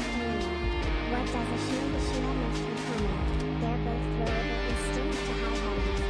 world. What does a Shirogashira most in common? They're both throwable instincts to high heavens.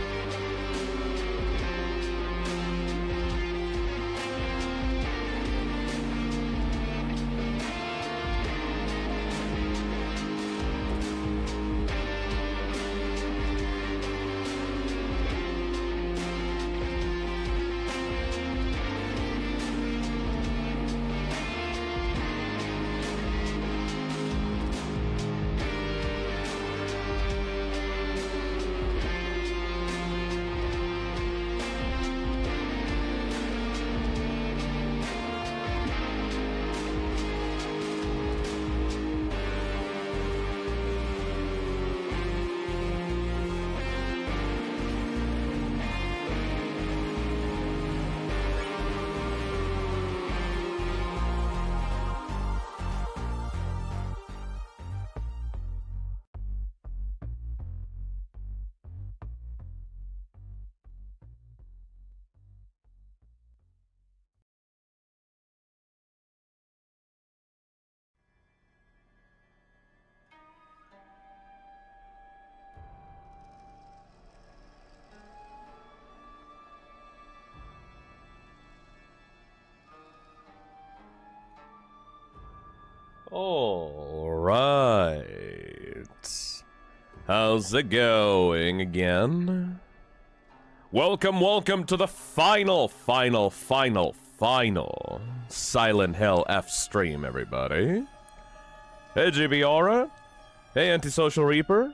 All right. How's it going again? Welcome to the final Silent Hill F stream, everybody. Hey, GB Aura. Hey, Antisocial Reaper.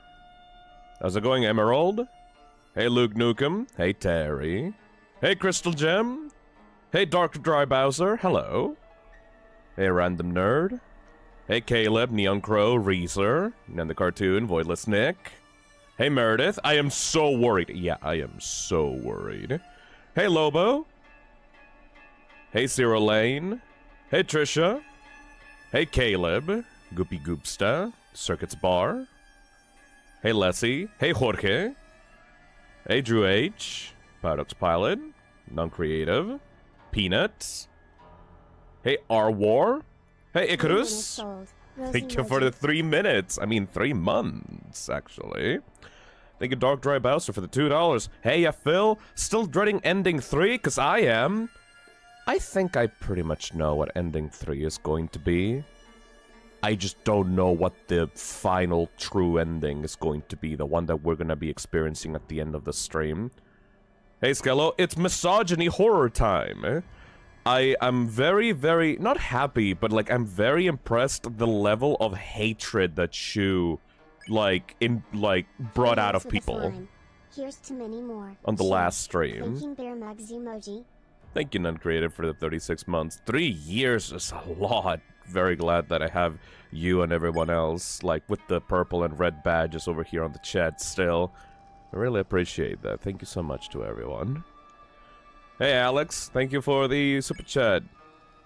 How's it going, Emerald? Hey, Luke Nukem. Hey, Terry. Hey, Crystal Gem. Hey, Dr. Dry Bowser. Hello. Hey, Random Nerd. Hey, Caleb, Neon Crow, Reezer, and the cartoon, Voidless Nick. Hey, Meredith. I am so worried. Yeah, I am so worried. Hey, Lobo. Hey, Zero Lane. Hey, Trisha. Hey, Caleb. Goopy Goopsta. Circuits Bar. Hey, Leslie. Hey, Jorge. Hey, Drew H. Paradox Pilot. Non-creative. Peanuts. Hey, R-War. Hey, Icarus. Thank you for the 3 minutes. I mean, 3 months, actually. Thank you, Dark Dry Bowser, for the $2. Hey, Phil. Still dreading Ending 3? Because I am. I think I pretty much know what Ending 3 is going to be. I just don't know what the final true ending is going to be. The one that we're going to be experiencing at the end of the stream. Hey, Skello. It's misogyny horror time. I am very, not happy, but, like, I'm very impressed at the level of hatred that Shu, brought out of people. Here's to many more. On the last stream. Thank you, Nuncreative, for the 36 months. 3 years is a lot. Very glad that I have you and everyone else, like, with the purple and red badges over here on the chat still. I really appreciate that. Thank you so much to everyone. Hey, Alex. Thank you for the super chat.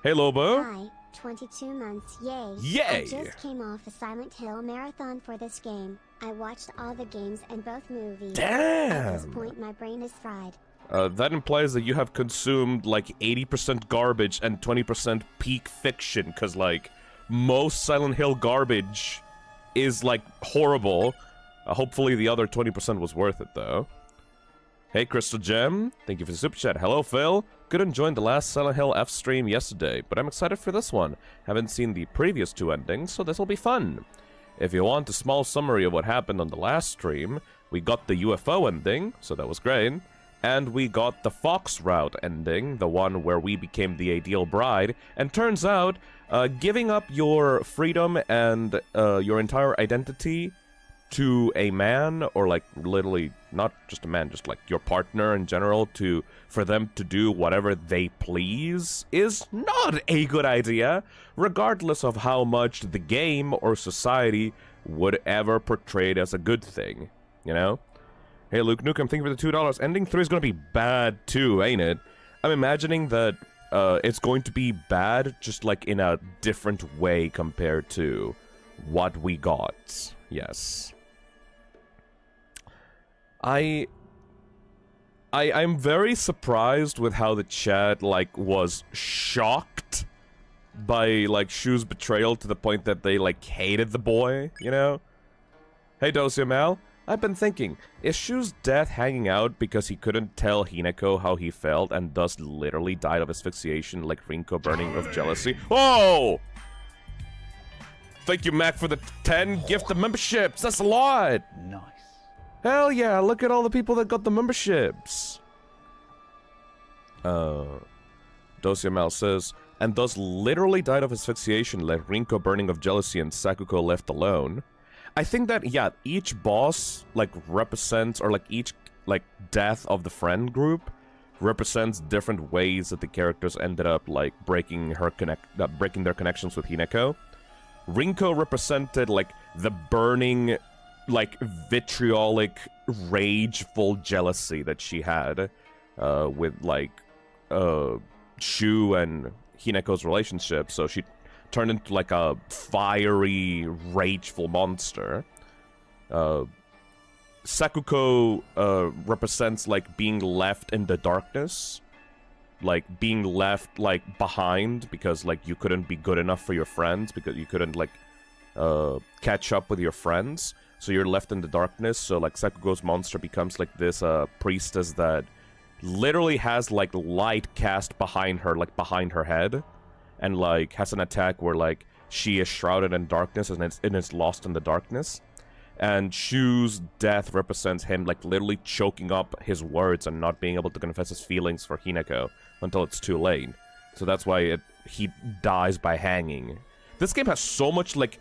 Hey, Lobo. Hi. 22 months. Yay. Yay! I just came off a Silent Hill marathon for this game. I watched all the games and both movies. Damn! At this point, my brain is fried. That implies that you have consumed, like, 80% garbage and 20% peak fiction, because, like, most Silent Hill garbage is, like, horrible. Hopefully the other 20% was worth it, though. Hey, Crystal Gem. Thank you for the super chat. Hello, Phil. Couldn't join the last Silent Hill F stream yesterday, but I'm excited for this one. Haven't seen the previous two endings, so this will be fun. If you want a small summary of what happened on the last stream, we got the UFO ending, so that was great. And we got the Fox route ending, the one where we became the ideal bride. And turns out, giving up your freedom and your entire identity to a man, or like literally not just a man, just like your partner in general, for them to do whatever they please, is not a good idea, regardless of how much the game or society would ever portray it as a good thing, you know? Hey, Luke Nukem, thank you for the $2. Ending 3 is gonna be bad too, ain't it? I'm imagining that it's going to be bad, just like in a different way compared to what we got. Yes. I'm very surprised with how the chat, like, was shocked by, like, Shu's betrayal to the point that they, like, hated the boy, you know? Hey, Dosia Mal, I've been thinking, is Shu's death hanging out because he couldn't tell Hinako how he felt and thus literally died of asphyxiation like Rinko burning of jealousy? Whoa! Thank you, Mac, for the 10 gift of memberships. That's a lot! Nice. Hell yeah, look at all the people that got the memberships. Dosia Mal says, and thus literally died of asphyxiation like Rinko burning of jealousy and Sakuko left alone. I think that, yeah, each boss, like, represents, or, like, each, like, death of the friend group represents different ways that the characters ended up, like, breaking their connections with Hinako. Rinko represented, like, the burning, like, vitriolic, rageful jealousy that she had, with, like, Shu and Hinako's relationship, so she turned into, like, a fiery, rageful monster. Sakuko, represents, like, being left in the darkness. Like, being left, like, behind because, like, you couldn't be good enough for your friends, because you couldn't, like, catch up with your friends. So you're left in the darkness, so, like, Sakugo's monster becomes, like, this, priestess that literally has, like, light cast behind her, like, behind her head. And, like, has an attack where, like, she is shrouded in darkness and it's lost in the darkness. And Shu's death represents him, like, literally choking up his words and not being able to confess his feelings for Hinako until it's too late. So that's why he dies by hanging. This game has so much, like,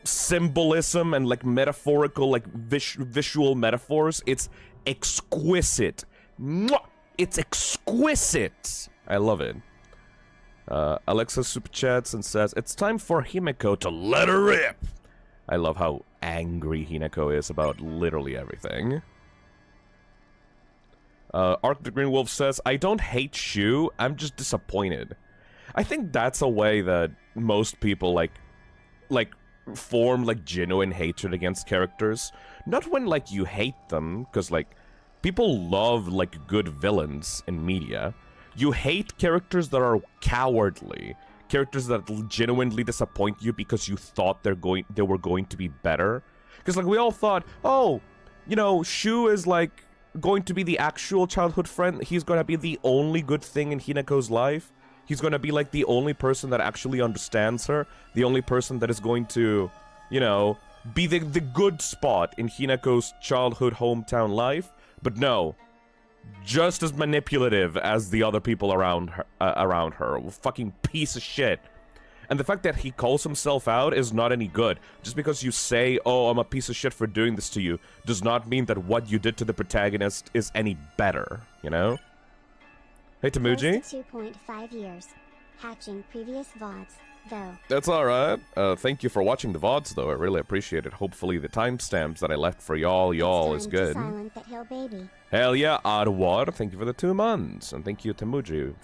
symbolism and, like, metaphorical, like, visual metaphors. It's exquisite. Mwah! It's exquisite! I love it. Alexa super chats and says, it's time for Himeko to let her rip! I love how angry Hinako is about literally everything. Arc the Green Wolf says, I don't hate Shu, I'm just disappointed. I think that's a way that most people, like, form, like, genuine hatred against characters. Not when, like, you hate them, because, like, people love, like, good villains in media. You hate characters that are cowardly. Characters that genuinely disappoint you because you thought they were going to be better. Because, like, we all thought, oh, you know, Shu is, like, going to be the actual childhood friend. He's gonna be the only good thing in Hinako's life. He's gonna be, like, the only person that actually understands her. The only person that is going to, you know, be the good spot in Hinako's childhood hometown life. But no. Just as manipulative as the other people around her. Fucking piece of shit. And the fact that he calls himself out is not any good. Just because you say, oh, I'm a piece of shit for doing this to you, does not mean that what you did to the protagonist is any better, you know? Hey, Tamuji? 2.5 years. Hatching previous VODs, though. That's alright. Thank you for watching the VODs, though. I really appreciate it. Hopefully the timestamps that I left for y'all is good. Silent that hill baby. Hell yeah, Oddwar, thank you for the 2 months. And thank you, Tamuji,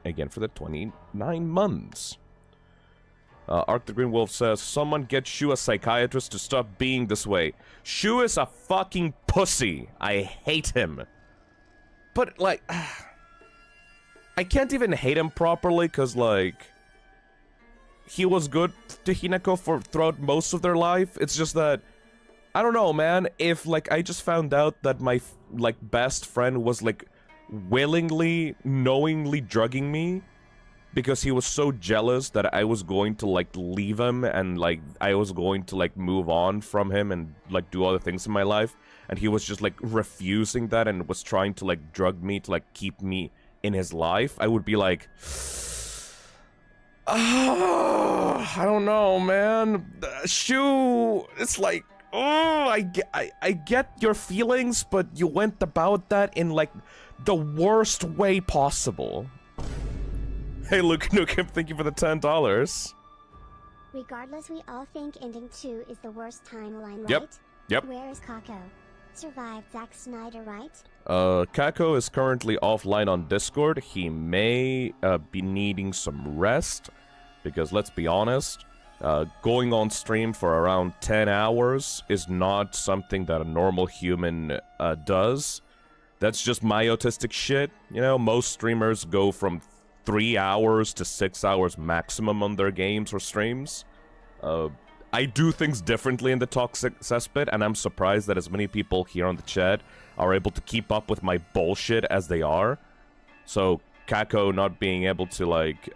again for the 29 months. Arc the Green Wolf says, someone get Shu a psychiatrist to stop being this way. Shu is a fucking pussy. I hate him. But, like, I can't even hate him properly, because, like, he was good to Hinako throughout most of their life. It's just that I don't know, man. If, like, I just found out that my, like, best friend was, like, willingly, knowingly drugging me because he was so jealous that I was going to, like, leave him and, like, I was going to, like, move on from him and, like, do other things in my life, and he was just, like, refusing that and was trying to, like, drug me to, like, keep me in his life, I would be like... I don't know, man. Shoo, it's like... Oh, I get your feelings, but you went about that in, like, the worst way possible. Hey, Luke Nukem, thank you for the $10. Regardless, we all think ending 2 is the worst timeline, right? Yep. Yep. Where is Kako? Survived Zack Snyder, right? Kako is currently offline on Discord. He may be needing some rest, because let's be honest, going on stream for around 10 hours is not something that a normal human does. That's just my autistic shit. You know, most streamers go from 3 hours to 6 hours maximum on their games or streams. I do things differently in the Toxic Cesspit, and I'm surprised that as many people here on the chat are able to keep up with my bullshit as they are. So, Kako not being able to, like,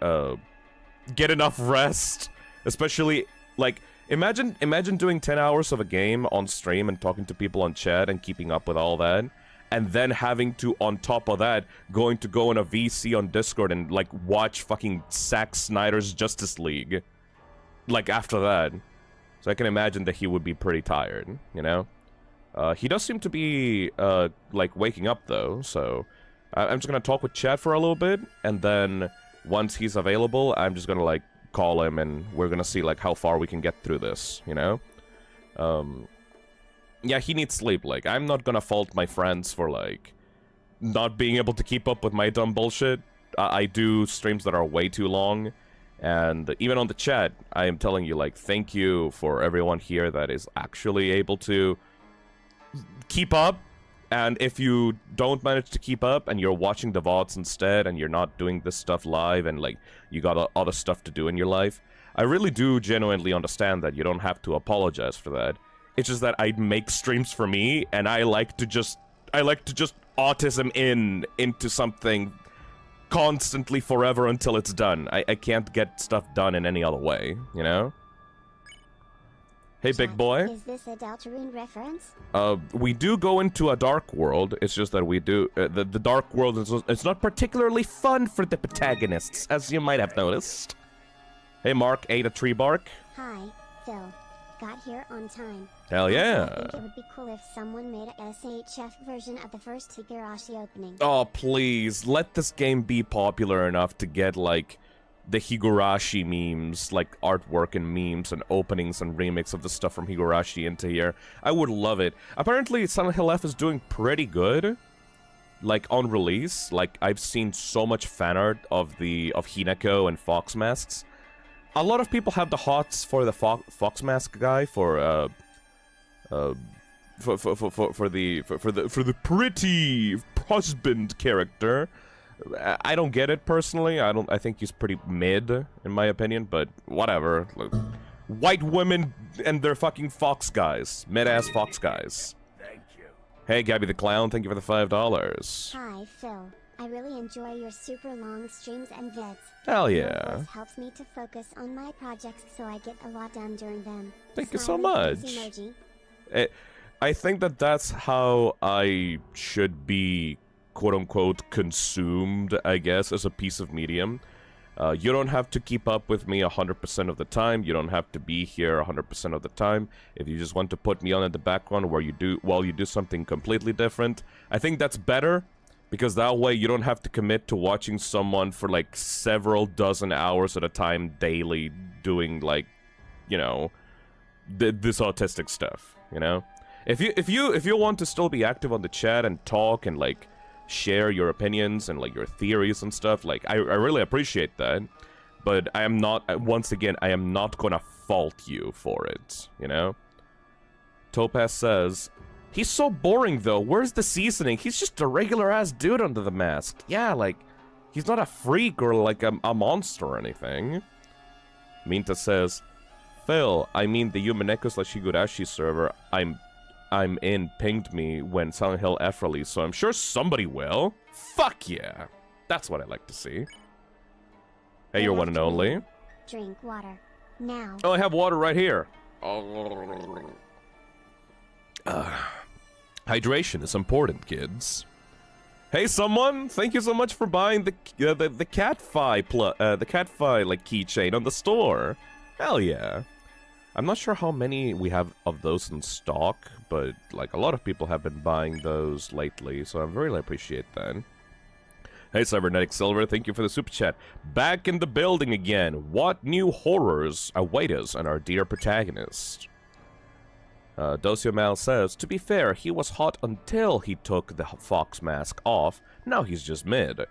get enough rest, especially, like, imagine doing 10 hours of a game on stream and talking to people on chat and keeping up with all that, and then having to, on top of that, go in a VC on Discord and, like, watch fucking Zack Snyder's Justice League, like, after that. So I can imagine that he would be pretty tired, you know? He does seem to be, like, waking up, though, so... I'm just gonna talk with chat for a little bit, and then, once he's available, I'm just gonna, like, call him, and we're gonna see, like, how far we can get through this, you know? Yeah, he needs sleep, like, I'm not gonna fault my friends for, like, not being able to keep up with my dumb bullshit. I do streams that are way too long, and even on the chat, I am telling you, like, thank you for everyone here that is actually able to keep up. And if you don't manage to keep up and you're watching the VODs instead and you're not doing this stuff live and, like, you got other stuff to do in your life, I really do genuinely understand that you don't have to apologize for that. It's just that I make streams for me, and I like to just autism into something constantly forever until it's done. I can't get stuff done in any other way, you know? Hey, big boy. Is this a Deltarune reference? We do go into a dark world. It's just that we do... the dark world is it's not particularly fun for the protagonists, as you might have noticed. Hey, Mark, ate a tree bark. Hi, Phil. Got here on time. Hell yeah. I think it would be cool if someone made a SHF version of the first Higurashi opening. Oh, please. Let this game be popular enough to get, like... the Higurashi memes, like artwork and memes and openings and remakes of the stuff from Higurashi into here. I would love it. Apparently, Silent Hill F is doing pretty good, like on release. Like, I've seen so much fan art of Hinako and Fox masks. A lot of people have the hots for the Fox mask guy for the pretty husband character. I don't get it personally. I think he's pretty mid in my opinion, but whatever. Look, white women and their fucking fox guys, mid-ass fox guys. Thank you. Hey, Gabby the Clown, thank you for the $5. Hi, Phil. I really enjoy your super long streams and vids. Hell Your yeah. voice helps me to focus on my projects, so I get a lot done during them. Thank you so Smiley much. face emoji. I think that that's how I should be, quote-unquote, consumed, I guess, as a piece of medium. You don't have to keep up with me 100% of the time. You don't have to be here 100% of the time. If you just want to put me on in the background while you do something completely different, I think that's better, because that way you don't have to commit to watching someone for, like, several dozen hours at a time daily doing, like, you know, this autistic stuff, you know? If you want to still be active on the chat and talk and, like, share your opinions and, like, your theories and stuff, like, I really appreciate that, but I am not, once again, I am not gonna fault you for it, you know? Topaz says, he's so boring, though. Where's the seasoning? He's just a regular-ass dude under the mask. Yeah, like, he's not a freak or, like, a monster or anything. Minta says, Phil, I mean the Yumeneko / Higurashi server, I'm I'm in pinged me when Silent Hill F released, so I'm sure somebody will. Fuck yeah! That's what I like to see. Hey, you're one and only. Drink water. Now. Oh, I have water right here. Hydration is important, kids. Hey, someone! Thank you so much for buying the Catfi the Catfi like keychain on the store. Hell yeah! I'm not sure how many we have of those in stock, but like a lot of people have been buying those lately, so I really appreciate that. Hey, Cybernetic Silver, thank you for the super chat. Back in the building again. What new horrors await us and our dear protagonist? Docio Mal says, to be fair, he was hot until he took the fox mask off. Now he's just mid.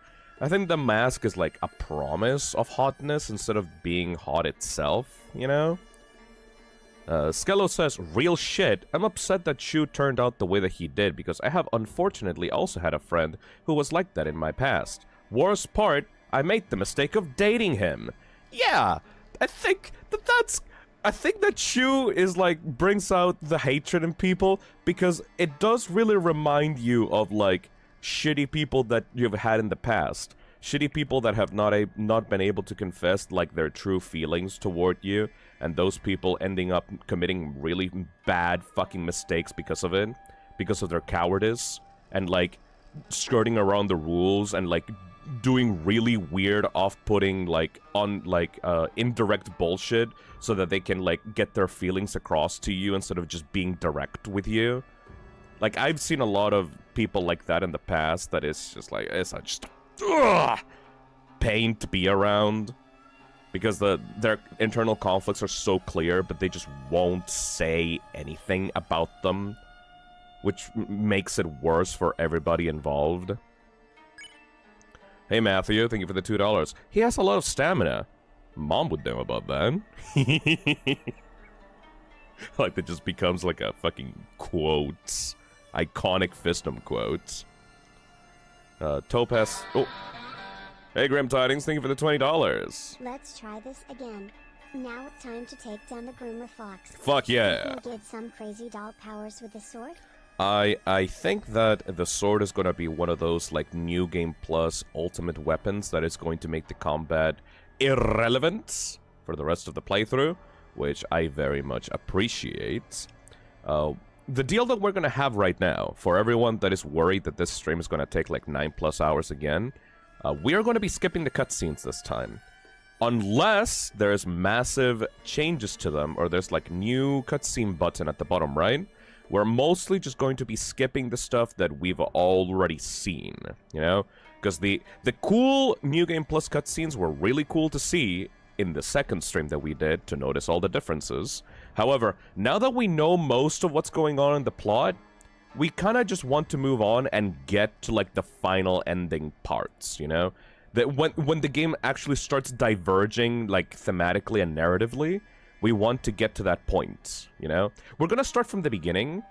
I think the mask is like a promise of hotness instead of being hot itself, you know? Skello says, real shit, I'm upset that Shu turned out the way that he did because I have unfortunately also had a friend who was like that in my past. Worst part, I made the mistake of dating him. Yeah, I think that Shu is like, brings out the hatred in people because it does really remind you of like, shitty people that you've had in the past. Shitty people that have not been able to confess like their true feelings toward you, and those people ending up committing really bad fucking mistakes because of it, because of their cowardice, and like skirting around the rules and like doing really weird, off-putting, like indirect bullshit so that they can like get their feelings across to you instead of just being direct with you. Like, I've seen a lot of people like that in the past that is just like, it's just pain to be around. Because their internal conflicts are so clear, but they just won't say anything about them. Which makes it worse for everybody involved. Hey Matthew, thank you for the $2. He has a lot of stamina. Mom would know about that. Like, that just becomes like a fucking quote. Iconic Fistum quote. Topaz... Oh. Hey, Grim Tidings, thank you for the $20. Let's try this again. Now it's time to take down the Groomer Fox. Fuck yeah. Can you get some crazy doll powers with the sword? I think that the sword is gonna be one of those, like, New Game Plus ultimate weapons that is going to make the combat irrelevant for the rest of the playthrough, which I very much appreciate. The deal that we're gonna have right now, for everyone that is worried that this stream is gonna take, like, 9+ hours again, we are going to be skipping the cutscenes this time. Unless there's massive changes to them, or there's like new cutscene button at the bottom right. We're mostly just going to be skipping the stuff that we've already seen, you know? Because the cool New Game Plus cutscenes were really cool to see in the second stream that we did to notice all the differences. However, now that we know most of what's going on in the plot, we kind of just want to move on and get to, like, the final ending parts, you know? That when the game actually starts diverging, like, thematically and narratively, we want to get to that point, you know? We're gonna start from the beginning,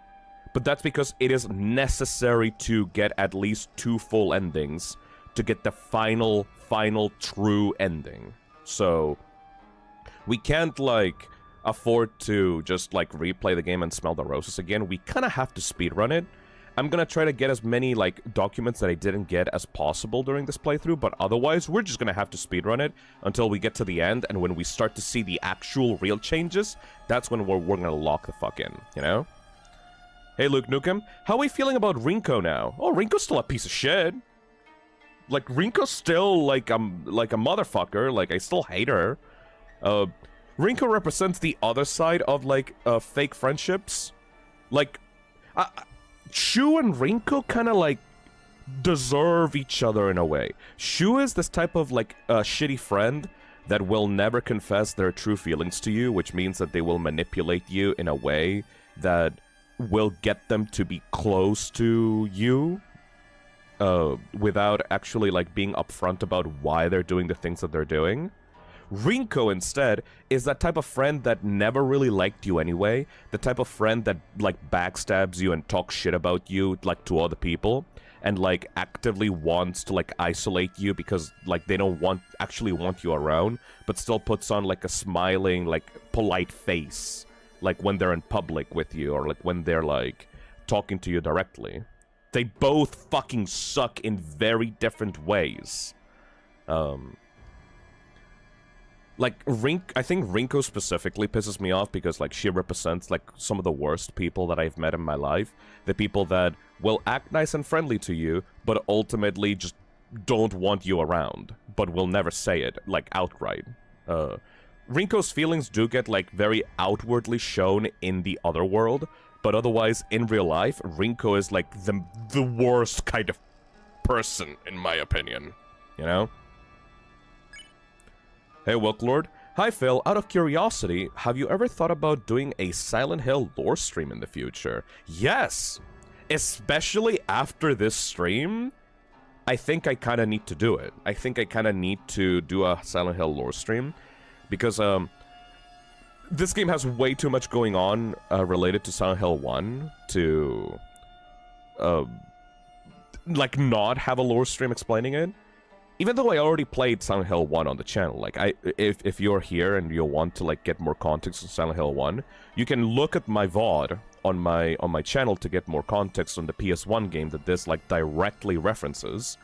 but that's because it is necessary to get at least 2 full endings to get the final true ending. So, we can't, like, afford to just, like, replay the game and smell the roses again. We kind of have to speedrun it. I'm gonna try to get as many, like, documents that I didn't get as possible during this playthrough, but otherwise, we're just gonna have to speedrun it until we get to the end, and when we start to see the actual real changes, that's when we're gonna lock the fuck in, you know? Hey, Luke Nukem, how are we feeling about Rinko now? Oh, Rinko's still a piece of shit. Like, Rinko's still, like a motherfucker. Like, I still hate her. Rinko represents the other side of, like, fake friendships. Like, Shu and Rinko kind of, like, deserve each other in a way. Shu is this type of, like, shitty friend that will never confess their true feelings to you, which means that they will manipulate you in a way that will get them to be close to you, without actually, like, being upfront about why they're doing the things that they're doing. Rinko, instead, is that type of friend that never really liked you anyway. The type of friend that, like, backstabs you and talks shit about you, like, to other people. And, like, actively wants to, like, isolate you because, like, they don't actually want you around. But still puts on, like, a smiling, like, polite face. Like, when they're in public with you. Or, like, when they're, like, talking to you directly. They both fucking suck in very different ways. Like, I think Rinko specifically pisses me off because, like, she represents, like, some of the worst people that I've met in my life. The people that will act nice and friendly to you, but ultimately just don't want you around, but will never say it, like, outright. Rinko's feelings do get, like, very outwardly shown in the other world, but otherwise, in real life, Rinko is, like, the worst kind of person, in my opinion. You know? Hey, Wilklord. Hi, Phil. Out of curiosity, have you ever thought about doing a Silent Hill lore stream in the future? Yes! Especially after this stream, I think I kind of need to do it. I think I kind of need to do a Silent Hill lore stream, because, this game has way too much going on, related to Silent Hill 1 to, like, not have a lore stream explaining it. Even though I already played Silent Hill 1 on the channel, like, if you're here and you want to, like, get more context on Silent Hill 1, you can look at my VOD on my channel to get more context on the PS1 game that this, like, directly references.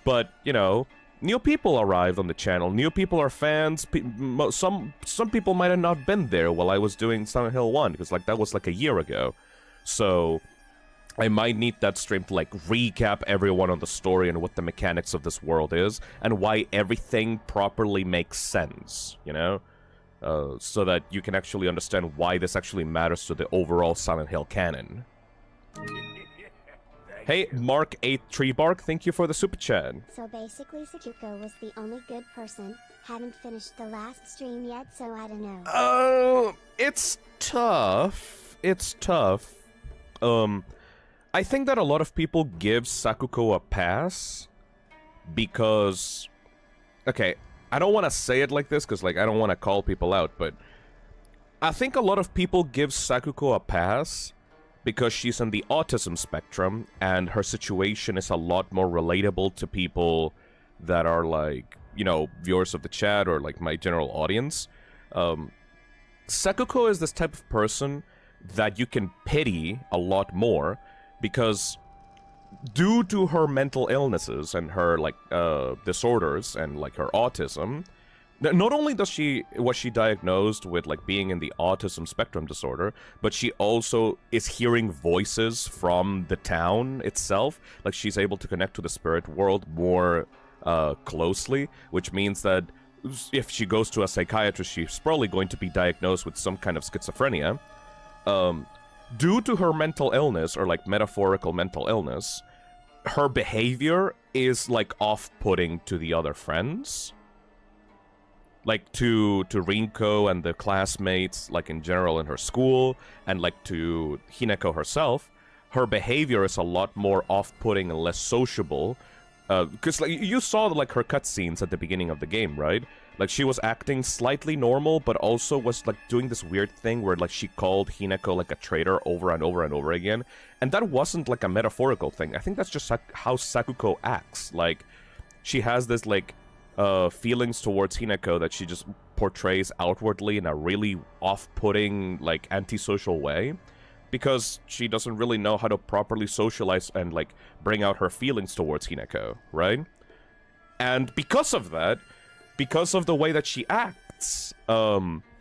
But, you know, new people arrived on the channel, new people are fans, some people might have not been there while I was doing Silent Hill 1, because, like, that was, like, a year ago. So I might need that stream to, like, recap everyone on the story and what the mechanics of this world is, and why everything properly makes sense, you know? So that you can actually understand why this actually matters to the overall Silent Hill canon. Hey, Mark8 Treebark, thank you for the super chat. So basically Sakuko was the only good person, haven't finished the last stream yet, so I don't know. It's tough. It's tough. I think that a lot of people give Sakuko a pass because... Okay, I don't want to say it like this because, like, I don't want to call people out, but I think a lot of people give Sakuko a pass because she's in the autism spectrum and her situation is a lot more relatable to people that are, like, you know, viewers of the chat or, like, my general audience. Sakuko is this type of person that you can pity a lot more because due to her mental illnesses and her, like, disorders and, like, her autism, not only was she diagnosed with, like, being in the autism spectrum disorder, but she also is hearing voices from the town itself. Like, she's able to connect to the spirit world more closely, which means that if she goes to a psychiatrist, she's probably going to be diagnosed with some kind of schizophrenia. Due to her mental illness, or, like, metaphorical mental illness, her behavior is, like, off-putting to the other friends. Like, to Rinko and the classmates, like, in general in her school, and, like, to Hineko herself, her behavior is a lot more off-putting and less sociable. Because, like, you saw, like, her cutscenes at the beginning of the game, right? Like, she was acting slightly normal, but also was, like, doing this weird thing where, like, she called Hineko, like, a traitor over and over and over again. And that wasn't, like, a metaphorical thing. I think that's just how Sakuko acts. Like, she has this, like, feelings towards Hineko that she just portrays outwardly in a really off-putting, like, antisocial way. Because she doesn't really know how to properly socialize and, like, bring out her feelings towards Hineko, right? And because of that, because of the way that she acts,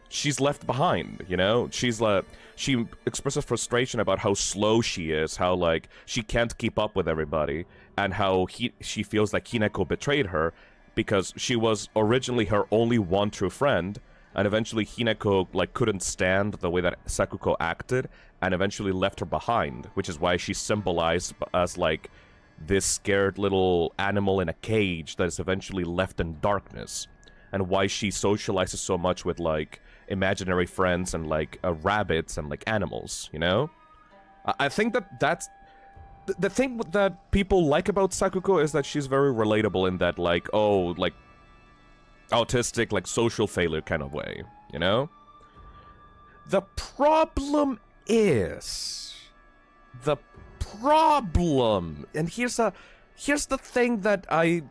she's left behind, you know? She's like, she expresses frustration about how slow she is, how, like, she can't keep up with everybody, and how she feels like Hineko betrayed her because she was originally her only one true friend, and eventually Hineko, like, couldn't stand the way that Sakuko acted, and eventually left her behind, which is why she's symbolized as, like, this scared little animal in a cage that is eventually left in darkness, and why she socializes so much with, like, imaginary friends and, like, rabbits and, like, animals, you know? I think that's... The thing that people like about Sakuko is that she's very relatable in that, like, oh, like, autistic, like, social failure kind of way, you know? The problem is... And here's the thing that I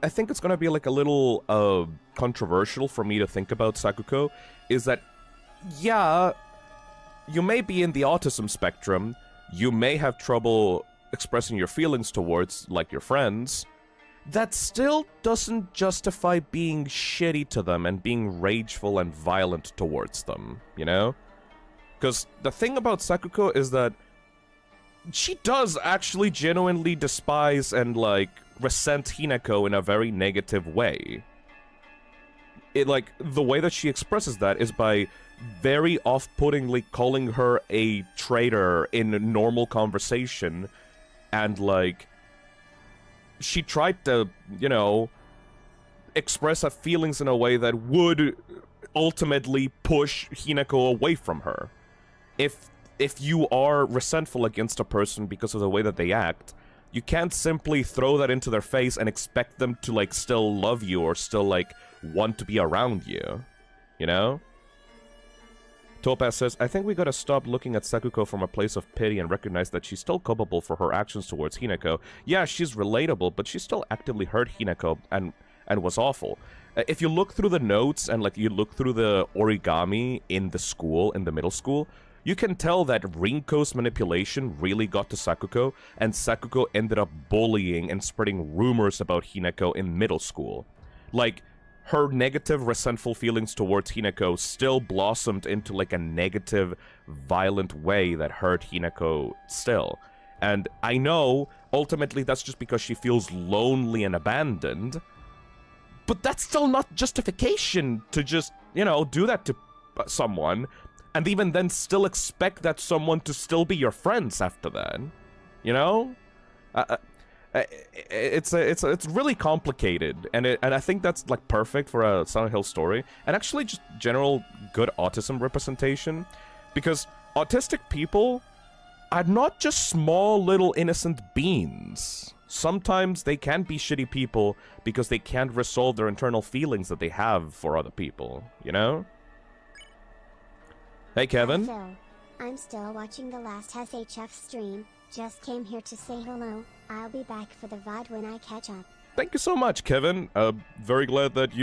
think it's gonna be, like, a little controversial for me to think about Sakuko, is that, yeah, you may be in the autism spectrum, you may have trouble expressing your feelings towards, like, your friends, that still doesn't justify being shitty to them and being rageful and violent towards them, you know? Because the thing about Sakuko is that she does actually genuinely despise and, like, resent Hinako in a very negative way. It, like, the way that she expresses that is by very off-puttingly calling her a traitor in normal conversation, and, like, she tried to, you know, express her feelings in a way that would ultimately push Hinako away from her. If you are resentful against a person because of the way that they act, you can't simply throw that into their face and expect them to, like, still love you or still, like, want to be around you. You know? Topaz says, I think we gotta stop looking at Sakuko from a place of pity and recognize that she's still culpable for her actions towards Hinako. Yeah, she's relatable, but she still actively hurt Hinako and was awful. If you look through the notes and, like, you look through the origami in the school, in the middle school, you can tell that Rinko's manipulation really got to Sakuko, and Sakuko ended up bullying and spreading rumors about Hinako in middle school. Like, her negative, resentful feelings towards Hinako still blossomed into, like, a negative, violent way that hurt Hinako still. And I know, ultimately, that's just because she feels lonely and abandoned, but that's still not justification to just, you know, do that to someone, and even then still expect that someone to still be your friends after that. You know? It's really complicated, and I think that's, like, perfect for a Silent Hill story, and actually just general good autism representation, because autistic people are not just small little innocent beings. Sometimes they can be shitty people because they can't resolve their internal feelings that they have for other people, you know? Hey, Kevin. Hi, Phil. I'm still watching the last SHF stream. Just came here to say hello. I'll be back for the VOD when I catch up. Thank you so much, Kevin. Very glad that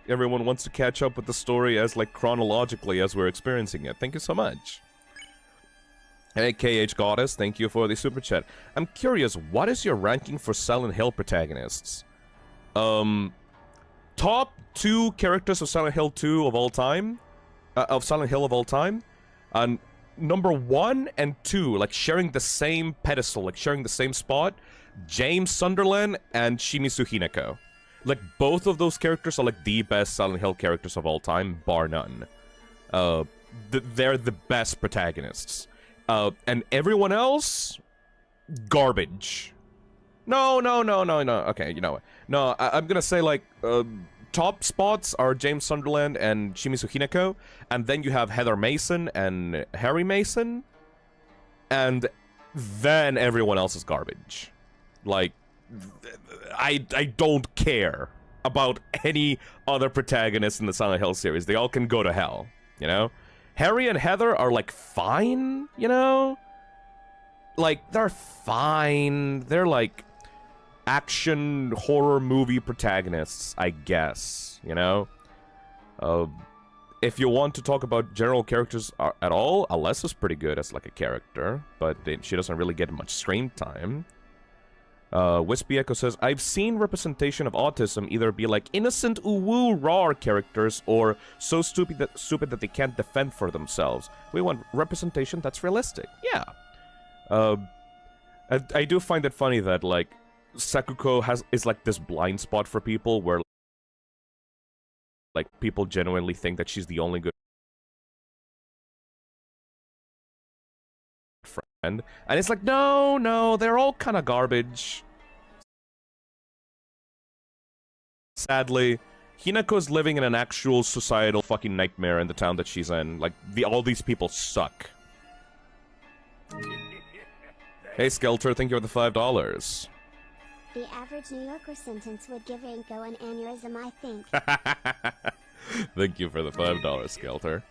everyone wants to catch up with the story as, like, chronologically as we're experiencing it. Thank you so much. Hey, KH Goddess, thank you for the super chat. I'm curious, what is your ranking for Silent Hill protagonists? Top 2 characters of Silent Hill 2 of all time? Of Silent Hill of all time? And number 1 and 2, like, sharing the same pedestal, like, sharing the same spot, James Sunderland and Shimizu Hinako. Like, both of those characters are, like, the best Silent Hill characters of all time, bar none. They're the best protagonists. And everyone else, garbage. No. Okay, you know what? No, I'm gonna say, like, top spots are James Sunderland and Shimizu Hinako, and then you have Heather Mason and Harry Mason, and then everyone else is garbage. Like, I don't care about any other protagonists in the Silent Hill series. They all can go to hell, you know? Harry and Heather are, like, fine, you know? Like, they're fine. They're, like, action horror movie protagonists, I guess, you know? If you want to talk about general characters at all, Alessa's pretty good as, like, a character, but she doesn't really get much screen time. Wispy Echo says, I've seen representation of autism either be like innocent uwu raw characters or so stupid that they can't defend for themselves. We want representation that's realistic. Yeah. I do find it funny that, like, Sakuko is like this blind spot for people where, like, people genuinely think that she's the only good friend. And it's like, no, they're all kind of garbage. Sadly, Hinako's living in an actual societal fucking nightmare in the town that she's in. Like, all these people suck. Hey, Skelter, thank you for the $5. The average New Yorker sentence would give Rinko an aneurysm, I think. Thank you for the $5, Skelter.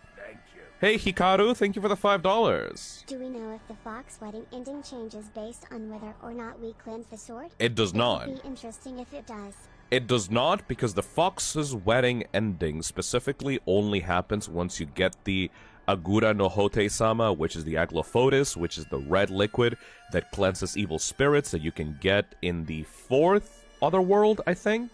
Hey, Hikaru, thank you for the $5. Do we know if the Fox wedding ending changes based on whether or not we cleanse the sword? It does not. It would be interesting if it does. It does not, because the Fox's wedding ending specifically only happens once you get the Agura no Hote-sama, which is the Aglofotis, which is the red liquid that cleanses evil spirits that you can get in the 4th Otherworld, I think.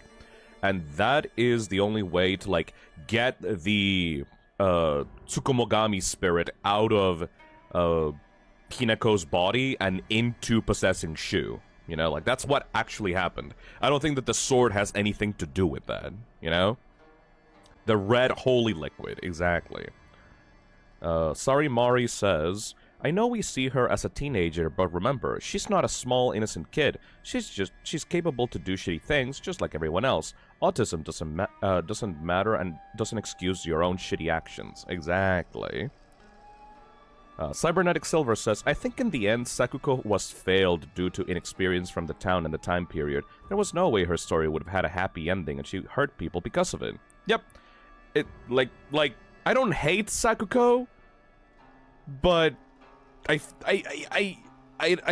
And that is the only way to, like, get the Tsukumogami spirit out of Hinako's body and into possessing Shu. You know, like, that's what actually happened. I don't think that the sword has anything to do with that, you know? The red holy liquid, exactly. Sorry Mari says, I know we see her as a teenager, but remember, she's not a small, innocent kid. She's capable to do shitty things, just like everyone else. Autism doesn't matter and doesn't excuse your own shitty actions. Exactly. Cybernetic Silver says, I think in the end, Sakuko was failed due to inexperience from the town and the time period. There was no way her story would have had a happy ending, and she hurt people because of it. Yep. Like, I don't hate Sakuko, but I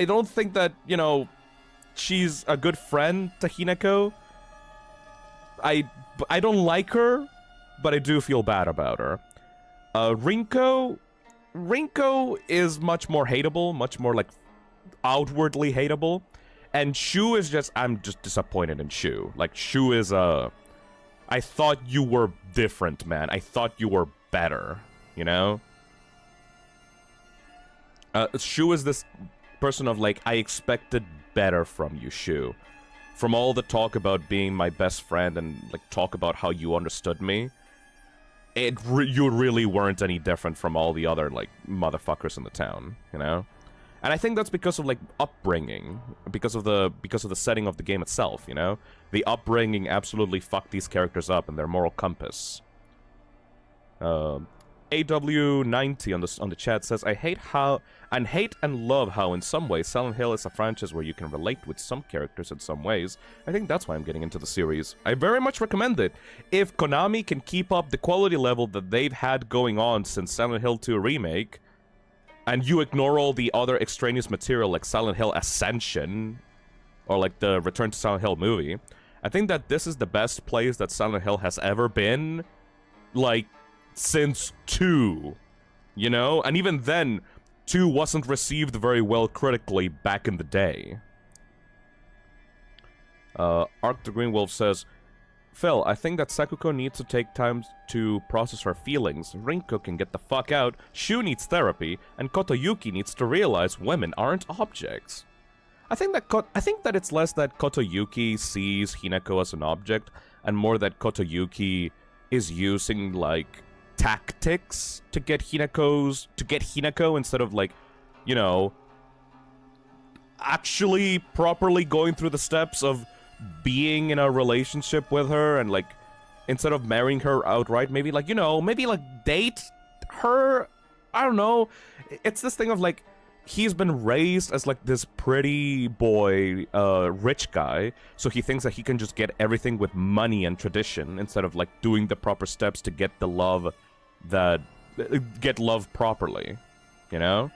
don't think that, you know, she's a good friend to Hinako. I don't like her, but I do feel bad about her. Rinko is much more hateable, much more, like, outwardly hateable. And Shu is just, I'm just disappointed in Shu. Like, Shu is, I thought you were different, man. I thought you were better, you know? Shu is this person of, like, I expected better from you, Shu. From all the talk about being my best friend and, like, talk about how you understood me, you really weren't any different from all the other, like, motherfuckers in the town, you know? And I think that's because of, like, upbringing, because of the setting of the game itself, you know? The upbringing absolutely fucked these characters up and their moral compass. AW90 on the chat says, I hate and love how in some ways Silent Hill is a franchise where you can relate with some characters in some ways. I think that's why I'm getting into the series. I very much recommend it. If Konami can keep up the quality level that they've had going on since Silent Hill 2 Remake, and you ignore all the other extraneous material like Silent Hill Ascension, or like the Return to Silent Hill movie, I think that this is the best place that Silent Hill has ever been, like, since 2, you know? And even then, 2 wasn't received very well critically back in the day. Arc the Green Wolf says, Phil, I think that Sakuko needs to take time to process her feelings. Rinko can get the fuck out, Shu needs therapy, and Kotoyuki needs to realize women aren't objects. I think that it's less that Kotoyuki sees Hinako as an object, and more that Kotoyuki is using, like, tactics to get Hinako instead of, like, you know, actually properly going through the steps of being in a relationship with her, and, like, instead of marrying her outright, maybe, like, you know, maybe, like, date her. I don't know. It's this thing of, like, he's been raised as, like, this pretty boy, rich guy, so he thinks that he can just get everything with money and tradition instead of, like, doing the proper steps to get the love get love properly, you know?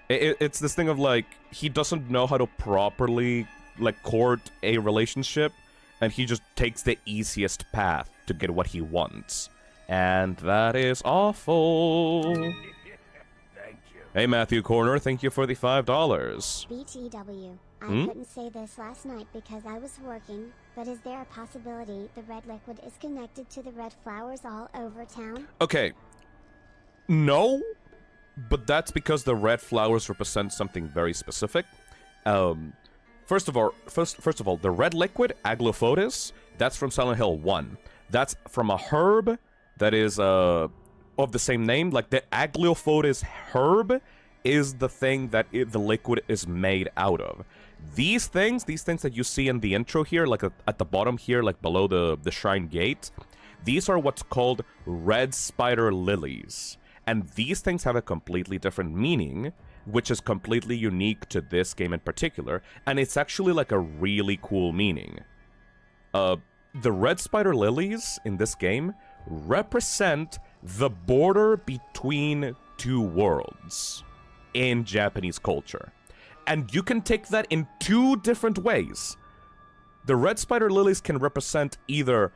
It's this thing of, like, he doesn't know how to properly, like, court a relationship, and he just takes the easiest path to get what he wants. And that is awful. Hey, Matthew Corner, thank you for the $5. BTW, I couldn't say this last night because I was working, but is there a possibility the red liquid is connected to the red flowers all over town? Okay. No, but that's because the red flowers represent something very specific. First of all, the red liquid, Aglofotis, that's from Silent Hill 1. That's from a herb that is, of the same name. Like, the Aglofotis herb is the thing that the liquid is made out of. These things that you see in the intro here, like at the bottom here, like below the shrine gate, these are what's called red spider lilies. And these things have a completely different meaning, which is completely unique to this game in particular, and it's actually like a really cool meaning. The red spider lilies in this game represent the border between two worlds in Japanese culture. And you can take that in two different ways. The red spider lilies can represent either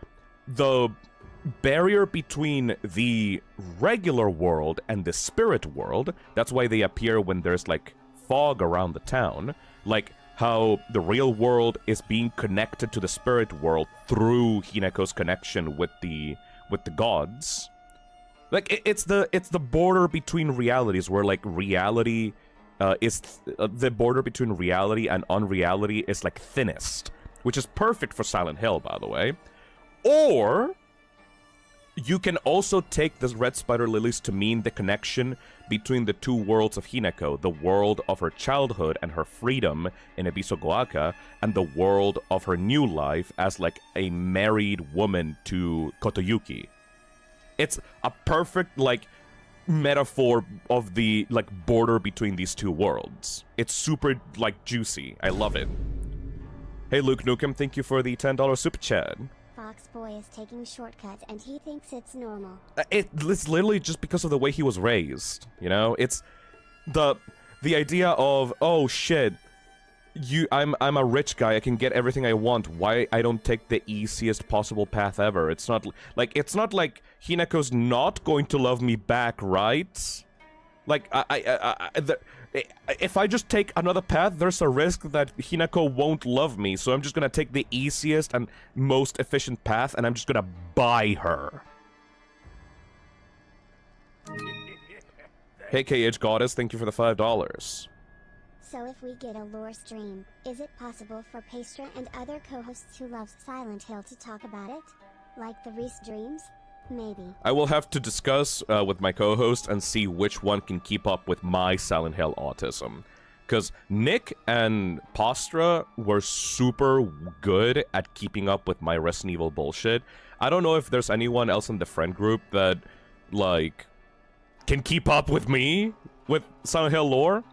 the barrier between the regular world and the spirit world. That's why they appear when there's, like, fog around the town. Like, how the real world is being connected to the spirit world through Hineko's connection with the gods. Like, it's the border between realities, where, like, reality is... the border between reality and unreality is, like, thinnest. Which is perfect for Silent Hill, by the way. Or... you can also take the red spider lilies to mean the connection between the two worlds of Hineko, the world of her childhood and her freedom in Ebisogoaka, and the world of her new life as, like, a married woman to Kotoyuki. It's a perfect, like, metaphor of the, like, border between these two worlds. It's super, like, juicy. I love it. Hey, Luke Nukem, thank you for the $10 super chat. Foxboy is taking shortcuts and he thinks it's normal. It's literally just because of the way he was raised, you know? It's the idea of, oh shit, I'm a rich guy, I can get everything I want, why I don't take the easiest possible path ever? It's not like Hineko's not going to love me back, right? Like, if I just take another path, there's a risk that Hineko won't love me, so I'm just gonna take the easiest and most efficient path, and I'm just gonna buy her. Hey, KH Goddess, thank you for the $5. So if we get a lore stream, is it possible for Pastra and other co-hosts who love Silent Hill to talk about it? Like the Reese Dreams? Maybe. I will have to discuss with my co-host and see which one can keep up with my Silent Hill autism. Because Nick and Pastra were super good at keeping up with my Resident Evil bullshit. I don't know if there's anyone else in the friend group that, like, can keep up with me with Silent Hill lore.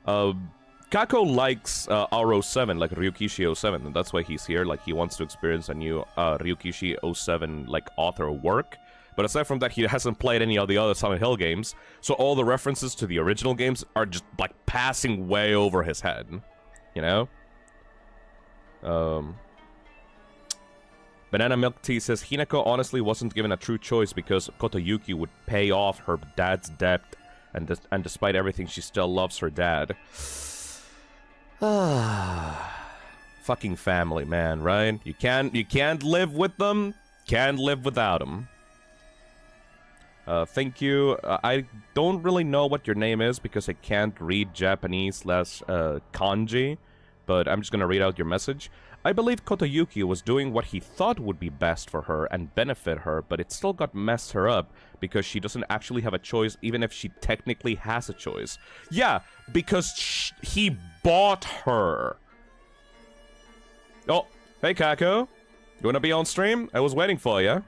Kako likes R07, like Ryukishi 07, and that's why he's here. Like, he wants to experience a new Ryukishi 07, like, author work. But aside from that, he hasn't played any of the other Silent Hill games, so all the references to the original games are just, like, passing way over his head. You know? Banana Milk Tea says, Hineko honestly wasn't given a true choice because Kotoyuki would pay off her dad's debt, and despite everything, she still loves her dad. Fucking family, man, right? You can't live with them, can't live without them. Thank you. I don't really know what your name is because I can't read Japanese kanji, but I'm just gonna read out your message. I believe Kotoyuki was doing what he thought would be best for her and benefit her, but it still got messed her up because she doesn't actually have a choice, even if she technically has a choice. Yeah, because he bought her. Oh, hey Kako, you wanna be on stream? I was waiting for you.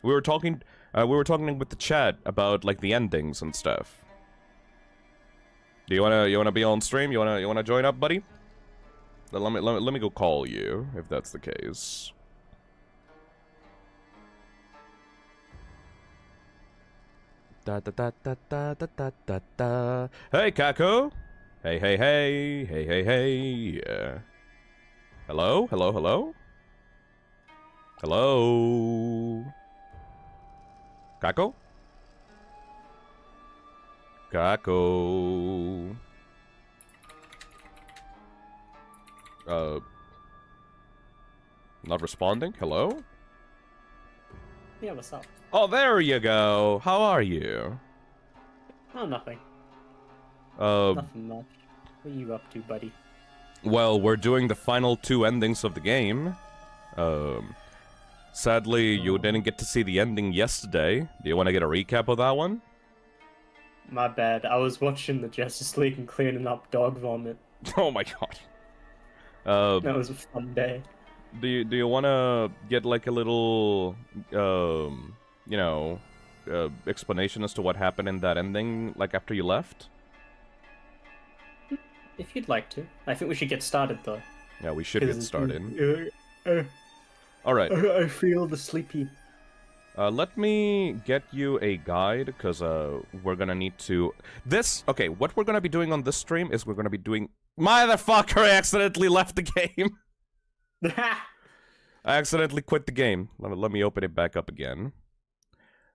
We were talking with the chat about, like, the endings and stuff. Do you wanna be on stream? You wanna join up, buddy? Let me go call you, if that's the case. Da da da da da da da da da. Hey, Kako. Hey, hey, hey, hey, hey, hey. Hello, hello, hello. Hello. Kako. Kako. Not responding? Hello? Yeah, what's up? Oh, there you go. How are you? Oh, nothing. Nothing much. What are you up to, buddy? Well, we're doing the final two endings of the game. Sadly, you didn't get to see the ending yesterday. Do you want to get a recap of that one? My bad. I was watching the Justice League and cleaning up dog vomit. Oh my god. That was a fun day. Do you want to get, like, a little, you know, explanation as to what happened in that ending, like, after you left? If you'd like to. I think we should get started, though. Yeah, we should get started. Alright. I feel the sleepy. Let me get you a guide, because we're gonna need to... Okay, what we're gonna be doing on this stream is we're gonna be doing... Motherfucker, I accidentally left the game! I accidentally quit the game. Let me open it back up again.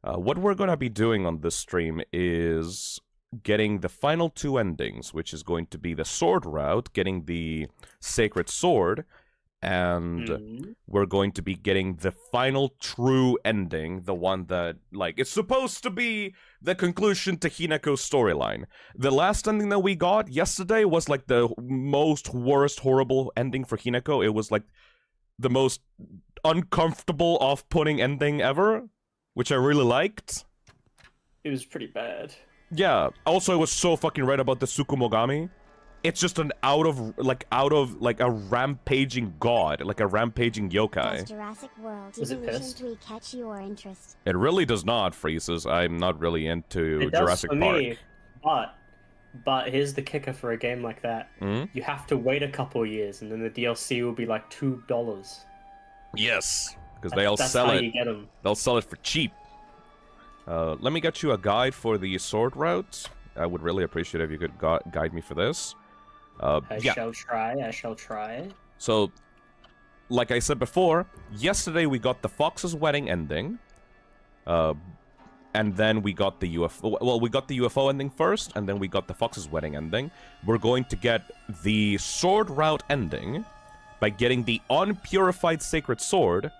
What we're gonna be doing on this stream is getting the final 2 endings, which is going to be the sword route, getting the sacred sword, and we're going to be getting the final true ending, the one that, like, it's supposed to be the conclusion to Hinako's storyline. The last ending that we got yesterday was, like, the most worst, horrible ending for Hinako. It was, like, the most uncomfortable, off-putting ending ever, which I really liked. It was pretty bad. Yeah. Also, I was so fucking right about the Tsukumogami. It's just an out of a rampaging god, like a rampaging yokai. Does Jurassic World Was it Evolution pissed? 3 catch your interest? It really does not, Freezes. I'm not really into It does Jurassic for Park. me, but here's the kicker for a game like that. You have to wait a couple years, and then the DLC will be like $2. Yes, because they'll That's sell how it. you get them. They'll sell it for cheap. Let me get you a guide for the sword route. I would really appreciate if you could guide me for this. I shall try. So, like I said before, yesterday we got the Fox's wedding ending. And then we got the UFO. Well, we got the UFO ending first, and then we got the Fox's wedding ending. We're going to get the sword route ending by getting the unpurified sacred sword,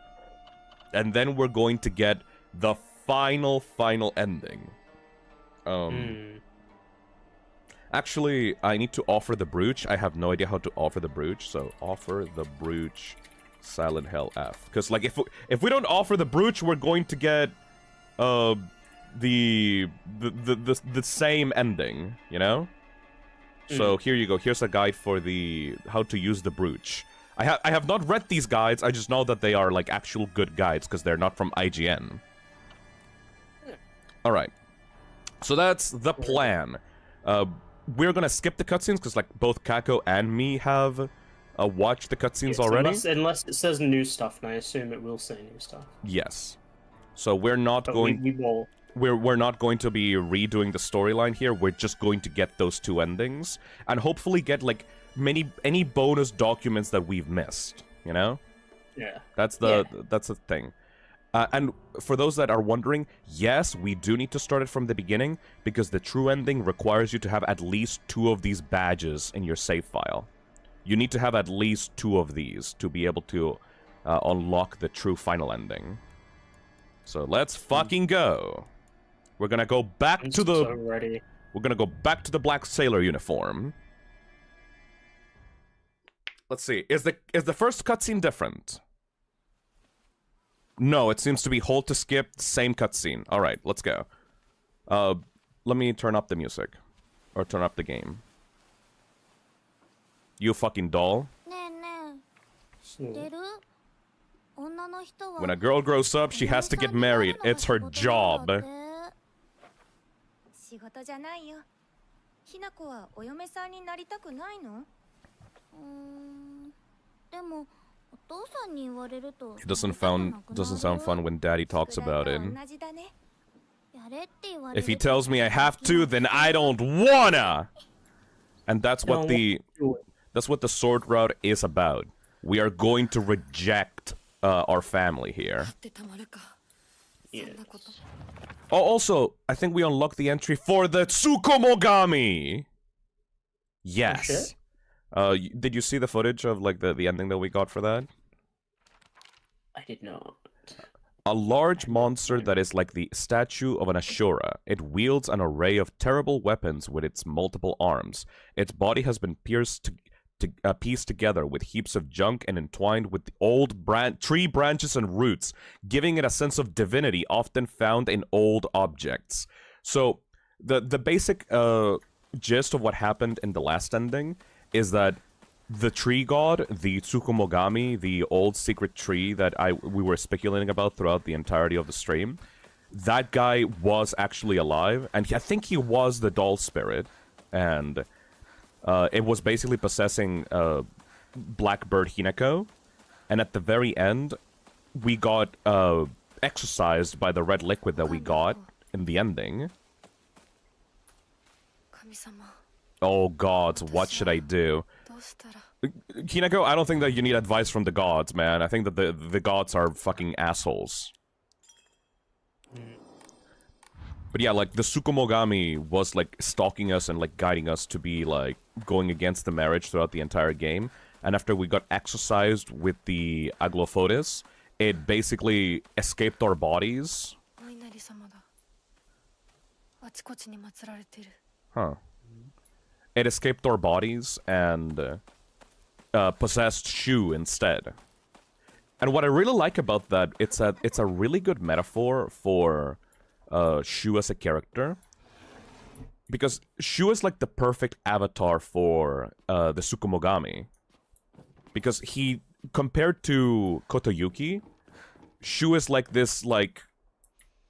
and then we're going to get the final ending. Actually, I need to offer the brooch. I have no idea how to offer the brooch, so offer the brooch Silent Hell F. Because, like, if we don't offer the brooch, we're going to get the same ending, you know? So here you go. Here's a guide for the how to use the brooch. I have not read these guides. I just know that they are like actual good guides because they're not from IGN. All right. So that's the plan. We're gonna skip the cutscenes because like both Kako and me have watched the cutscenes already. Unless it says new stuff, and I assume it will say new stuff. Yes. So we're not going. We will. We're not going to be redoing the storyline here. We're just going to get those 2 endings and hopefully get like any bonus documents that we've missed. You know? Yeah. That's the thing. And for those that are wondering, yes, we do need to start it from the beginning because the true ending requires you to have at least 2 of these badges in your save file. You need to have at least 2 of these to be able to unlock the true final ending. So let's fucking go. We're gonna go back to the. So ready. We're gonna go back to the black sailor uniform. Let's see. Is the first cutscene different? No, it seems to be hold to skip, same cutscene. All right, let's go. Let me turn up the music, or turn up the game. You fucking doll. When a girl grows up, she has to get married. It's her job. He doesn't sound fun when daddy talks about it. If he tells me I have to, then I don't wanna. And that's what the sword route is about. We are going to reject our family here. Yeah. Oh, also, I think we unlocked the entry for the Tsukumogami. Yes. Did you see the footage of like the ending that we got for that? I did not. A large monster that is like the statue of an Ashura. It wields an array of terrible weapons with its multiple arms. Its body has been pieced together with heaps of junk and entwined with old tree branches and roots, giving it a sense of divinity often found in old objects. So the basic gist of what happened in the last ending is that the tree god, the Tsukumogami, the old secret tree that we were speculating about throughout the entirety of the stream, that guy was actually alive, and I think he was the doll spirit, and it was basically possessing Blackbird Hinako, and at the very end, we got exorcised by the red liquid that we got in the ending. Oh gods, what should I do? Hinako, I don't think that you need advice from the gods, man. I think that the gods are fucking assholes. But yeah, like, the Tsukumogami was, like, stalking us and, like, guiding us to be, like, going against the marriage throughout the entire game. And after we got exorcised with the Aglophobis, it basically escaped our bodies. Huh. It escaped our bodies and possessed Shu instead. And what I really like about that, it's a really good metaphor for Shu as a character. Because Shu is like the perfect avatar for the Tsukumogami. Because he, compared to Kotoyuki, Shu is like this, like,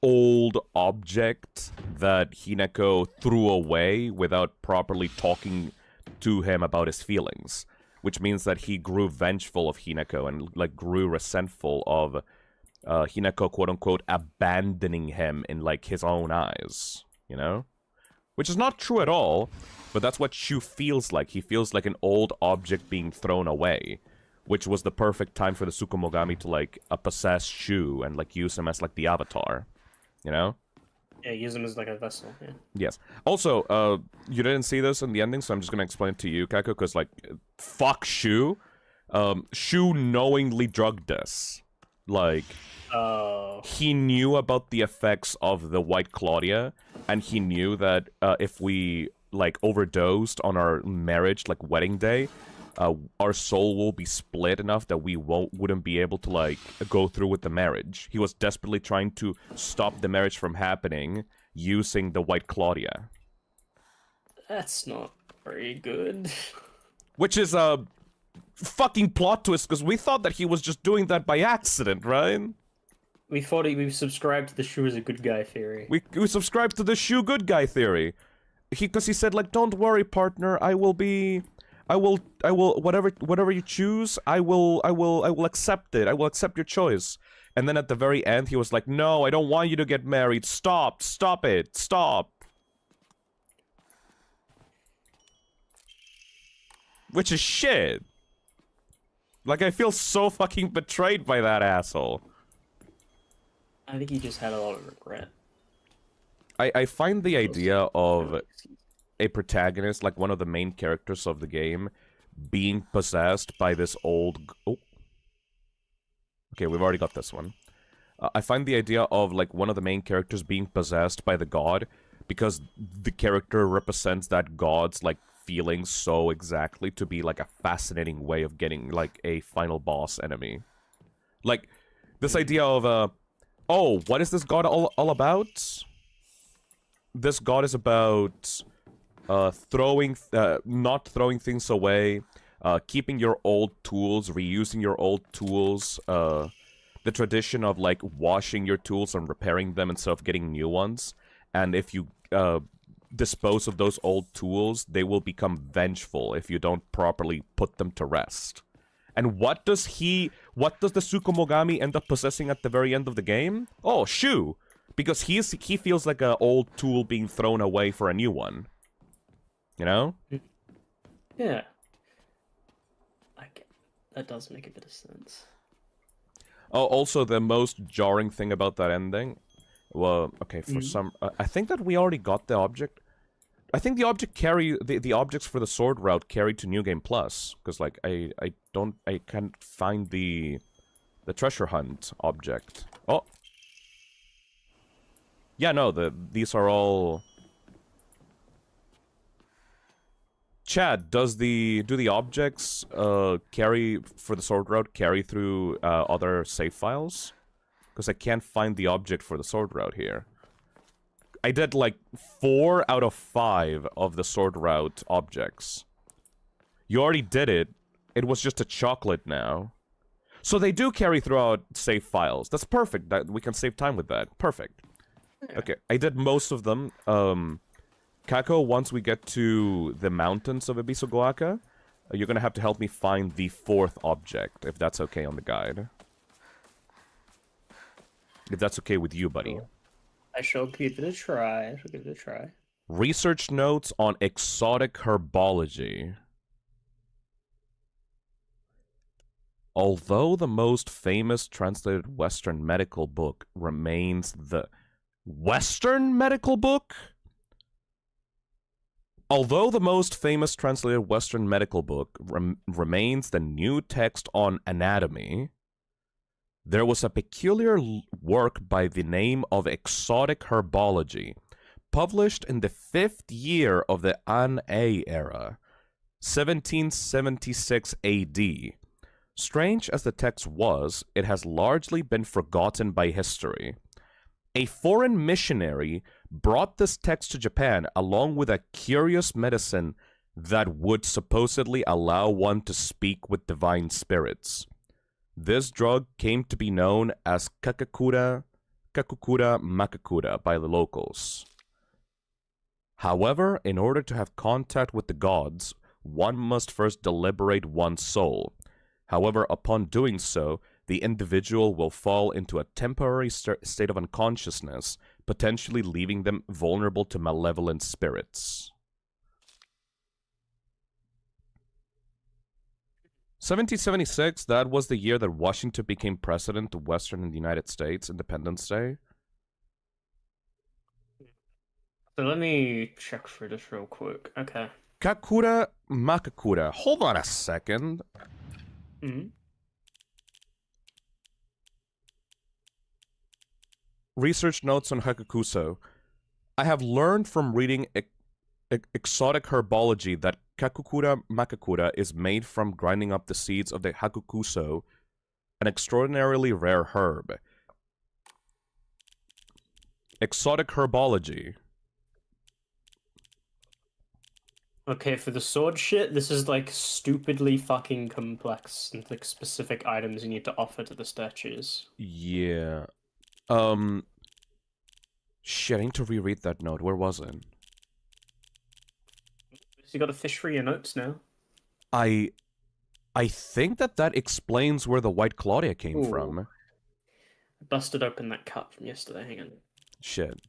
old object that Hinako threw away without properly talking to him about his feelings. Which means that he grew vengeful of Hinako and, like, grew resentful of Hinako, quote-unquote, abandoning him in, like, his own eyes, you know? Which is not true at all, but that's what Shu feels like. He feels like an old object being thrown away, which was the perfect time for the Tsukumogami to, like, possess Shu and, like, use him as, like, the avatar, you know? Yeah, use him as, like, a vessel, yeah. Yes. Also, you didn't see this in the ending, so I'm just gonna explain it to you, Kako, because, like, fuck Shu. Shu knowingly drugged us. Like, he knew about the effects of the White Claudia, and he knew that if we, like, overdosed on our marriage, like, wedding day, our soul will be split enough that we wouldn't be able to, like, go through with the marriage. He was desperately trying to stop the marriage from happening using the White Claudia. That's not very good. Which is a fucking plot twist, because we thought that he was just doing that by accident, right? We thought we subscribed to the Shu as a good guy theory. We subscribed to the Shu good guy theory. Because he said, like, don't worry, partner, I will, whatever you choose, I will accept it. I will accept your choice. And then at the very end, he was like, no, I don't want you to get married. Stop it, stop. Which is shit. Like, I feel so fucking betrayed by that asshole. I think he just had a lot of regret. I find the idea of a protagonist, like one of the main characters of the game, being possessed by this old... Oh. Okay, we've already got this one. I find the idea of, like, one of the main characters being possessed by the god, because the character represents that god's, like, feelings so exactly, to be, like, a fascinating way of getting, like, a final boss enemy. Like, this idea of, oh, what is this god all about? This god is about... not throwing things away, keeping your old tools, reusing your old tools, the tradition of, like, washing your tools and repairing them instead of getting new ones, and if you, dispose of those old tools, they will become vengeful if you don't properly put them to rest. And what does the Tsukumogami end up possessing at the very end of the game? Oh, Shu! Because he feels like an old tool being thrown away for a new one. You know? Yeah. That does make a bit of sense. Oh, also, the most jarring thing about that ending... Well, okay, for some... I think that we already got the object. I think the object the objects for the sword route carry to New Game Plus. Because, like, I can't find the treasure hunt object. Oh! Yeah, no, these are all... Chad, do the objects carry for the sword route carry through other save files? Because I can't find the object for the sword route here. I did like 4 out of 5 of the sword route objects. You already did it. It was just a chocolate now. So they do carry throughout save files. That's perfect. We can save time with that. Perfect. Okay, I did most of them. Kako, once we get to the mountains of Ebisu-Goaka, you're gonna have to help me find the 4th object, if that's okay on the guide. If that's okay with you, buddy. I shall give it a try. Research notes on exotic herbology. Although the most famous translated Western medical book remains the Western medical book? Although the most famous translated Western medical book remains the new text on anatomy, there was a peculiar work by the name of Exotic Herbology, published in the 5th year of the An A era, 1776 AD. Strange as the text was, it has largely been forgotten by history. A foreign missionary brought this text to Japan along with a curious medicine that would supposedly allow one to speak with divine spirits. This drug came to be known as Kakukura Makakura by the locals. However, in order to have contact with the gods, one must first deliberate one's soul. However, upon doing so, the individual will fall into a temporary state of unconsciousness, potentially leaving them vulnerable to malevolent spirits. 1776, that was the year that Washington became president of Western and the United States, Independence Day. So let me check for this real quick. Okay. Kakura Makakura. Hold on a second. Mm-hmm. Research notes on Hakukuso. I have learned from reading Exotic Herbology that Kakukura Makakura is made from grinding up the seeds of the Hakukuso, an extraordinarily rare herb. Exotic Herbology. Okay, for the sword shit, this is like stupidly fucking complex and like specific items you need to offer to the statues. Yeah. Shit, I need to reread that note. Where was it? So you got to fish for your notes now. I think that explains where the White Claudia came from. I busted open that cup from yesterday. Hang on. Shit.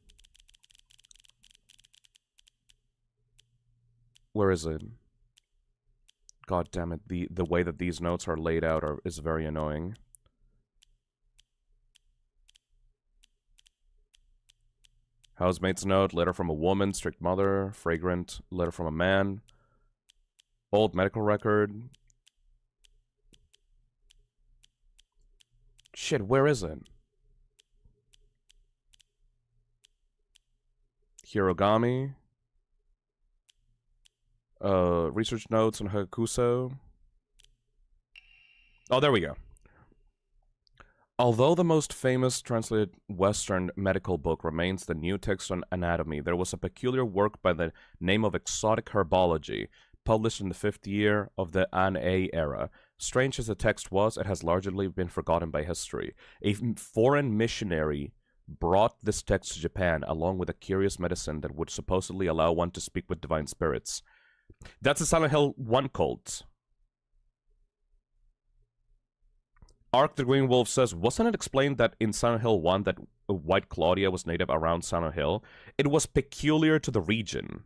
Where is it? God damn it! The way that these notes are laid out is very annoying. Housemate's note, letter from a woman, strict mother, fragrant, letter from a man, old medical record. Shit, where is it? Hirogami. Research notes on Hakuso. Oh, there we go. Although the most famous translated Western medical book remains the new text on anatomy, there was a peculiar work by the name of Exotic Herbology, published in the 5th year of the An A era. Strange as the text was, it has largely been forgotten by history. A foreign missionary brought this text to Japan along with a curious medicine that would supposedly allow one to speak with divine spirits. That's a Silent Hill 1 cult. Ark the Green Wolf says, wasn't it explained that in Silent Hill 1 that White Claudia was native around Silent Hill? It was peculiar to the region.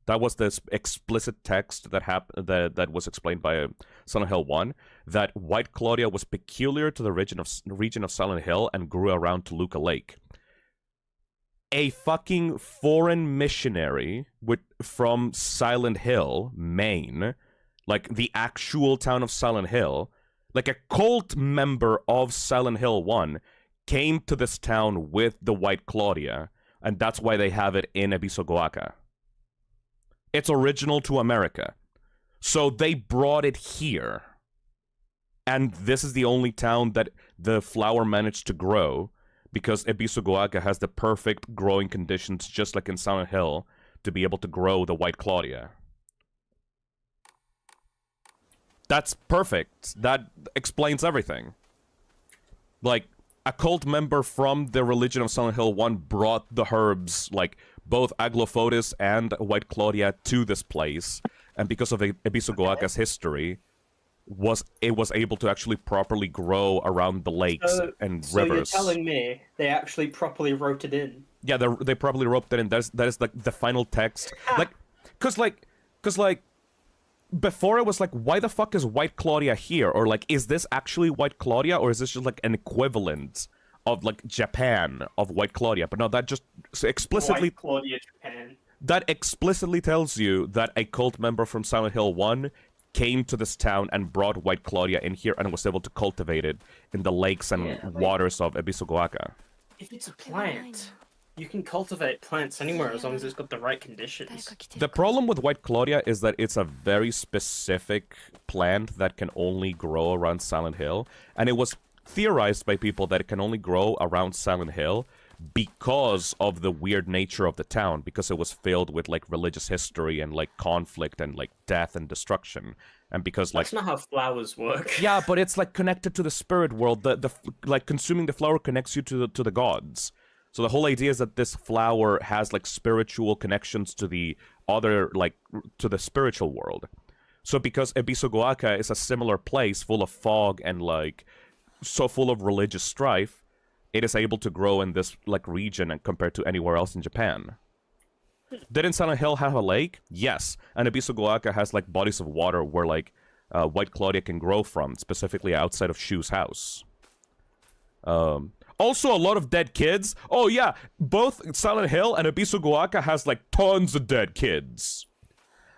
That was the explicit text that was explained by Silent Hill 1, that White Claudia was peculiar to the region of Silent Hill and grew around Toluca Lake. A fucking foreign missionary from Silent Hill, Maine, like the actual town of Silent Hill, like a cult member of Silent Hill 1, came to this town with the White Claudia, and that's why they have it in Ebisogoaka. It's original to America. So they brought it here. And this is the only town that the flower managed to grow, because Ebisogoaka has the perfect growing conditions, just like in Silent Hill, to be able to grow the White Claudia. That's perfect. That explains everything. Like, a cult member from the religion of Silent Hill 1 brought the herbs, like, both Aglophobis and White Claudia to this place, and because of Ebisogoaka's history, it was able to actually properly grow around the lakes and rivers. So you're telling me they actually properly wrote it in? Yeah, they probably wrote that in. That is like the final text. Like, cause before it was like, why the fuck is White Claudia here? Or like, is this actually White Claudia, or is this just like an equivalent of like Japan of White Claudia? But no, that just explicitly White Claudia, Japan. that explicitly tells you that a cult member from Silent Hill 1 came to this town and brought White Claudia in here and was able to cultivate it in the lakes and waters of Ebisu-go-aka. If it's a plant, you can cultivate plants anywhere as long as it's got the right conditions. The problem with White Claudia is that it's a very specific plant that can only grow around Silent Hill, and it was theorized by people that it can only grow around Silent Hill because of the weird nature of the town, because it was filled with like religious history and like conflict and like death and destruction, and because like That's not how flowers work. yeah, but it's like connected to the spirit world. The like consuming the flower connects you to the gods. So the whole idea is that this flower has like spiritual connections to the other like to the spiritual world. So because Ebisu-go-aka is a similar place full of fog and like so full of religious strife, it is able to grow in this like region and compared to anywhere else in Japan. Didn't Silent Hill have a lake? Yes, and Ebisu-go-aka has like bodies of water where like White Claudia can grow from, specifically outside of Shu's house. Also, a lot of dead kids. Oh yeah, both Silent Hill and Ebisu-go-aka has like tons of dead kids.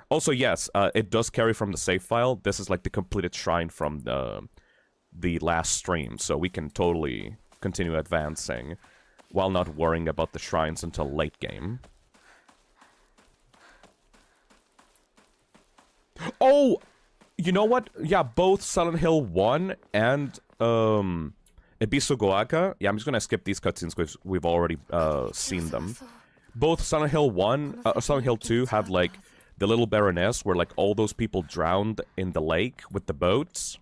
Also, yes, it does carry from the save file. This is like the completed shrine from the last stream, so we can totally continue advancing while not worrying about the shrines until late game. Oh, you know what? Yeah, both Silent Hill 1 and Ebisu-go-aka. Yeah, I'm just gonna skip these cutscenes because we've already seen them. Both Silent Hill 1, Silent Hill 2 have like the little Baroness where like all those people drowned in the lake with the boats.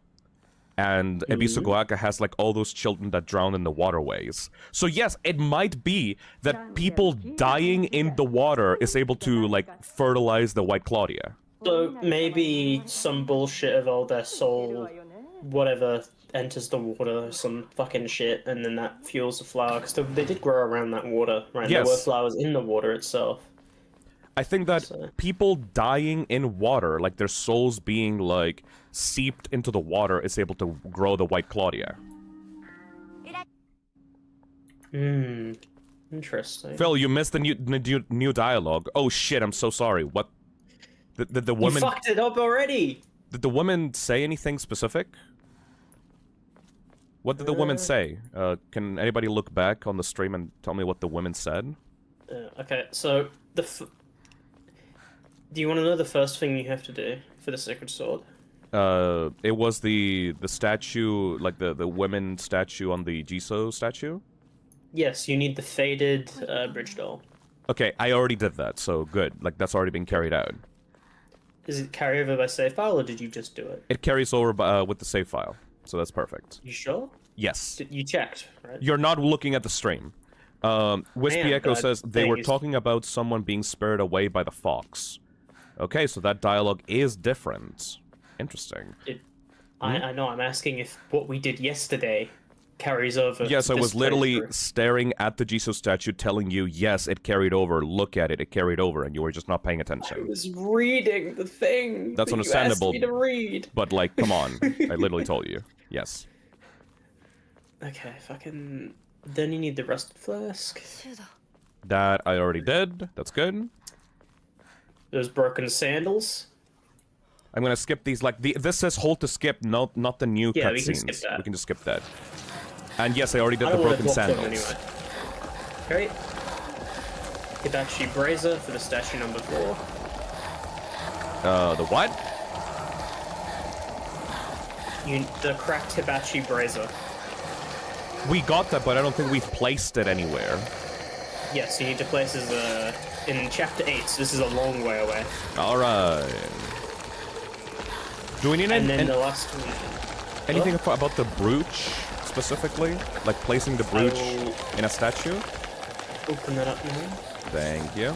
And Ebisu-go-aka has like all those children that drown in the waterways. So yes, it might be that people dying in the water is able to like fertilize the White Claudia. So maybe some bullshit of all their soul, whatever, enters the water, some fucking shit, and then that fuels the flower. Because they did grow around that water, right? Yes. There were flowers in the water itself. I think that people dying in water, like their souls being like seeped into the water, is able to grow the White Claudia. Interesting. Phil, you missed the new dialogue. Oh shit, I'm so sorry. What? Did the woman? You fucked it up already. Did the woman say anything specific? What did the woman say? Can anybody look back on the stream and tell me what the woman said? Okay, so do you want to know the first thing you have to do for the Sacred Sword? It was the statue, like the women statue on the Jiso statue? Yes, you need the faded bridge doll. Okay, I already did that, so good. Like, that's already been carried out. Is it carry over by save file, or did you just do it? It carries over with the save file, so that's perfect. You sure? Yes. You checked, right? You're not looking at the stream. Wispy Echo says they were talking about someone being spirited away by the fox. Okay, so that dialogue is different. Interesting. I know, I'm asking if what we did yesterday carries over. Yes, I was literally staring at the Jiso statue telling you, yes, it carried over, look at it, it carried over, and you were just not paying attention. I was reading the thing. That's that understandable. You asked me to read. But, like, come on. I literally told you. Yes. Okay, fucking... Then you need the rusted flask. That I already did. That's good. Those broken sandals. I'm gonna skip these. Like this says hold to skip, not the new cutscenes. We can skip that. We can just skip that. And yes, I already did the broken sandals. Anyway. Great. Hibachi Brazier for the statue number 4. The what? The cracked Hibachi Brazier. We got that, but I don't think we've placed it anywhere. Yes, you need to place it in chapter 8, so this is a long way away. Alright. Do we need the last one. Anything about the brooch, specifically? Like placing the brooch in a statue? Open that up now. Thank you.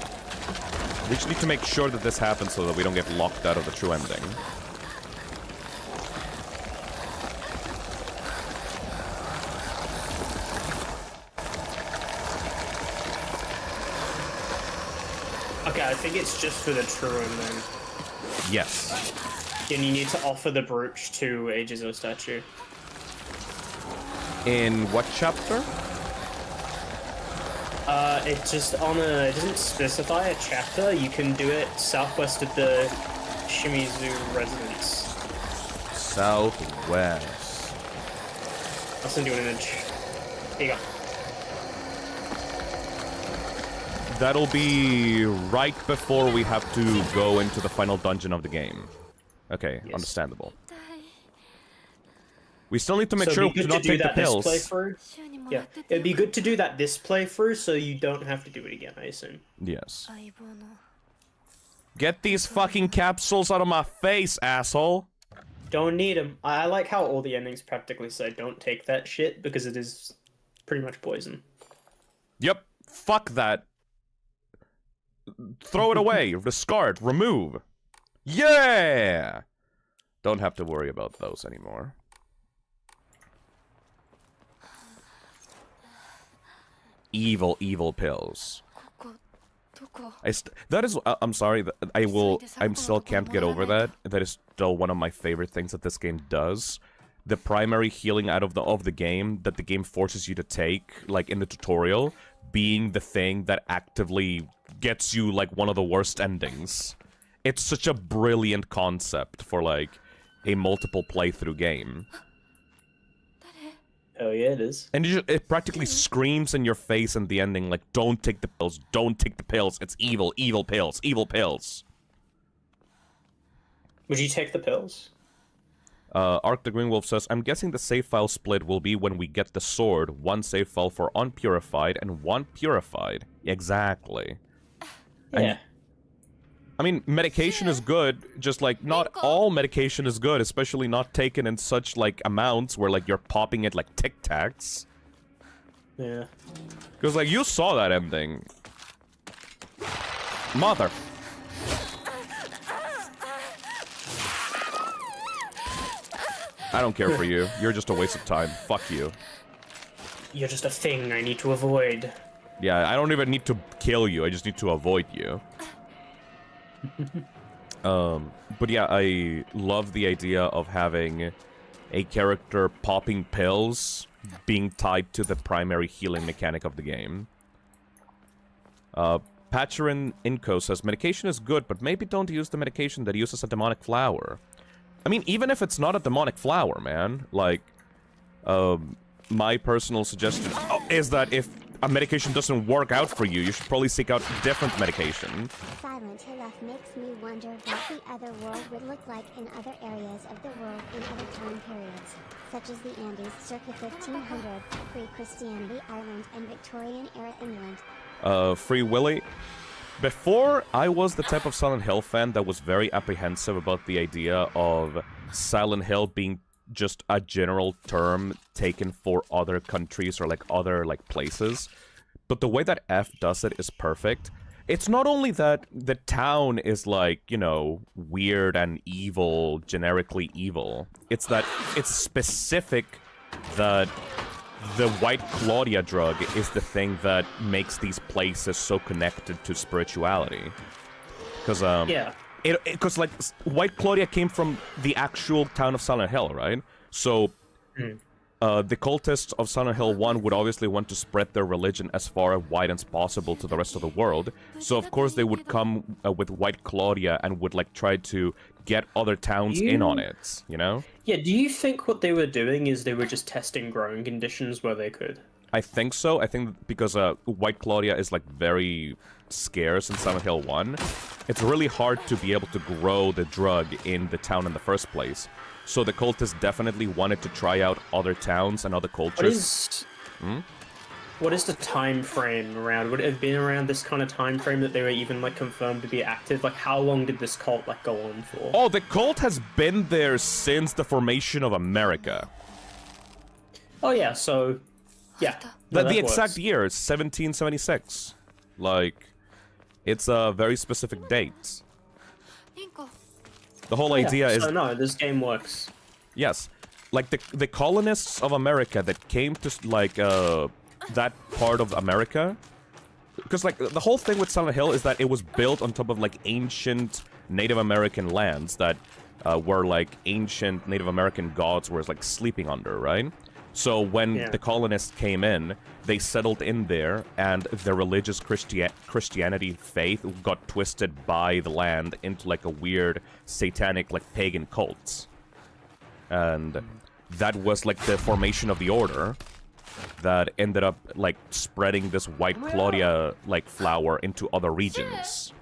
We just need to make sure that this happens so that we don't get locked out of the true ending. Okay, I think it's just for the true ending. Yes. And you need to offer the brooch to a Jizo statue. In what chapter? It just it doesn't specify a chapter. You can do it southwest of the Shimizu residence. Southwest. I'll send you an image. Here you go. That'll be right before we have to go into the final dungeon of the game. Okay, Yes. understandable. We still need to make So sure it'd be to good not take the this pills. playthrough. Yeah, it'd be good to do that this playthrough so you don't have to do it again, I assume. Yes. Get these fucking capsules out of my face, asshole! Don't need them. I like how all the endings practically say don't take that shit because it is pretty much poison. Yep. Fuck that. Throw it away. Discard. Remove. Yeah! Don't have to worry about those anymore. Evil, evil pills. That is, I'm sorry, I still can't get over that. That is still one of my favorite things that this game does. The primary healing out of the game that the game forces you to take, like in the tutorial, being the thing that actively gets you, like, one of the worst endings. It's such a brilliant concept for, like, a multiple playthrough game. Oh yeah, it is. And it practically screams in your face in the ending, like, don't take the pills, don't take the pills, it's evil, evil pills, evil pills. Would you take the pills? Arc the Green Wolf says, I'm guessing the save file split will be when we get the sword, one save file for unpurified and one purified. Exactly. Yeah. And, I mean, medication is good, just like, not all medication is good, especially not taken in such, like, amounts where, like, you're popping it like Tic Tacs. Yeah. Because, like, you saw that ending. Mother. I don't care for you. You're just a waste of time. Fuck you. You're just a thing I need to avoid. Yeah, I don't even need to kill you. I just need to avoid you. But yeah, I love the idea of having a character popping pills being tied to the primary healing mechanic of the game. Patcherin Inco says, medication is good, but maybe don't use the medication that uses a demonic flower. I mean, even if it's not a demonic flower, man, like, my personal suggestion is that if a medication doesn't work out for you, you should probably seek out different medication. Silent Hill F makes me wonder what the other world would look like in other areas of the world in other time periods, such as the Andes circa 1500, pre-Christianity Ireland, and Victorian-era England. Free Willy. Before, I was the type of Silent Hill fan that was very apprehensive about the idea of Silent Hill being just a general term taken for other countries or, like, other, like, places. But the way that F does it is perfect. It's not only that the town is, like, you know, weird and evil, generically evil. It's that it's specific that the White Claudia drug is the thing that makes these places so connected to spirituality. Because, Yeah. Because, like, White Claudia came from the actual town of Silent Hill, right? So, the cultists of Silent Hill 1 would obviously want to spread their religion as far wide as possible to the rest of the world. So, of course, they would come with White Claudia and would, like, try to get other towns in on it, you know? Yeah, do you think what they were doing is they were just testing growing conditions where they could? I think so. I think because White Claudia is, like, very scarce in Silent Hill 1, it's really hard to be able to grow the drug in the town in the first place. So the cultists definitely wanted to try out other towns and other cultures. What is the time frame around? Would it have been around this kind of time frame that they were even, like, confirmed to be active? Like, how long did this cult, like, go on for? Oh, the cult has been there since the formation of America. Oh yeah, so yeah. No, The that exact works. year is 1776. Like, it's a very specific date. The whole idea is... So no, this game works. Yes. Like, the colonists of America that came to, like, that part of America... Because, like, the whole thing with Silent Hill is that it was built on top of, like, ancient Native American lands that where like ancient Native American gods were like sleeping under, right? So when the colonists came in, they settled in there, and their religious Christianity faith got twisted by the land into like a weird satanic like pagan cult. And that was like the formation of the order that ended up like spreading this white Claudia like flower into other regions.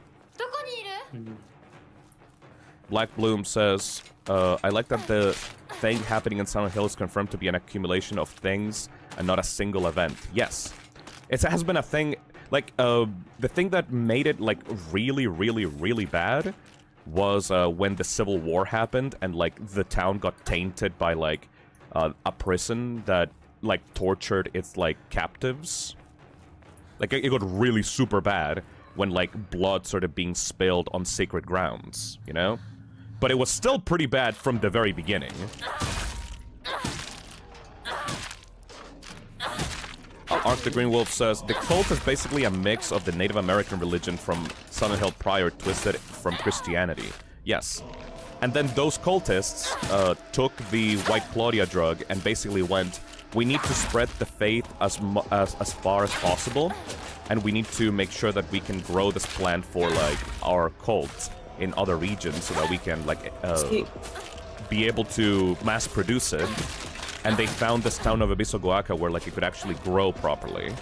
Black Bloom says, I like that the thing happening in Silent Hill is confirmed to be an accumulation of things and not a single event. Yes. It has been a thing, like, the thing that made it, like, really, really, really bad was when the Civil War happened and, like, the town got tainted by, like, a prison that, like, tortured its, like, captives. Like, it got really super bad when, like, blood started being spilled on sacred grounds, you know? But it was still pretty bad from the very beginning. Ark the Green Wolf says, the cult is basically a mix of the Native American religion from Silent Hill prior twisted from Christianity. Yes. And then those cultists took the White Claudia drug and basically went, we need to spread the faith as far as possible, and we need to make sure that we can grow this plant for, like, our cult in other regions so that we can, like, be able to mass produce it. And they found this town of Abisogoaka where, like, it could actually grow properly.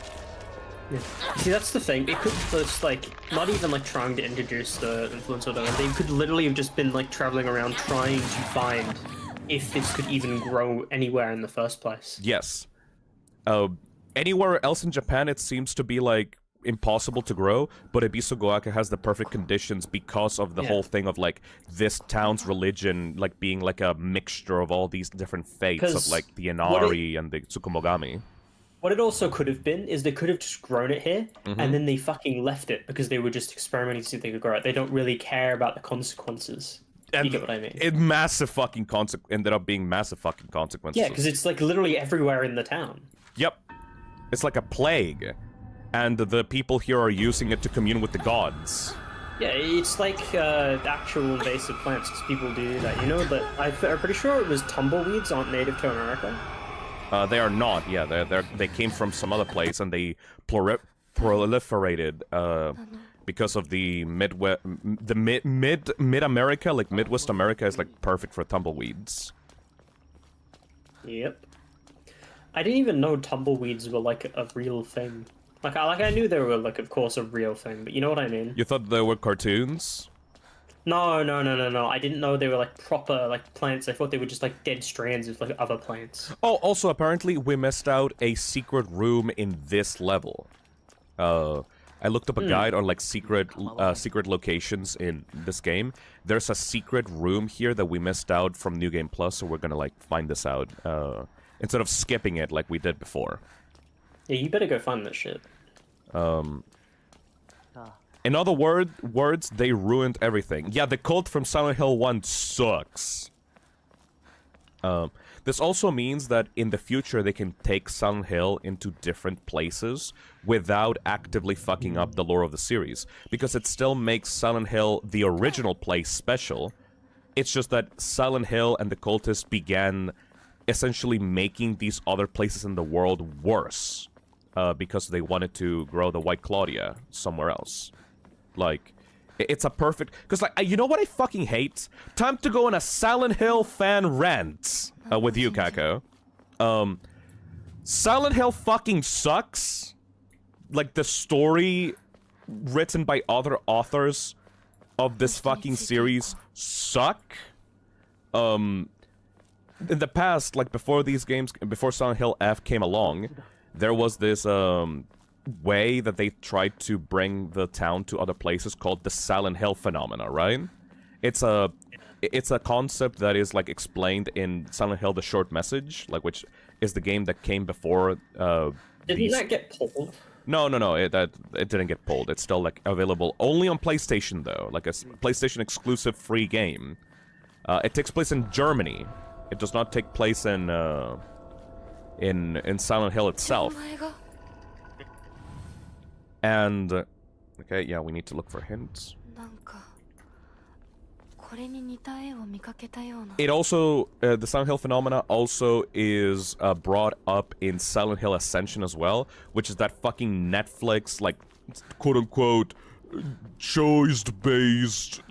Yeah. See, that's the thing. It could just, like, not even, like, trying to introduce the influence or whatever. They could literally have just been, like, traveling around trying to find if this could even grow anywhere in the first place. Yes. Anywhere else in Japan, it seems to be, like, impossible to grow, but Abisogoaka has the perfect conditions because of the whole thing of, like, this town's religion, like, being, like, a mixture of all these different faiths of, like, the Inari and the Tsukumogami. What it also could have been is they could have just grown it here, and then they fucking left it because they were just experimenting to see if they could grow it. They don't really care about the consequences. And you get what I mean? It massive fucking ended up being massive fucking consequences. Yeah, because it's, like, literally everywhere in the town. Yep. It's like a plague. And the people here are using it to commune with the gods. Yeah, it's like actual invasive plants, because people do that, you know? But I'm pretty sure it was tumbleweeds aren't native to America. They are not, yeah. They came from some other place, and they proliferated because of the mid-America, like Midwest America is, like, perfect for tumbleweeds. Yep. I didn't even know tumbleweeds were, like, a real thing. Like I knew they were, like, of course, a real thing, but you know what I mean? You thought they were cartoons? No. I didn't know they were, like, proper, like, plants. I thought they were just, like, dead strands of, like, other plants. Oh, also, apparently, we missed out a secret room in this level. I looked up a guide on, like, secret locations in this game. There's a secret room here that we missed out from New Game Plus, so we're gonna, like, find this out, instead of skipping it like we did before. Yeah, you better go find that shit. In other words, they ruined everything. Yeah, the cult from Silent Hill 1 sucks. This also means that in the future they can take Silent Hill into different places without actively fucking up the lore of the series. Because it still makes Silent Hill, the original place, special. It's just that Silent Hill and the cultists began essentially making these other places in the world worse. Because they wanted to grow the White Claudia somewhere else. Like, it's a perfect... Because, like, you know what I fucking hate? Time to go on a Silent Hill fan rant with you, Kako. Silent Hill fucking sucks. Like, the story written by other authors of this fucking series suck. In the past, like, before these games... Before Silent Hill F came along... There was this way that they tried to bring the town to other places called the Silent Hill phenomena, right? It's a concept that is, like, explained in Silent Hill: The Short Message, like, which is the game that came before. Didn't that get pulled? No. It didn't get pulled. It's still, like, available only on PlayStation though, like a PlayStation exclusive free game. It takes place in Germany. It does not take place in Silent Hill itself. And okay, yeah, we need to look for hints. これに似た絵を見かけたような。 It also, the Silent Hill phenomena also is brought up in Silent Hill Ascension as well, which is that fucking Netflix, like, quote-unquote, choice-based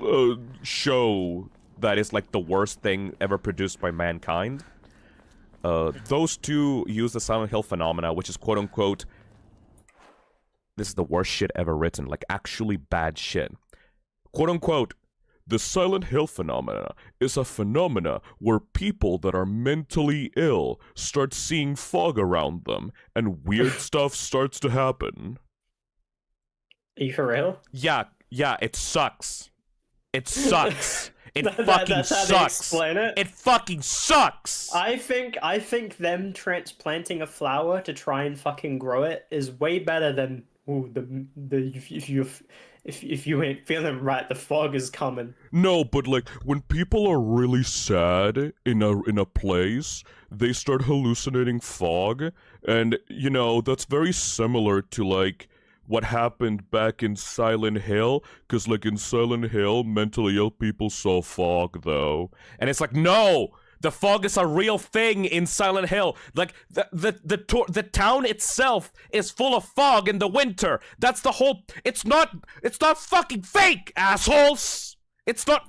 show that is, like, the worst thing ever produced by mankind. Those two use the Silent Hill phenomena, which is quote-unquote, this is the worst shit ever written, like, actually bad shit. Quote-unquote, the Silent Hill phenomena is a phenomena where people that are mentally ill start seeing fog around them, and weird stuff starts to happen. Are you for real? Yeah, it sucks. It sucks. It fucking That's how they sucks. explain it? It fucking sucks. I think them transplanting a flower to try and fucking grow it is way better than if you ain't feeling right, the fog is coming. No, but like when people are really sad in a place, they start hallucinating fog, and you know that's very similar to like what happened back in Silent Hill, because like in Silent Hill, mentally ill people saw fog though, and it's like no. The fog is a real thing in Silent Hill. Like the town itself is full of fog in the winter. That's the whole. It's not fucking fake, assholes. It's not.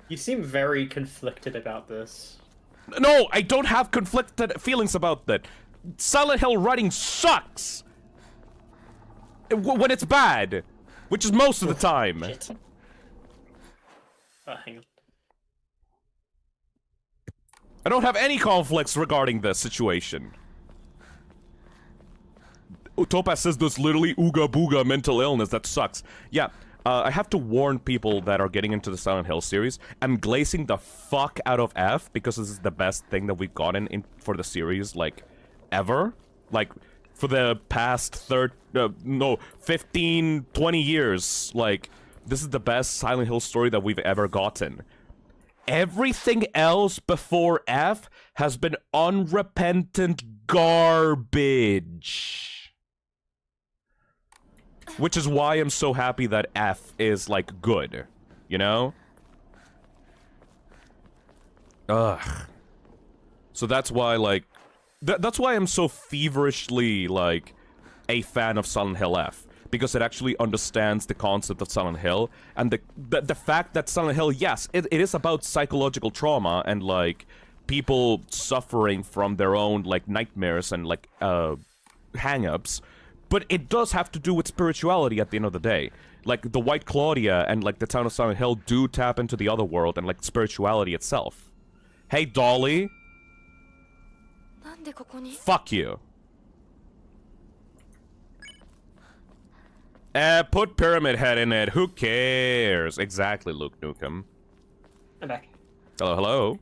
You seem very conflicted about this. No, I don't have conflicted feelings about that. Silent Hill writing sucks when it's bad, which is most of the time. Shit. Oh, hang on. I don't have any conflicts regarding this situation. Topaz says there's literally ooga booga mental illness. That sucks. Yeah, I have to warn people that are getting into the Silent Hill series. I'm glazing the fuck out of F because this is the best thing that we've gotten in for the series, like, ever. Like, for the past 15, 20 years. Like, this is the best Silent Hill story that we've ever gotten. Everything else before F has been unrepentant garbage. Which is why I'm so happy that F is, like, good. You know? Ugh. So that's why, like... that's why I'm so feverishly, like, a fan of Silent Hill F. Because it actually understands the concept of Silent Hill, and the fact that Silent Hill, yes, it is about psychological trauma and like people suffering from their own like nightmares and like hang-ups, but it does have to do with spirituality at the end of the day. Like the White Claudia and like the town of Silent Hill do tap into the other world and like spirituality itself. Hey Dolly, fuck you. Put Pyramid Head in it. Who cares? Exactly, Luke Nukem. I'm back. Hello, hello.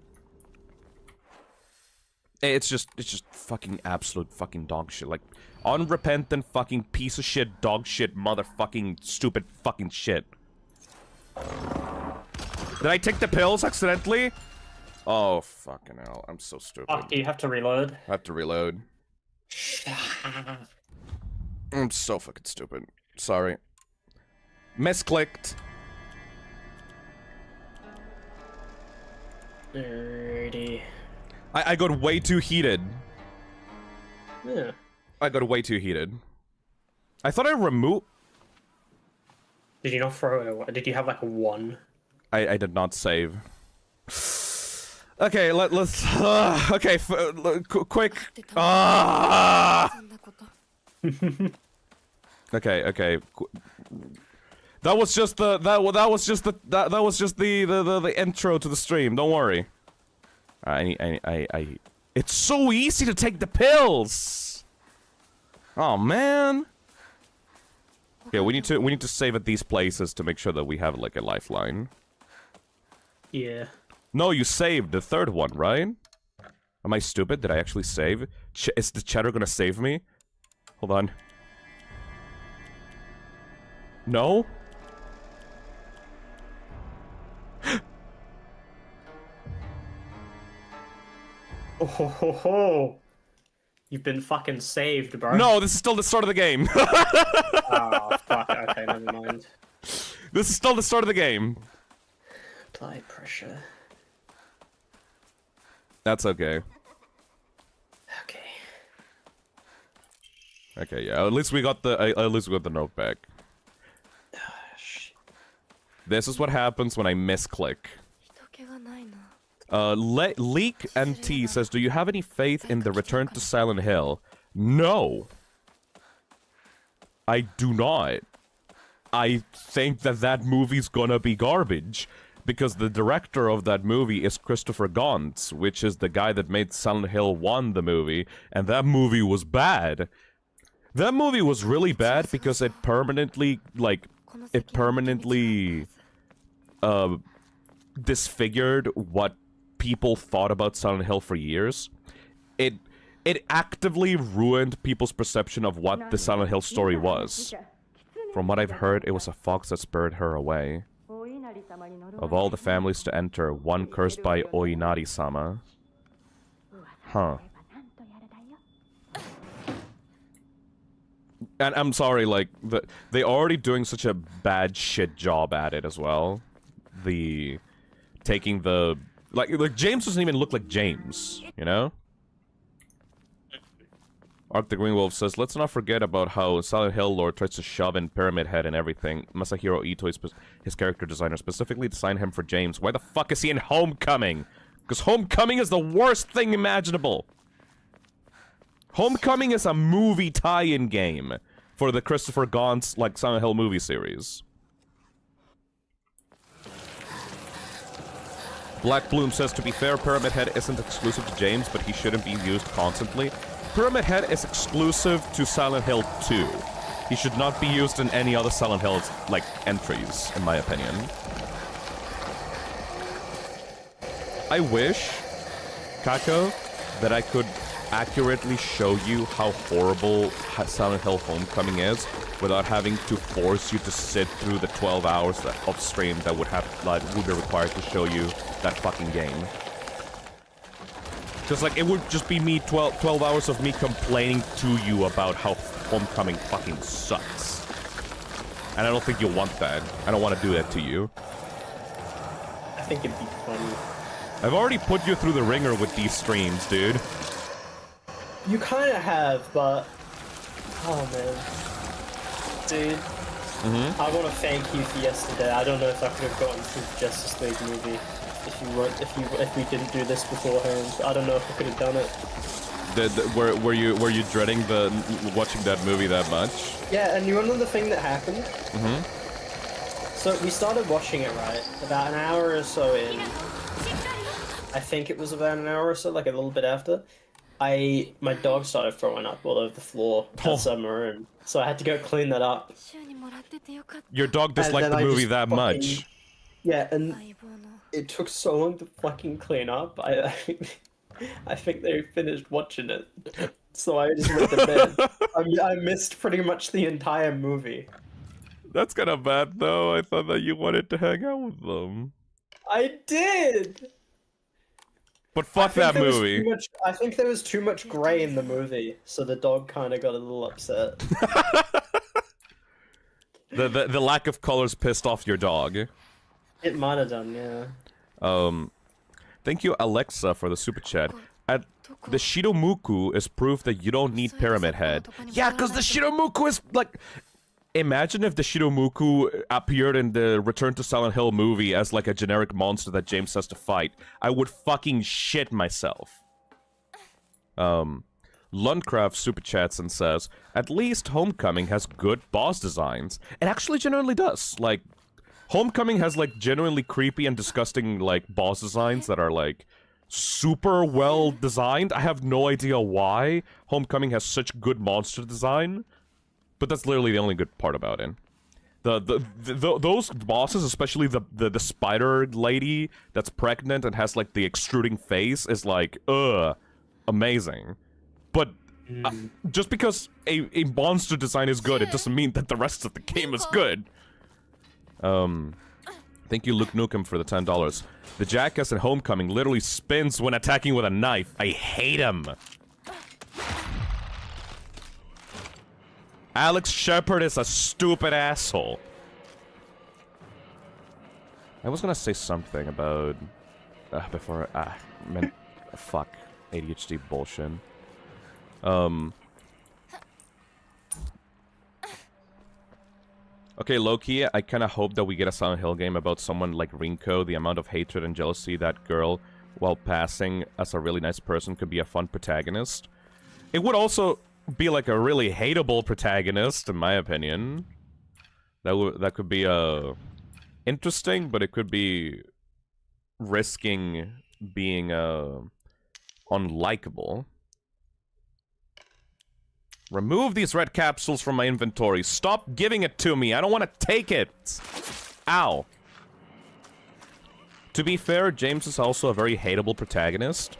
It's just fucking absolute fucking dog shit. Like, unrepentant fucking piece of shit, dog shit, motherfucking stupid fucking shit. Did I take the pills accidentally? Oh, fucking hell. I'm so stupid. Oh, do you have to reload? I have to reload. I'm so fucking stupid. Sorry. Misclicked. Nerdy. I got way too heated. Yeah. I got way too heated. I thought I removed... Did you not throw it? Did you have like a 1? I did not save. Okay, let's... okay, quick. Okay. That was just the the intro to the stream. Don't worry. It's so easy to take the pills. Oh man. Okay, we need to save at these places to make sure that we have like a lifeline. Yeah. No, you saved the third one, right? Am I stupid? Did I actually save? Is the cheddar gonna save me? Hold on. No? Oh ho ho ho! You've been fucking saved, bro. No, this is still the start of the game. Oh fuck. Okay, never mind. This is still the start of the game. Apply pressure. That's okay. Okay. Okay, yeah. At least we got the note back. Shit. This is what happens when I misclick. 人気がないな。 Leek and T says, do you have any faith in the Return to Silent Hill? No. I do not. I think that that movie's gonna be garbage. Because the director of that movie is Christopher Gantz, which is the guy that made Silent Hill 1 the movie, and that movie was bad. That movie was really bad because it permanently, disfigured what people thought about Silent Hill for years. It actively ruined people's perception of what the Silent Hill story was. From what I've heard, it was a fox that spurred her away. Of all the families to enter, one cursed by Oinari-sama. Huh. And I'm sorry, like, they already doing such a bad shit job at it as well. Taking the... Like, James doesn't even look like James, you know? Arc the Green Wolf says, let's not forget about how Silent Hill lore tries to shove in Pyramid Head and everything. Masahiro Ito, his character designer, specifically designed him for James. Why the fuck is he in Homecoming? Because Homecoming is the worst thing imaginable. Homecoming is a movie tie-in game for the Christopher Gantz, like, Silent Hill movie series. Black Bloom says, to be fair, Pyramid Head isn't exclusive to James, but he shouldn't be used constantly. Pyramid Head is exclusive to Silent Hill 2. He should not be used in any other Silent Hill, like, entries, in my opinion. I wish, Kako, that I could accurately show you how horrible Silent Hill Homecoming is without having to force you to sit through the 12 hours of stream that would be required to show you that fucking game. Because, like, it would just be me 12 hours of me complaining to you about how Homecoming fucking sucks. And I don't think you want that. I don't want to do that to you. I think it'd be funny. I've already put you through the ringer with these streams, dude. You kind of have, but... Oh, man. Dude. I want to thank you for yesterday. I don't know if I could have gotten through the Justice League movie if we didn't do this beforehand. I don't know if I could have done it. Were you dreading watching that movie that much? Yeah, and you know the thing that happened? So we started watching it, right? About an hour or so in. I think it was about an hour or so, like a little bit after. My dog started throwing up all over the floor outside my room, so I had to go clean that up. 週にもらっててよかった。 Your dog disliked the I movie just that fucking- much. Yeah, and 相棒の it took so long to fucking clean up. I think they finished watching it, so I just went to bed. I missed pretty much the entire movie. That's kind of bad, though. I thought that you wanted to hang out with them. I did. But fuck that movie. I think there was too much gray in the movie, so the dog kind of got a little upset. The lack of colors pissed off your dog. It might have done, yeah. Thank you, Alexa, for the super chat. The Shidomuku is proof that you don't need Pyramid Head. Yeah, because the Shidomuku is like... Imagine if the Shidomuku appeared in the Return to Silent Hill movie as like a generic monster that James has to fight. I would fucking shit myself. Lundcraft super chats and says, at least Homecoming has good boss designs. It actually genuinely does. Like, Homecoming has like genuinely creepy and disgusting like boss designs that are like super well designed. I have no idea why Homecoming has such good monster design. But that's literally the only good part about it. Those bosses, especially the spider lady that's pregnant and has like the extruding face, is like amazing. But just because a monster design is good, it doesn't mean that the rest of the game is good. Thank you, Luke Nukem, for the $10. The Jackass in Homecoming literally spins when attacking with a knife. I hate him. Alex Shepard is a stupid asshole. I was gonna say something about before meant fuck ADHD bullshit. Okay, low-key, I kind of hope that we get a Silent Hill game about someone like Rinko. The amount of hatred and jealousy that girl, while passing as a really nice person, could be a fun protagonist. It would also be like a really hateable protagonist, in my opinion. That could be interesting, but it could be risking being unlikable. Remove these red capsules from my inventory. Stop giving it to me. I don't want to take it. Ow. To be fair, James is also a very hateable protagonist.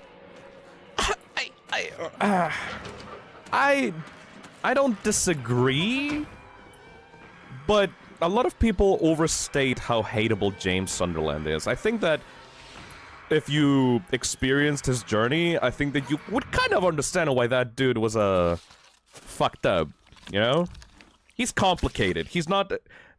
I don't disagree, but a lot of people overstate how hateable James Sunderland is. I think that if you experienced his journey, I think that you would kind of understand why that dude was fucked up, you know? He's complicated. He's not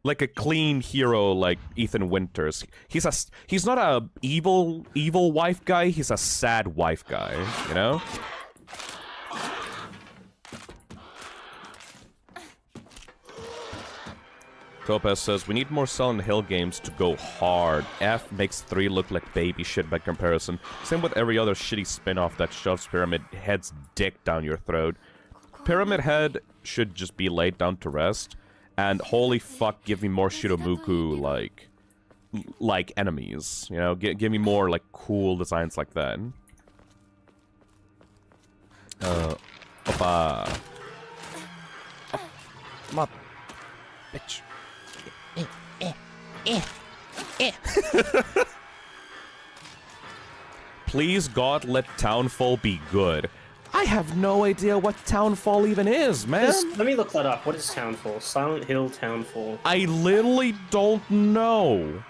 like a clean hero like Ethan Winters. He's not a evil wife guy, he's a sad wife guy, you know? Topaz says, we need more Silent Hill games to go hard. F makes 3 look like baby shit by comparison. Same with every other shitty spin-off that shoves Pyramid Head's dick down your throat. Pyramid Head should just be laid down to rest, and holy fuck, give me more Shiromuku, like enemies, you know? Give me more, like, cool designs like that. Oppa. Come up, bitch. Please, God, let Townfall be good. I have no idea what Townfall even is, man. Let me look that up. What is Townfall? Silent Hill Townfall. I literally don't know.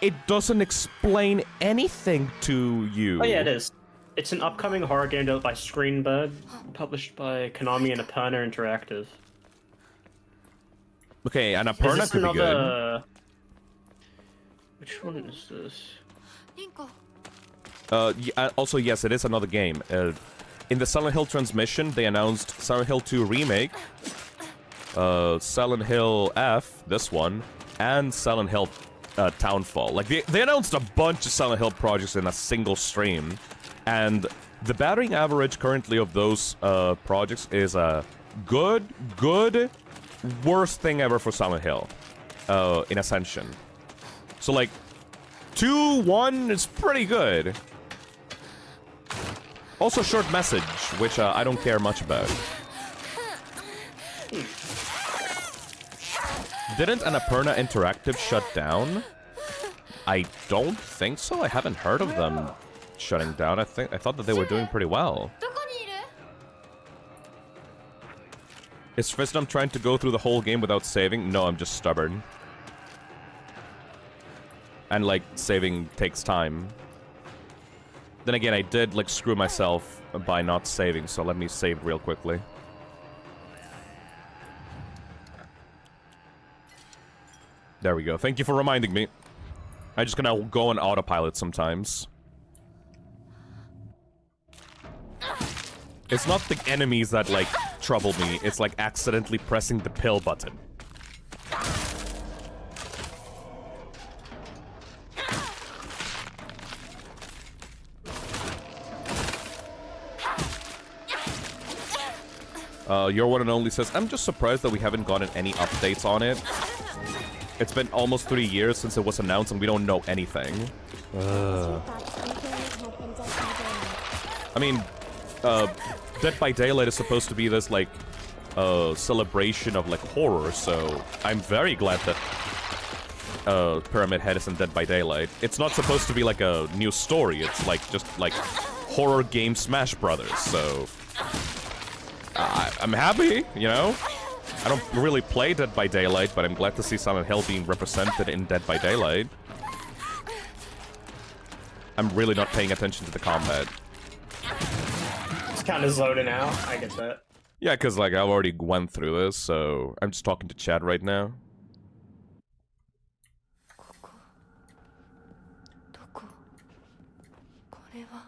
It doesn't explain anything to you. Oh yeah, it is. It's an upcoming horror game developed by Screenbird, published by Konami and Aperna Interactive. Okay, and Aperna could be good. Which one is this? Also, yes, it is another game. In the Silent Hill transmission, they announced Silent Hill 2 Remake, Silent Hill F, this one, and Silent Hill Townfall. Like, they announced a bunch of Silent Hill projects in a single stream, and the batting average currently of those projects is a good, worst thing ever for Silent Hill in Ascension. So, like, 2-1 is pretty good. Also, Short Message, which I don't care much about. Didn't Annapurna Interactive shut down? I don't think so. I haven't heard of them shutting down. I thought that they were doing pretty well. Is Fisdom trying to go through the whole game without saving? No, I'm just stubborn. And, like, saving takes time. Then again, I did, like, screw myself by not saving, so let me save real quickly. There we go. Thank you for reminding me. I'm just gonna go on autopilot sometimes. It's not the enemies that, like, trouble me. It's, like, accidentally pressing the pill button. Your one and only says, I'm just surprised that we haven't gotten any updates on it. It's been almost 3 years since it was announced and we don't know anything. I mean, Dead by Daylight is supposed to be this, like, celebration of, like, horror, so I'm very glad that Pyramid Head isn't Dead by Daylight. It's not supposed to be, like, a new story. It's, like, just, like, horror game Smash Brothers, so... I'm happy, you know? I don't really play Dead by Daylight, but I'm glad to see Silent Hill being represented in Dead by Daylight. I'm really not paying attention to the combat. It's kind of zoning out, I get that. Yeah, because, like, I already went through this, so I'm just talking to chat right now. れは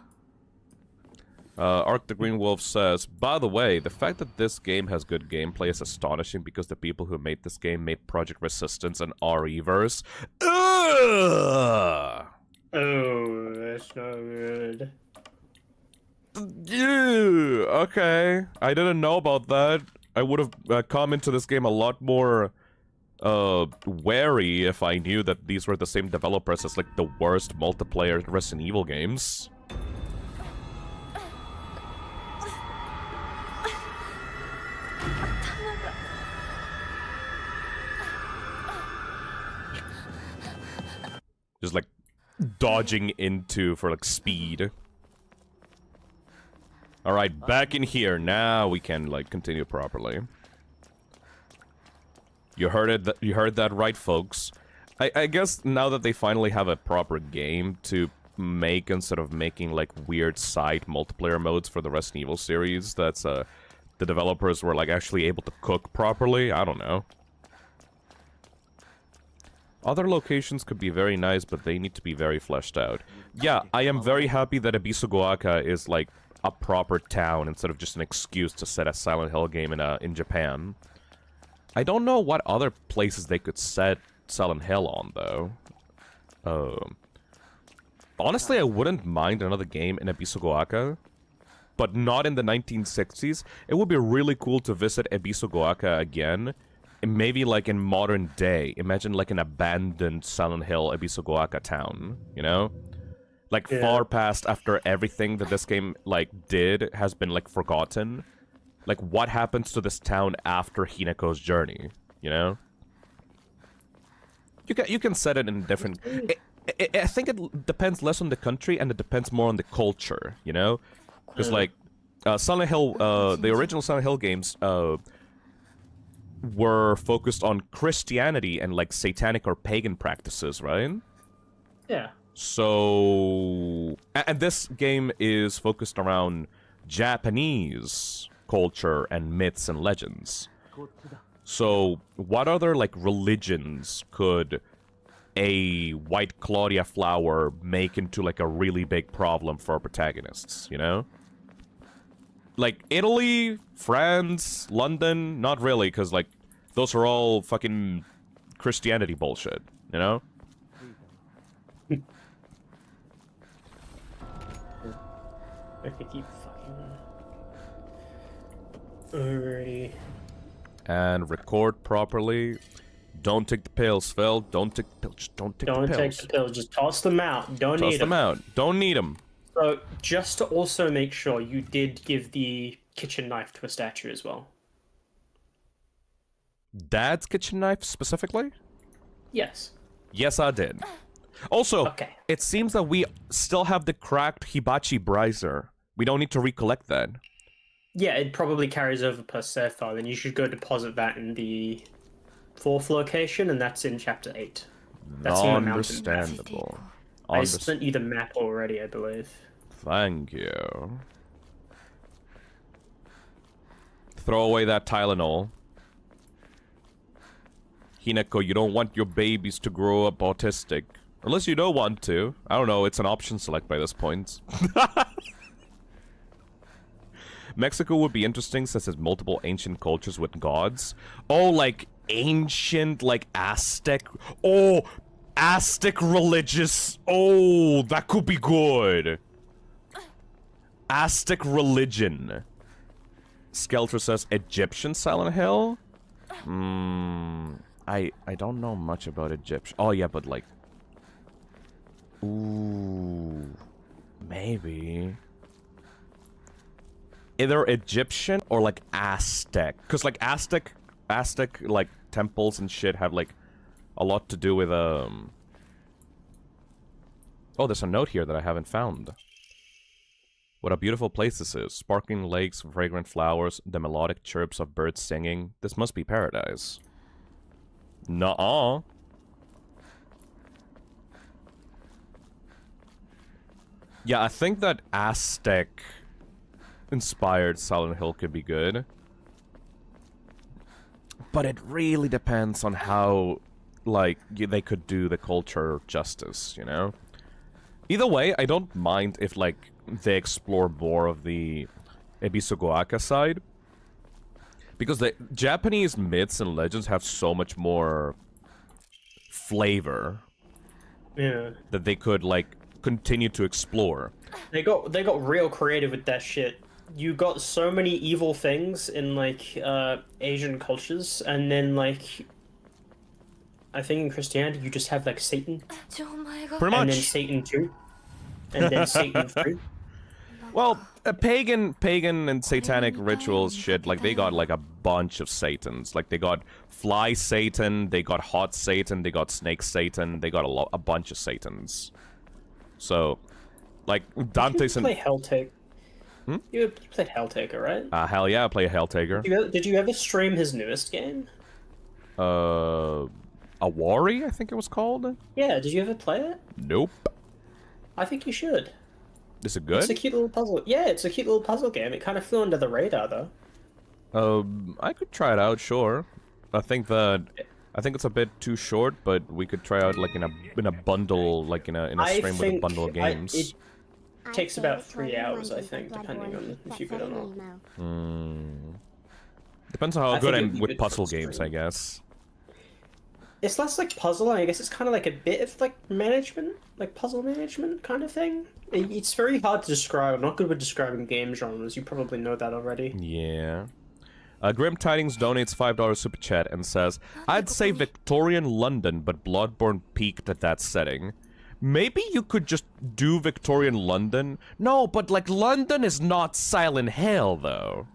Arc the Green Wolf says, by the way, the fact that this game has good gameplay is astonishing because the people who made this game made Project Resistance and RE-verse. Ugh! Oh, that's not good. Yeah, okay. I didn't know about that. I would have come into this game a lot more wary if I knew that these were the same developers as like the worst multiplayer Resident Evil games. Just like dodging into for like speed. Alright, back in here. Now we can like continue properly. You heard it. You heard that right, folks. I guess now that they finally have a proper game to make instead of making like weird side multiplayer modes for the Resident Evil series, that's the developers were like actually able to cook properly. I don't know. Other locations could be very nice, but they need to be very fleshed out. Yeah, I am very happy that Ebisugoaka is like a proper town instead of just an excuse to set a Silent Hill game in Japan. I don't know what other places they could set Silent Hill on, though. Honestly, I wouldn't mind another game in Ebisugoaka, but not in the 1960s. It would be really cool to visit Ebisugoaka again, and maybe like in modern day. Imagine like an abandoned Silent Hill Ebisugoaka town, you know? Like far past after everything that this game like did has been like forgotten. Like what happens to this town after Hineko's journey, you know? You can set it in different. I think it depends less on the country and it depends more on the culture, you know? Because like Silent Hill, the original Silent Hill games were focused on Christianity and like satanic or pagan practices, right? Yeah. So, and this game is focused around Japanese culture and myths and legends. So, what other like religions could a white Claudia flower make into like a really big problem for our protagonists, you know? Like Italy, France, London, not really, because like those are all fucking Christianity bullshit, you know? I could keep fucking. Alrighty. And record properly. Don't take the pills, Phil. Don't take the pills. Just don't take the pills. Don't take the pills. Just toss them out. Don't need them. Toss them out. Don't need them. So, just to also make sure, you did give the kitchen knife to a statue as well. Dad's kitchen knife, specifically? Yes. Yes, I did. Also, Okay. it seems that we still have the cracked Hibachi Briser. We don't need to recollect that. Yeah, it probably carries over per save file, and you should go deposit that in the 4th location, and that's in Chapter 8. That's in the mountain map. Understandable. I sent you the map already, I believe. Thank you. Throw away that Tylenol. Hineko, you don't want your babies to grow up autistic. Unless you don't want to. I don't know, it's an option select by this point. Mexico would be interesting since there's multiple ancient cultures with gods. Oh, like ancient, like Aztec. Oh, Aztec religious. Oh, that could be good. Aztec religion. Skelter says Egyptian Silent Hill? I don't know much about Egyptian. Oh yeah, but like, ooh, maybe either Egyptian or like Aztec, because like Aztec like temples and shit have like a lot to do with Oh, there's a note here that I haven't found. What a beautiful place this is. Sparkling lakes, fragrant flowers, the melodic chirps of birds singing. This must be paradise. Nuh-uh. Yeah, I think that Aztec-inspired Silent Hill could be good. But it really depends on how, like, they could do the culture justice, you know? Either way, I don't mind if, like, they explore more of the Ebisu-go-aka side. Because the Japanese myths and legends have so much more flavor Yeah. that they could, like, continue to explore. They got real creative with that shit. You got so many evil things in like Asian cultures, and then like I think in Christianity you just have like Satan, ちょお前が Pretty and then much. Satan 2, and then Satan 3. Well, pagan and satanic rituals shit, like, they got, like, a bunch of Satans. Like, they got Fly Satan, they got Hot Satan, they got Snake Satan, they got a bunch of Satans. So, like, Dante's You and... play Helltaker. You played Helltaker, right? hell yeah, I play a Helltaker. Did you ever stream his newest game? Awari, I think it was called? Yeah, did you ever play it? Nope. I think you should. Is it It's a good? cute little puzzle. Yeah, it's a cute little puzzle game. It kind of flew under the radar, though. I could try it out, sure. I think it's a bit too short, but we could try out, like, in a bundle, like, in a I stream with a think bundle of games. it I'd takes say about it's 3 Total hours, I Wonders think, like depending Bloodborne, on if but you're good or set not. in emo. Depends on how I good think I it'd am be with good for puzzle games, I stream. guess. It's less like puzzle, I guess it's kind of like a bit of like management, like puzzle management kind of thing. It's very hard to describe. I'm not good with describing game genres. You probably know that already. Yeah. Grim Tidings donates $5 super chat and says, I'd say Victorian London, but Bloodborne peaked at that setting. Maybe you could just do Victorian London? No, but, like, London is not Silent Hill, though.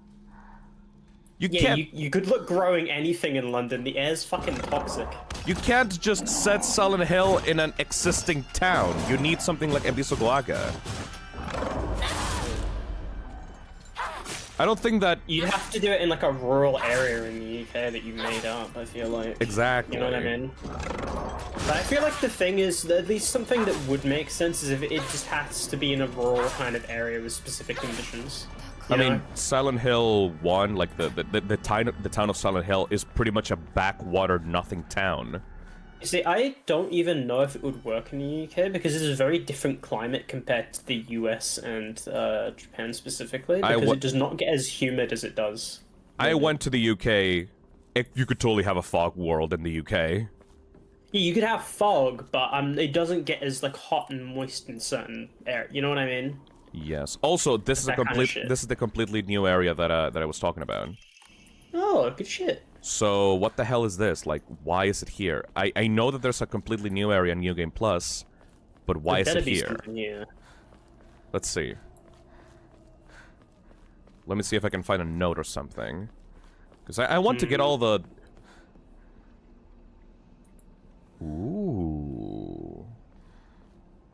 You Yeah, can't you could look growing anything in London. The air's fucking toxic. you can't just set Silent Hill in an existing town. You need something like Ebisu-go-aka. I don't think that You'd have to do it in like a rural area in the UK that you made up, I feel like. exactly. You know what I mean? But I feel like the thing is, that at least something that would make sense is if it just has to be in a rural kind of area with specific conditions. I You mean, know? Silent Hill 1, like the town of Silent Hill is pretty much a backwater nothing town. You see, I don't even know if it would work in the UK because it's a very different climate compared to the US and Japan specifically, because it does not get as humid as it does. I went to the UK. You could totally have a fog world in the UK. Yeah, you could have fog, but it doesn't get as like hot and moist in certain areas. You know what I mean? Yes. Also, this is That kind of shit. this is the completely new area that I was talking about. Oh, good shit. So what the hell is this? Like, why is it here? I know that there's a completely new area in New Game Plus, but why is Better it be here? something here. Let's see. Let me see if I can find a note or something. Because I want to get all the... Ooh.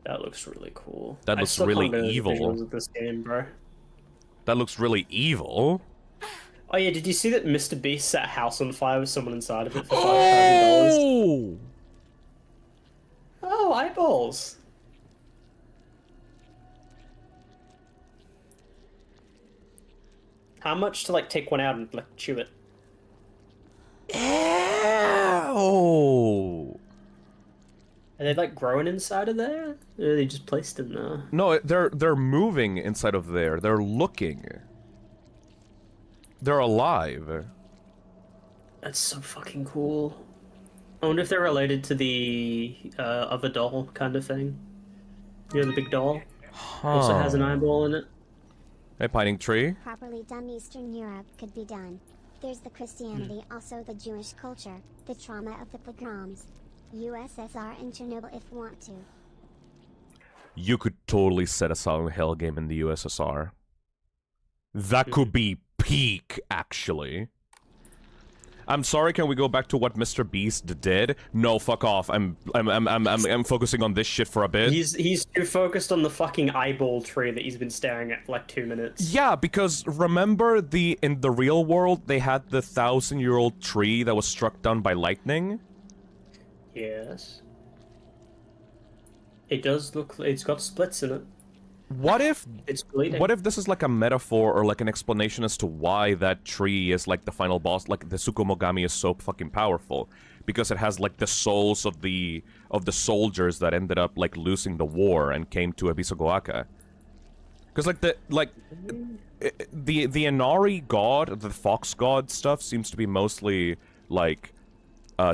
That looks really cool. That I looks still really can't believe the evil. visuals of this game, bro. That looks really evil. Oh yeah, did you see that Mr. Beast set a house on fire with someone inside of it for $5,000? Oh! Oh, eyeballs. How much to like take one out and like chew it? Oh! Are they like growing inside of there? Or are they just placed in there? No, they're moving inside of there. They're looking. They're alive. That's so fucking cool. I wonder if they're related to the other doll kind of thing. You know, the big doll also has an eyeball in it. Hey, Pining Tree. Properly done, Eastern Europe could be done. There's the Christianity, also the Jewish culture, the trauma of the pogroms. USSR and Chernobyl if want to. You could totally set a Silent Hill game in the USSR. That could be peak, actually. I'm sorry, can we go back to what Mr. Beast did? No, fuck off. I'm focusing on this shit for a bit. He's too focused on the fucking eyeball tree that he's been staring at for like 2 minutes. Yeah, because remember in the real world, they had the 1,000-year-old tree that was struck down by lightning? Yes. It does look. It's got splits in it. What if It's bleeding. What if this is like a metaphor or like an explanation as to why that tree is like the final boss, like the Tsukumogami is so fucking powerful? Because it has like the souls of the soldiers that ended up like losing the war and came to Abisogoaka. Because like the Inari god, the fox god stuff seems to be mostly like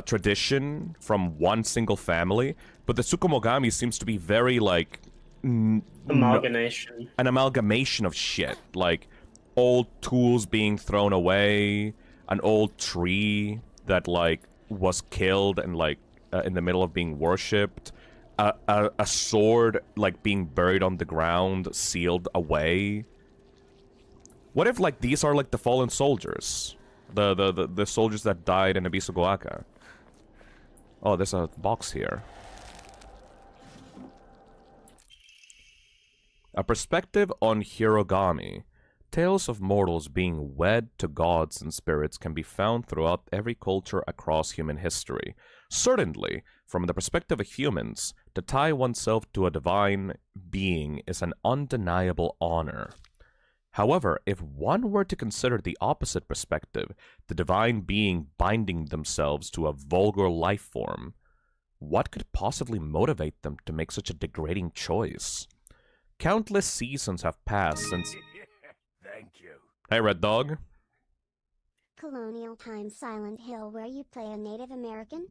tradition from one single family, but the Tsukumogami seems to be very like Amalgamation. an amalgamation of shit, like old tools being thrown away, an old tree that like was killed and like in the middle of being worshipped, a sword like being buried on the ground, sealed away. What if like these are like the fallen soldiers, the soldiers that died in Abisogoaka? Oh, there's a box here. A perspective on Hirogami. Tales of mortals being wed to gods and spirits can be found throughout every culture across human history. Certainly, from the perspective of humans, to tie oneself to a divine being is an undeniable honor. However, if one were to consider the opposite perspective, the divine being binding themselves to a vulgar life form, what could possibly motivate them to make such a degrading choice? Countless seasons have passed since... Thank you. Hey, Red Dog. Colonial Times Silent Hill where you play a Native American?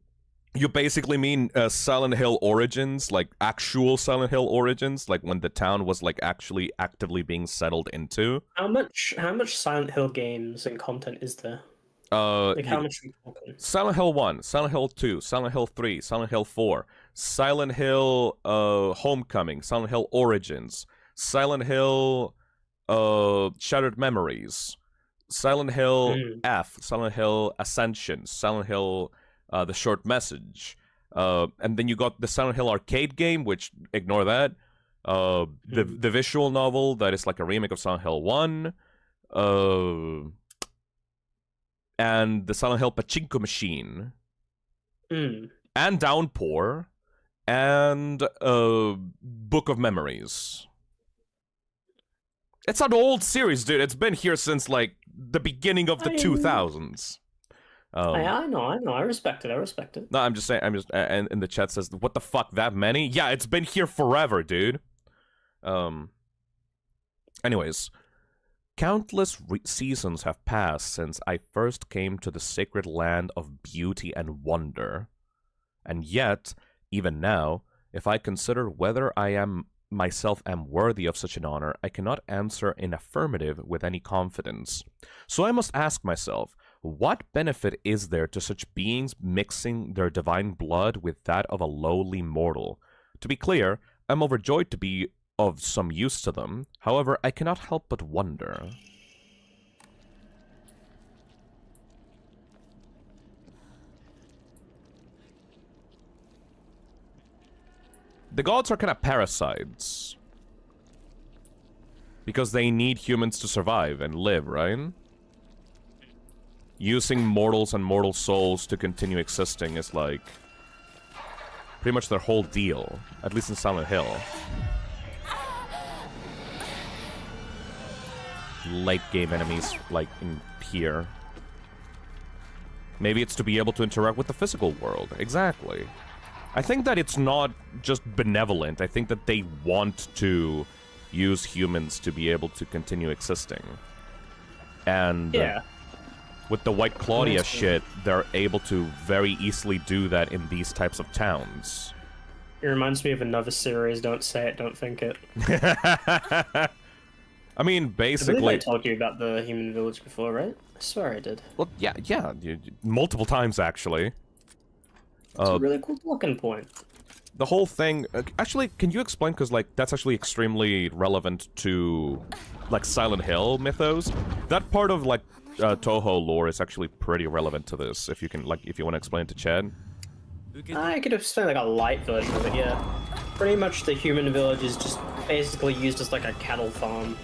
You basically mean Silent Hill Origins, like actual Silent Hill Origins, like when the town was like actually actively being settled into? How much Silent Hill games and content is there? Like how much are we talking? Silent Hill 1, Silent Hill 2, Silent Hill 3, Silent Hill 4, Silent Hill Homecoming, Silent Hill Origins, Silent Hill Shattered Memories, Silent Hill F, Silent Hill Ascension, Silent Hill The Short Message, and then you got the Silent Hill arcade game, which ignore that, the visual novel that is like a remake of Silent Hill 1, and the Silent Hill Pachinko Machine, and Downpour, and Book of Memories. It's an old series, dude. It's been here since like the beginning of the 2000s. I know. I respect it. No, I'm just saying. And in the chat says, "What the fuck? That many? Yeah, it's been here forever, dude." Anyways. Countless seasons have passed since I first came to the sacred land of beauty and wonder. And yet, even now, if I consider whether I am myself am worthy of such an honor, I cannot answer in affirmative with any confidence. So I must ask myself, what benefit is there to such beings mixing their divine blood with that of a lowly mortal? To be clear, I'm overjoyed to be of some use to them. However, I cannot help but wonder. The gods are kind of parasites. Because they need humans to survive and live, right? Using mortals and mortal souls to continue existing is like pretty much their whole deal, at least in Silent Hill. Late game enemies, like, in here. Maybe it's to be able to interact with the physical world. Exactly. I think that it's not just benevolent. I think that they want to use humans to be able to continue existing. And yeah. With the White Claudia shit, they're able to very easily do that in these types of towns. It reminds me of another series, Don't Say It, Don't Think It. I mean, basically... I believe I told you about the human village before, right? I swear I did. Well, yeah, multiple times, actually. It's a really cool talking point. The whole thing... actually, can you explain? Because, like, that's actually extremely relevant to, like, Silent Hill mythos. That part of, like, Toho lore is actually pretty relevant to this, if you can, like, if you want to explain it to Chad. I could have spent, like, a light version of it, yeah. Pretty much the human village is just basically used as, like, a cattle farm.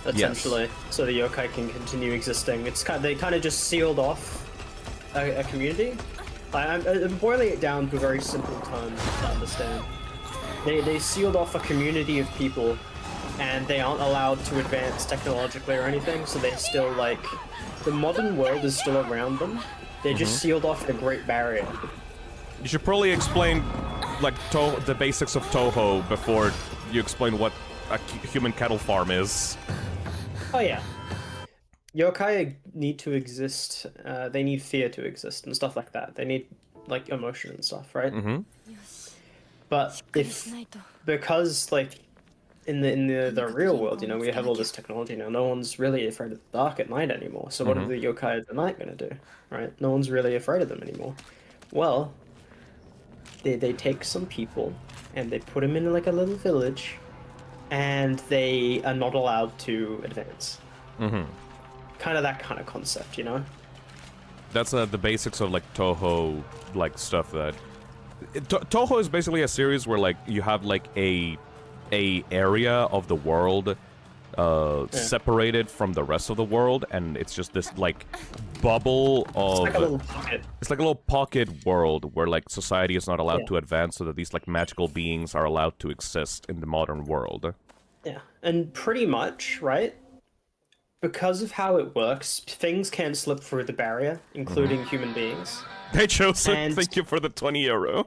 Essentially, yes. So the yokai can continue existing. It's they kind of just sealed off a community. I'm boiling it down to a very simple terms to understand. They sealed off a community of people and they aren't allowed to advance technologically or anything, so they're still like the modern world is still around them. They're just sealed off the Great Barrier. You should probably explain, like, the basics of Toho before you explain what a human cattle farm is. Oh yeah. Yokai need to exist, they need fear to exist and stuff like that. They need, like, emotion and stuff, right? Mm-hmm. But because, like, in the real world, you know, we have all this technology now, no one's really afraid of the dark at night anymore. So what are the yokai of the night gonna do, right? No one's really afraid of them anymore. Well, they take some people, and they put them in, like, a little village, and they are not allowed to advance. Mm-hmm. Kind of that kind of concept, you know? That's the basics of, like, Toho, like, stuff that... Toho is basically a series where, like, you have, like, a area of the world separated from the rest of the world, and it's just this, like, bubble of... It's like a little pocket. It's like a little pocket world where, like, society is not allowed to advance so that these, like, magical beings are allowed to exist in the modern world. Yeah, and pretty much, right? Because of how it works, things can slip through the barrier, including human beings. Hey, Joseph, And- thank you for the 20 euro.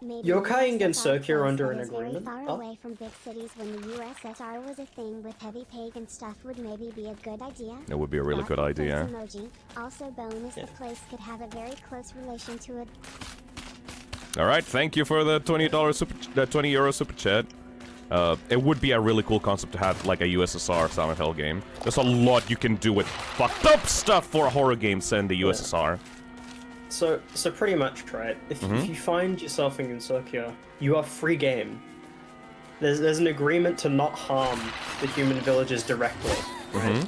Maybe Yokai and USSR Gensokyo are under that an was very agreement. far Oh. away from big cities when the USSR was a thing with heavy pagan stuff would maybe be a good idea. That would be a really good That's the idea. place emoji. Also, bonus the place could have a very close relation to it. Alright, thank you for the the 20 euro super chat. It would be a really cool concept to have, like, a USSR Silent Hill game. There's a lot you can do with fucked up stuff for a horror game set in the USSR. So pretty much, right? If you find yourself in Gensokyo, you are free game. There's an agreement to not harm the human villagers directly, right?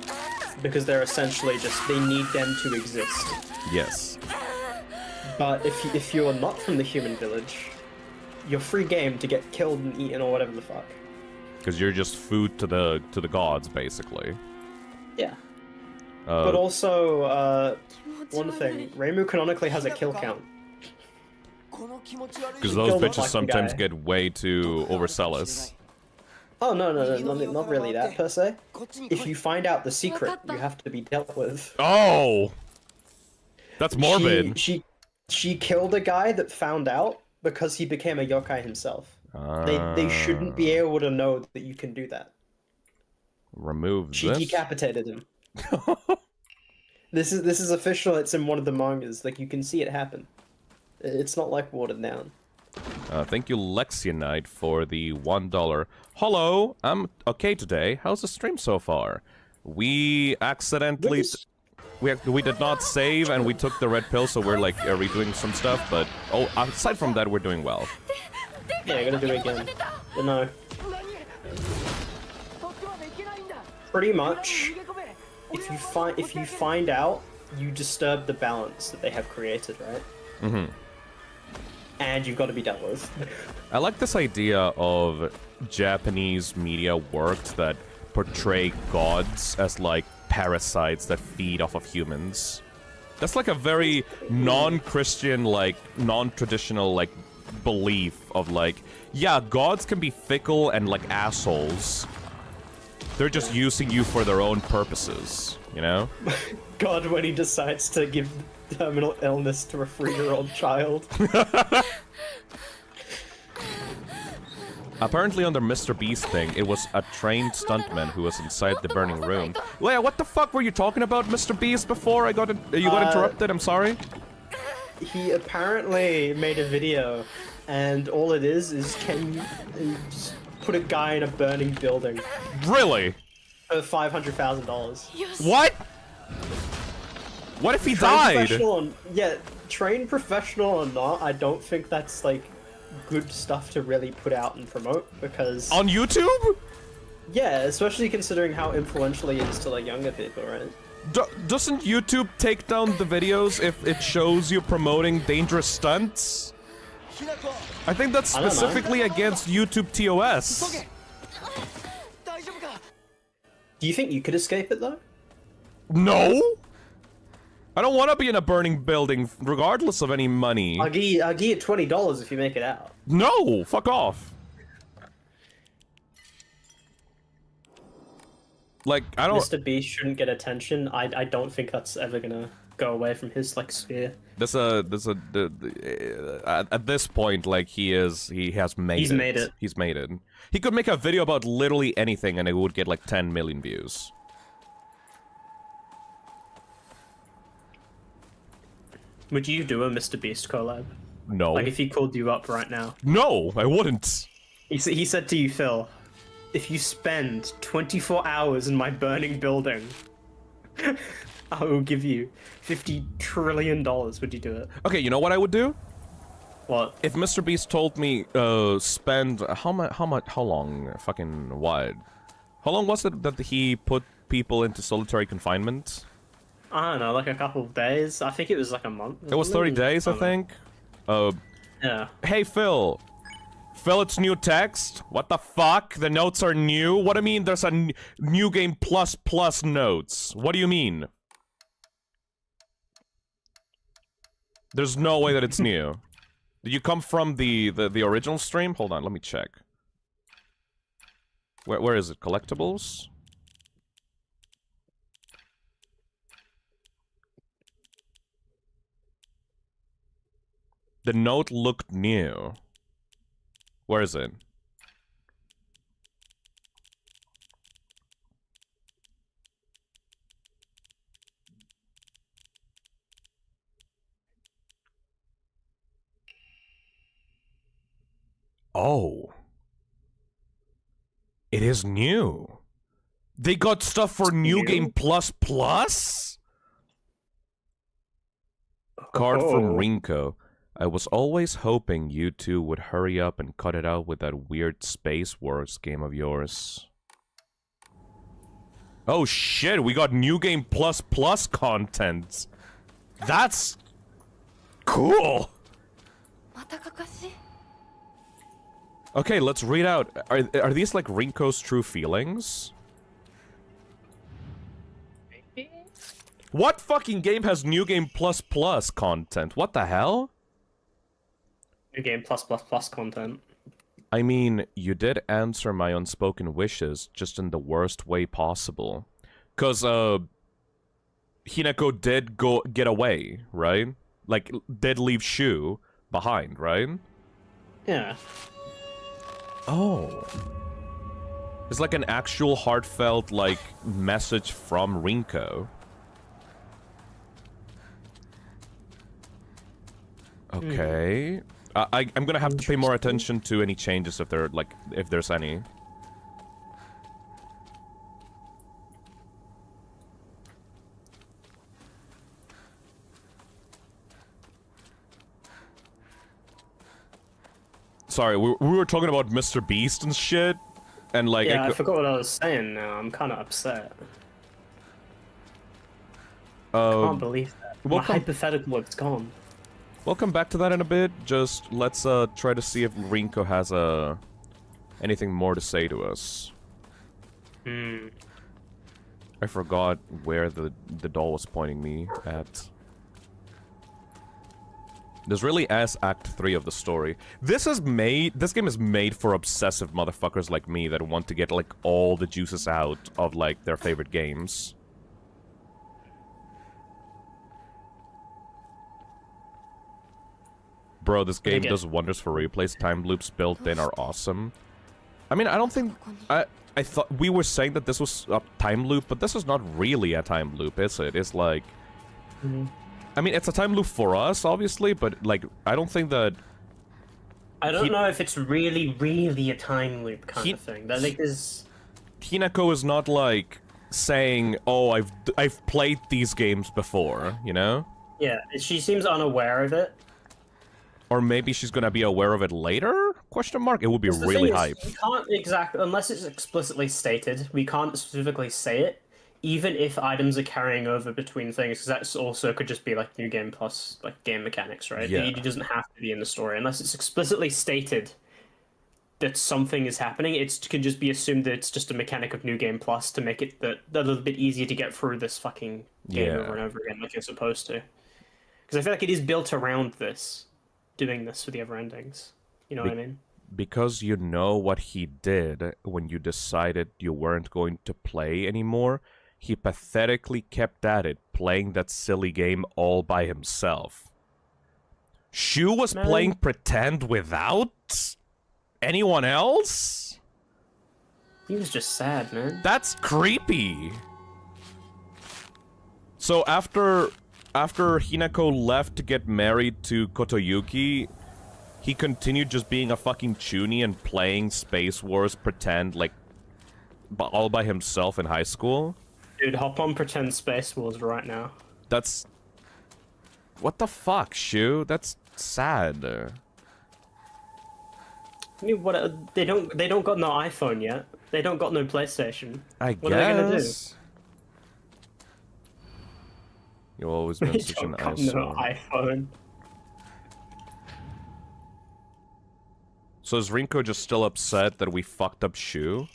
Because they're essentially just, they need them to exist. Yes. But if you're not from the human village, you're free game to get killed and eaten or whatever the fuck. Because you're just food to the gods, basically. Yeah. But also, one thing, Reimu canonically has a kill count. Because those Kill the bitches fucking sometimes guy. get way too overzealous. Oh, no, not really that, per se. If you find out the secret, you have to be dealt with. Oh! That's morbid. She killed a guy that found out because he became a yokai himself. They shouldn't be able to know that you can do that. Remove She this. decapitated him. This is official. It's in one of the mangas. Like, you can see it happen. It's not like watered down. Thank you, Lexionite, for the $1. Hello, I'm okay today. How's the stream so far? We accidentally... We did not save, and we took the red pill, so we're, like, redoing some stuff, but... Oh, aside from that, we're doing well. Yeah, I gotta do it again. But no. Pretty much, if you find out, you disturb the balance that they have created, right? Mm-hmm. And you've got to be dealt with. I like this idea of Japanese media works that portray gods as, like, parasites that feed off of humans. That's, like, a very non-Christian, like, non-traditional, like, belief of, like, yeah, gods can be fickle and, like, assholes. They're just using you for their own purposes, you know? God, when he decides to give terminal illness to a 3-year-old child. Apparently under Mr. Beast thing, it was a trained stuntman who was inside the burning room. Leia, what the fuck were you talking about, Mr. Beast, before you got interrupted? I'm sorry? He apparently made a video, and all it is can you just put a guy in a burning building Really? for $500,000. What? What if he died? Trained professional or not, I don't think that's, like, good stuff to really put out and promote, because... On YouTube? Yeah, especially considering how influential he is to, like, younger people, right? Doesn't YouTube take down the videos if it shows you promoting dangerous stunts? I think that's I don't know. specifically against YouTube TOS. Do you think you could escape it, though? No? I don't want to be in a burning building, regardless of any money. I'll give you $20 if you make it out. No! Fuck off. Like, I don't. Mr. Beast shouldn't get attention. I don't think that's ever gonna go away from his like sphere. At this point, like, he has made He's it. made it. He's made it. He could make a video about literally anything and it would get like 10 million views. Would you do a Mr. Beast collab? No. Like if he called you up right now. No, I wouldn't. He said to you, Phil, if you spend 24 hours in my burning building, I will give you $50 trillion. Would you do it? Okay, you know what I would do? What? If Mr. Beast told me, spend how long? Fucking what? How long was it that he put people into solitary confinement? I don't know, like a couple of days. I think it was like a month. It was 30 days, I think. Yeah. Hey, Phil. Phil, it's new text? What the fuck? The notes are new? What do you mean there's a new game plus notes? What do you mean? There's no way that it's new. Did you come from the original stream? Hold on, let me check. Where is it? Collectibles? The note looked new. Where is it? Oh. It is new. They got stuff for New Game Plus Plus? Card from Rinko. I was always hoping you two would hurry up and cut it out with that weird Space Wars game of yours. Oh shit, we got New Game Plus Plus content. That's cool. またかかし Okay, let's read out. Are these like Rinko's true feelings? What fucking game has New Game Plus Plus content? What the hell? New Game plus content. I mean, you did answer my unspoken wishes, just in the worst way possible. 'Cause, Hinako did get away, right? Like, did leave Shu behind, right? Yeah. Oh. It's like an actual heartfelt, like, message from Rinko. Okay. I'm gonna have to pay more attention to any changes if there, like, if there's any. Sorry, we were talking about Mr. Beast and shit, and like... Yeah, I forgot what I was saying now. I'm kind of upset. I can't believe that. My hypothetical is gone. We'll come back to that in a bit. Just let's try to see if Rinko has anything more to say to us. I forgot where the doll was pointing me at. This really is Act 3 of the story. This game is made for obsessive motherfuckers like me that want to get like all the juices out of like their favorite games. Bro, this game does wonders for replays. Time loops built in are awesome. I mean, I don't think... I thought... We were saying that this was a time loop, but this is not really a time loop, is it? It's like... I mean, it's a time loop for us, obviously, but, like, I don't think that... I don't know if it's really, really a time loop kind of thing. That, like, is... Hinako is not, like, saying, oh, I've played these games before, you know? Yeah, she seems unaware of it. Or maybe she's gonna be aware of it later? Question mark? It would be really hype. You can't exactly, unless it's explicitly stated, we can't specifically say it, even if items are carrying over between things, because that also could just be like New Game Plus, like game mechanics, right? Yeah. It doesn't have to be in the story, unless it's explicitly stated that something is happening. It can just be assumed that it's just a mechanic of New Game Plus to make it a little bit easier to get through this fucking game over and over again, like you're supposed to. Because I feel like it is built around this. Doing this for the other endings. You know what I mean? because you know what he did when you decided you weren't going to play anymore, he pathetically kept at it, playing that silly game all by himself. Shu was playing pretend without anyone else? He was just sad, man. That's creepy. So after Hinako left to get married to Kotoyuki, he continued just being a fucking chuny and playing Space Wars pretend, like, all by himself in high school? Dude, hop on Pretend Space Wars right now. That's... What the fuck, Shu? That's sad. I mean, what? They don't got no iPhone yet. They don't got no PlayStation. I What are they gonna do? guess. You've always been They such an don't got eyesore. no iPhone. So is Rinko just still upset that we fucked up Shu?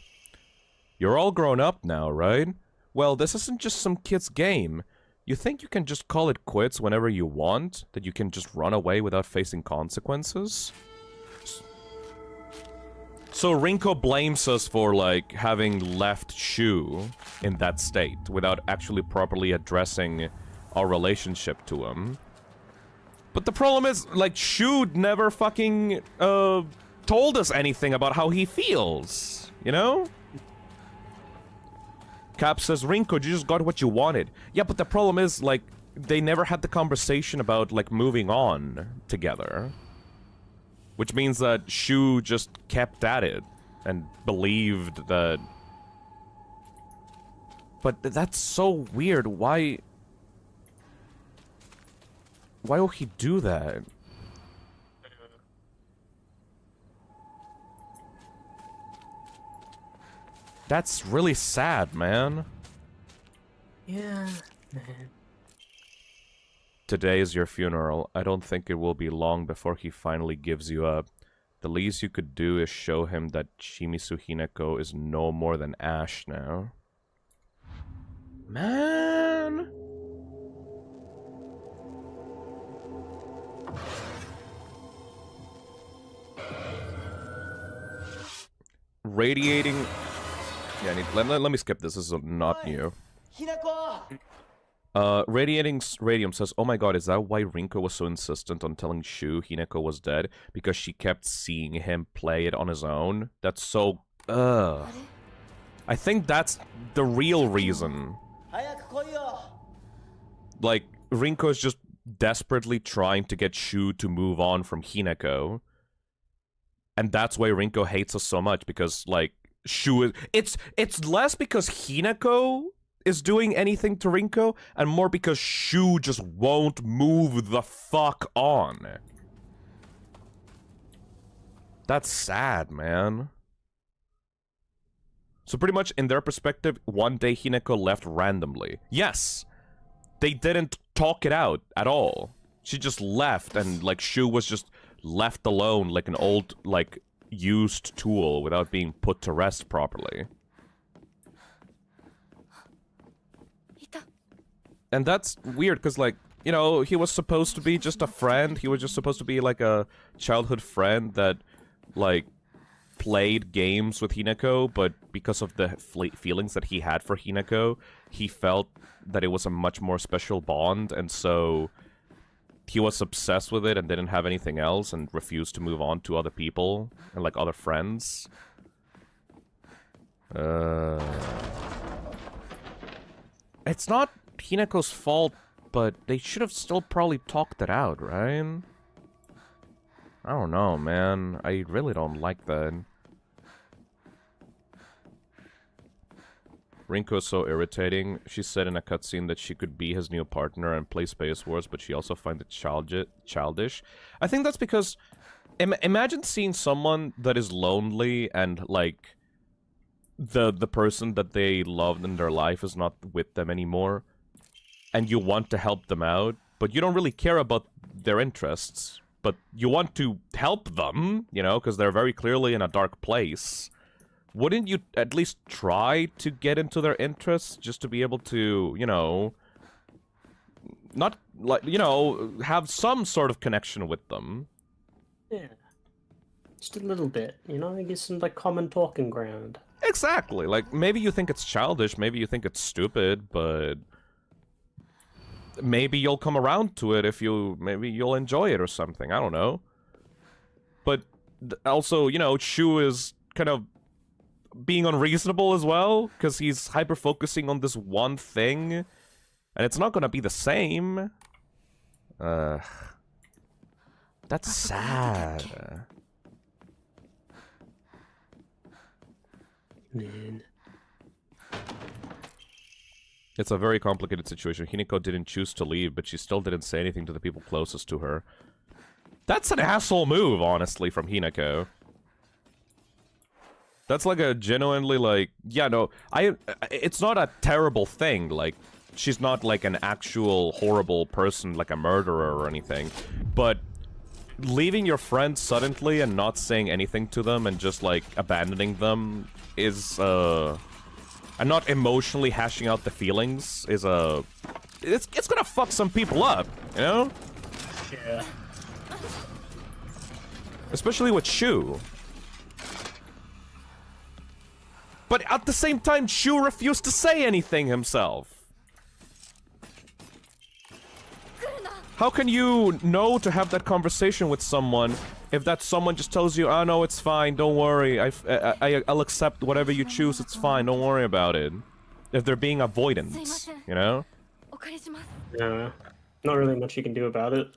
You're all grown up now, right? Well, this isn't just some kid's game. You think you can just call it quits whenever you want? That you can just run away without facing consequences? So Rinko blames us for, like, having left Shu in that state without actually properly addressing our relationship to him. But the problem is, like, Shu never fucking, told us anything about how he feels, you know? Cap says, Rinko, you just got what you wanted. Yeah, but the problem is, like, they never had the conversation about, like, moving on together. Which means that Shu just kept at it and believed that... But that's so weird. Why will he do that? That's really sad, man. Yeah, man. Today is your funeral. I don't think it will be long before he finally gives you up. The least you could do is show him that Shimizu Hinako is no more than ash now. Man! Radiating... Yeah, let me skip this. This is not new. Radiating Radium says, oh my god, is that why Rinko was so insistent on telling Shu Hinako was dead? Because she kept seeing him play it on his own? That's so... I think that's the real reason. Like, Rinko's just desperately trying to get Shu to move on from Hinako. And that's why Rinko hates us so much, because, like, Shu is... It's less because Hinako is doing anything to Rinko, and more because Shu just won't move the fuck on. That's sad, man. So pretty much, in their perspective, one day Hinako left randomly. Yes! They didn't talk it out at all. She just left, and, like, Shu was just left alone like an old, like, used tool without being put to rest properly. And that's weird, because, like, you know, he was supposed to be just a friend. He was just supposed to be, like, a childhood friend that, like, played games with Hinako, but because of the feelings that he had for Hinako, he felt that it was a much more special bond, and so he was obsessed with it and didn't have anything else and refused to move on to other people and, like, other friends. It's not Hinako's fault, but they should have still probably talked it out, right? I don't know, man. I really don't like that. Rinko's so irritating. She said in a cutscene that she could be his new partner and play Space Wars, but she also finds it childish. I think that's because... imagine seeing someone that is lonely and, like, the person that they loved in their life is not with them anymore, and you want to help them out, but you don't really care about their interests, but you want to help them, you know, because they're very clearly in a dark place. Wouldn't you at least try to get into their interests just to be able to, you know, not, like, you know, have some sort of connection with them? Yeah. Just a little bit, you know, get some like common talking ground. Exactly. Like, maybe you think it's childish, maybe you think it's stupid, but maybe you'll come around to it if you... Maybe you'll enjoy it or something. I don't know. But also, you know, Shu is kind of being unreasonable as well, because he's hyper-focusing on this one thing, and it's not gonna be the same. That's sad. Man. It's a very complicated situation. Hinako didn't choose to leave, but she still didn't say anything to the people closest to her. That's an asshole move, honestly, from Hinako. That's like a genuinely, like... Yeah, no, it's not a terrible thing, like... She's not like an actual horrible person, like a murderer or anything. But leaving your friends suddenly and not saying anything to them and just, like, abandoning them is, and not emotionally hashing out the feelings is it's gonna fuck some people up, you know? Yeah. Especially with Shu. But at the same time, Shu refused to say anything himself. How can you know to have that conversation with someone if that someone just tells you, "Oh no, it's fine, don't worry, I'll accept whatever you choose, it's fine, don't worry about it." If they're being avoidant, you know? お借りします Yeah. Not really much you can do about it.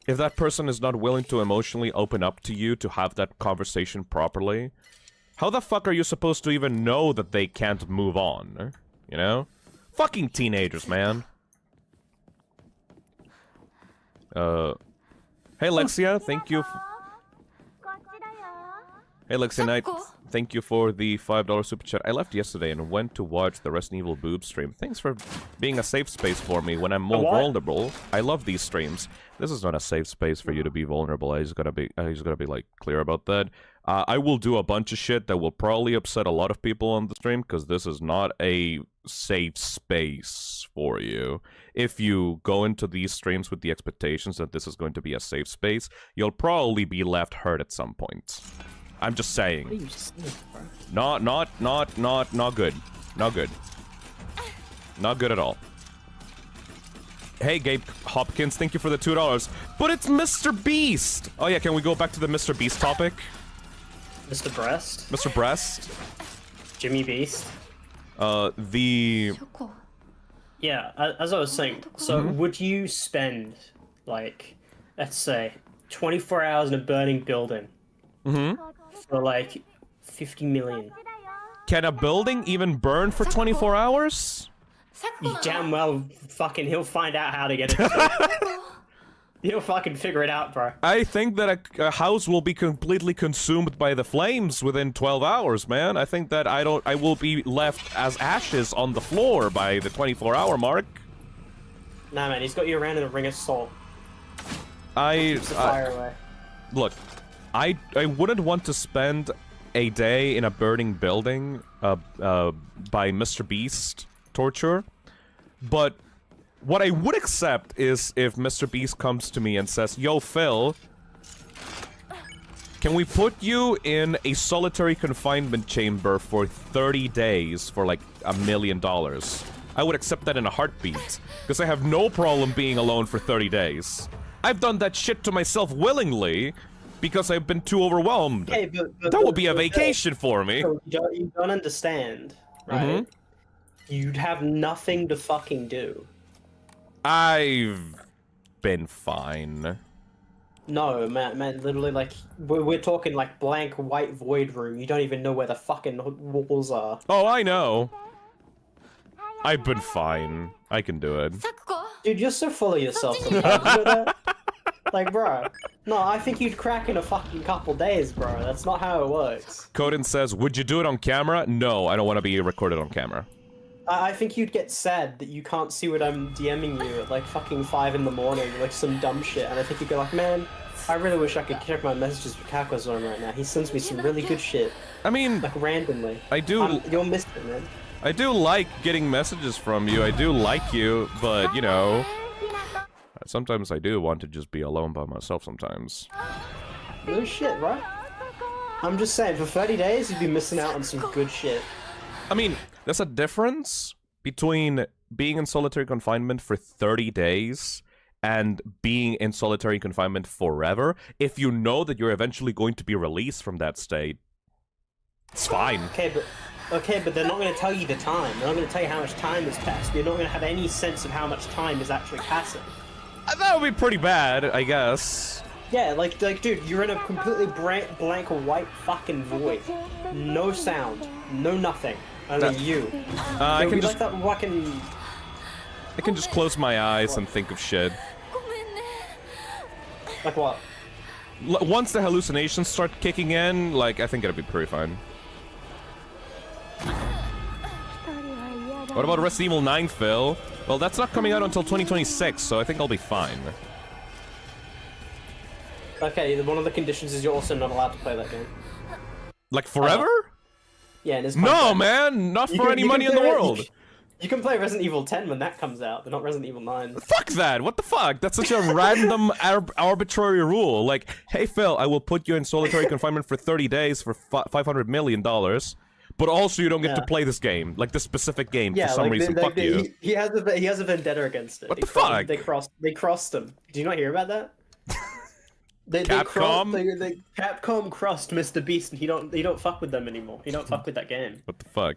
If that person is not willing to emotionally open up to you to have that conversation properly, how the fuck are you supposed to even know that they can't move on? You know? Fucking teenagers, man. Hey Lexia, thank you. Hey Lexia Knight, thank you for the $5 super chat. I left yesterday and went to watch the Resident Evil boob stream. Thanks for being a safe space for me when I'm more vulnerable. I love these streams. This is not a safe space for you to be vulnerable. I just gotta be like clear about that. I will do a bunch of shit that will probably upset a lot of people on the stream because this is not a safe space for you. If you go into these streams with the expectations that this is going to be a safe space, you'll probably be left hurt at some point. I'm just saying. What are you saying, bro? Not good. Not good. Not good at all. Hey, Gabe Hopkins, thank you for the $2. But it's Mr. Beast! Oh yeah, can we go back to the Mr. Beast topic? Mr. Breast? Mr. Breast? Jimmy Beast? The... チョコ Yeah, as I was saying, so would you spend, like, let's say, 24 hours in a burning building for, like, 50 million? Can a building even burn for 24 hours? サク You コ damn well fucking he'll find out how to get it. He'll fucking figure it out, bro. I think that a house will be completely consumed by the flames within 12 hours, man. I think that I will be left as ashes on the floor by the 24-hour mark. Nah, man, he's got you around in a ring of salt. Keeps the fire away. Look, I wouldn't want to spend a day in a burning building by Mr. Beast torture, but what I would accept is if Mr. Beast comes to me and says, "Yo, Phil, can we put you in a solitary confinement chamber for 30 days for like $1 million?" I would accept that in a heartbeat, because I have no problem being alone for 30 days. I've done that shit to myself willingly, because I've been too overwhelmed. Hey, but That would be a vacation for me. You don't understand, right? You'd have nothing to fucking do. I've been fine. No, man, literally, like, we're talking, like, blank white void room. You don't even know where the fucking walls are. Oh, I know. I've been fine. I can do it. サクコ Dude, you're so full of yourself sometimes, you know that? Like, bro. No, I think you'd crack in a fucking couple days, bro. That's not how it works. Coden says, "Would you do it on camera?" No, I don't want to be recorded on camera. I think you'd get sad that you can't see what I'm DMing you at, like, fucking 5 in the morning, like, some dumb shit. And I think you'd go like, man, I really wish I could check my messages with Kako's on right now. He sends me some really good shit, I mean, like, randomly. I do... You'll miss it, man. I do like getting messages from you. I do like you, but, you know... Sometimes I do want to just be alone by myself sometimes. No shit, right? I'm just saying, for 30 days, you'd be missing out on some good shit. I mean, there's a difference between being in solitary confinement for 30 days and being in solitary confinement forever. If you know that you're eventually going to be released from that state, it's fine. Okay, but they're not going to tell you the time. They're not going to tell you how much time has passed. You're not going to have any sense of how much time is actually passing. That would be pretty bad, I guess. Yeah, like, dude, you're in a completely blank white fucking void. No sound, no nothing. Only you. I can just like that fucking. I can just close my eyes and think of shit. Like what? Once the hallucinations start kicking in, like, I think it'll be pretty fine. What about Resident Evil 9, Phil? Well, that's not coming out until 2026, so I think I'll be fine. Okay, one of the conditions is you're also not allowed to play that game. Like, forever? Yeah, and it's No, man! Not for any money in the world! You can play Resident Evil 10 when that comes out, but not Resident Evil 9. Fuck that! What the fuck? That's such a random, arbitrary rule. Like, hey Phil, I will put you in solitary confinement for 30 days for $500 million, but also you don't get to play this game, like this specific game, for some reason. Fuck you. He has a vendetta against it. What the fuck? They crossed him. Do you not hear about that? Capcom? Capcom crossed Mr. Beast, and he don't fuck with them anymore. He don't fuck with that game. What the fuck?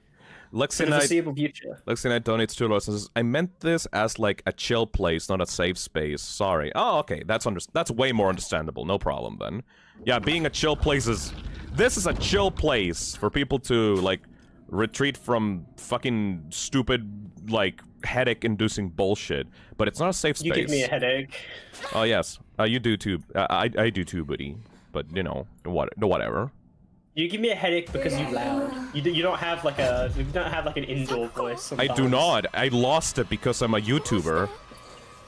For the foreseeable future. Lexi Knight donates $2 and says, I meant this as like a chill place, not a safe space. Sorry. Oh, okay. That's way more understandable. No problem then. Yeah, being a chill place is... This is a chill place for people to, like, retreat from fucking stupid, like, headache-inducing bullshit. But it's not a safe space. You give me a headache. Oh, yes. You do too. I do too, buddy. But, you know, whatever. You give me a headache because you're loud. You don't have like an indoor voice. Sometimes. I do not. I lost it because I'm a YouTuber.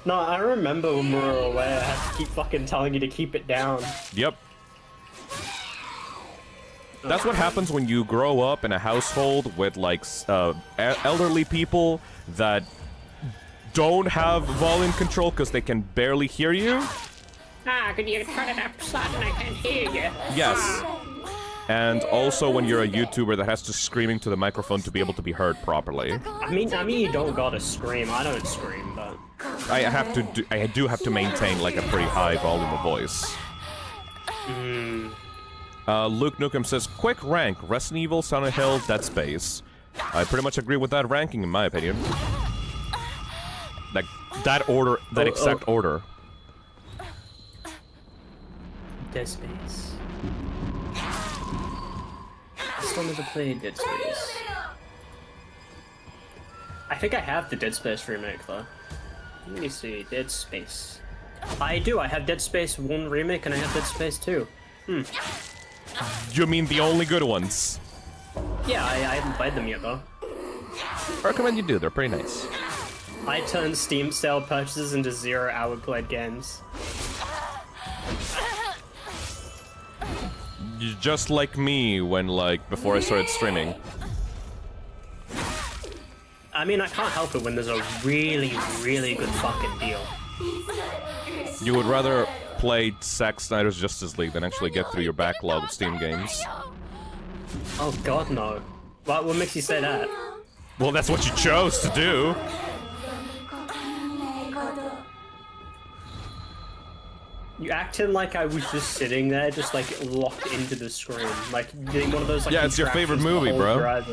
No, I remember when we were away. I had to keep fucking telling you to keep it down. Yep. That's what happens when you grow up in a household with like elderly people that don't have volume control because they can barely hear you. Could you turn it up so I can hear you? Yes. And also when you're a YouTuber that has to scream into the microphone to be able to be heard properly. I mean you don't gotta scream. I don't scream, but I do have to maintain like a pretty high volume of voice. Luke Nukem says, quick rank, Resident Evil, Silent Hill, Dead Space. I pretty much agree with that ranking in my opinion. Like, that order, that exact order. Dead Space. I still never played Dead Space. I think I have the Dead Space remake though. Let me see, Dead Space. I do, I have Dead Space 1 remake and I have Dead Space 2. You mean the only good ones? Yeah, I haven't played them yet though. I recommend you do, they're pretty nice. I turn Steam sale purchases into 0-hour played games. Just like me when, like, before I started streaming. I mean, I can't help it when there's a really, really good fucking deal. You would rather play Zack Snyder's Justice League than actually get through your backlog of Steam games. Oh god, no. What makes you say that? Well, that's what you chose to do. You acting like I was just sitting there, just like locked into the screen, like one of those. Like, yeah, it's your favorite movie, bro.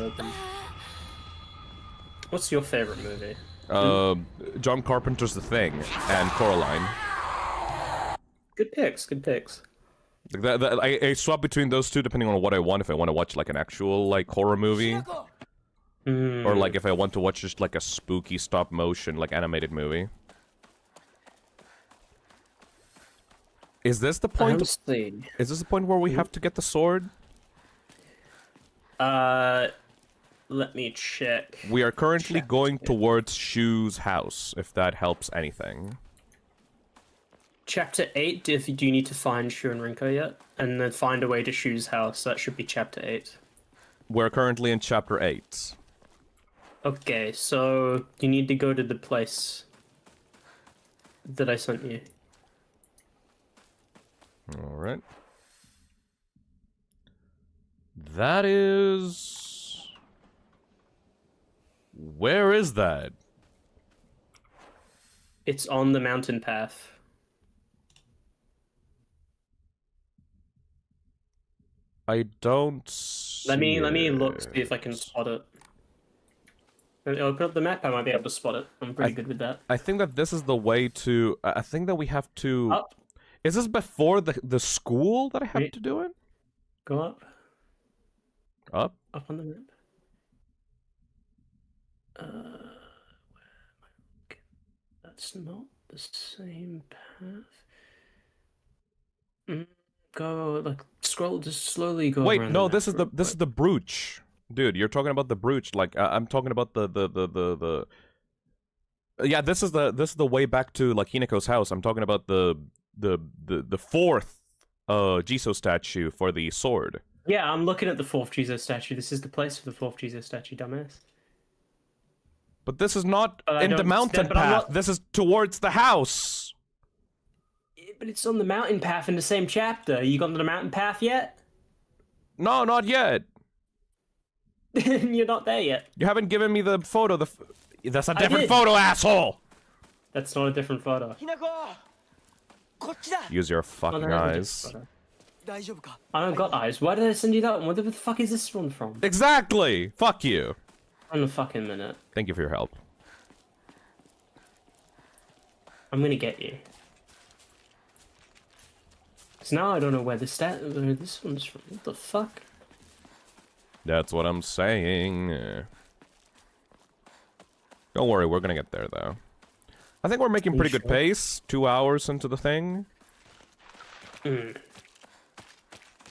What's your favorite movie? John Carpenter's The Thing and Coraline. Good picks, good picks. Like I swap between those two depending on what I want. If I want to watch like an actual like horror movie, or like if I want to watch just like a spooky stop motion like animated movie. Is this the point? Honestly, is this the point where we have to get the sword? Let me check. We are currently going towards Shu's house, if that helps anything. Chapter 8, do you need to find Shu and Rinko yet? And then find a way to Shu's house, that should be chapter 8. We're currently in chapter 8. Okay, so you need to go to the place that I sent you. Alright. That is... Where is that? It's on the mountain path. I don't Let me look, see see if I can spot it. I'll put up the map, I might be able to spot it. I'm pretty good with that. I think that this is the way to... I think that we have to... Up. Is this before the school that I have Wait. to do it? Go up. Up? Up on the map. That's not the same path. Go, like, scroll, just slowly go Wait, around no, the this is map the real quick. brooch. Dude, you're talking about the brooch. Like, I'm talking about the... Yeah, this is the way back to like Hinako's house. I'm talking about the fourth Jiso statue for the sword. Yeah, I'm looking at the fourth Jesus statue. This is the place for the fourth Jesus statue, dumbass. But this is not But I in the don't- mountain but I'm path. not- This is towards the house. Yeah, but it's on the mountain path in the same chapter. You gone to the mountain path yet? No, not yet. You're not there yet. You haven't given me the photo. That's a different did. photo, asshole. That's not a different photo. ひなここっちだ Use your Oh, fucking there is a different eyes. photo. 大丈夫か I don't got eyes. Why did I send you that one? Where the fuck is this one from? Exactly. Fuck you. On a fucking minute. Thank you for your help. I'm gonna get you. Cause now I don't know where this one's from. What the fuck? That's what I'm saying. Don't worry, we're gonna get there though. I think we're making You pretty good sure? pace. 2 hours into the thing.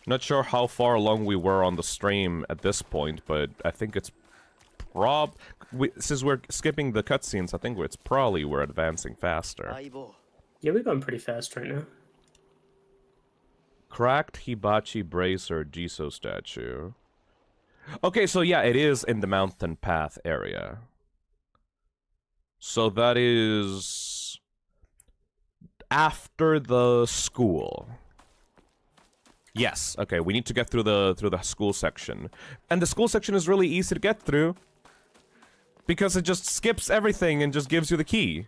Not sure how far along we were on the stream at this point, but I think it's since we're skipping the cutscenes, I think it's probably we're advancing faster. 相棒 Yeah, we're going pretty fast right now. Cracked Hibachi Bracer Jiso statue. Okay, so yeah, it is in the mountain path area. So that is after the school. Yes, okay, we need to get through the school section. And the school section is really easy to get through because it just skips everything and just gives you the key.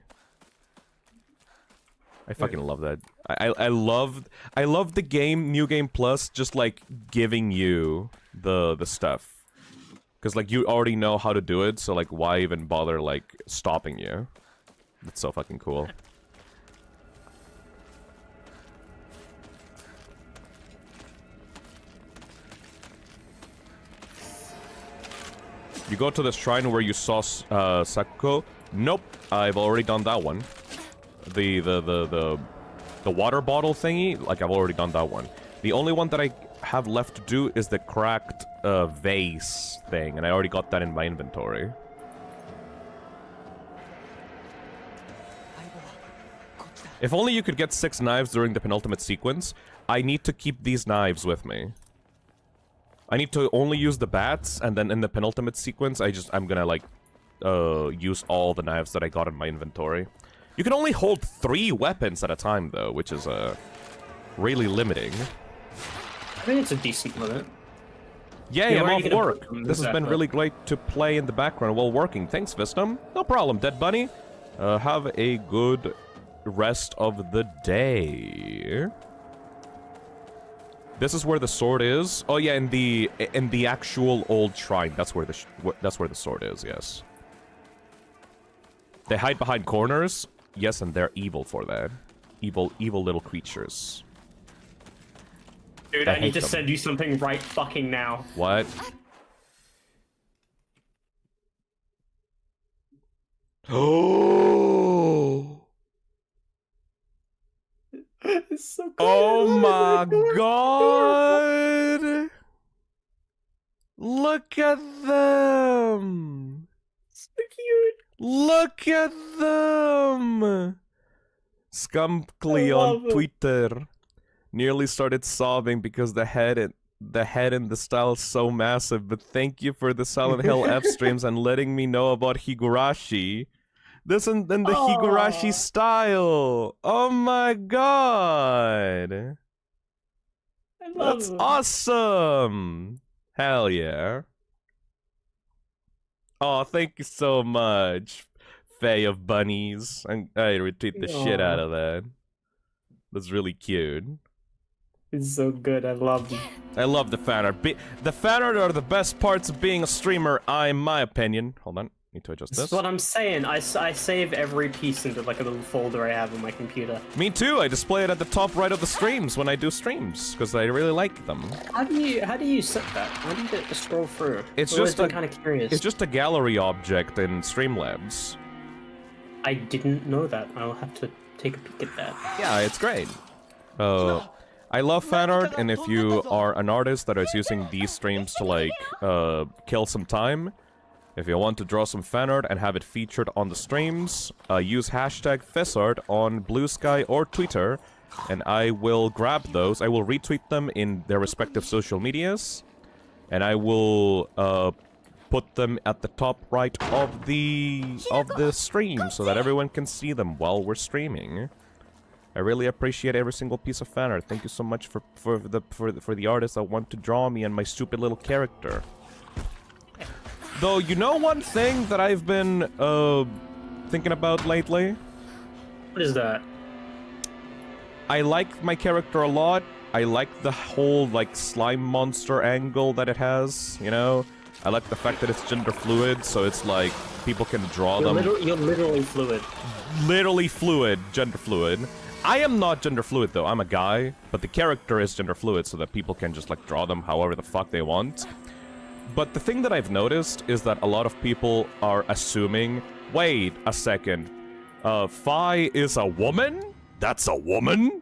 I fucking love that. I love the game, New Game Plus, just like giving you the stuff. Cause like you already know how to do it, so like why even bother like stopping you? It's so fucking cool. You go to the shrine where you saw Sakuko? Nope, I've already done that one. The water bottle thingy, like I've already done that one. The only one that I have left to do is the cracked vase thing, and I already got that in my inventory. 相棒こっちだ If only you could get 6 knives during the penultimate sequence. I need to keep these knives with me. I need to only use the bats, and then in the penultimate sequence, I'm gonna like use all the knives that I got in my inventory. You can only hold 3 weapons at a time, though, which is really limiting. I think it's a decent limit. Yay, Yeah, I'm where are off you gonna work. put them This has been exactly? really great to play in the background while working. Thanks, Vistum. No problem, Dead Bunny. Have a good rest of the day. This is where the sword is. Oh yeah, in the actual old shrine. That's where the sword is. Yes. They hide behind corners. Yes, and they're evil for that. Evil little creatures. Dude, I I hate need to them. send you something right fucking now. What? Oh! It's so cool. Oh my god! Look at them! So cute. Look at them! Scumcly I love on it. Twitter nearly started sobbing because the head and the style is so massive, but thank you for the Silent Hill F streams and letting me know about Higurashi. This and then the Higurashi Aw. style. Oh my god. I love That's it. awesome. Hell yeah. Oh, thank you so much, Faye of Bunnies. I retweet the shit out of that. That's really cute. It's so good. I love it. I love the fan art. The fan art are the best parts of being a streamer, in my opinion. Hold on, need to adjust That's this. what I'm saying. I save every piece into like a little folder I have on my computer. Me too. I display it at the top right of the streams when I do streams because I really like them. How do you set that? How do you get to scroll through? It's I've always just been a kind of curious. It's just a gallery object in Streamlabs. I didn't know that. I'll have to take a peek at that. Yeah, it's great. I love fan art, and if you are an artist that is using these streams to like kill some time, if you want to draw some fan art and have it featured on the streams, use hashtag FessArt on Blue Sky or Twitter, and I will grab those. I will retweet them in their respective social medias, and I will put them at the top right of the stream so that everyone can see them while we're streaming. I really appreciate every single piece of fan art. Thank you so much for the artists that want to draw me and my stupid little character. Though, you know one thing that I've been thinking about lately? What is that? I like my character a lot. I like the whole like slime monster angle that it has, you know? I like the fact that it's gender fluid, so it's like people can draw them. You're literally fluid. Literally fluid, gender fluid. I am not gender fluid though, I'm a guy, but the character is gender fluid so that people can just like draw them however the fuck they want. But the thing that I've noticed is that a lot of people are assuming, wait a second, Fi is a woman? That's a woman?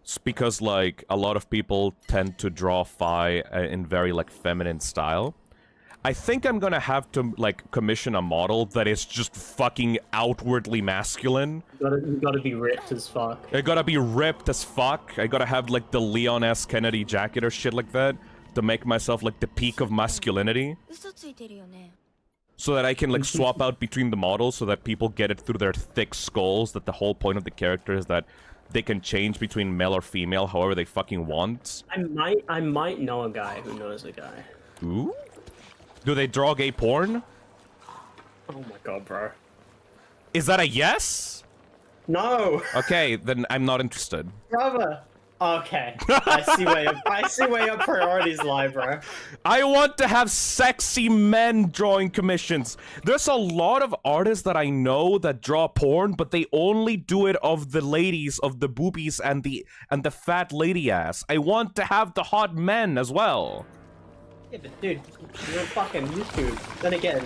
It's because like a lot of people tend to draw Fi in very like feminine style. I think I'm gonna have to, like, commission a model that is just fucking outwardly masculine. You gotta be ripped as fuck. I gotta be ripped as fuck. I gotta have, like, the Leon S. Kennedy jacket or shit like that to make myself, like, the peak of masculinity. So that I can, like, swap out between the models so that people get it through their thick skulls that the whole point of the character is that they can change between male or female however they fucking want. I might know a guy who knows a guy. Ooh? Do they draw gay porn? Oh my god, bro. Is that a yes? No! Okay, then I'm not interested. Brother! Okay. I see where your priorities lie, bro. I want to have sexy men drawing commissions. There's a lot of artists that I know that draw porn, but they only do it of the ladies, of the boobies and the fat lady ass. I want to have the hot men as well. Yeah, but dude, you're on fucking YouTube. Then again,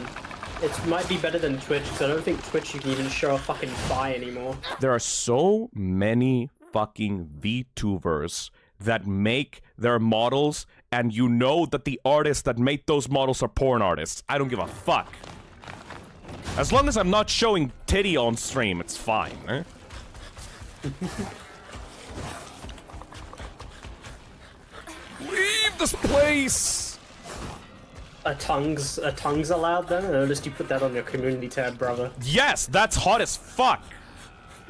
it might be better than Twitch, because I don't think Twitch you can even show a fucking thigh anymore. There are so many fucking VTubers that make their models, and you know that the artists that make those models are porn artists. I don't give a fuck. As long as I'm not showing titty on stream, it's fine, eh? Leave this place! A tongue's allowed then? I noticed you put that on your community tab, brother. Yes, that's hot as fuck!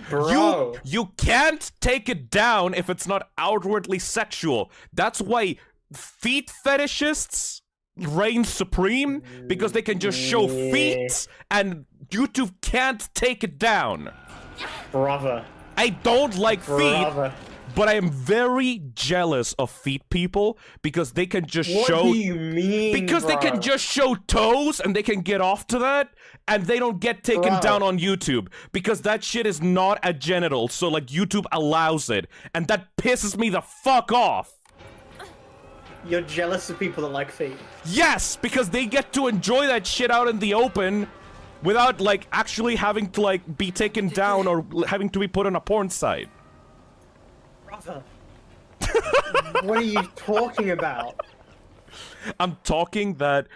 Bro! You can't take it down if it's not outwardly sexual. That's why feet fetishists reign supreme, because they can just show feet and YouTube can't take it down. Brother. I don't like feet, but I am very jealous of feet people because they can just show. What do you mean? Because they can just show toes and they can get off to that, and they don't get taken down on YouTube because that shit is not a genital. So like YouTube allows it, and that pisses me the fuck off. You're jealous of people that like feet. Yes, because they get to enjoy that shit out in the open without like actually having to like be taken down or having to be put on a porn site. Brother. What are you talking about? I'm talking that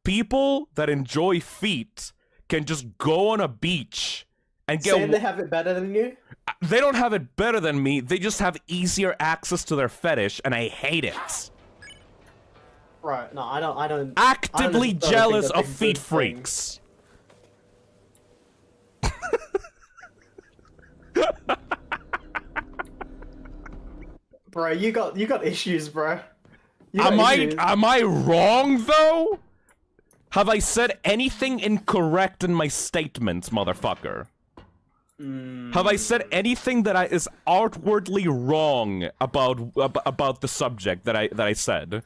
people that enjoy feet can just go on a beach and get. Saying they have it better than you? They don't have it better than me. They just have easier access to their fetish, and I hate it. Right? No, I don't. Actively I don't jealous think that's of a feet good thing. freaks. Bro, you got issues, bro. Am I wrong though? Have I said anything incorrect in my statements, motherfucker? Have I said anything that is outwardly wrong about the subject that I said?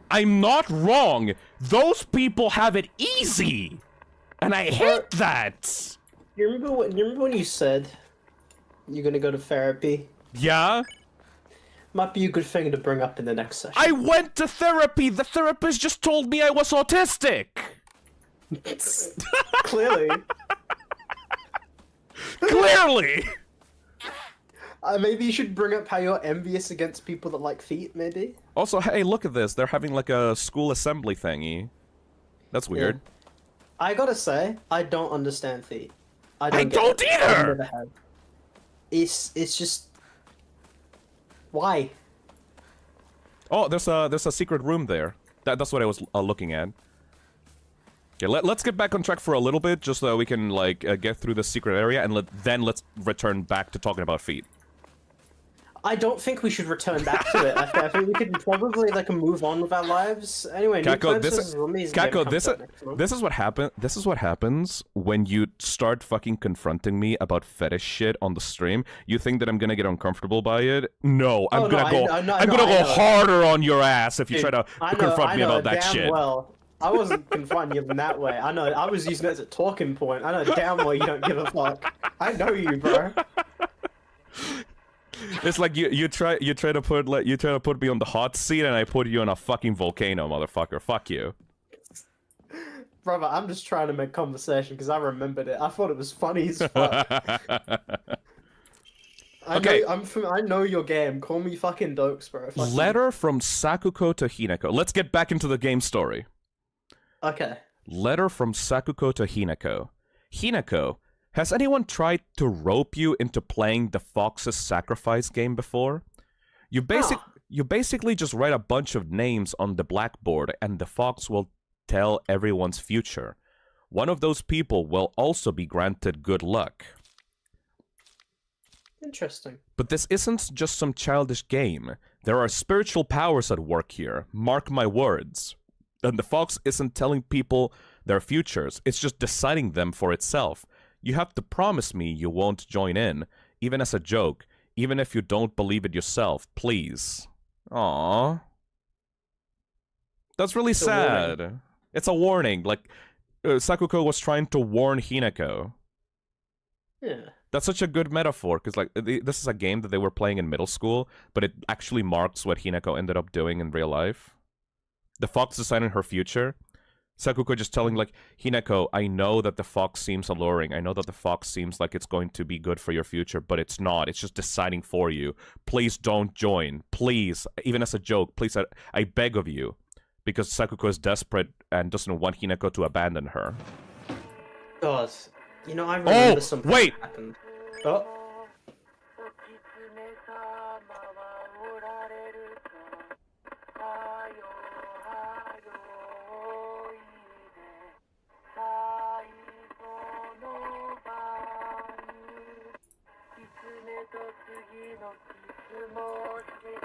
I'm not wrong. Those people have it easy, and I hate that. You remember when you said you're gonna go to therapy? Yeah? Might be a good thing to bring up in the next session. I went to therapy. The therapist just told me I was autistic. Clearly. Clearly. Maybe you should bring up how you're envious against people that like feet, maybe? Also, hey, look at this. They're having like a school assembly thingy. That's weird. Yeah. I gotta say, I don't understand feet. I get don't it. either! I've never had. It's just... Why? Oh, there's a secret room there. That's what I was looking at. Okay, let's get back on track for a little bit, just so we can like get through the secret area, and let's return back to talking about feet. I don't think we should return back to it. I think we could probably like move on with our lives. Anyway, Kako, this is what happen. This is what happens when you start fucking confronting me about fetish shit on the stream. You think that I'm gonna get uncomfortable by it? No, I'm gonna go harder on your ass if you try to confront me about that shit. Well, I wasn't confronting you in that way. I know. I was using it as a talking point. I know damn well you don't give a fuck. I know you, bro. It's like you try to put me on the hot seat, and I put you on a fucking volcano, motherfucker. Fuck you. Brother, I'm just trying to make conversation because I remembered it. I thought it was funny as fuck. Okay. I know your game. Call me fucking Dokes, bro. Letter from Sakuko to Hinako. Let's get back into the game story. Okay. Letter from Sakuko to Hinako. Hinako, has anyone tried to rope you into playing the Fox's Sacrifice game before? You basically just write a bunch of names on the blackboard, and the fox will tell everyone's future. One of those people will also be granted good luck. Interesting. But this isn't just some childish game. There are spiritual powers at work here. Mark my words. And the fox isn't telling people their futures. It's just deciding them for itself. You have to promise me you won't join in, even as a joke, even if you don't believe it yourself, please. Aww. That's really sad. It's a warning. Like, Sakuko was trying to warn Hinako. Yeah. That's such a good metaphor, because like this is a game that they were playing in middle school, but it actually marks what Hinako ended up doing in real life. The fox deciding her future. Sakuko just telling, like, Hinako, I know that the fox seems alluring. I know that the fox seems like it's going to be good for your future, but it's not. It's just deciding for you. Please don't join. Please. Even as a joke, please, I beg of you. Because Sakuko is desperate and doesn't want Hinako to abandon her. God. You know, I remember something wait! happened. Oh.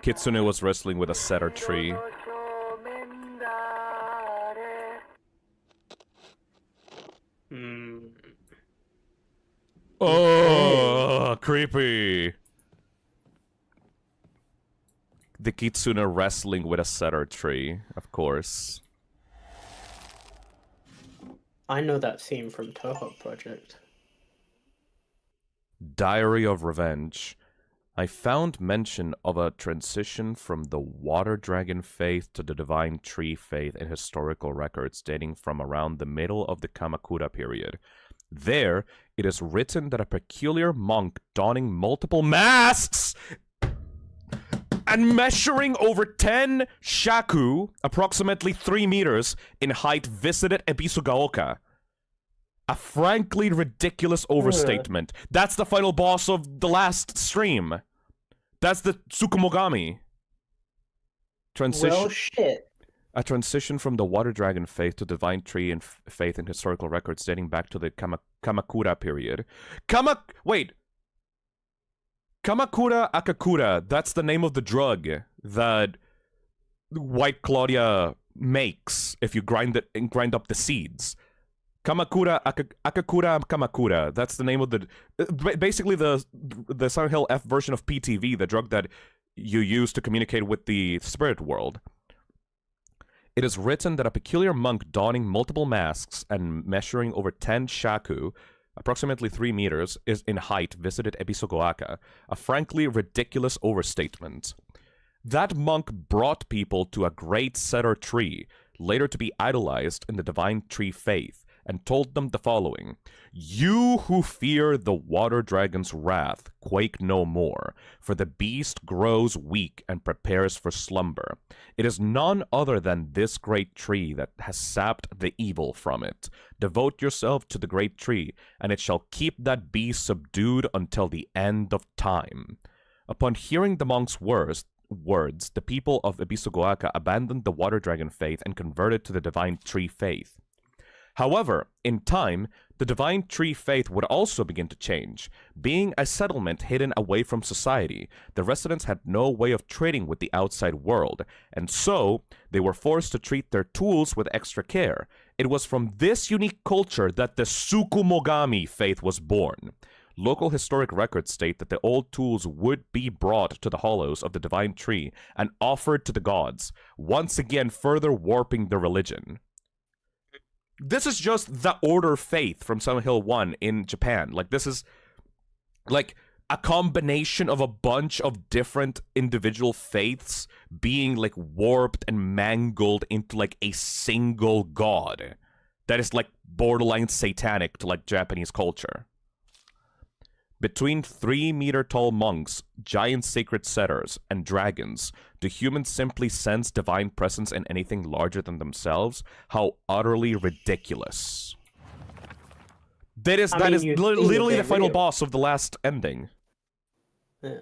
Kitsune was wrestling with a cedar tree. Oh, creepy. The Kitsune wrestling with a cedar tree, of course. I know that theme from Toho Project. Diary of Revenge. I found mention of a transition from the Water Dragon faith to the Divine Tree faith in historical records dating from around the middle of the Kamakura period. There, it is written that a peculiar monk donning multiple masks and measuring over 10 shaku, approximately 3 meters, in height visited Ebisugaoka. A frankly ridiculous overstatement. That's the final boss of the last stream. That's the Tsukumogami. Well, shit. A transition from the Water Dragon faith to Divine Tree and faith in historical records dating back to the Kamakura period. Kamakura Akakura, that's the name of the drug that White Claudia makes if you grind up the seeds. Kamakura, Akakura Kamakura. That's the name of the basically the Silent Hill F version of PTV, the drug that you use to communicate with the spirit world. It is written that a peculiar monk donning multiple masks and measuring over 10 shaku, approximately 3 meters, is in height, visited Ebisogoaka, a frankly ridiculous overstatement. That monk brought people to a great cedar tree, later to be idolized in the divine tree faith, and told them the following: "You who fear the water dragon's wrath, quake no more, for the beast grows weak and prepares for slumber. It is none other than this great tree that has sapped the evil from it. Devote yourself to the great tree, and it shall keep that beast subdued until the end of time." Upon hearing the monk's words, the people of Ebisogoaka abandoned the water dragon faith and converted to the divine tree faith. However, in time, the divine tree faith would also begin to change. Being a settlement hidden away from society, the residents had no way of trading with the outside world, and so they were forced to treat their tools with extra care. It was from this unique culture that the Tsukumogami faith was born. Local historic records state that the old tools would be brought to the hollows of the divine tree and offered to the gods, once again further warping the religion. This is just the Order faith from Silent Hill 1 in Japan. Like, this is, like, a combination of a bunch of different individual faiths being, like, warped and mangled into, like, a single god that is, like, borderline satanic to, like, Japanese culture. Between 3-meter-tall monks, giant sacred setters, and dragons, do humans simply sense divine presence in anything larger than themselves? How utterly ridiculous. That is literally the final boss of the last ending. Yeah.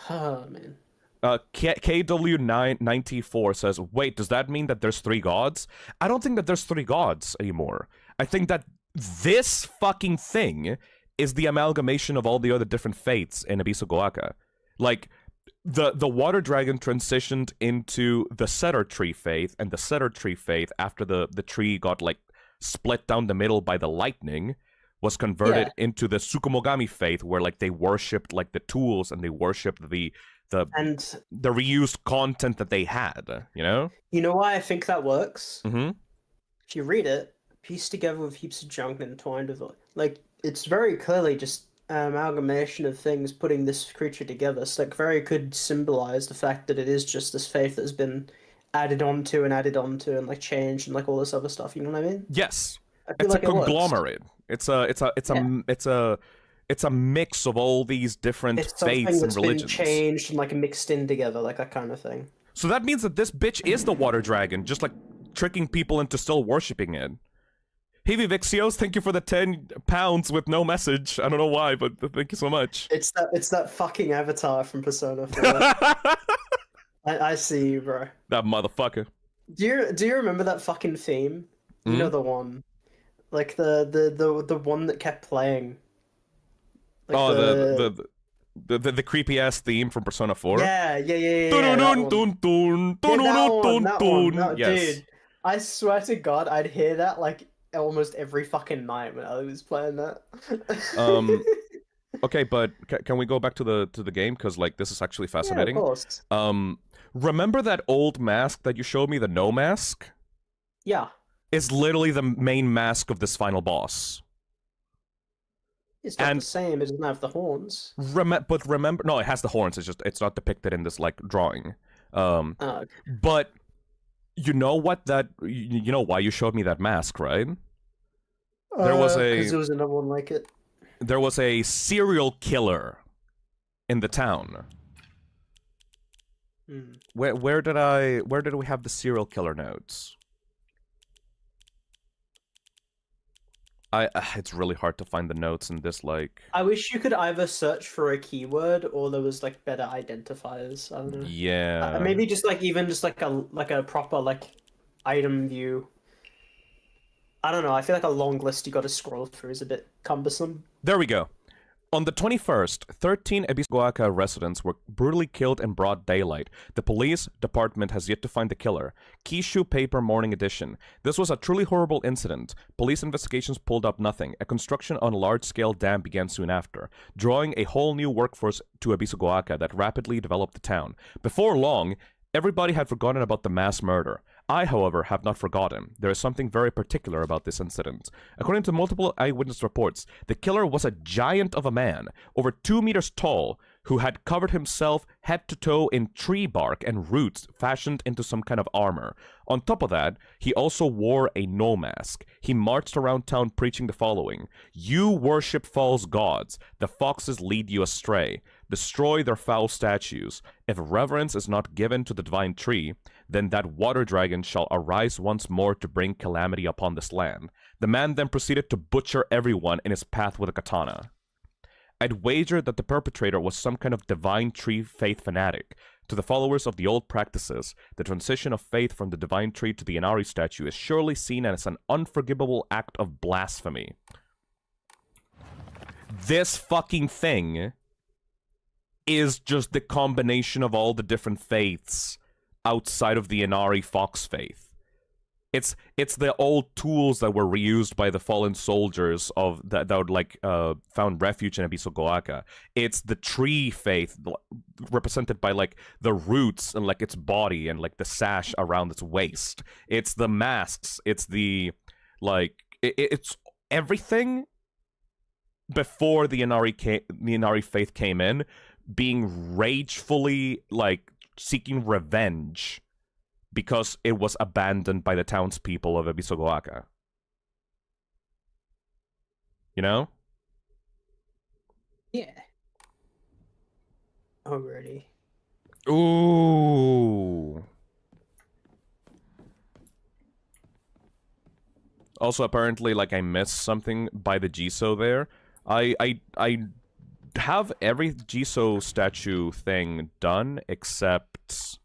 Oh, man. KW94 says, wait, does that mean that there's 3 gods? I don't think that there's 3 gods anymore. I think that this fucking thing is the amalgamation of all the other different faiths in Ebisogoaka. Like, the water dragon transitioned into the cedar tree faith, and the cedar tree faith, after the tree got, like, split down the middle by the lightning, was converted into the Tsukumogami faith, where, like, they worshipped, like, the tools, and they worshipped the reused content that they had, you know? You know why I think that works? Mm-hmm. If you read it, pieced together with heaps of junk and entwined with it, like, it's very clearly just an amalgamation of things putting this creature together. So, like, very could symbolize the fact that it is just this faith that's been added onto and like changed and like all this other stuff. You know what I mean? Yes, I feel it's like a conglomerate. It's a mix of all these different it's faiths and religions. Been changed and like mixed in together, like that kind of thing. So that means that this bitch is the water dragon, just like tricking people into still worshipping it. Hey Vivixios, thank you for the £10 with no message. I don't know why, but thank you so much. It's that fucking avatar from Persona 4. I see you, bro. That motherfucker. Do you remember that fucking theme? You know the one, like the one that kept playing. Like the creepy ass theme from Persona 4. Yeah. Yes. Dude, I swear to God, I'd hear that like almost every fucking night when I was playing that. Okay, but can we go back to the game, because like this is actually fascinating. Yeah, of course. Remember that old mask that you showed me, the no mask? Yeah. Is literally the main mask of this final boss. It's not the same. It doesn't have the horns. But remember, no, it has the horns. It's not depicted in this like drawing. Okay. But you know what you know why you showed me that mask, right? There was because there was another one like it. There was a serial killer in the town. Where did we have the serial killer notes? It's really hard to find the notes in this, like... I wish you could either search for a keyword or there was like better identifiers. I don't know. Yeah. Maybe just like a proper like item view. I don't know. I feel like a long list you got to scroll through is a bit cumbersome. There we go. On the 21st, 13 Ebisogoaka residents were brutally killed in broad daylight. The police department has yet to find the killer. Kishu Paper Morning Edition. This was a truly horrible incident. Police investigations pulled up nothing. A construction on a large-scale dam began soon after, drawing a whole new workforce to Ebisogoaka that rapidly developed the town. Before long, everybody had forgotten about the mass murder. I, however, have not forgotten. There is something very particular about this incident. According to multiple eyewitness reports, the killer was a giant of a man, over 2 meters tall, who had covered himself head to toe in tree bark and roots fashioned into some kind of armor. On top of that, he also wore a no mask. He marched around town preaching the following: "You worship false gods. The foxes lead you astray. Destroy their foul statues. If reverence is not given to the divine tree, then that water dragon shall arise once more to bring calamity upon this land." The man then proceeded to butcher everyone in his path with a katana. I'd wager that the perpetrator was some kind of divine tree faith fanatic. To the followers of the old practices, the transition of faith from the divine tree to the Inari statue is surely seen as an unforgivable act of blasphemy. This fucking thing is just the combination of all the different faiths outside of the Inari Fox faith. It's the old tools that were reused by the fallen soldiers of that would found refuge in Ebisogoaka. It's the tree faith represented by like the roots and like its body and like the sash around its waist. It's the masks. It's the it's everything before the Inari faith came in, being ragefully like seeking revenge because it was abandoned by the townspeople of Ebisogoaka. You know? Yeah. Already. Ooh. Also, apparently, like, I missed something by the Jiso there. I have every Jiso statue thing done except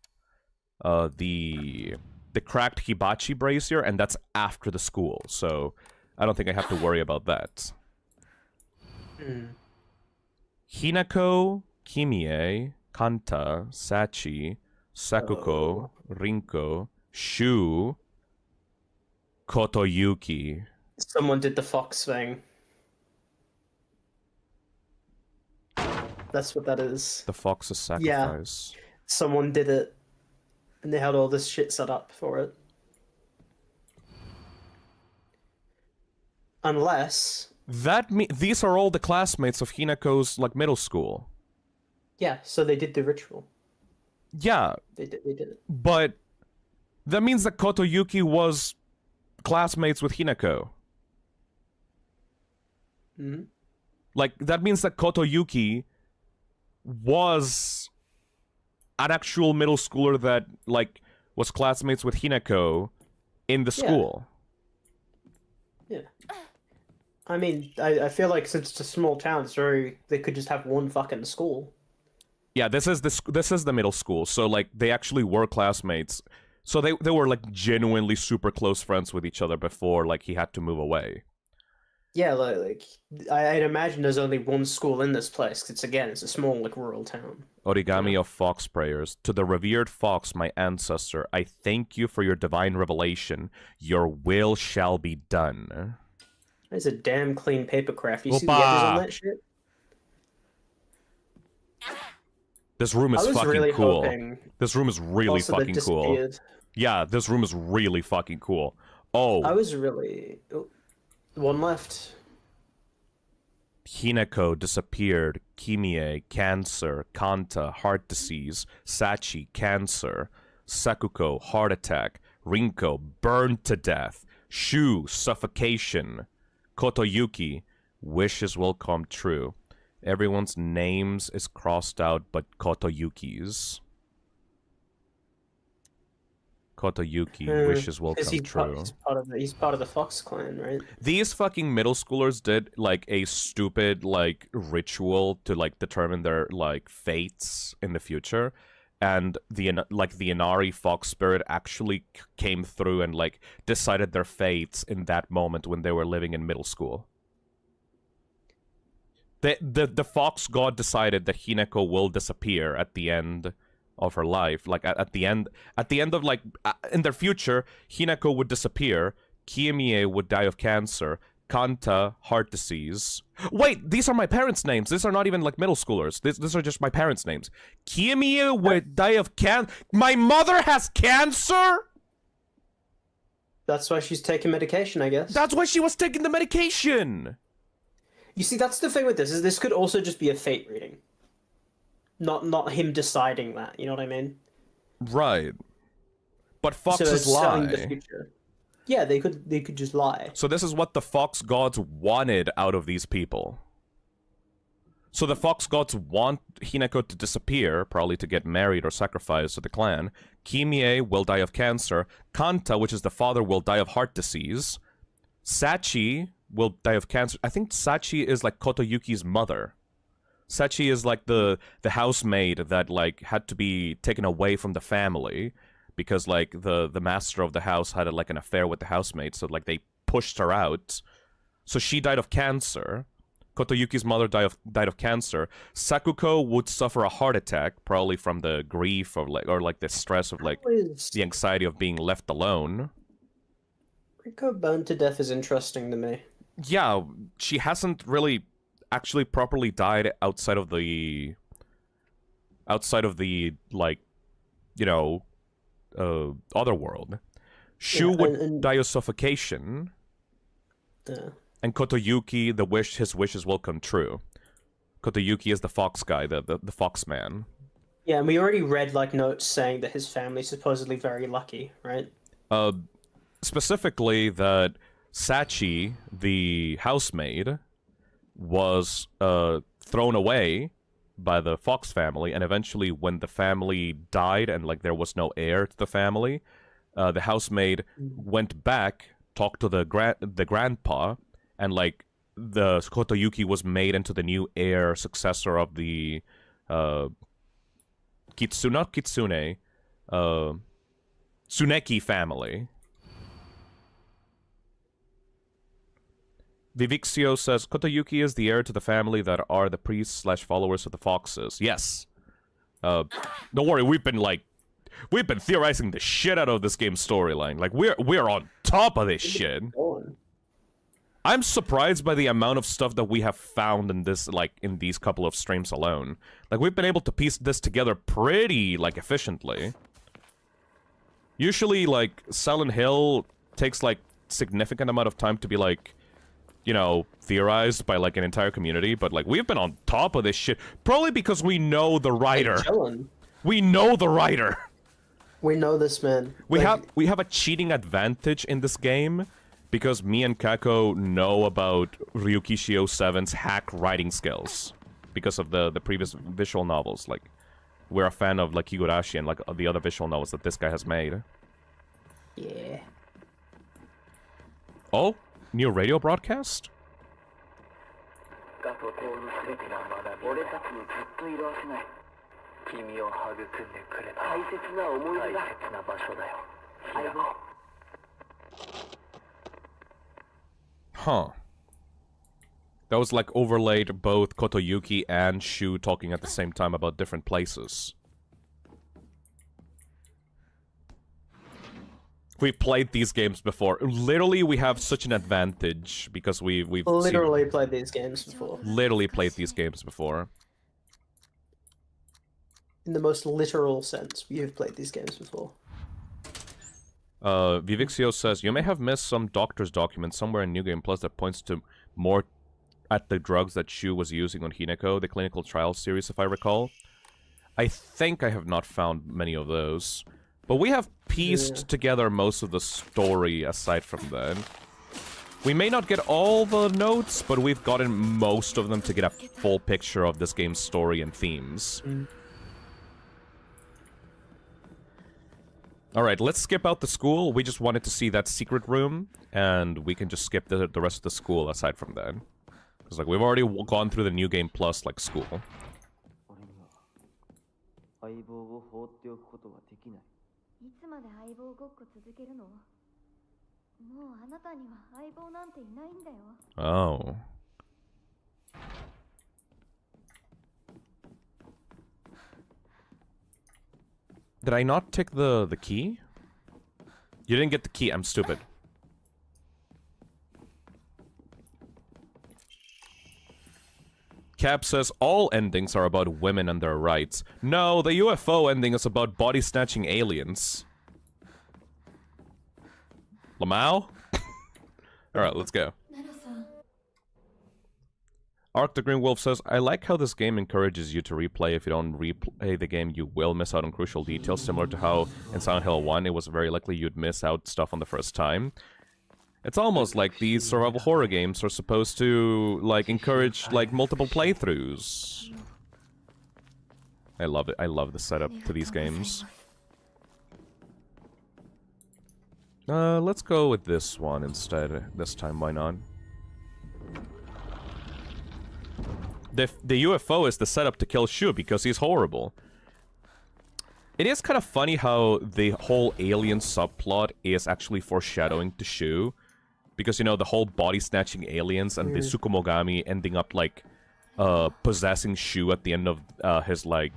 the cracked hibachi brazier, and that's after the school, so I don't think I have to worry about that. Hinako, Kimie, Kanta, Sachi, Sakuko, Rinko, Shu, Kotoyuki. Someone did the fox thing. That's what that is. The fox's sacrifice. Yeah. Someone did it. And they had all this shit set up for it. Unless... These are all the classmates of Hinako's, like, middle school. Yeah, so they did the ritual. Yeah. They did it. But that means that Kotoyuki was classmates with Hinako. Mm-hmm. Like, that means that Kotoyuki was an actual middle schooler that, like, was classmates with Hinako in the school. Yeah. I mean, I feel like since it's a small town, they could just have one fucking school. Yeah, this is the middle school, so, like, they actually were classmates. So they were, like, genuinely super close friends with each other before, like, he had to move away. Yeah, like I'd imagine there's only one school in this place, 'cause it's a small, like, rural town. Origami of Fox Prayers. To the revered Fox, my ancestor, I thank you for your divine revelation. Your will shall be done. There's a damn clean paper craft. You see the Opa! edges on that shit? This room is I was fucking really cool. hoping This room is really also that fucking cool. disappeared. Yeah, this room is really fucking cool. Oh, I was really... Oh, one left. Hinako disappeared. Kimie, cancer. Kanta, heart disease. Sachi, cancer. Sakuko, heart attack. Rinko, burned to death. Shu, suffocation. Kotoyuki, wishes will come true. Everyone's names is crossed out but Kotoyuki's. Kotoyuki, wishes will come true. He's part of the Fox clan, right? These fucking middle schoolers did, like, a stupid, like, ritual to, like, determine their, like, fates in the future. And the Inari Fox spirit actually came through and, like, decided their fates in that moment when they were living in middle school. The fox god decided that Hineko will disappear at the end of her life. Like at the end of like in their future, Hineko would disappear, Kiyomiya would die of cancer, Kanta heart disease. Wait, these are my parents' names. These are not even like middle schoolers. These are just my parents' names. Kiyomiya would die of My mother has cancer? That's why she's taking medication, I guess. That's why she was taking the medication. You see, that's the thing with this, is this could also just be a fate reading. Not him deciding that, you know what I mean? Right. But So foxes it's telling the lie. future. Yeah, they could just lie. So this is what the fox gods wanted out of these people. So the fox gods want Hineko to disappear, probably to get married or sacrificed to the clan. Kiyomiya will die of cancer. Kanta, which is the father, will die of heart disease. Sachi will die of cancer. I think Sachi is like Kotoyuki's mother. Sachi is like the housemaid that like had to be taken away from the family because like the master of the house had like an affair with the housemaid, so like they pushed her out. So she died of cancer. Kotoyuki's mother died of cancer. Sakuko would suffer a heart attack, probably from the grief or like the stress of like the anxiety of being left alone. Riko burned to death is interesting to me. Yeah, she hasn't really actually properly died outside of the like, you know, other world. Shu Yeah, would and die of suffocation, yeah. and Kotoyuki, his wishes will come true. Kotoyuki is the fox guy, the fox man. Yeah, and we already read like notes saying that his family's supposedly very lucky, right? Specifically that Sachi, the housemaid, was thrown away by the Fox family, and eventually when the family died and like there was no heir to the family, the housemaid went back, talked to the grandpa, and like the Kotoyuki was made into the new heir successor of the Tsuneki family. Vivixio says, Kotoyuki is the heir to the family that are the priests/followers of the Foxes. Yes. Don't worry, we've been theorizing the shit out of this game's storyline. Like, we're on top of this shit. I'm surprised by the amount of stuff that we have found in this, like, in these couple of streams alone. Like, we've been able to piece this together pretty, like, efficiently. Usually, like, Silent Hill takes, like, significant amount of time to be, like, you know, theorized by, like, an entire community, but, like, we've been on top of this shit, probably because we know the writer. We know the writer. We know this man. We have a cheating advantage in this game, because me and Kako know about Ryukishio 7's hack writing skills, because of the previous visual novels. Like, we're a fan of, like, Higurashi and, like, the other visual novels that this guy has made. Yeah. Oh? New radio broadcast? Huh. That was like overlaid both Kotoyuki and Shu talking at the same time about different places. We've played these games before. Literally, we have such an advantage because we've literally played these games before. Literally played these games before. In the most literal sense, we have played these games before. Vivixio says, you may have missed some doctor's document somewhere in New Game Plus that points to more at the drugs that Shu was using on Hineko, the clinical trial series, if I recall. I think I have not found many of those. But we have pieced together most of the story aside from that. We may not get all the notes, but we've gotten most of them to get a full picture of this game's story and themes. Alright, let's skip out the school. We just wanted to see that secret room, and we can just skip the rest of the school aside from that. Because, like, we've already gone through the New Game Plus, like, school. いつまで相棒ごっこ続けるの？もうあなたには相棒なんていないんだよ。Oh. Did I not take the key? You didn't get the key. I'm stupid. Cap says all endings are about women and their rights. No, the UFO ending is about body-snatching aliens. Lamau? Alright, let's go. Arc the Green Wolf says, I like how this game encourages you to replay. If you don't replay the game, you will miss out on crucial details, similar to how in Silent Hill 1, it was very likely you'd miss out stuff on the first time. It's almost like these survival horror games are supposed to, like, encourage, like, multiple playthroughs. I love it. I love the setup to these games. Let's go with this one instead. This time, why not? The UFO is the setup to kill Shu because he's horrible. It is kind of funny how the whole alien subplot is actually foreshadowing to Shu. Because, you know, the whole body-snatching aliens and the Tsukumogami ending up, like, possessing Shu at the end of his, like,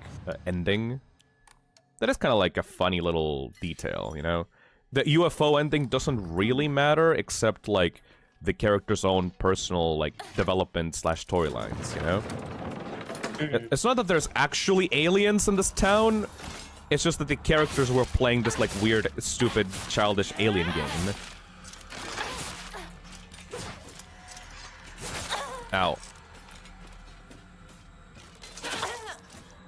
ending. That is kind of like a funny little detail, you know? The UFO ending doesn't really matter, except, like, the character's own personal, like, development / storylines, you know? It's not that there's actually aliens in this town, it's just that the characters were playing this, like, weird, stupid, childish alien game. Ow.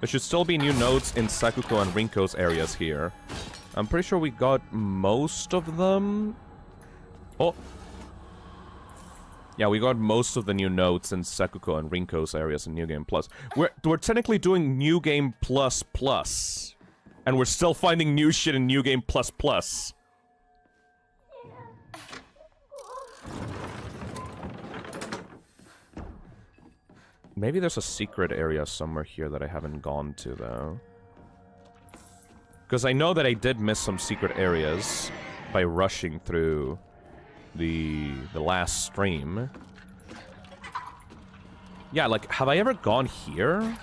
There should still be new nodes in Sakuko and Rinko's areas here. I'm pretty sure we got most of them. Oh. Yeah, we got most of the new nodes in Sakuko and Rinko's areas in New Game Plus. We're technically doing New Game Plus Plus. And we're still finding new shit in New Game Plus Plus. Maybe there's a secret area somewhere here that I haven't gone to, though. Because I know that I did miss some secret areas by rushing through the last stream. Yeah, like, have I ever gone here?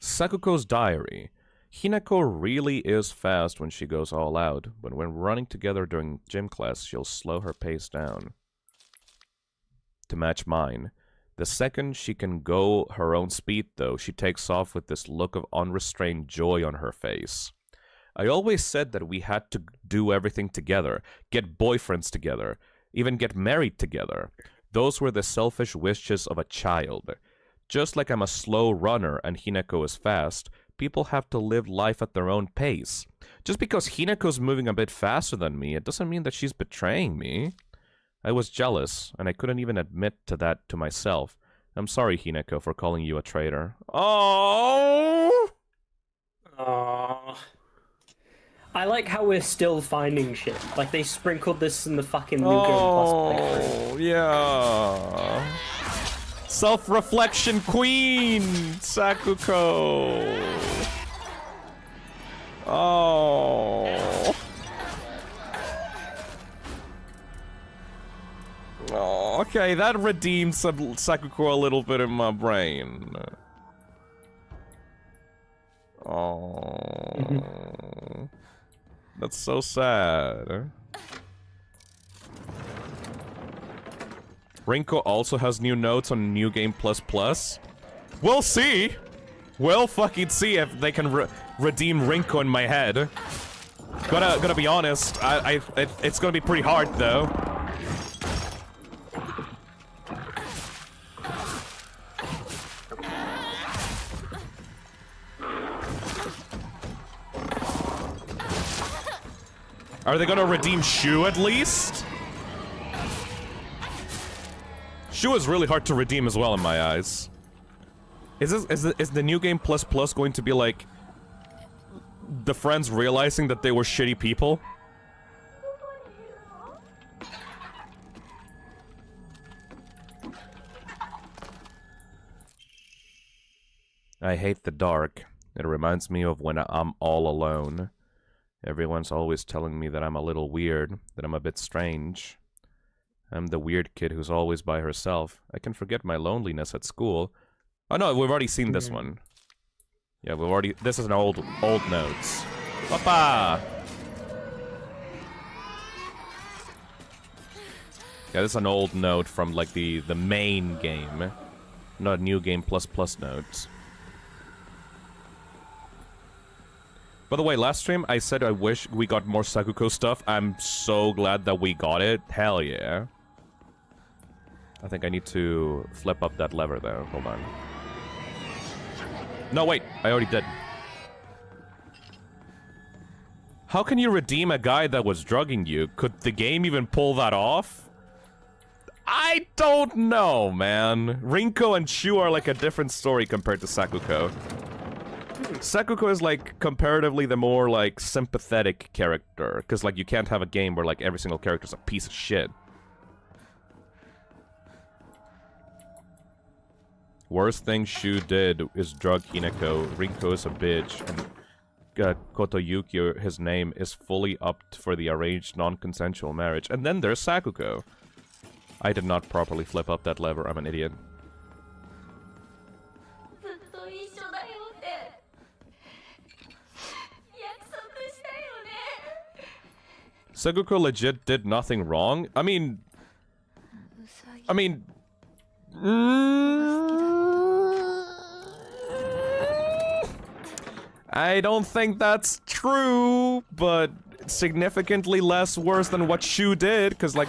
Sakuko's diary. Hinako really is fast when she goes all out, but when running together during gym class, she'll slow her pace down to match mine. The second she can go her own speed, though, she takes off with this look of unrestrained joy on her face. I always said that we had to do everything together, get boyfriends together, even get married together. Those were the selfish wishes of a child. Just like I'm a slow runner and Hinako is fast, people have to live life at their own pace. Just because Hinako's moving a bit faster than me, it doesn't mean that she's betraying me. I was jealous, and I couldn't even admit to that to myself. I'm sorry, Hinako, for calling you a traitor. Oh! Aww. I like how we're still finding shit. Like, they sprinkled this in the fucking New Game Plus playthrough. Oh, yeah. Self-reflection queen, Sakuko. Oh. Oh, okay, that redeems Sakuko a little bit in my brain. Oh. That's so sad. Rinko also has new notes on New Game Plus Plus. We'll see. We'll fucking see if they can redeem Rinko in my head. Gotta be honest. It's gonna be pretty hard though. Are they gonna redeem Shu at least? Shu is really hard to redeem as well in my eyes. Is the New Game Plus Plus going to be like the friends realizing that they were shitty people? I hate the dark. It reminds me of when I'm all alone. Everyone's always telling me that I'm a little weird, that I'm a bit strange. I'm the weird kid who's always by herself. I can forget my loneliness at school. Oh no, we've already seen this one. Yeah, we've already... This is an old notes. Papa! Yeah, this is an old note from, like, the main game. Not new game plus notes. By the way, last stream, I said I wish we got more Sakuko stuff. I'm so glad that we got it. Hell yeah. I think I need to flip up that lever, though. Hold on. No, wait. I already did. How can you redeem a guy that was drugging you? Could the game even pull that off? I don't know, man. Rinko and Shu are like a different story compared to Sakuko. Sakuko is like comparatively the more like sympathetic character, because like you can't have a game where like every single character is a piece of shit. Worst thing Shu did is drug Hinako. Rinko is a bitch, and Kotoyuki, his name, is fully up for the arranged non-consensual marriage. And then there's Sakuko. I did not properly flip up that lever. I'm an idiot. ずっと一緒だよって約束したよね。 Sakuko legit did nothing wrong. I mean, I don't think that's true, but significantly less worse than what Shu did, because, like,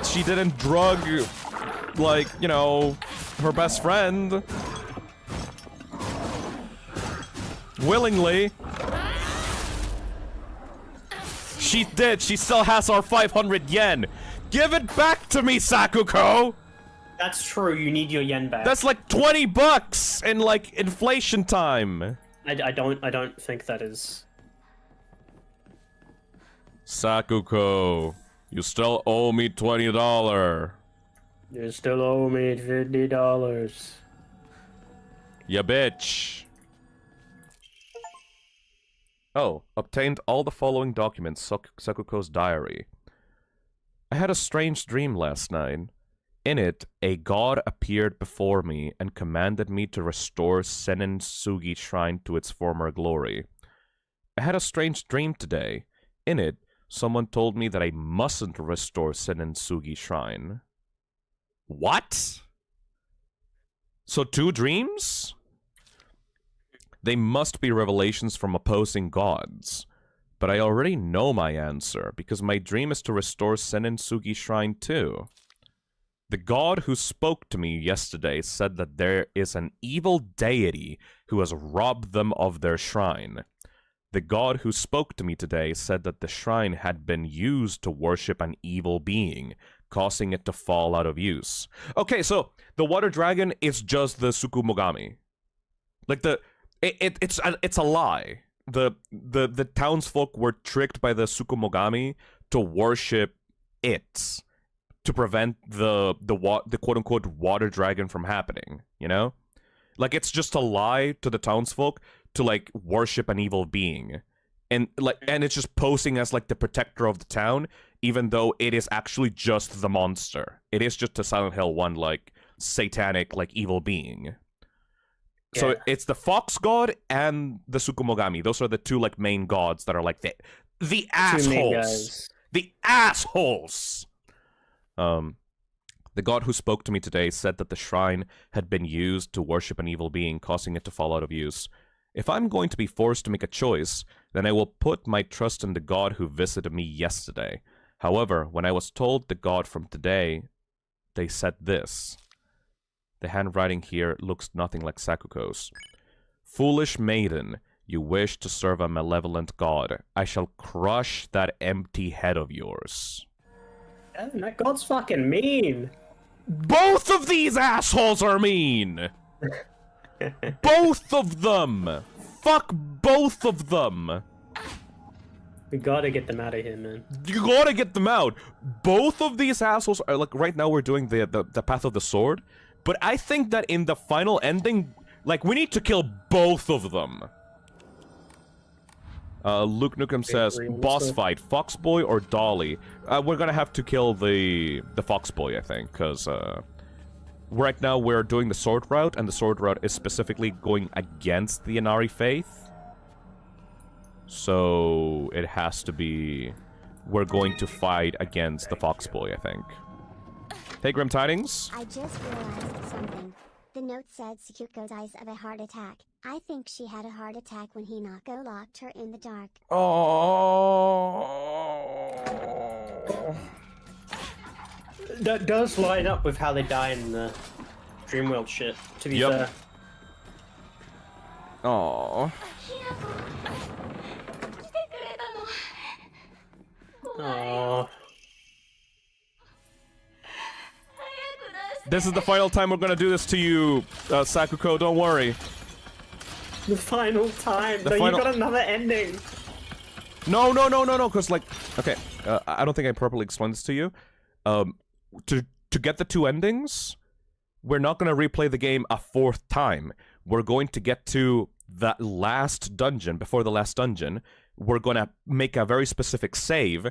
she didn't drug, like, you know, her best friend. Willingly. She did. She still has our 500 yen. Give it back to me, Sakuko! That's true, you need your yen back. That's like 20 bucks in, like, inflation time. I don't think that is... Sakuko, you still owe me $20. You still owe me $50. Ya bitch. Oh, obtained all the following documents, Sakuko's diary. I had a strange dream last night. In it, a god appeared before me and commanded me to restore Senin Sugi Shrine to its former glory. I had a strange dream today. In it, someone told me that I mustn't restore Senin Sugi Shrine. What? So 2 dreams? They must be revelations from opposing gods. But I already know my answer, because my dream is to restore Senin Sugi Shrine too. The god who spoke to me yesterday said that there is an evil deity who has robbed them of their shrine. The god who spoke to me today said that the shrine had been used to worship an evil being, causing it to fall out of use. Okay, so the water dragon is just the Tsukumogami. Like it's a lie. The townsfolk were tricked by the Tsukumogami to worship it, to prevent the quote-unquote water dragon from happening, you know? Like, it's just a lie to the townsfolk to, like, worship an evil being. And it's just posing as, like, the protector of the town, even though it is actually just the monster. It is just a Silent Hill 1, like, satanic, like, evil being. Yeah. So it's the fox god and the Tsukumogami. Those are the 2, like, main gods that are, like, the assholes. The assholes! The god who spoke to me today said that the shrine had been used to worship an evil being, causing it to fall out of use. If I'm going to be forced to make a choice, then I will put my trust in the god who visited me yesterday. However, when I was told the god from today, they said this. The handwriting here looks nothing like Sakuko's. Foolish maiden, you wish to serve a malevolent god. I shall crush that empty head of yours. Oh, that god's fucking mean. Both of these assholes are mean! Both of them! Fuck both of them! We gotta get them out of here, man. You gotta get them out! Both of these assholes are, like, right now we're doing the Path of the Sword, but I think that in the final ending, like, we need to kill both of them. Luke Nukem says, boss fight, Foxboy or Dolly? We're gonna have to kill the Foxboy, I think, because, right now we're doing the sword route, and the sword route is specifically going against the Inari faith. So it has to be... We're going to fight against the Foxboy, I think. Hey, Grim Tidings. I just realized something. The note said Sakuko dies of a heart attack. I think she had a heart attack when Hinako locked her in the dark. Oh. That does line up with how they die in the Dreamworld shit, to be fair. Oh. Oh. This is the final time we're gonna do this to you, Sakuko, don't worry. The final time. The No, final- you got another ending. No, because, like... Okay, I don't think I properly explained this to you. To get the two endings, we're not gonna replay the game a fourth time. We're going to get to that last dungeon, before the last dungeon. We're gonna make a very specific save,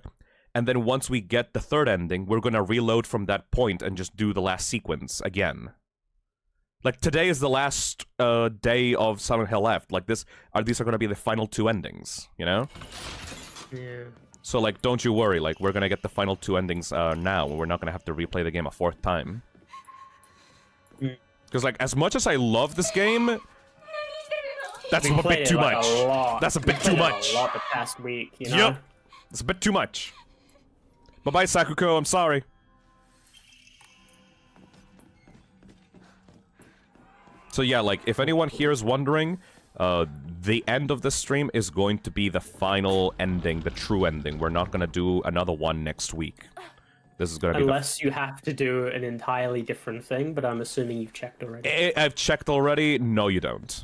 and then once we get the third ending, we're gonna reload from that point and just do the last sequence again. Like, today is the last day of Silent Hill left. Like, these are gonna be the final two endings, you know? Yeah. So, like, don't you worry, like, we're gonna get the final two endings now, we're not gonna have to replay the game a fourth time. Because, like, as much as I love this game, that's a bit too much. That's a bit too much. A lot the past week, you know? Yep. It's a bit too much. Bye-bye, Sakuko, I'm sorry. So yeah, like, if anyone here is wondering, the end of this stream is going to be the final ending, the true ending. We're not gonna do another one next week. This is gonna be Unless you have to do an entirely different thing, but I'm assuming you've checked already. I've checked already. No, you don't.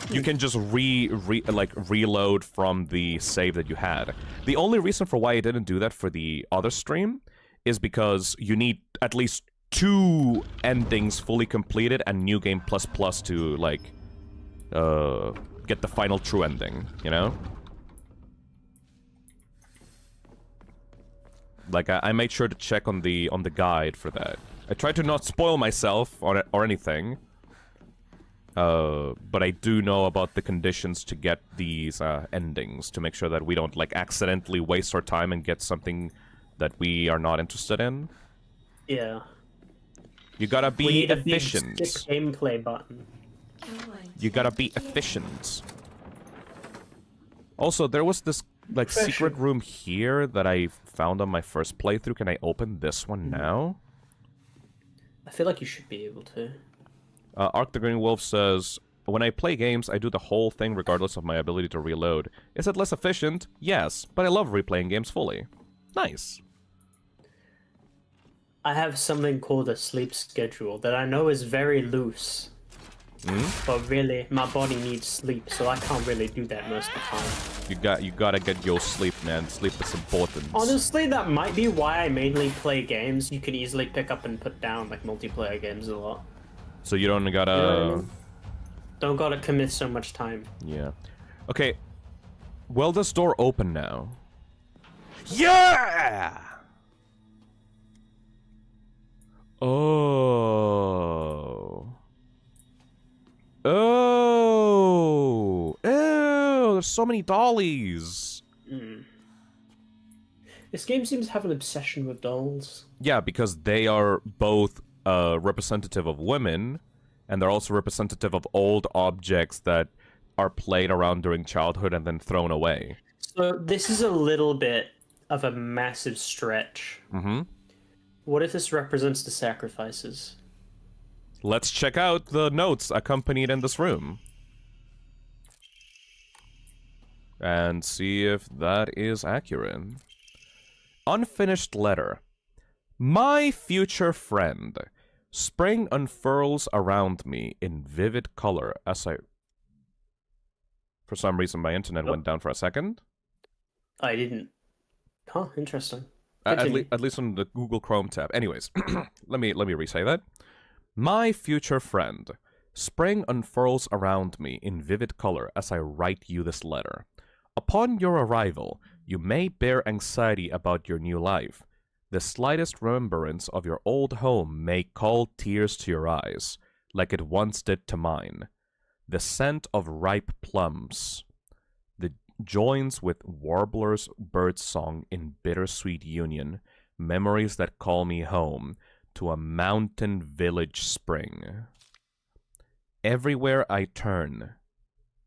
You can just reload from the save that you had. The only reason for why I didn't do that for the other stream is because you need at least 2 endings fully completed and New Game Plus Plus to, like, get the final true ending, you know? Like, I made sure to check on the guide for that. I tried to not spoil myself or anything. But I do know about the conditions to get these endings, to make sure that we don't, like, accidentally waste our time and get something that we are not interested in. Yeah. You gotta be We need efficient. a big gameplay button. You gotta be efficient. Also, there was this, like, secret room here that I found on my first playthrough. Can I open this one now? I feel like you should be able to. Ark the Green Wolf says, when I play games, I do the whole thing regardless of my ability to reload. Is it less efficient? Yes, but I love replaying games fully. Nice. I have something called a sleep schedule that I know is very loose. But really, my body needs sleep, so I can't really do that most of the time. You gotta get your sleep, man. Sleep is important. Honestly, that might be why I mainly play games you can easily pick up and put down, like multiplayer games a lot. So you don't gotta... You know what I mean? Don't gotta commit so much time. Yeah. Okay. Will this door open now? Yeah! Oh. Oh. Ew, there's so many dollies. This game seems to have an obsession with dolls. Yeah, because they are both representative of women, and they're also representative of old objects that are played around during childhood and then thrown away. So this is a little bit of a massive stretch. Mm-hmm. What if this represents the sacrifices? Let's check out the notes accompanied in this room. And see if that is accurate. Unfinished letter. My future friend. Spring unfurls around me in vivid color as I... For some reason, my internet went down for a second. I didn't. Huh, interesting. At least on the Google Chrome tab. Anyways, let me re-say that. My future friend. Spring unfurls around me in vivid color as I write you this letter. Upon your arrival, you may bear anxiety about your new life. The slightest remembrance of your old home may call tears to your eyes, like it once did to mine. The scent of ripe plums, the joins with warblers' birdsong in bittersweet union, memories that call me home to a mountain village spring. Everywhere I turn,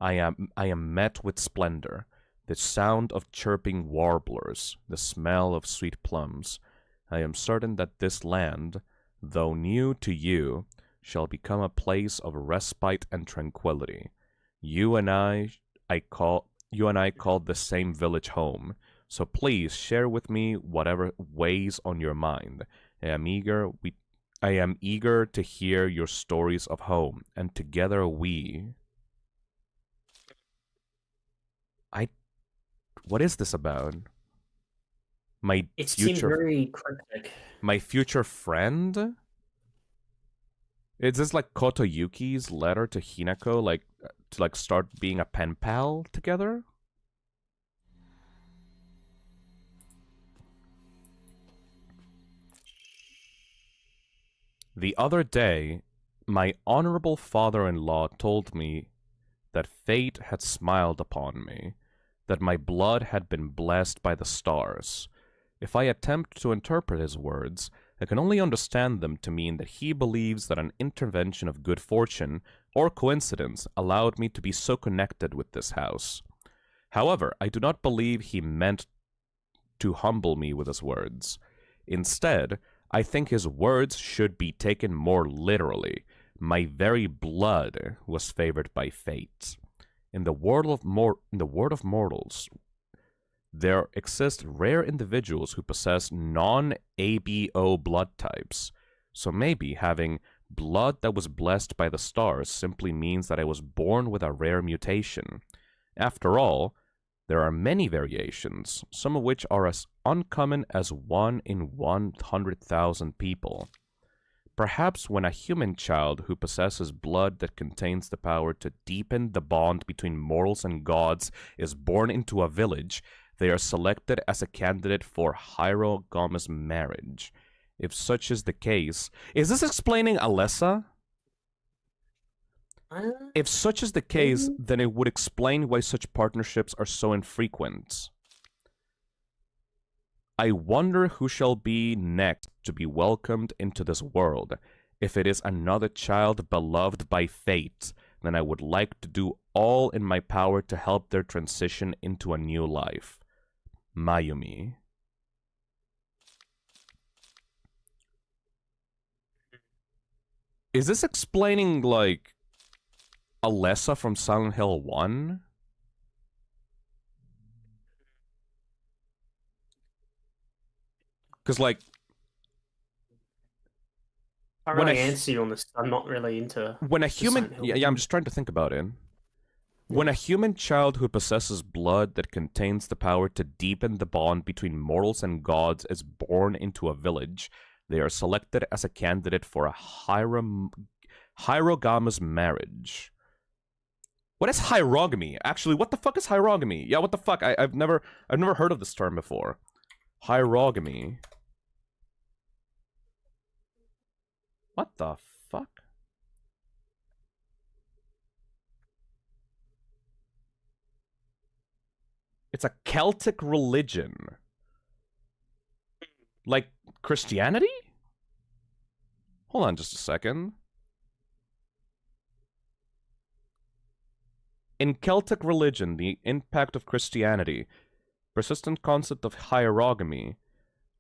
I am met with splendor, the sound of chirping warblers, the smell of sweet plums. I am certain that this land, though new to you, shall become a place of respite and tranquility. You and I call the same village home, so please share with me whatever weighs on your mind. I am eager to hear your stories of home, and together what is this about? It seems very cryptic. My future friend? Is this like Kotoyuki's letter to Hinako, to start being a pen pal together? The other day, my honorable father-in-law told me that fate had smiled upon me, that my blood had been blessed by the stars. If I attempt to interpret his words, I can only understand them to mean that he believes that an intervention of good fortune or coincidence allowed me to be so connected with this house. However, I do not believe he meant to humble me with his words. Instead, I think his words should be taken more literally. My very blood was favored by fate. In the world of mortals, there exist rare individuals who possess non-ABO blood types. So maybe having blood that was blessed by the stars simply means that I was born with a rare mutation. After all, there are many variations, some of which are as uncommon as 1 in 100,000 people. Perhaps when a human child who possesses blood that contains the power to deepen the bond between mortals and gods is born into a village, they are selected as a candidate for Hierogamos marriage. If such is the case, is this explaining Alessa? If such is the case, then it would explain why such partnerships are so infrequent. I wonder who shall be next to be welcomed into this world. If it is another child beloved by fate, then I would like to do all in my power to help their transition into a new life. Mayumi. Is this explaining, like, Alessa from Silent Hill 1? Because, like, I can't really answer you on this. I'm not really into. When a human, yeah, I'm just trying to think about it. When a human child who possesses blood that contains the power to deepen the bond between mortals and gods is born into a village, they are selected as a candidate for a Hierogamos marriage. What is hierogamy? Actually, what the fuck is hierogamy? Yeah, what the fuck? I've never heard of this term before. Hierogamy. What the fuck? It's a Celtic religion. Like Christianity? Hold on just a second. In Celtic religion, the impact of Christianity, persistent concept of hierogamy,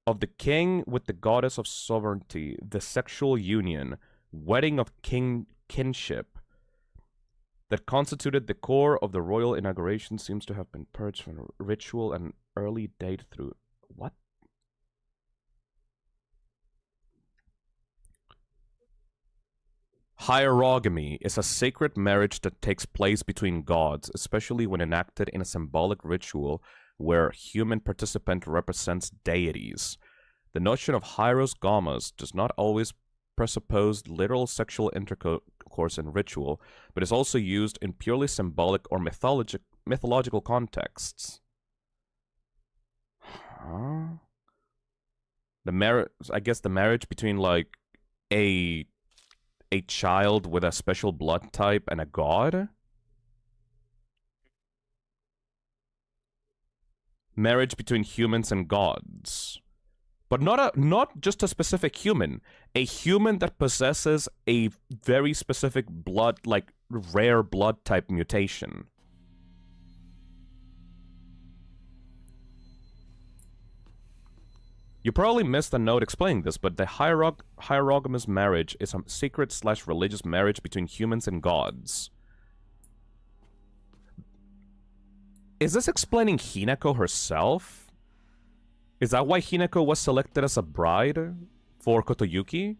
of the king with the goddess of sovereignty, the sexual union, wedding of kinship, that constituted the core of the royal inauguration seems to have been purged from ritual and early date through... What? Hierogamy is a sacred marriage that takes place between gods, especially when enacted in a symbolic ritual where human participant represents deities. The notion of hierogamos does not always presuppose literal sexual intercourse in ritual, but is also used in purely symbolic or mythological contexts. Huh? The marriage, I guess the marriage between, like, a child with a special blood type and a god? Marriage between humans and gods. But not just a specific human. A human that possesses a very specific blood, like, rare blood type mutation. You probably missed a note explaining this, but the hierogamous marriage is a secret/religious marriage between humans and gods. Is this explaining Hinako herself? Is that why Hinako was selected as a bride for Kotoyuki?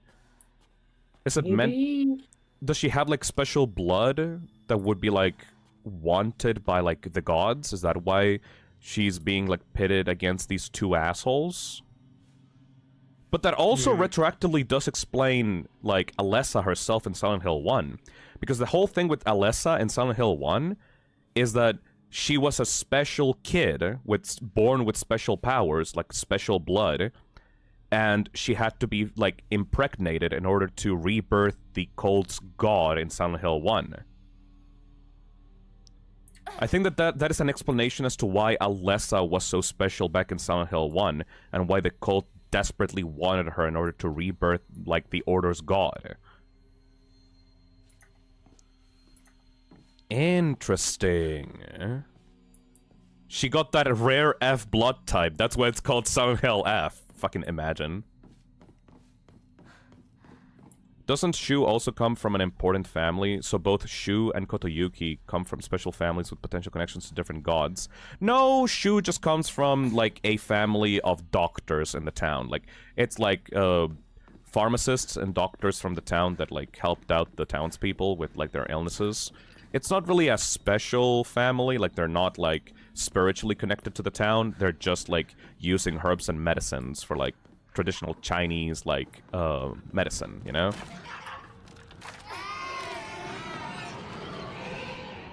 Is it meant... Does she have, like, special blood that would be, like, wanted by, like, the gods? Is that why she's being, like, pitted against these two assholes? But that also retroactively does explain, like, Alessa herself in Silent Hill 1. Because the whole thing with Alessa in Silent Hill 1 is that she was a special kid born with special powers, like special blood, and she had to be, like, impregnated in order to rebirth the cult's god in Silent Hill 1. I think that is an explanation as to why Alessa was so special back in Silent Hill 1, and why the cult desperately wanted her in order to rebirth, like, the Order's god. Interesting. She got that rare F blood type. That's why it's called Silent Hill F. Fucking imagine. Doesn't Shu also come from an important family? So both Shu and Kotoyuki come from special families with potential connections to different gods. No, Shu just comes from, like, a family of doctors in the town. Like, it's like, pharmacists and doctors from the town that, like, helped out the townspeople with, like, their illnesses. It's not really a special family. Like, they're not, like, spiritually connected to the town. They're just, like, using herbs and medicines for, like, traditional Chinese, like, medicine, you know?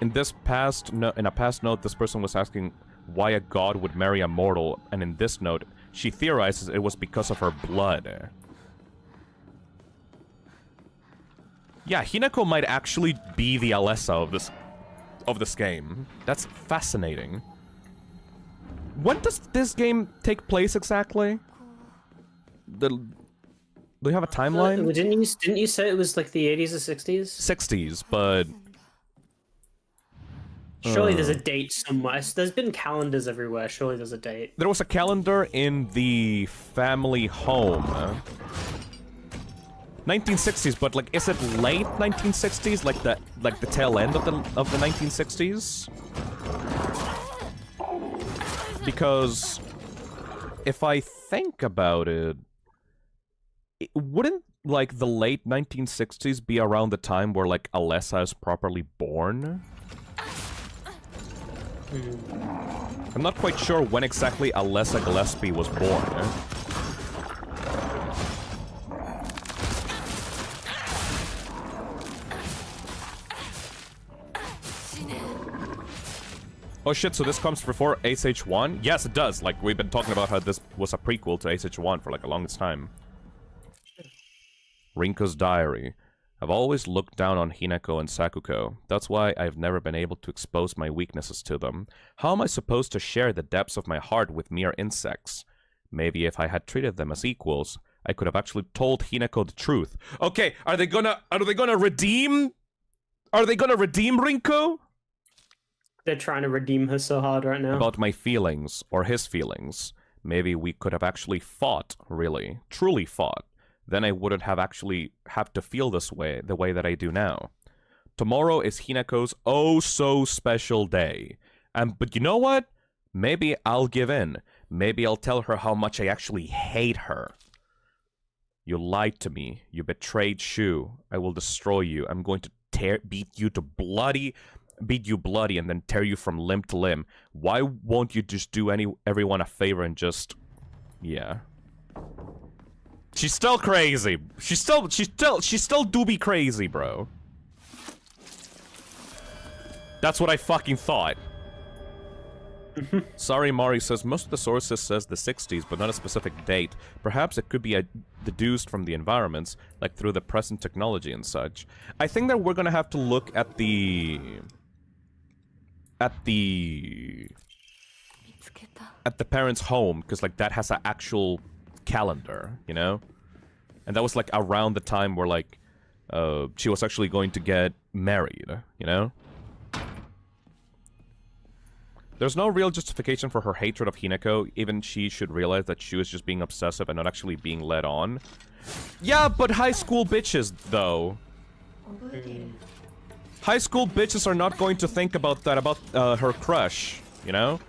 In a past note, this person was asking why a god would marry a mortal, and in this note, she theorizes it was because of her blood. Yeah, Hinako might actually be the Alessa of this game. That's fascinating. When does this game take place exactly? Do you have a timeline? Didn't you say it was like the 80s or 60s? 60s, but... Surely there's a date somewhere. There's been calendars everywhere. Surely there's a date. There was a calendar in the family home. 1960s, but, like, is it late 1960s? Like the tail end of the 1960s? Because if I think about it, wouldn't, like, the late 1960s be around the time where, like, Alessa is properly born? I'm not quite sure when exactly Alessa Gillespie was born. Oh shit, so this comes before ASH-1? Yes, it does. Like, we've been talking about how this was a prequel to ASH-1 for, like, a longest time. Rinko's diary. I've always looked down on Hinako and Sakuko. That's why I've never been able to expose my weaknesses to them. How am I supposed to share the depths of my heart with mere insects? Maybe if I had treated them as equals, I could have actually told Hinako the truth. Okay, are they gonna redeem? Are they gonna redeem Rinko? They're trying to redeem her so hard right now. About my feelings, or his feelings. Maybe we could have actually fought, really. Truly fought. Then I wouldn't have actually have to feel this way, the way that I do now. Tomorrow is Hinako's oh-so-special day. But you know what? Maybe I'll give in. Maybe I'll tell her how much I actually hate her. You lied to me. You betrayed Shu. I will destroy you. I'm going to beat you bloody and then tear you from limb to limb. Why won't you just do everyone a favor and just... Yeah. She's still crazy. She's still do be crazy, bro. That's what I fucking thought. Sorry, Mari says most of the sources says the 60s, but not a specific date. Perhaps it could be deduced from the environments, like through the present technology and such. I think that we're gonna have to look at the parents' home, because like that has an actual calendar, you know? And that was like around the time where like she was actually going to get married, you know? There's no real justification for her hatred of Hinako. Even she should realize that Shu is just being obsessive and not actually being led on. Yeah, but high school bitches, though. High school bitches are not going to think about that, about her crush, you know?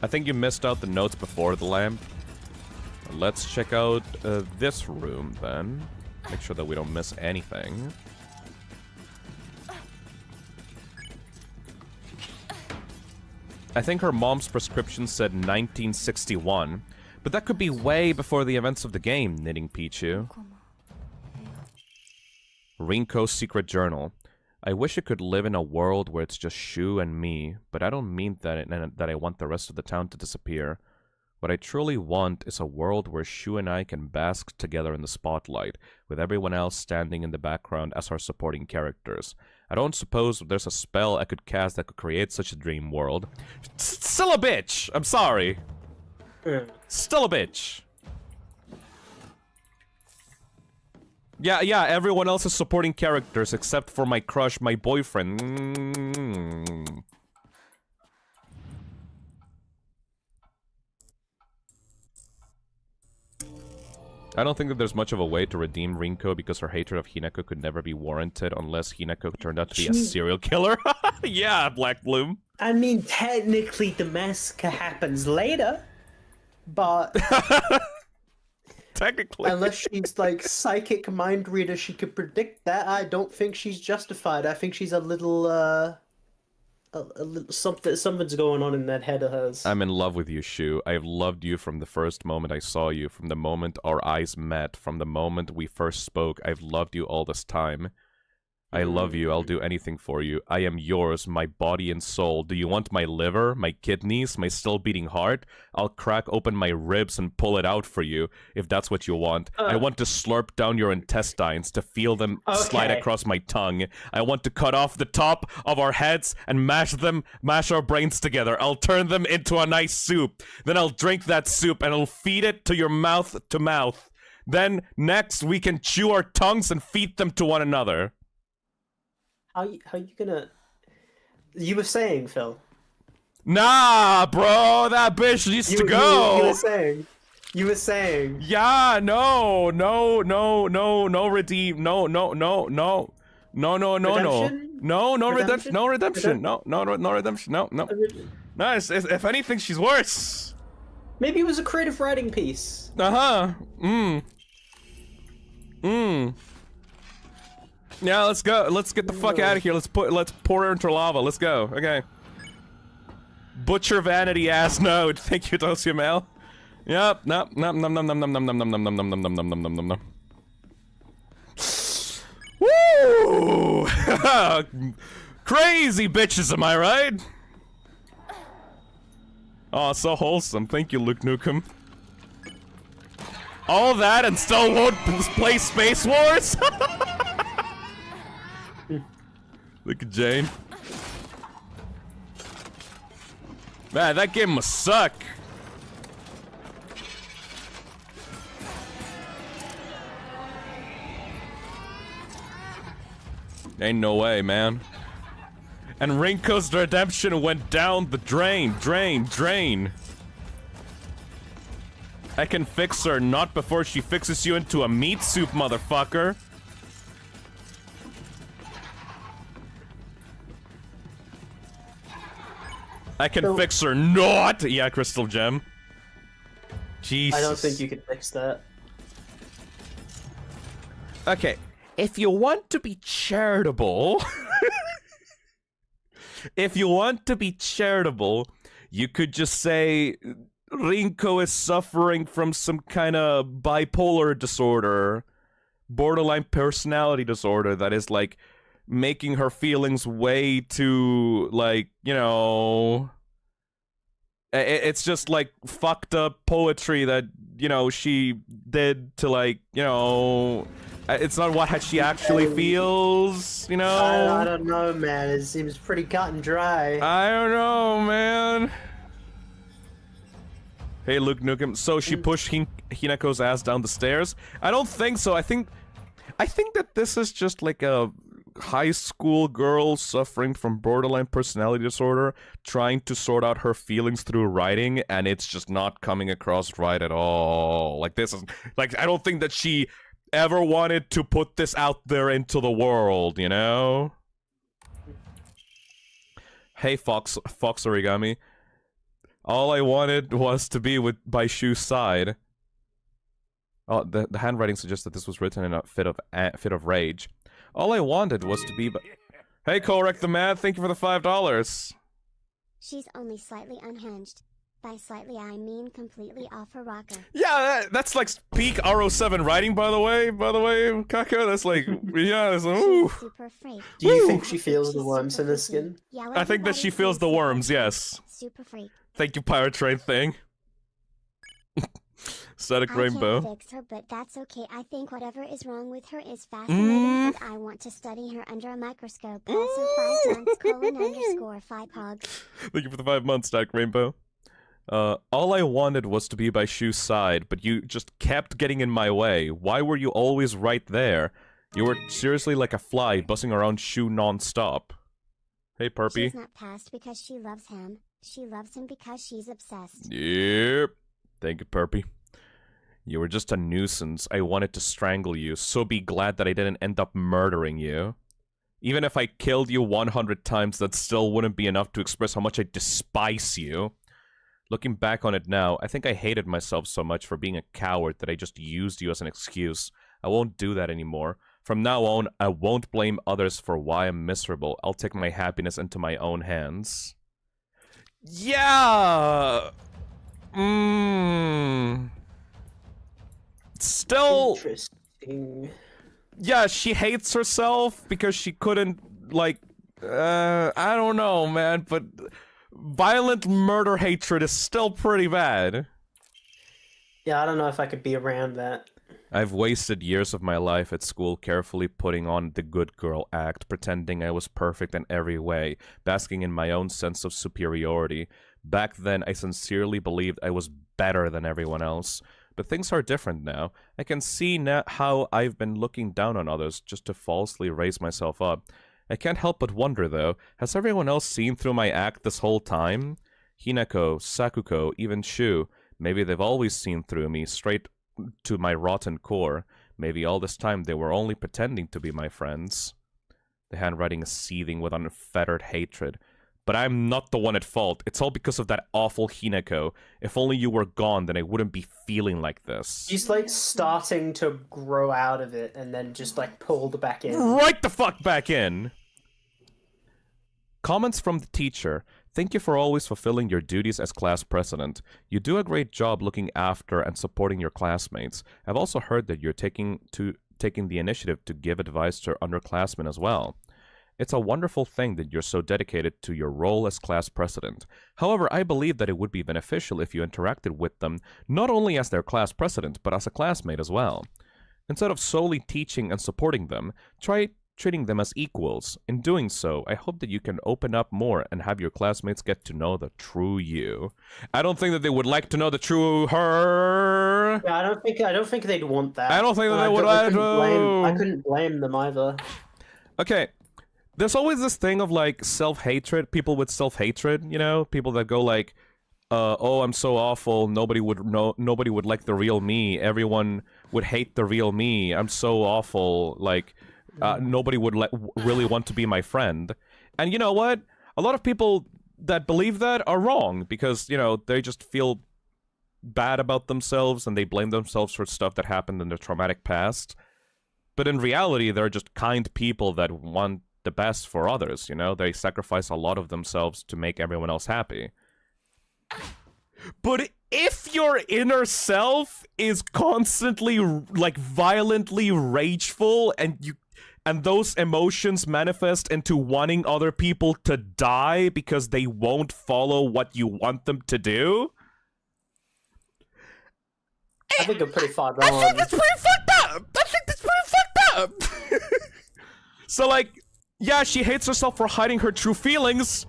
I think you missed out the notes before the lamp. Let's check out this room, then. Make sure that we don't miss anything. I think her mom's prescription said 1961, but that could be way before the events of the game, Knitting Pichu. Rinko's secret journal. I wish I could live in a world where it's just Shu and me, but I don't mean that I want the rest of the town to disappear. What I truly want is a world where Shu and I can bask together in the spotlight, with everyone else standing in the background as our supporting characters. I don't suppose there's a spell I could cast that could create such a dream world. Still a bitch! I'm sorry. Still a bitch. Yeah, everyone else is supporting characters except for my crush, my boyfriend. I don't think that there's much of a way to redeem Rinko because her hatred of Hinako could never be warranted unless Hinako turned out to be a serial killer. Yeah, Black Bloom. I mean, technically the massacre happens later, but... Technically. Unless she's like psychic mind reader, she could predict that. I don't think she's justified. I think she's a little something's going on in that head of hers. I'm in love with you, Shu. I've loved you from the first moment I saw you, from the moment our eyes met, from the moment we first spoke. I've loved you all this time. I love you. I'll do anything for you. I am yours, my body and soul. Do you want my liver, my kidneys, my still beating heart? I'll crack open my ribs and pull it out for you, if that's what you want. I want to slurp down your intestines, to feel them slide across my tongue. I want to cut off the top of our heads and mash our brains together. I'll turn them into a nice soup. Then I'll drink that soup and I'll feed it to your mouth to mouth. Then, next, we can chew our tongues and feed them to one another. How you gonna... You were saying, Phil. Nah, bro, that bitch needs to go. You were saying. Yeah, no, redeem, no, redemption, no redemption, no. Nice. If anything, she's worse. Maybe it was a creative writing piece. Yeah, let's go. Let's get the fuck out of here. Let's pour her into lava. Let's go. Okay. Butcher vanity ass node. Thank you, Dosiamel. Yep. Nom nom nom nom nom nom nom nom nom nom nom nom nom nom nom nom nom nom. Woo! Crazy bitches, am I right? Oh, so wholesome. Thank you, Luke Nukem. All that and still won't play Space Wars? Look at Jane. Man, that game must suck. Ain't no way, man. And Rinko's redemption went down the drain, drain. I can fix her, not before she fixes you into a meat soup, motherfucker. I can fix her not! Yeah, Crystal Gem. Jesus. I don't think you can fix that. Okay, if you want to be charitable... you could just say... Rinko is suffering from some kind of bipolar disorder. borderline personality disorder that is like making her feelings way too like, you know, it's just like fucked up poetry that, you know, she did to like, you know, it's not what she actually feels, you know? I don't know, man. It seems pretty cut and dry. I don't know, man. Hey, Luke Nukem. So she pushed Hinako's ass down the stairs? I don't think so. I think that this is just like a high school girl suffering from borderline personality disorder trying to sort out her feelings through writing, and it's just not coming across right at all. Like, this is like, I don't think that she ever wanted to put this out there into the world, you know? Hey, Fox Origami. All I wanted was to be by Shu's side. Oh, the handwriting suggests that this was written in a fit of rage. All I wanted was to be Hey, Korek the Mad, thank you for the $5. She's only slightly unhinged. By slightly, I mean completely off her rocker. Yeah, that's like peak RO7 writing, by the way, Kaka. That's like, yeah, that's ooh. She's super freak. Do you Woo! think she feels the She's worms in super her freaky. skin? Yeah, I think that she feels the worms, yes. Super freak. Thank you, Pirate Train thing. Static I Rainbow. can't fix her, but that's okay. I think whatever is wrong with her is fascinating, and I want to study her under a microscope. Also, 5 months, _5pog. Thank you for the 5 months, Static Rainbow. All I wanted was to be by Shu's side, but you just kept getting in my way. Why were you always right there? You were seriously like a fly buzzing around Shu non-stop. Hey, Perpy. She's not passed because she loves him. She loves him because she's obsessed. Yep. Thank you, Perpy. You were just a nuisance. I wanted to strangle you, so be glad that I didn't end up murdering you. Even if I killed you 100 times, that still wouldn't be enough to express how much I despise you. Looking back on it now, I think I hated myself so much for being a coward that I just used you as an excuse. I won't do that anymore. From now on, I won't blame others for why I'm miserable. I'll take my happiness into my own hands. Yeah! Still... Interesting. Yeah, she hates herself because she couldn't, like... I don't know, man, but... Violent murder hatred is still pretty bad. Yeah, I don't know if I could be around that. I've wasted years of my life at school carefully putting on the good girl act, pretending I was perfect in every way, basking in my own sense of superiority. Back then, I sincerely believed I was better than everyone else. But things are different now. I can see now how I've been looking down on others just to falsely raise myself up. I can't help but wonder, though, has everyone else seen through my act this whole time? Hinako, Sakuko, even Shu. Maybe they've always seen through me, straight to my rotten core. Maybe all this time they were only pretending to be my friends. The handwriting is seething with unfettered hatred. But I'm not the one at fault. It's all because of that awful Hinako. If only you were gone, then I wouldn't be feeling like this. She's like starting to grow out of it and then just like pulled back in. Right the fuck back in! Comments from the teacher. Thank you for always fulfilling your duties as class president. You do a great job looking after and supporting your classmates. I've also heard that you're taking the initiative to give advice to your underclassmen as well. It's a wonderful thing that you're so dedicated to your role as class president. However, I believe that it would be beneficial if you interacted with them not only as their class president, but as a classmate as well. Instead of solely teaching and supporting them, try treating them as equals. In doing so, I hope that you can open up more and have your classmates get to know the true you. I don't think that they would like to know the true her. Yeah, I don't think they'd want that. I don't think that they would I couldn't blame them either. Okay. There's always this thing of like self-hatred, people with self-hatred, you know, people that go like, oh, I'm so awful, nobody would like the real me, everyone would hate the real me, I'm so awful, like, nobody would really want to be my friend. And you know what? A lot of people that believe that are wrong, because, you know, they just feel bad about themselves and they blame themselves for stuff that happened in their traumatic past. But in reality, they're just kind people that want the best for others, you know? They sacrifice a lot of themselves to make everyone else happy. But if your inner self is constantly like violently rageful and those emotions manifest into wanting other people to die because they won't follow what you want them to do, I think I'm pretty far I gone. think that's pretty fucked up. I think that's pretty fucked up. So like, yeah, she hates herself for hiding her true feelings,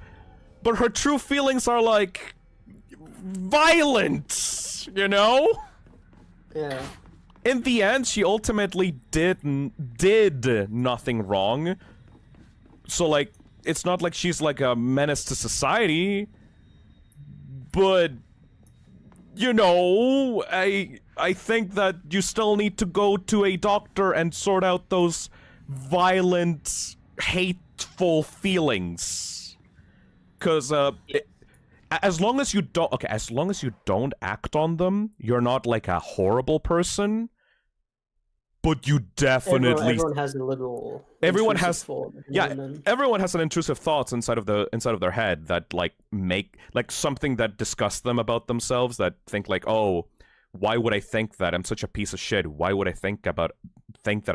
but her true feelings are like violent, you know? Yeah. In the end, she ultimately did nothing wrong. So like, it's not like she's like a menace to society, but you know, I think that you still need to go to a doctor and sort out those violent, hateful feelings. Cause as long as you don't act on them, you're not like a horrible person. But you definitely Everyone has a little. Everyone intrusive has- thought every yeah, now and then. everyone has an intrusive thoughts inside of their head that like make like something that disgusts them about themselves, that think like, oh, why would I think that? I'm such a piece of shit. Why would I think that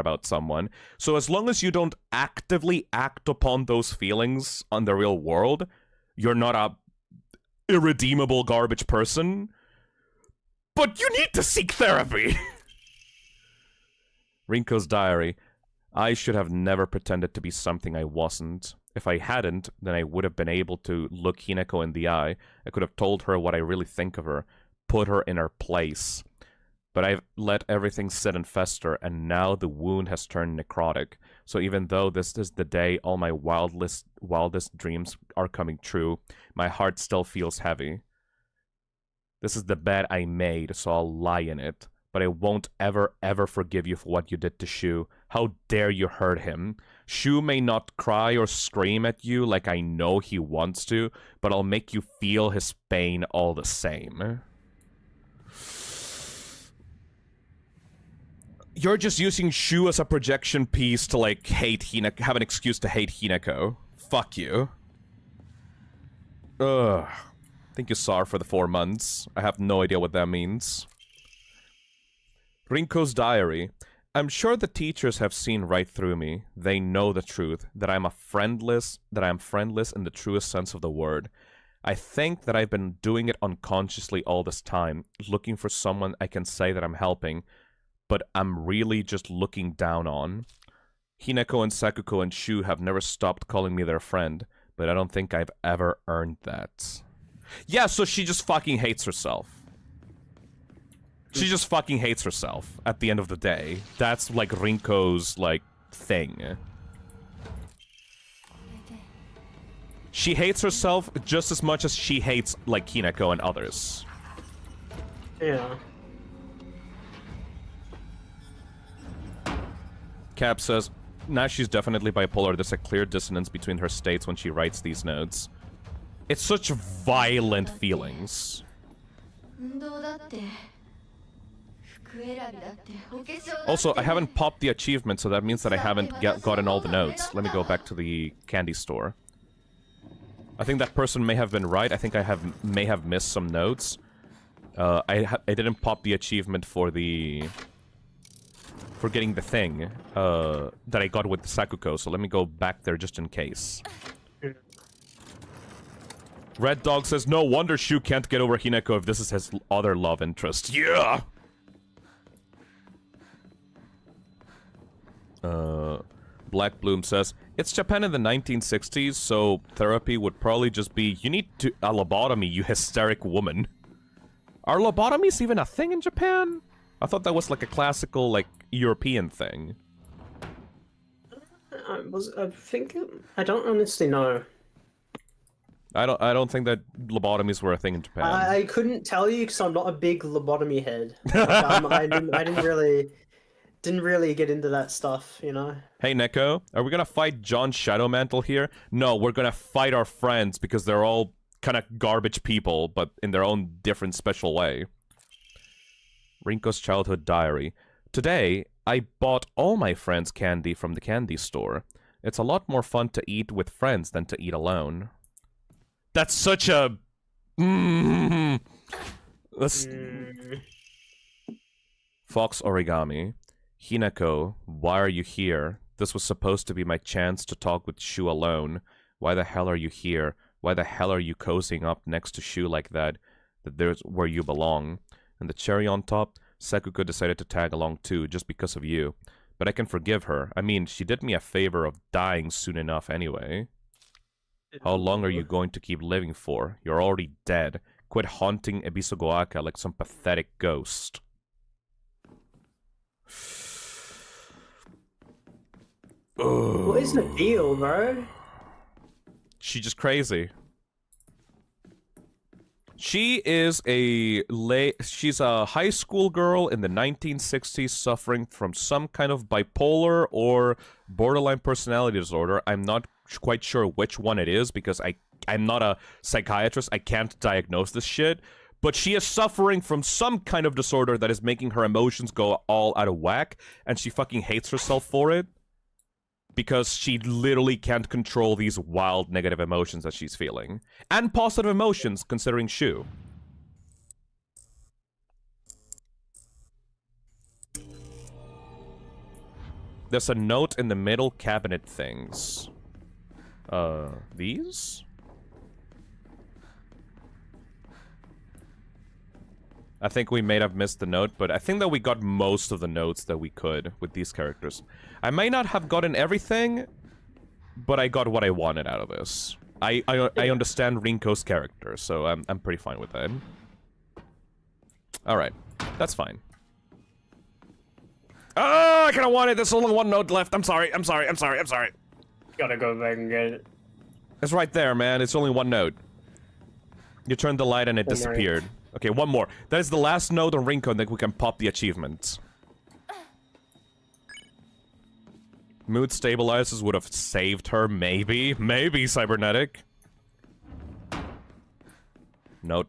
about someone? So as long as you don't actively act upon those feelings on the real world, you're not a irredeemable garbage person. But you need to seek therapy. Rinko's diary. I should have never pretended to be something I wasn't. If I hadn't, then I would have been able to look Hinako in the eye. I could have told her what I really think of her, put her in her place. But I've let everything sit and fester, and now the wound has turned necrotic. So even though this is the day all my wildest dreams are coming true, my heart still feels heavy. This is the bed I made, so I'll lie in it. But I won't ever forgive you for what you did to Shu. How dare you hurt him? Shu may not cry or scream at you like I know he wants to, but I'll make you feel his pain all the same. You're just using Shu as a projection piece to like hate Hinako, have an excuse to hate Hinako. Fuck you. Ugh. Thank you, Sar, for the 4 months. I have no idea what that means. Rinko's diary. I'm sure the teachers have seen right through me. They know the truth, that I am friendless in the truest sense of the word. I think that I've been doing it unconsciously all this time, looking for someone I can say that I'm helping, but I'm really just looking down on. Hinako and Sakuko and Shu have never stopped calling me their friend, but I don't think I've ever earned that. Yeah, so she just fucking hates herself. She just fucking hates herself at the end of the day. That's like Rinko's like thing. She hates herself just as much as she hates like Hinako and others. Yeah. Cap says, now she's definitely bipolar. There's a clear dissonance between her states when she writes these notes. It's such violent feelings. 運動だって服選びだってお化粧だって Also, I haven't popped the achievement, so that means that I haven't gotten all the notes. Let me go back to the candy store. I think that person may have been right. I think I may have missed some notes. I didn't pop the achievement for getting the thing that I got with Sakuko, so let me go back there just in case. Red Dog says, no wonder Shu can't get over Hinako if this is his other love interest. Yeah! Black Bloom says, it's Japan in the 1960s, so therapy would probably just be, you need a lobotomy, you hysteric woman. Are lobotomies even a thing in Japan? I thought that was like a classical, like, European thing. I don't honestly know. I don't think that lobotomies were a thing in Japan. I couldn't tell you because I'm not a big lobotomy head. Like, I didn't really get into that stuff, you know. Hey Neko, are we gonna fight John Shadowmantle here? No, we're gonna fight our friends because they're all kind of garbage people, but in their own different special way. Rinko's childhood diary. Today, I bought all my friends candy from the candy store. It's a lot more fun to eat with friends than to eat alone. That's such a... Let's... Mm. Fox Origami. Hinako, why are you here? This was supposed to be my chance to talk with Shu alone. Why the hell are you here? Why the hell are you cozying up next to Shu like that? That there's where you belong. And the cherry on top, Sekuko decided to tag along too, just because of you. But I can forgive her. I mean, she did me a favor of dying soon enough anyway. How long are you going to keep living for? You're already dead. Quit haunting Ebisogoaka like some pathetic ghost. What is the deal, bro? She's just crazy. She is she's a high school girl in the 1960s suffering from some kind of bipolar or borderline personality disorder. I'm not quite sure which one it is because I'm not a psychiatrist. I can't diagnose this shit. But she is suffering from some kind of disorder that is making her emotions go all out of whack, and she fucking hates herself for it. Because she literally can't control these wild negative emotions that she's feeling. And positive emotions, considering Shu. There's a note in the middle cabinet things. These? I think we may have missed the note, but I think that we got most of the notes that we could with these characters. I may not have gotten everything, but I got what I wanted out of this. I understand Rinko's character, so I'm pretty fine with that. Alright, that's fine. Oh, I kinda wanted, there's only one note left. I'm sorry. Gotta go back and get it. It's right there, man. It's only one note. You turned the light and it Don't worry. disappeared. Okay, one more. That is the last note on Rinko, and then we can pop the achievement. Mood stabilizers would have saved her, maybe. Maybe, Cybernetic. Note.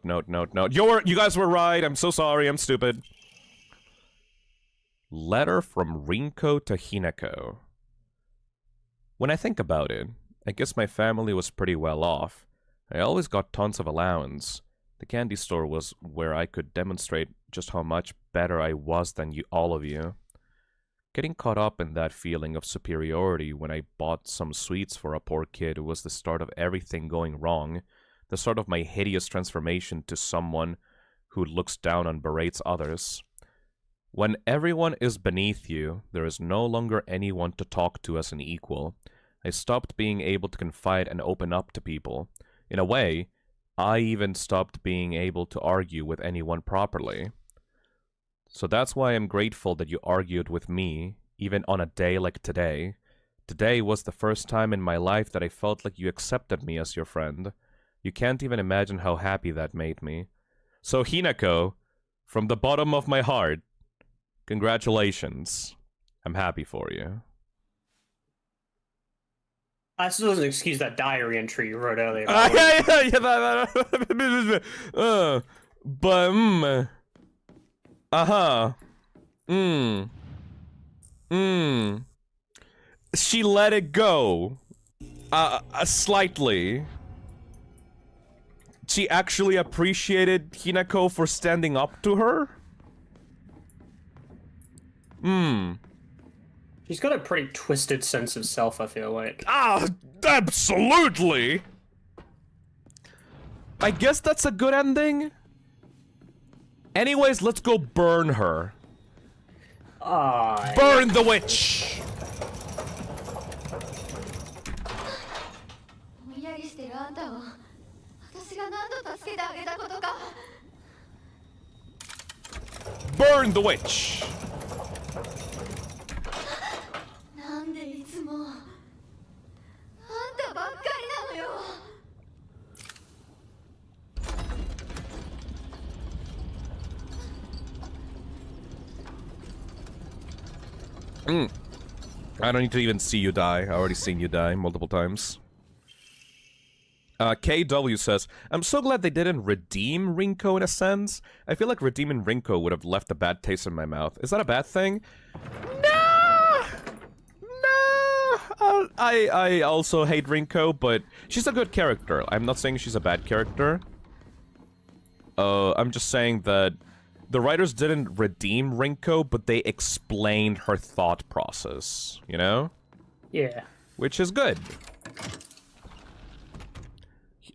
You guys were right. I'm so sorry. I'm stupid. Letter from Rinko to Hinako. When I think about it, I guess my family was pretty well off. I always got tons of allowance. The candy store was where I could demonstrate just how much better I was than all of you. Getting caught up in that feeling of superiority when I bought some sweets for a poor kid was the start of everything going wrong, the start of my hideous transformation to someone who looks down and berates others. When everyone is beneath you, there is no longer anyone to talk to as an equal. I stopped being able to confide and open up to people. In a way, I even stopped being able to argue with anyone properly. So that's why I'm grateful that you argued with me, even on a day like today. Today was the first time in my life that I felt like you accepted me as your friend. You can't even imagine how happy that made me. So Hinako, from the bottom of my heart, congratulations. I'm happy for you. I still doesn't excuse that diary entry you wrote earlier. She let it go. Slightly. She actually appreciated Hinako for standing up to her? She's got a pretty twisted sense of self, I feel like. Absolutely! I guess that's a good ending. Anyways, let's go burn her. Burn the witch! ぼんやりしてるあんたを私が何度助けてあげたことか Burn the witch! なんでいつもあんたばっかりなのよ I don't need to even see you die. I already seen you die multiple times. KW says, I'm so glad they didn't redeem Rinko in a sense. I feel like redeeming Rinko would have left a bad taste in my mouth. Is that a bad thing? No! No! I also hate Rinko, but she's a good character. I'm not saying she's a bad character. I'm just saying that the writers didn't redeem Rinko, but they explained her thought process, you know? Yeah. Which is good.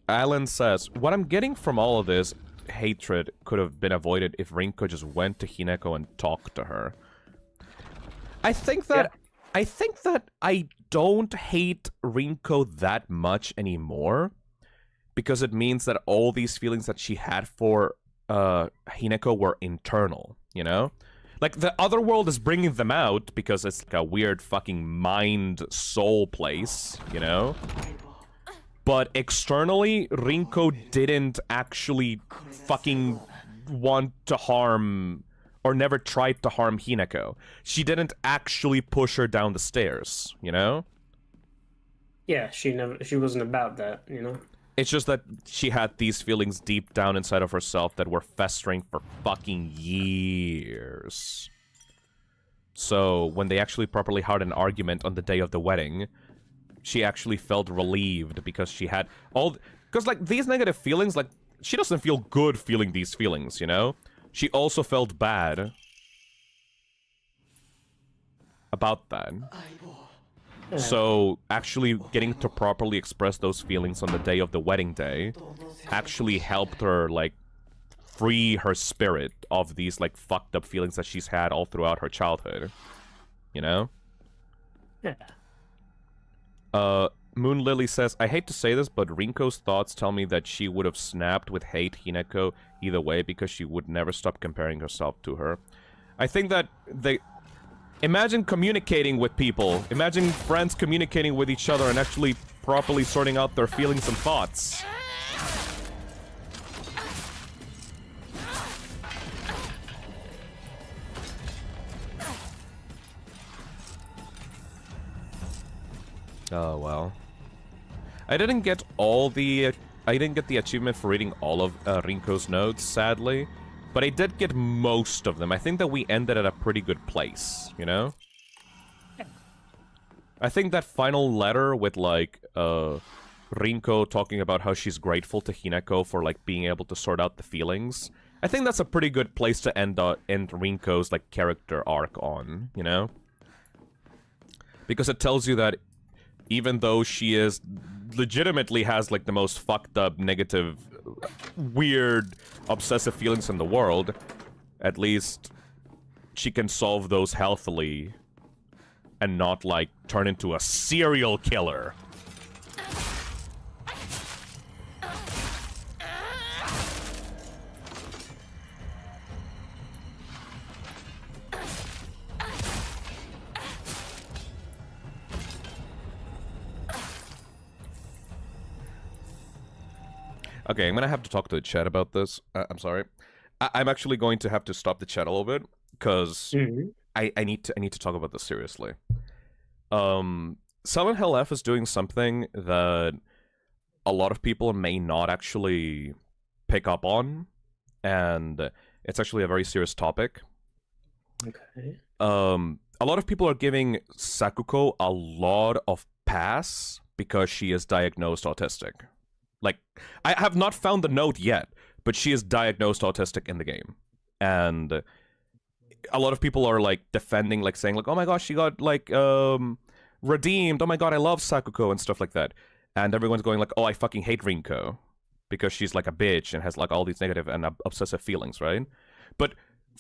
Alan says, what I'm getting from all of this hatred could have been avoided if Rinko just went to Hineko and talked to her. I think that I don't hate Rinko that much anymore, because it means that all these feelings that she had for Hineko were internal, you know? Like, the other world is bringing them out because it's like a weird fucking mind-soul place, you know? But externally, Rinko didn't actually fucking want to harm, or never tried to harm Hineko. She didn't actually push her down the stairs, you know? Yeah, she wasn't about that, you know? It's just that she had these feelings deep down inside of herself that were festering for fucking years. So, when they actually properly had an argument on the day of the wedding, she actually felt relieved because she had all... Because, like, these negative feelings, like, she doesn't feel good feeling these feelings, you know? She also felt bad about that. So, actually getting to properly express those feelings on the day of the wedding day actually helped her, like, free her spirit of these, like, fucked up feelings that she's had all throughout her childhood. You know? Yeah. Moon Lily says, I hate to say this, but Rinko's thoughts tell me that she would have snapped with hate Hineko either way because she would never stop comparing herself to her. I think that they... Imagine communicating with people. Imagine friends communicating with each other and actually properly sorting out their feelings and thoughts. Oh, well. I didn't get the achievement for reading all of Rinko's notes, sadly. But I did get most of them. I think that we ended at a pretty good place, you know? I think that final letter with, like, Rinko talking about how she's grateful to Hineko for, like, being able to sort out the feelings. I think that's a pretty good place to end Rinko's, like, character arc on, you know? Because it tells you that even though she is legitimately has, like, the most fucked up, negative, weird, obsessive feelings in the world, at least she can solve those healthily and not, like, turn into a serial killer. Okay, I'm gonna have to talk to the chat about this. I'm sorry. I'm actually going to have to stop the chat a little bit, because I need to talk about this seriously. Silent Hill F is doing something that a lot of people may not actually pick up on, and it's actually a very serious topic. Okay. A lot of people are giving Sakuko a lot of pass because she is diagnosed autistic. Like, I have not found the note yet, but she is diagnosed autistic in the game. And a lot of people are, like, defending, like, saying, like, oh my gosh, she got, like, redeemed. Oh my god, I love Sakuko and stuff like that. And everyone's going, like, oh, I fucking hate Rinko because she's, like, a bitch and has, like, all these negative and obsessive feelings, right? But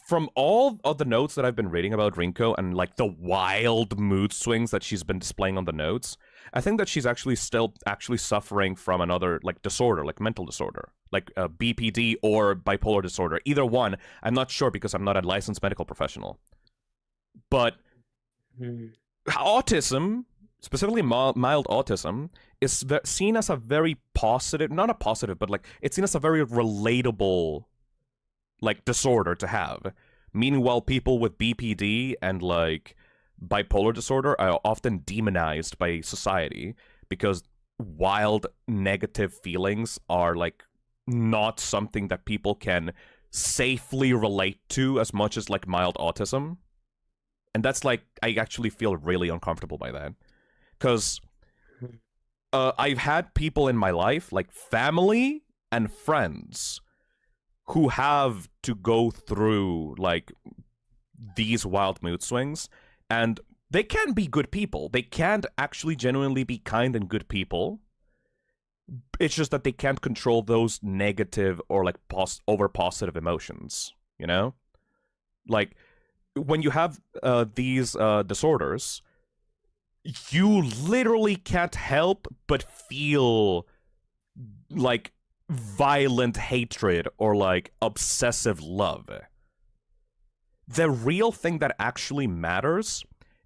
from all of the notes that I've been reading about Rinko and, like, the wild mood swings that she's been displaying on the notes, I think that she's actually still suffering from another, like, disorder, like mental disorder, like BPD or bipolar disorder. Either one, I'm not sure because I'm not a licensed medical professional. But autism, specifically mild autism, is seen as a very positive, not a positive, but, like, it's seen as a very relatable, like, disorder to have. Meanwhile, people with BPD and, like, bipolar disorder are often demonized by society because wild negative feelings are, like, not something that people can safely relate to as much as, like, mild autism. And that's, like, I actually feel really uncomfortable by that. Because I've had people in my life, like family and friends, who have to go through like these wild mood swings, and they can be good people. They can actually genuinely be kind and good people. It's just that they can't control those negative or like over positive emotions, you know? Like when you have these disorders, you literally can't help but feel like violent hatred or like obsessive love. The real thing that actually matters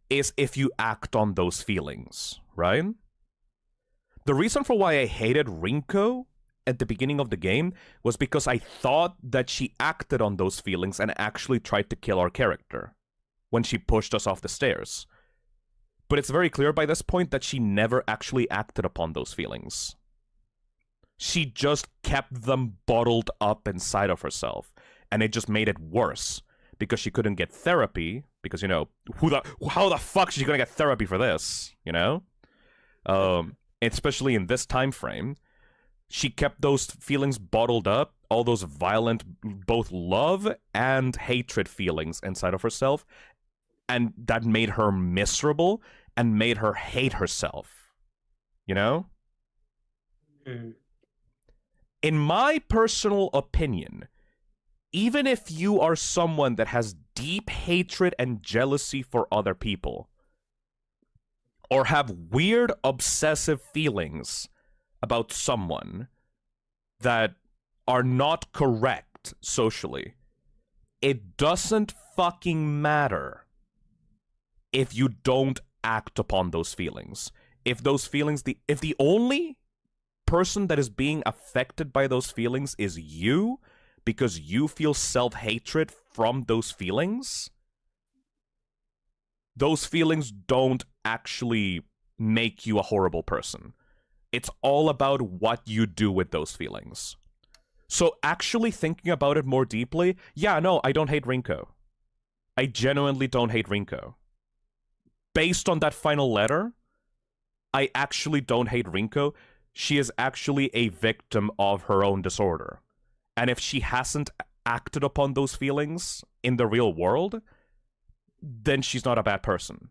is if you act on those feelings, right? The reason for why I hated Rinko at the beginning of the game was because I thought that she acted on those feelings and actually tried to kill our character when she pushed us off the stairs. But it's very clear by this point that she never actually acted upon those feelings. She just kept them bottled up inside of herself, and it just made it worse because she couldn't get therapy because, you know, how the fuck is she gonna get therapy for this, you know? Especially in this time frame, she kept those feelings bottled up, all those violent, both love and hatred feelings inside of herself, and that made her miserable and made her hate herself, you know? In my personal opinion, even if you are someone that has deep hatred and jealousy for other people, or have weird obsessive feelings about someone that are not correct socially, it doesn't fucking matter if you don't act upon those feelings. If those feelings, if the only person that is being affected by those feelings is you, because you feel self-hatred from those feelings don't actually make you a horrible person. It's all about what you do with those feelings. So actually thinking about it more deeply, yeah, no, I don't hate Rinko. I genuinely don't hate Rinko. Based on that final letter, I actually don't hate Rinko. She is actually a victim of her own disorder. And if she hasn't acted upon those feelings in the real world, then she's not a bad person.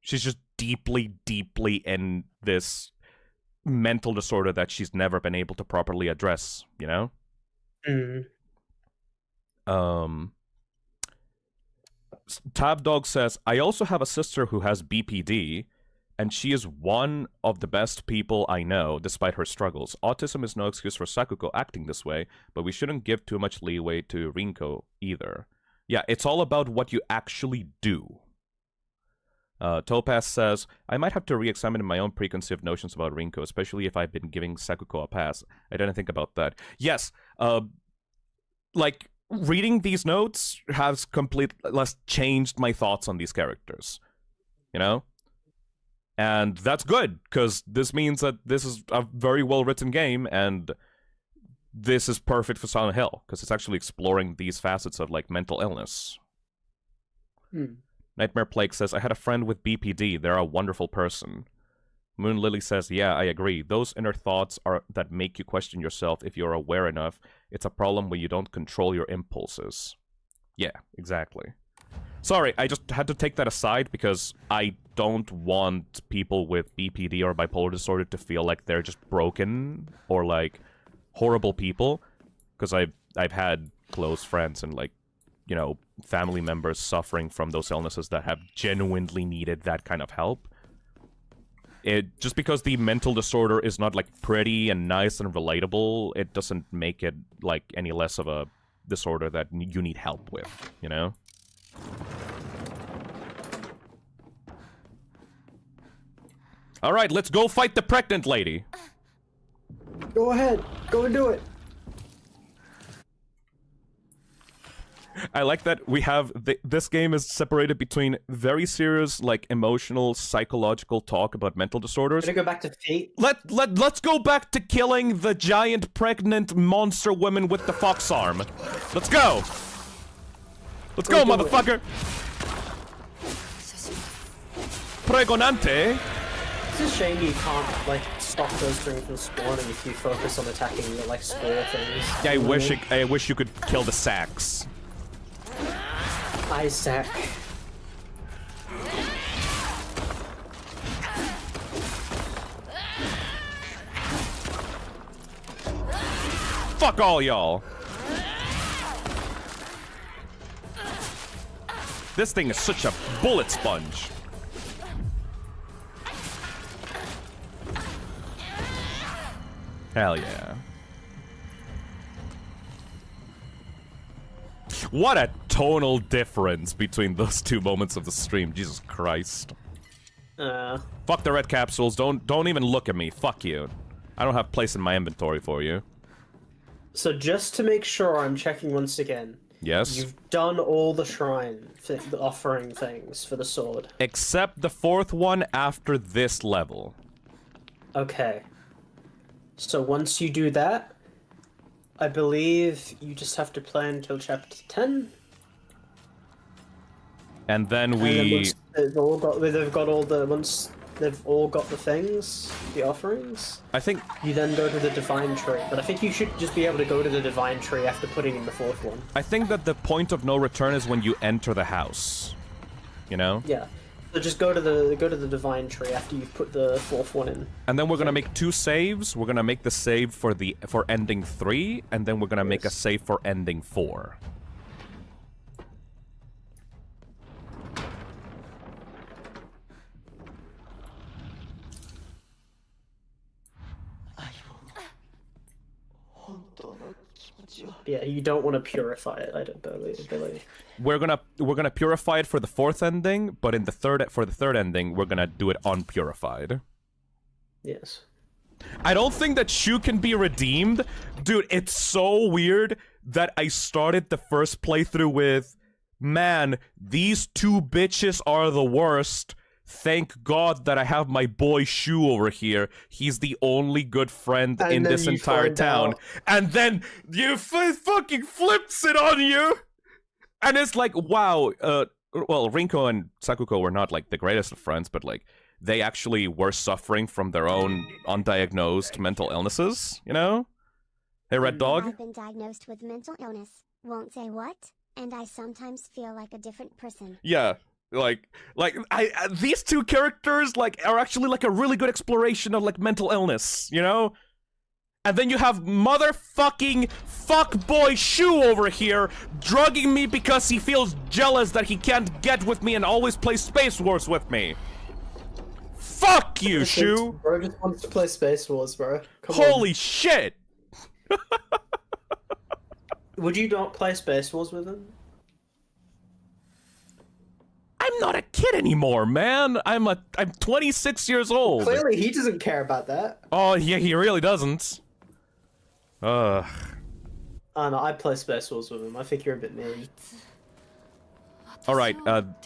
She's just deeply, deeply in this mental disorder that she's never been able to properly address, you know? Tab Dog says, I also have a sister who has BPD, and she is one of the best people I know, despite her struggles. Autism is no excuse for Sakuko acting this way, but we shouldn't give too much leeway to Rinko either. Yeah, it's all about what you actually do. Topaz says, I might have to re-examine my own preconceived notions about Rinko, especially if I've been giving Sakuko a pass. I didn't think about that. Yes, like, reading these notes has changed my thoughts on these characters. You know? And that's good, because this means that this is a very well-written game, and this is perfect for Silent Hill, because it's actually exploring these facets of, like, mental illness. Nightmare Plague says, I had a friend with BPD. They're a wonderful person. Moon Lily says, yeah, I agree. Those inner thoughts are that make you question yourself if you're aware enough. It's a problem when you don't control your impulses. Yeah, exactly. Sorry, I just had to take that aside because I don't want people with BPD or bipolar disorder to feel like they're just broken or, like, horrible people. Because I've had close friends and, like, you know, family members suffering from those illnesses that have genuinely needed that kind of help. Just because the mental disorder is not, like, pretty and nice and relatable, it doesn't make it, like, any less of a disorder that you need help with, you know? Alright, let's go fight the pregnant lady! Go ahead, go and do it. I like that we have this game is separated between very serious, like, emotional, psychological talk about mental disorders. Gonna go back to Fate. Let's go back to killing the giant pregnant monster woman with the fox arm. Let's go. Let's go, motherfucker. Pregonante. It's a shame you can't like stop those things from spawning if you focus on attacking the like spore things. Yeah, I wish you could kill the sacks. Isaac. Fuck all y'all. This thing is such a bullet sponge. Hell yeah. What a tonal difference between those two moments of the stream. Jesus Christ. Fuck the red capsules. Don't even look at me. Fuck you. I don't have place in my inventory for you. So just to make sure I'm checking once again. Yes. You've done all the shrine, the offering things for the sword. Except the fourth one after this level. Okay. So once you do that, I believe you just have to play until chapter 10. And then And then once they've all got the things, the offerings, I think... you then go to the divine tree. But I think you should just be able to go to the divine tree after putting in the fourth one. I think that the point of no return is when you enter the house. You know? Yeah. So just go to the divine tree after you've put the fourth one in. And then we're gonna make 2 saves. We're gonna make the save for ending 3, and then we're gonna make a save for ending 4. Yeah, you don't want to purify it, I don't believe. We're gonna purify it for the 4th ending, but in the third ending, we're gonna do it unpurified. Yes. I don't think that Shu can be redeemed. Dude, it's so weird that I started the first playthrough with, man, these 2 bitches are the worst. Thank God that I have my boy Shu over here. He's the only good friend in this entire town. And then you fucking flips it on you! And it's like, wow, well, Rinko and Sakuko were not, like, the greatest of friends, but, like, they actually were suffering from their own undiagnosed mental illnesses, you know? Hey, Red Dog? I've been diagnosed with mental illness. Won't say what, and I sometimes feel like a different person. Yeah. These 2 characters, like, are actually, like, a really good exploration of, like, mental illness, you know? And then you have motherfucking fuckboy Shu over here drugging me because he feels jealous that he can't get with me and always play Space Wars with me. Fuck you, Shu! Bro just wants to play Space Wars, bro. Holy shit! Would you not play Space Wars with him? I'm not a kid anymore, man. I'm 26 years old. Clearly, he doesn't care about that. Oh, yeah, he really doesn't. Ugh. Oh, no, I play Space Wars with him. I think you're a bit mean. Alright,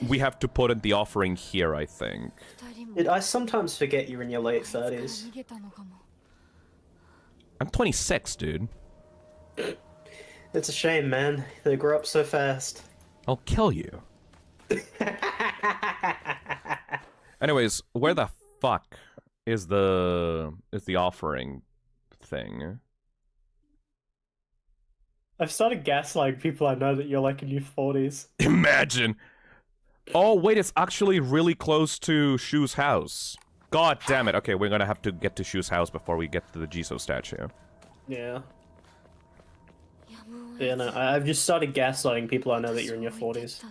we have to put in the offering here, I think. I sometimes forget you're in your late 30s. I'm 26, dude. It's a shame, man. They grow up so fast. I'll kill you. Anyways, where the fuck is the offering thing? I've started gaslighting people I know that you're like in your 40s. Imagine. Oh, wait, it's actually really close to Shu's house. God damn it. Okay, we're gonna have to get to Shu's house before we get to the Jiso statue. Yeah. Yeah, no, I've just started gaslighting people I know that you're in your 40s.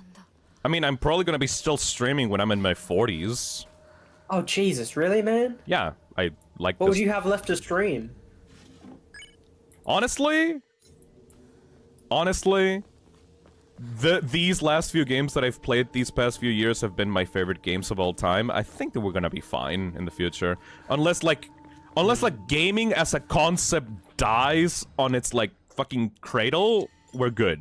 I mean, I'm probably gonna be still streaming when I'm in my 40s. Oh, Jesus, really, man? Yeah, I like What this. would you have left to stream? Honestly, these last few games that I've played these past few years have been my favorite games of all time. I think that we're gonna be fine in the future. Unless gaming as a concept dies on its, like, fucking cradle, we're good.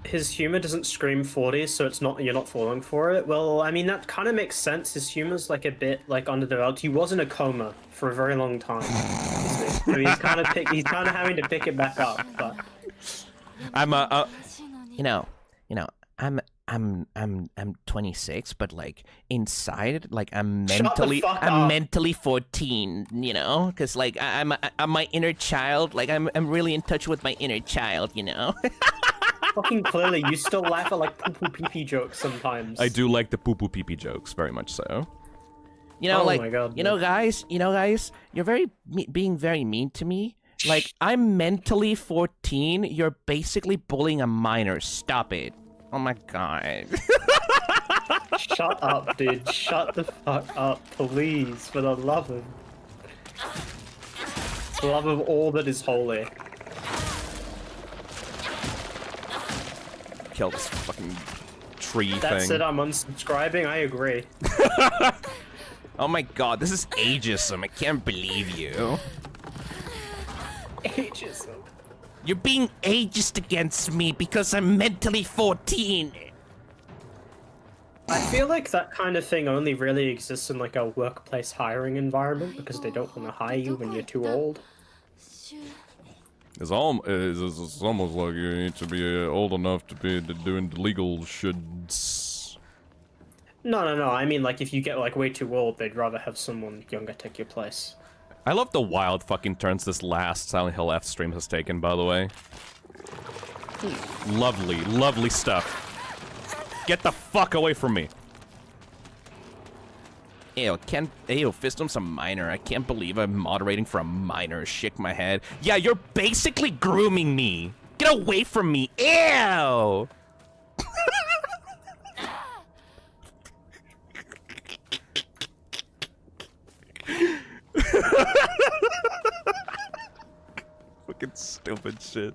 His humor doesn't scream 40s, so you're not falling for it. Well, I mean, that kind of makes sense. His humor's, like, a bit, like, underdeveloped. He was in a coma for a very long time. So he's kind of having to pick it back up, but... I'm I'm 26, but like inside, like I'm Shut the mentally fuck I'm up. mentally 14, you know? Cuz like I'm my inner child, like I'm really in touch with my inner child, you know? Fucking clearly, you still laugh at like poo-poo pee-pee jokes sometimes. I do like the poo-poo pee-pee jokes very much so. You know, Oh like my God, you know guys, you're being very mean to me. Like I'm mentally 14, you're basically bullying a minor. Stop it. Oh my god. Shut up, dude. Shut the fuck up, please, for the love of... the love of all that is holy. Kill this fucking tree That's thing. it, I'm unsubscribing, I agree. Oh my god, this is ageism. I can't believe you. Ageism. You're being ageist against me because I'm mentally 14. I feel like that kind of thing only really exists in like a workplace hiring environment because they don't want to hire you when you're too old. It's almost like you need to be old enough to be doing the legal shoulds. No, I mean like if you get like way too old, they'd rather have someone younger take your place. I love the wild fucking turns this last Silent Hill F stream has taken, by the way. Lovely, lovely stuff. Get the fuck away from me. Ew, Fistum's a minor. I can't believe I'm moderating for a minor. Shake my head. Yeah, you're basically grooming me. Get away from me. Ew! Fucking stupid shit.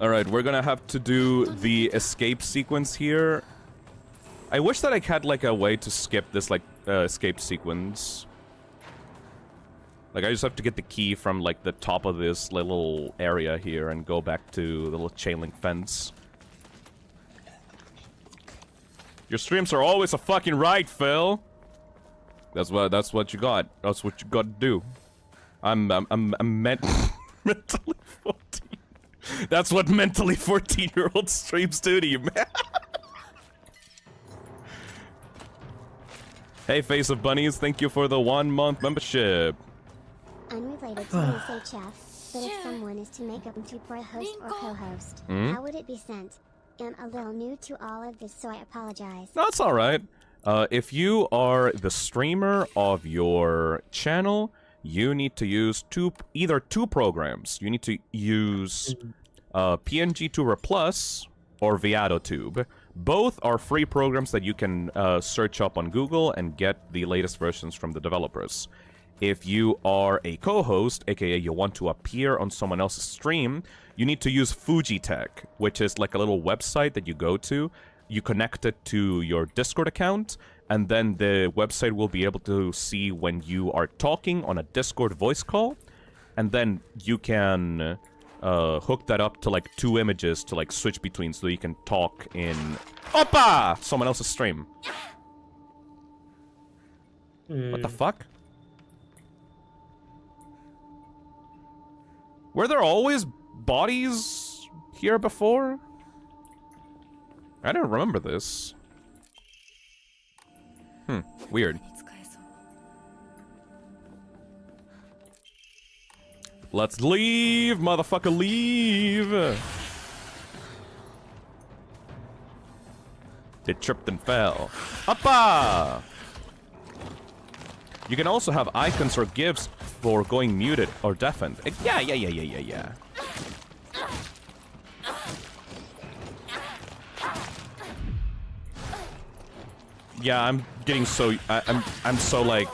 Alright, we're gonna have to do the escape sequence here. I wish that I had, like, a way to skip this, like, escape sequence. Like, I just have to get the key from, like, the top of this little area here and go back to the little chain link fence. Your streams are always a fucking right, Phil! That's what you got. That's what you got to do. I'm mentally 14. That's what mentally 14-year-old streams do to you, man. Hey, Face of Bunnies, thank you for the 1-month membership. Unrelated to the chef, but if someone is to make up to for a host or co-host, how would it be sent? I'm a little new to all of this, so I apologize. That's alright. If you are the streamer of your channel, you need to use either two programs. You need to use PNG Tuber Plus or ViadoTube. Both are free programs that you can search up on Google and get the latest versions from the developers. If you are a co-host, aka you want to appear on someone else's stream, you need to use Fujitech, which is like a little website that you go to. You connect it to your Discord account, and then the website will be able to see when you are talking on a Discord voice call, and then you can hook that up to like 2 images to like switch between so you can talk in someone else's stream. What the fuck? Were there always bodies here before? I don't remember this. Weird. Let's leave, motherfucker, leave! They tripped and fell. Uppa! You can also have icons or GIFs for going muted or deafened. Yeah. Yeah, I'm getting so... I'm so, like,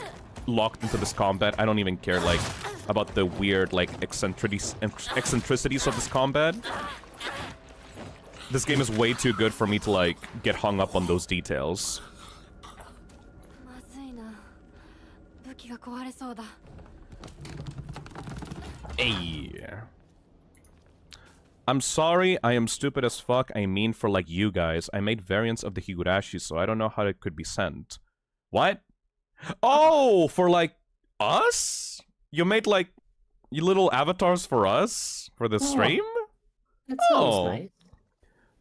locked into this combat. I don't even care, like, about the weird, like, eccentricities of this combat. This game is way too good for me to, like, get hung up on those details. Hey. I'm sorry, I am stupid as fuck. I mean for like you guys. I made variants of the Higurashi, so I don't know how it could be sent. What? Oh, for like us? You made like you little avatars for us? For the stream? That sounds nice.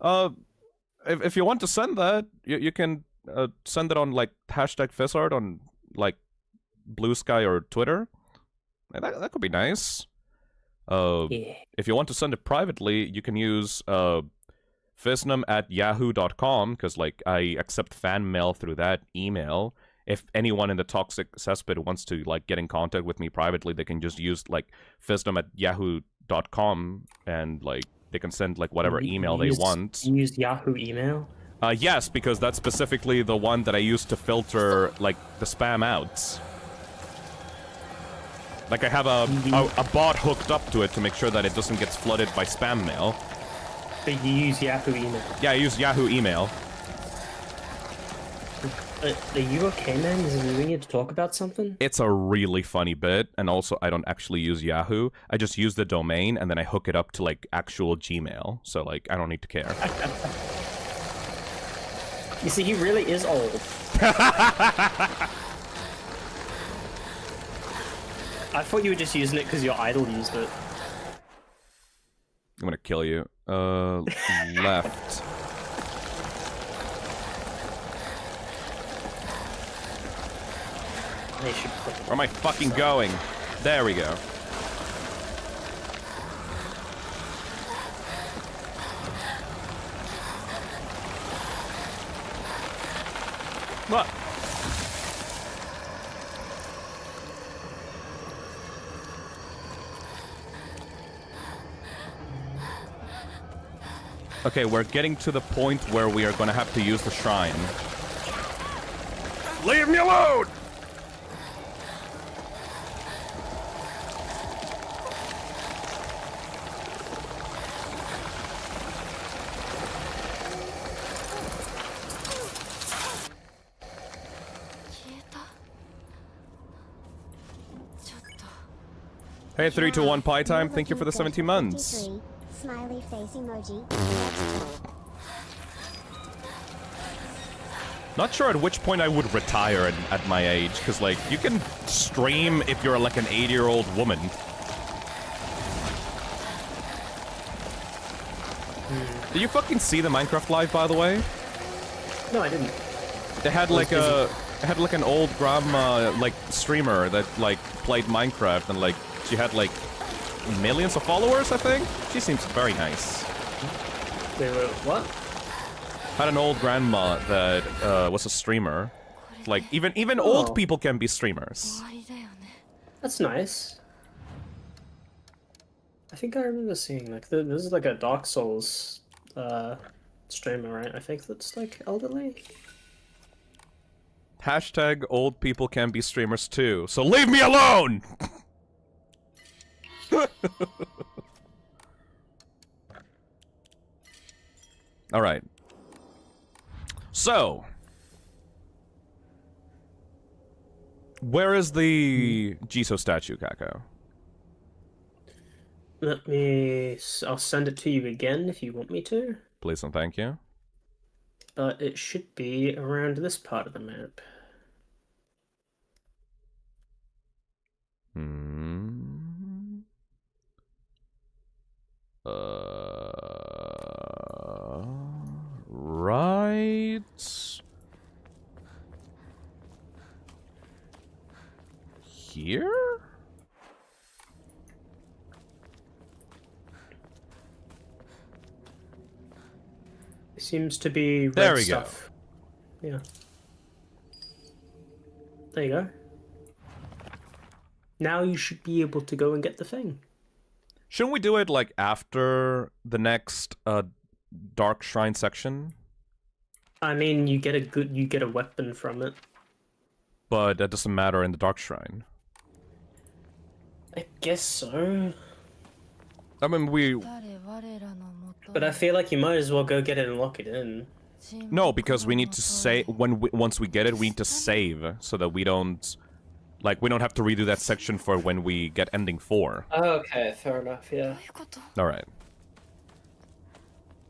If you want to send that, you can send it on like hashtag Fizzard on like Blue Sky or Twitter. That could be nice. Yeah. If you want to send it privately, you can use fiznum@yahoo.com, because like I accept fan mail through that email. If anyone in the toxic cesspit wants to like get in contact with me privately, they can just use like fiznum@yahoo.com, and like they can send like whatever email they want. You use Yahoo email? Yes, because that's specifically the one that I use to filter like the spam outs. Like I have a bot hooked up to it to make sure that it doesn't get flooded by spam mail. But you use Yahoo email? Yeah, I use Yahoo email. Are you okay, man? Do we need to talk about something? It's a really funny bit, and also I don't actually use Yahoo. I just use the domain, and then I hook it up to like actual Gmail. So like, I don't need to care. You see, he really is old. I thought you were just using it because your idol used it. I'm gonna kill you. Left. They should put Where am I fucking going? There we go. What? Okay, we're getting to the point where we are gonna have to use the shrine. Leave me alone! Hey, 321 Pie Time, thank you for the 17 months. Smiley face emoji. Not sure at which point I would retire at my age, because, like, you can stream if you're, like, an 80-year-old woman. Did you fucking see the Minecraft Live, by the way? No, I didn't. They had, like, an old grandma, like, streamer that, like, played Minecraft, and, like, she had, like, millions of followers, I think? She seems very nice. They were what? Had an old grandma that was a streamer. Like, even old people can be streamers. That's nice. I think I remember seeing, like, this is like a Dark Souls streamer, right? I think that's, like, elderly. Hashtag old people can be streamers too, so leave me alone! Alright. So. Where is the Jiso statue, Kako? Let me... I'll send it to you again if you want me to. Please and thank you. But it should be around this part of the map. Right here? It seems to be red There we stuff. Yeah. There you go. Now you should be able to go and get the thing. Shouldn't we do it, like, after the next, Dark Shrine section? I mean, you get a weapon from it. But that doesn't matter in the Dark Shrine. I guess so. I mean, But I feel like you might as well go get it and lock it in. No, because we need to say once we get it, we need to save so that we don't, like, we don't have to redo that section for when we get ending 4. Okay, fair enough. Yeah. All right.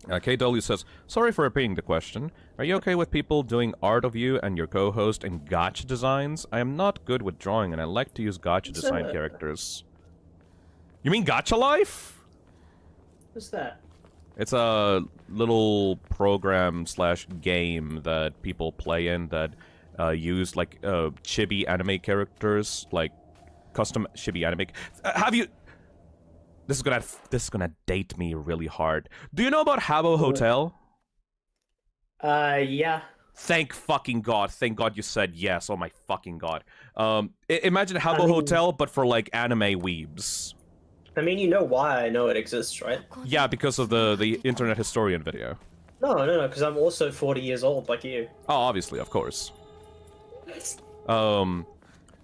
KW says, sorry for repeating the question. Are you okay with people doing art of you and your co-host in gacha designs? I am not good with drawing, and I like to use gacha design characters. You mean Gacha Life? What's that? It's a little program slash game that people play in that use like chibi anime characters, like custom chibi anime. Have you? This is gonna date me really hard. Do you know about Habbo Hotel? Yeah. Thank fucking God. Thank God you said yes. Oh my fucking God. Imagine Habbo I mean- Hotel, but for like anime weebs. I mean, you know why I know it exists, right? Yeah, because of the Internet Historian video. No, because I'm also 40 years old, like you. Oh, obviously, of course. Yeah, it's I'm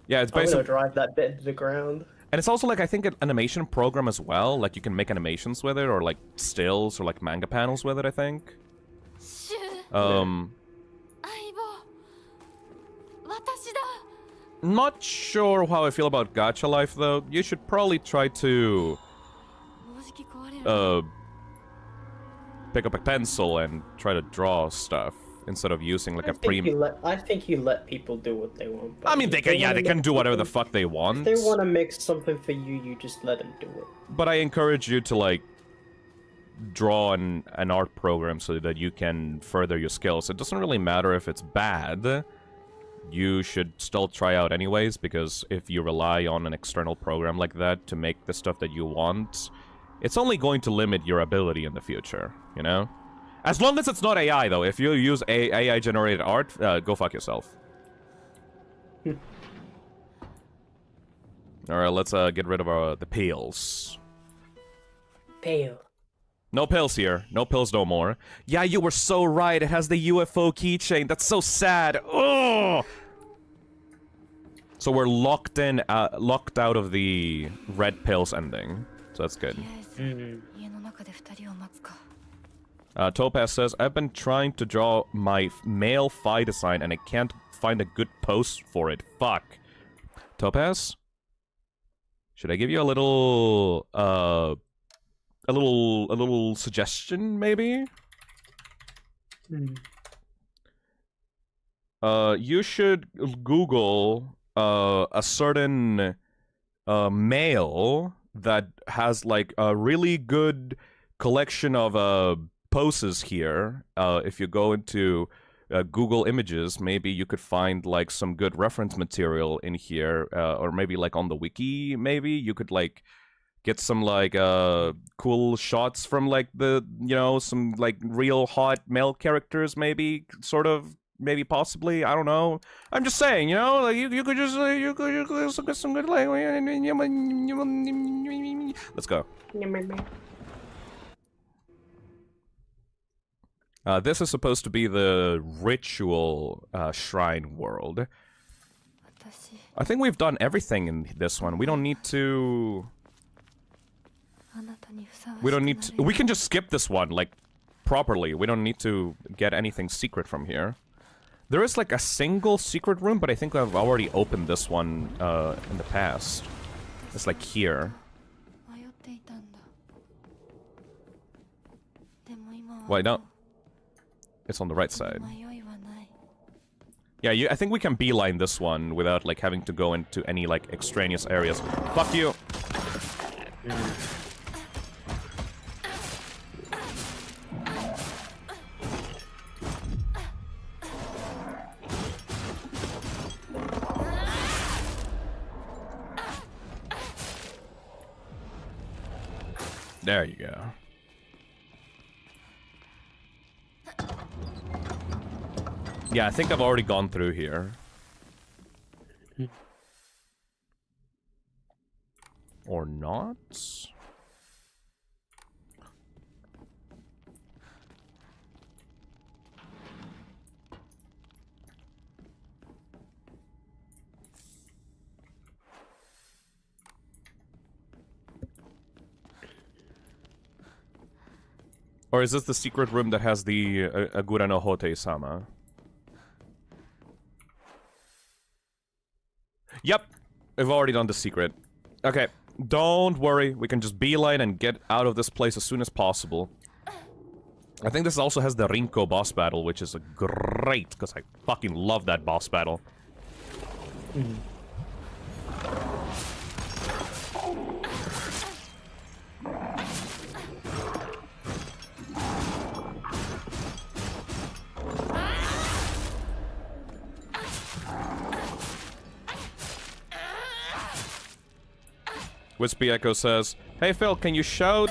gonna basically, drive that bit to the ground. and it's also like I think an animation program as well. Like you can make animations with it, or like stills, or like manga panels with it. I think. シュ 相棒私だ Not sure how I feel about gacha life though. You should probably try to もうじき壊れる pick up a pencil and try to draw stuff instead of using like a I think you let people do what they want. but I mean, if they wanna can make do whatever the something- fuck they want. If they want to make something for you, you just let them do it. But I encourage you to like draw an art program so that you can further your skills. It doesn't really matter if it's bad. You should still try out anyways, because if you rely on an external program like that to make the stuff that you want, it's only going to limit your ability in the future, you know? As long as it's not AI, though. If you use AI-generated art, go fuck yourself. Alright, let's get rid of the pills. Pale. No pills here. No pills no more. Yeah, you were so right. It has the UFO keychain. That's so sad. Oh! So we're locked out of the red pills ending. So that's good. とりあえず家の中で2人を待つか Topaz says, I've been trying to draw my male phi design and I can't find a good pose for it. Fuck. Topaz? Should I give you a little, a little suggestion, maybe? You should Google, a certain, male that has, like, a really good collection of, poses here. If you go into Google Images, maybe you could find like some good reference material in here, or maybe like on the wiki. Maybe you could like get some like cool shots from like the some like real hot male characters. Maybe sort of. Maybe possibly, I don't know. I'm just saying, like you could just get some good like. Let's go. This is supposed to be the ritual shrine world. 私 I think we've done everything in this one. We don't need to. あなたにふさわしく We な don't る need to. We can just skip this one like properly. We don't need to get anything secret from here. There is like a single secret room, but I think I've already opened this one in the past. It's like here. 迷っていたんだでも今は Why not? It's on the right side. 迷いはない Yeah, I think we can beeline this one without like having to go into any like extraneous areas. Fuck you. There you go. Yeah, I think I've already gone through here. Or not? Or is this the secret room that has the Agura no Hote-sama? Yep, we've already done the secret. Okay, don't worry. We can just beeline and get out of this place as soon as possible. I think this also has the Rinko boss battle, which is great, because I fucking love that boss battle. Wispy Echo says, "Hey Phil, can you shout?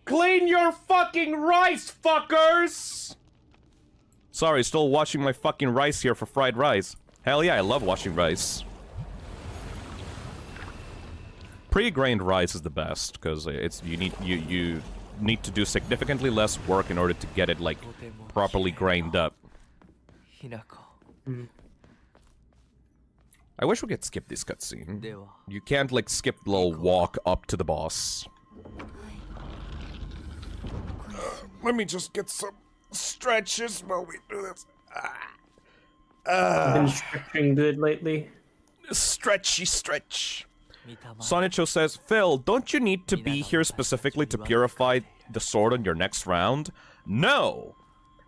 Clean your fucking rice, fuckers!" Sorry, still washing my fucking rice here for fried rice. Hell yeah, I love washing rice. Pre-grained rice is the best because it's you need to do significantly less work in order to get it like properly grained up. ひなこ I wish we could skip this cutscene. では You can't like skip the little walk up to the boss. Let me just get some stretches while we do this. Been stretching good lately. Stretchy stretch. 見たま Sonicho says, Phil, don't you need to be here specifically to purify the sword on your next round? No!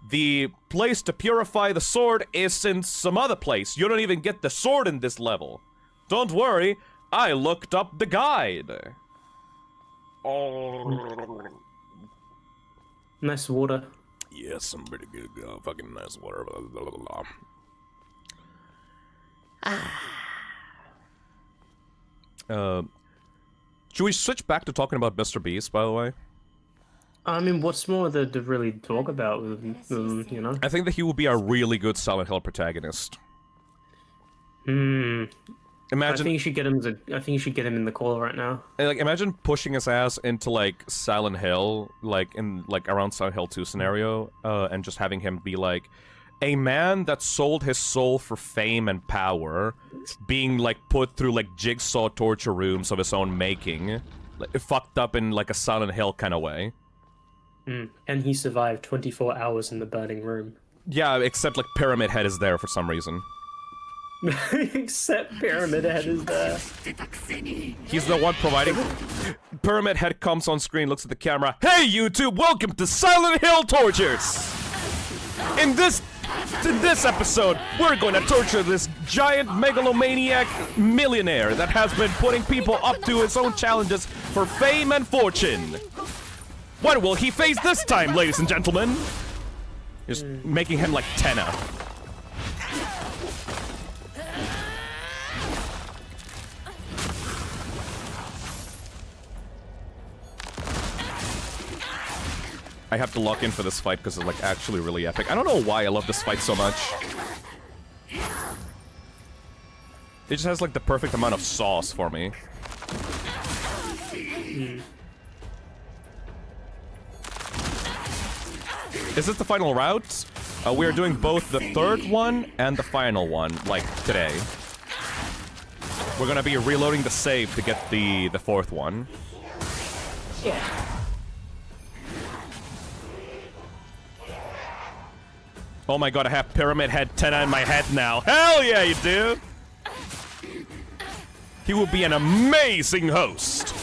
The place to purify the sword is in some other place. You don't even get the sword in this level. Don't worry, I looked up the guide. Oh. Nice water. Yes, some pretty good, fucking nice water. Blah, blah, blah, blah. Should we switch back to talking about Mr. Beast, by the way? I mean, what's more to really talk about with you know? I think that he will be a really good Silent Hill protagonist. I Imagine, think you should get him in the call right now. like, imagine pushing his ass into like Silent Hill, like in like around Silent Hill 2 scenario, and just having him be like a man that sold his soul for fame and power, being like put through like jigsaw torture rooms of his own making, like, fucked up in like a Silent Hill kind of way. And he survived 24 hours in the burning room. Yeah, except like Pyramid Head is there for some reason. Except Pyramid Head is there. He's the one providing. Pyramid Head comes on screen, looks at the camera. Hey YouTube, welcome to Silent Hill Tortures! In this episode, we're going to torture this giant megalomaniac millionaire that has been putting people up to his own challenges for fame and fortune. What will he face this time, ladies and gentlemen? Just making him like Tenna. I have to lock in for this fight because it's like actually really epic. I don't know why I love this fight so much. It just has like the perfect amount of sauce for me. Is this the final route? We are doing both the third one and the final one, like today. We're gonna be reloading the save to get the fourth one. Yeah. Oh my god, I have Pyramid Head Tenna in my head now. Hell yeah, you do! He will be an amazing host.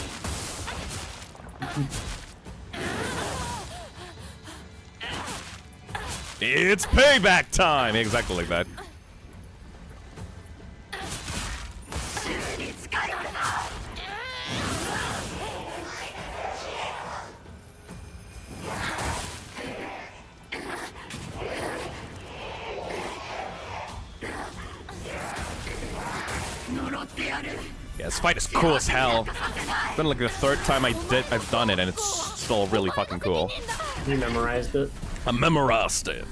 It's payback time! Exactly like that. Yeah, this fight is cool as hell. It's been like the third time I've done it, and it's still really fucking cool. You memorized it. I memorized it.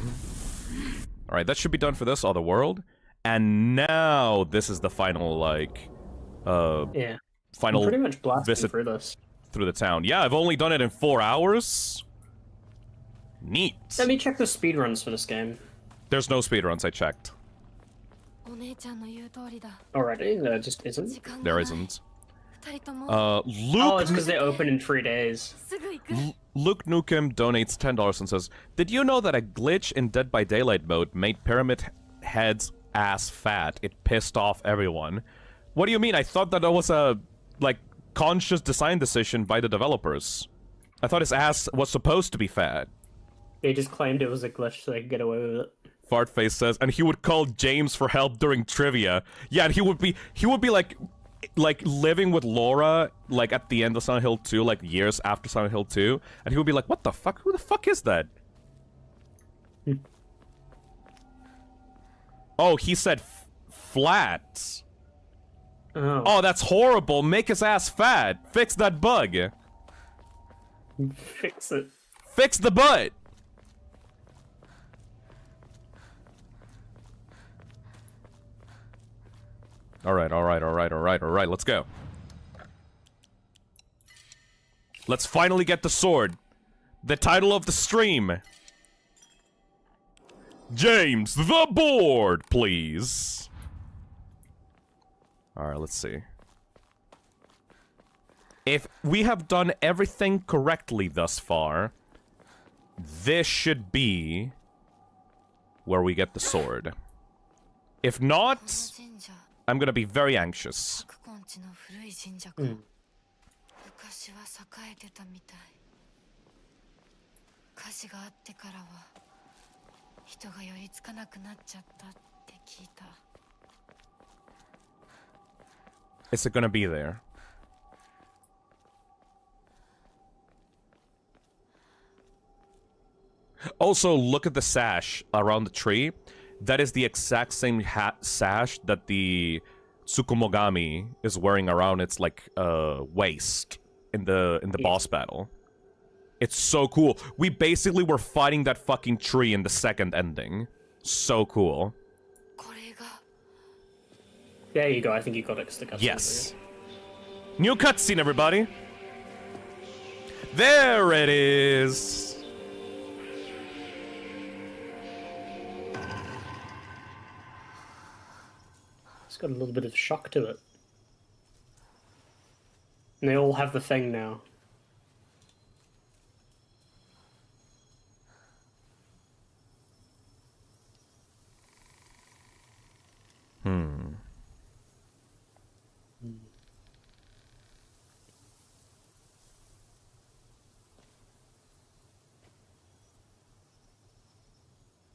Alright, that should be done for this other world. And now this is the final, like, Yeah. final I'm pretty much blasting visit through this. through the town. Yeah, I've only done it in 4 hours. Neat. Let me check the speedruns for this game. There's no speedruns, I checked. お姉ちゃんの言う通りだ Already? There just 時 isn't? 間が There ない isn't. 二人とも Oh, Luke it's because they open in 3 days. すぐ行く Luke Nukem donates $10 and says, "Did you know that a glitch in Dead by Daylight mode made Pyramid Head's ass fat? It pissed off everyone." What do you mean? I thought that was a, like, conscious design decision by the developers. I thought his ass was supposed to be fat. They just claimed it was a glitch so they could get away with it. Fartface says, and he would call James for help during trivia. Yeah, and he would be like living with Laura, like at the end of Silent Hill 2, like years after Silent Hill 2, and he would be like, "What the fuck? Who the fuck is that?" Oh, he said flat. Oh, that's horrible. Make his ass fat. Fix that bug. Fix it. Fix the butt. Alright, let's go. Let's finally get the sword. The title of the stream. James, the board, please. Alright, let's see. If we have done everything correctly thus far, this should be where we get the sword. If not, I'm gonna be very anxious. 白根地の古い神社か、昔は栄えてたみたい。火事があってからは人が寄りつかなくなっちゃったって聞いた。 Is it gonna be there? Also, look at the sash around the tree. That is the exact same sash that the Tsukumogami is wearing around its like waist in the boss battle. It's so cool. We basically were fighting that fucking tree in the second ending. So cool. これが There you go. I think you got it. The cutscene. Yes. New cutscene, everybody. There it is. It's got a little bit of shock to it. And they all have the thing now.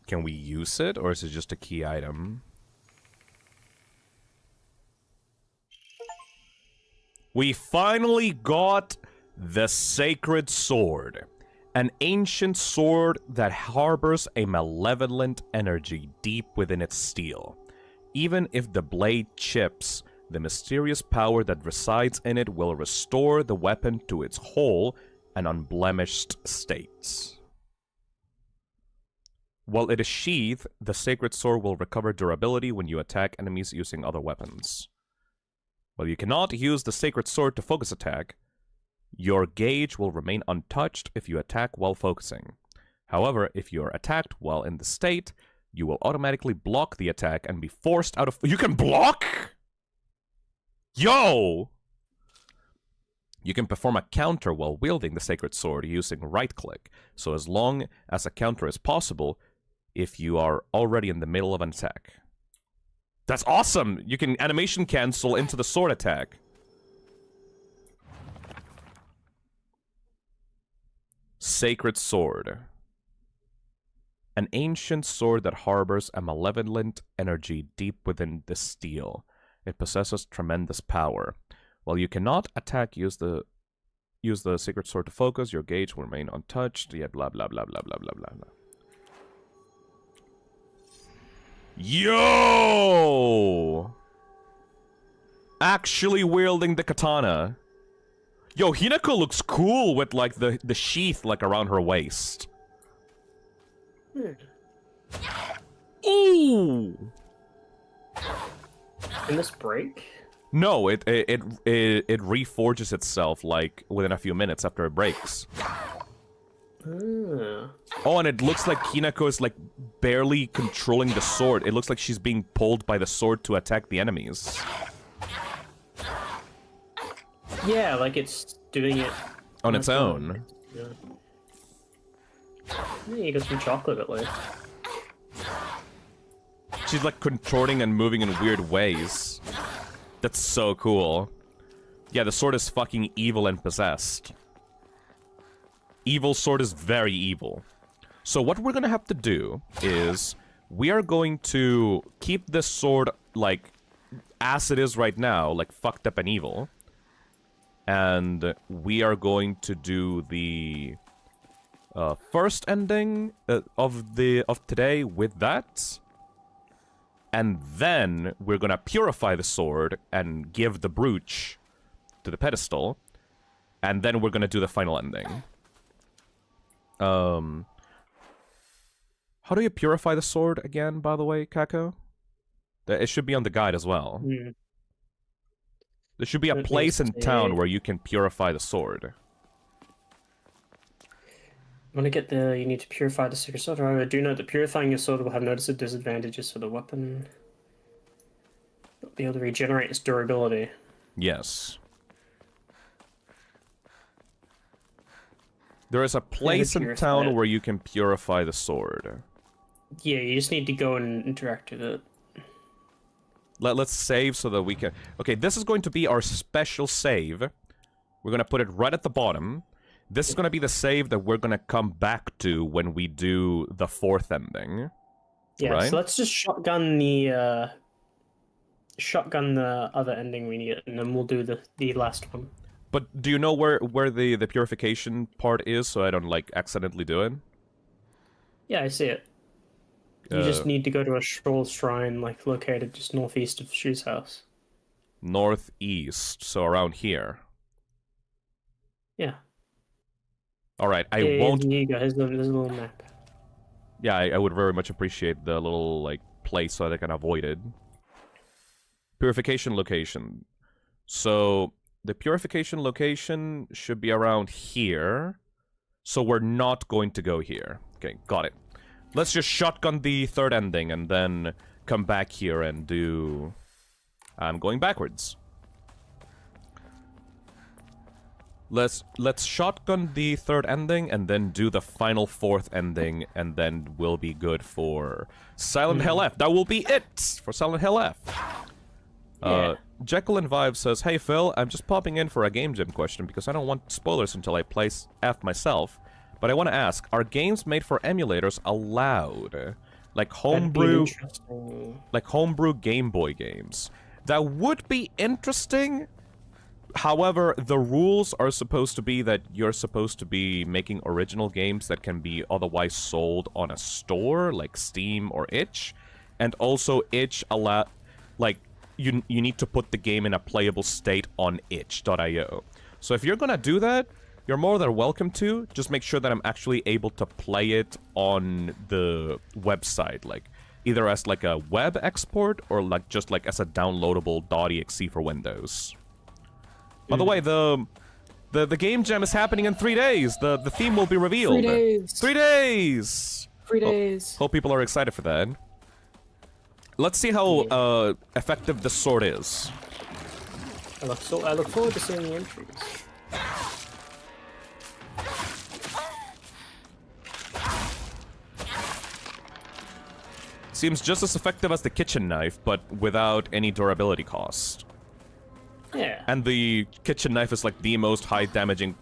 Can we use it, or is it just a key item? We finally got the Sacred Sword. An ancient sword that harbors a malevolent energy deep within its steel. Even if the blade chips, the mysterious power that resides in it will restore the weapon to its whole and unblemished state. While it is sheathed, the Sacred Sword will recover durability when you attack enemies using other weapons. While you cannot use the Sacred Sword to focus attack, your gauge will remain untouched if you attack while focusing. However, if you are attacked while in the state, you will automatically block the attack and be forced out of... You can block?! Yo! You can perform a counter while wielding the Sacred Sword using right-click, so as long as a counter is possible, if you are already in the middle of an attack. That's awesome! You can animation cancel into the sword attack. Sacred Sword. An ancient sword that harbors a malevolent energy deep within the steel. It possesses tremendous power. While you cannot attack, use the Sacred Sword to focus, your gauge will remain untouched. Yeah, blah blah blah blah blah blah blah blah. Yo! Actually wielding the katana. Yo, Hinako looks cool with like the sheath like around her waist. Ooh! Can this break? No, it reforges itself like within a few minutes after it breaks. Oh, and it looks like Hinako is like barely controlling the sword. It looks like she's being pulled by the sword to attack the enemies. Yeah, like it's doing it On its own. Yeah. Yeah, you got some chocolate at least. She's like contorting and moving in weird ways. That's so cool. Yeah, the sword is fucking evil and possessed. Evil sword is very evil. So what we're gonna have to do is we are going to keep this sword like as it is right now, like fucked up and evil. And we are going to do the first ending of today with that. And then we're gonna purify the sword and give the brooch to the pedestal. And then we're gonna do the final ending. How do you purify the sword again, by the way, Kako? It should be on the guide as well. Hmm. There should be a Let me place in town see. where you can purify the sword. Want to get the? You need to purify the sacred sword. However, do note that purifying your sword will have noticeable disadvantages for the weapon. Not be able to regenerate its durability. Yes. There is a place in purify town it. where you can purify the sword. Yeah, you just need to go and interact with it. Let's save so that we can... Okay, this is going to be our special save. We're going to put it right at the bottom. This is going to be the save that we're going to come back to when we do the fourth ending. Yeah, Right? so let's just shotgun the other ending we need, and then we'll do the last one. But do you know where the purification part is so I don't, like, accidentally do it? Yeah, I see it. You just Uh, need to go to a Stroll shrine, like, located just northeast of Shu's house. Northeast, so around here. Yeah. Alright, I Yeah, won't... There you go, there's a little map. Yeah, I would very much appreciate the little, like, place so that I can avoid it. Purification location. So, the purification location should be around here. So we're not going to go here. Okay, got it. Let's just shotgun the third ending and then come back here and do... I'm going backwards. Let's shotgun the third ending and then do the final fourth ending, and then we'll be good for Silent Hill F. That will be it for Silent Hill F. Yeah. Jekyll and Vibe says, "Hey Phil, I'm just popping in for a game jam question because I don't want spoilers until I play F myself. But I want to ask, are games made for emulators allowed? Like That'd be homebrew, interesting. like homebrew Game Boy games? That would be interesting. However, the rules are supposed to be that you're supposed to be making original games that can be otherwise sold on a store, like Steam or Itch. And also Itch you need to put the game in a playable state on itch.io. So if you're gonna do that, you're more than welcome to. Just make sure that I'm actually able to play it on the website, like either as like a web export or like just like as a downloadable .exe for Windows. By the way, the game jam is happening in 3 days. The theme will be revealed. 3 days. 3 days. 3 days. Hope people are excited for that. Let's see how effective the sword is. I look forward to seeing the entries. Seems just as effective as the kitchen knife, but without any durability cost. Yeah. And the kitchen knife is like the most high damaging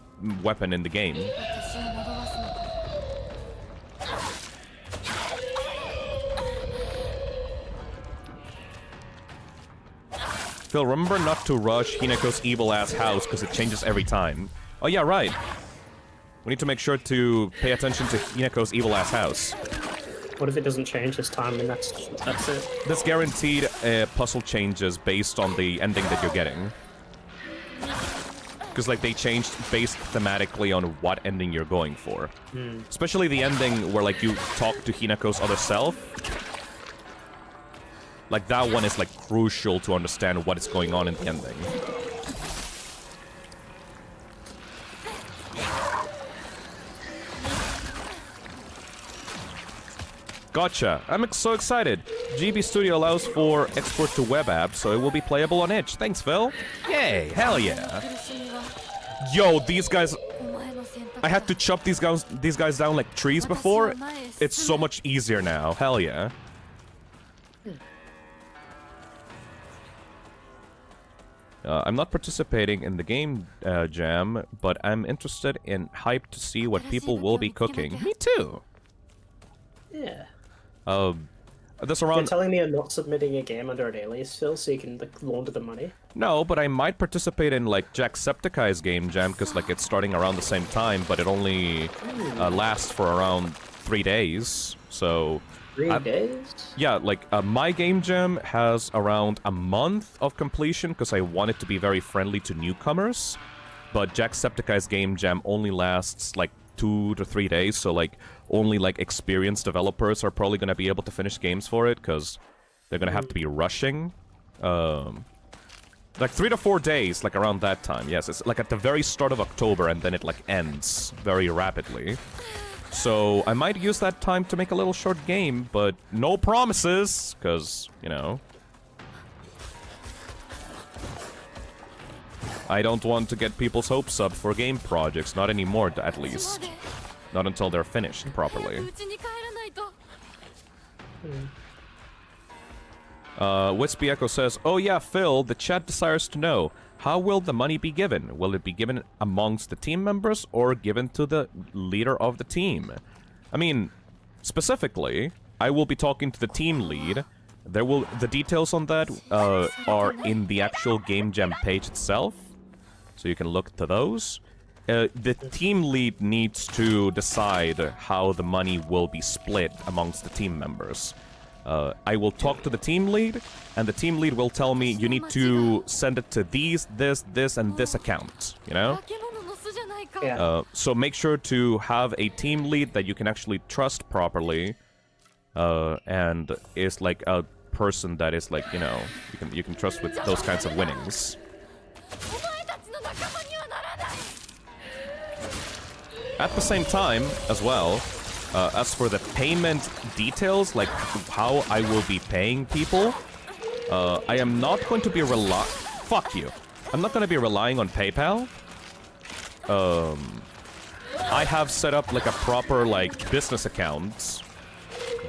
weapon in the game. 私を惑わすのか Phil, remember not to rush Hineko's evil-ass house, because it changes every time. Oh yeah, right. We need to make sure to pay attention to Hineko's evil-ass house. What if it doesn't change this time and that's it? There's guaranteed puzzle changes based on the ending that you're getting. Because, like, they changed based thematically on what ending you're going for. Especially the ending where, like, you talk to Hineko's other self. Like, that one is, like, crucial to understand what is going on in the ending. Gotcha. I'm so excited. GB Studio allows for export to web apps, so it will be playable on Itch. Thanks, Phil. Yay, hell yeah. 苦しみは Yo, these guys... お前の選択 I had to chop these guys down like trees before. It's so much easier now. Hell yeah. I'm not participating in the game jam, but I'm interested and hyped to see what people will be cooking. Me too. Yeah. This You're around... telling me I'm not submitting a game under an alias, Phil, so you can like, launder the money? No, but I might participate in like Jacksepticeye's game jam because like it's starting around the same time, but it only lasts for around 3 days. So 3 days? Yeah, like my game jam has around a month of completion because I want it to be very friendly to newcomers. But Jacksepticeye's game jam only lasts like 2 to 3 days, so like only like experienced developers are probably gonna be able to finish games for it because they're gonna have to be rushing. Like 3 to 4 days, like around that time. Yes, it's like at the very start of October, and then it like ends very rapidly. So I might use that time to make a little short game, but no promises, because, you know, I don't want to get people's hopes up for game projects, not anymore at least. Not until they're finished properly. うちに帰らないと。 Wispy Echo says, "Oh yeah, Phil, the chat desires to know, how will the money be given? Will it be given amongst the team members or given to the leader of the team?" I mean, specifically, I will be talking to the team lead. The details on that are in the actual Game Jam page itself, so you can look to those. The team lead needs to decide how the money will be split amongst the team members. I will talk to the team lead, and the team lead will tell me, you need to send it to this, and this account, you know? 化け物の巣じゃないか。 Yeah. So make sure to have a team lead that you can actually trust properly, and is like a person that is like, you know, you can trust with those kinds of winnings. お前たちの仲間にはならない。 At the same time, as well, as for the payment details, like how I will be paying people, I am not going to be Fuck you. I'm not going to be relying on PayPal. I have set up like a proper like business account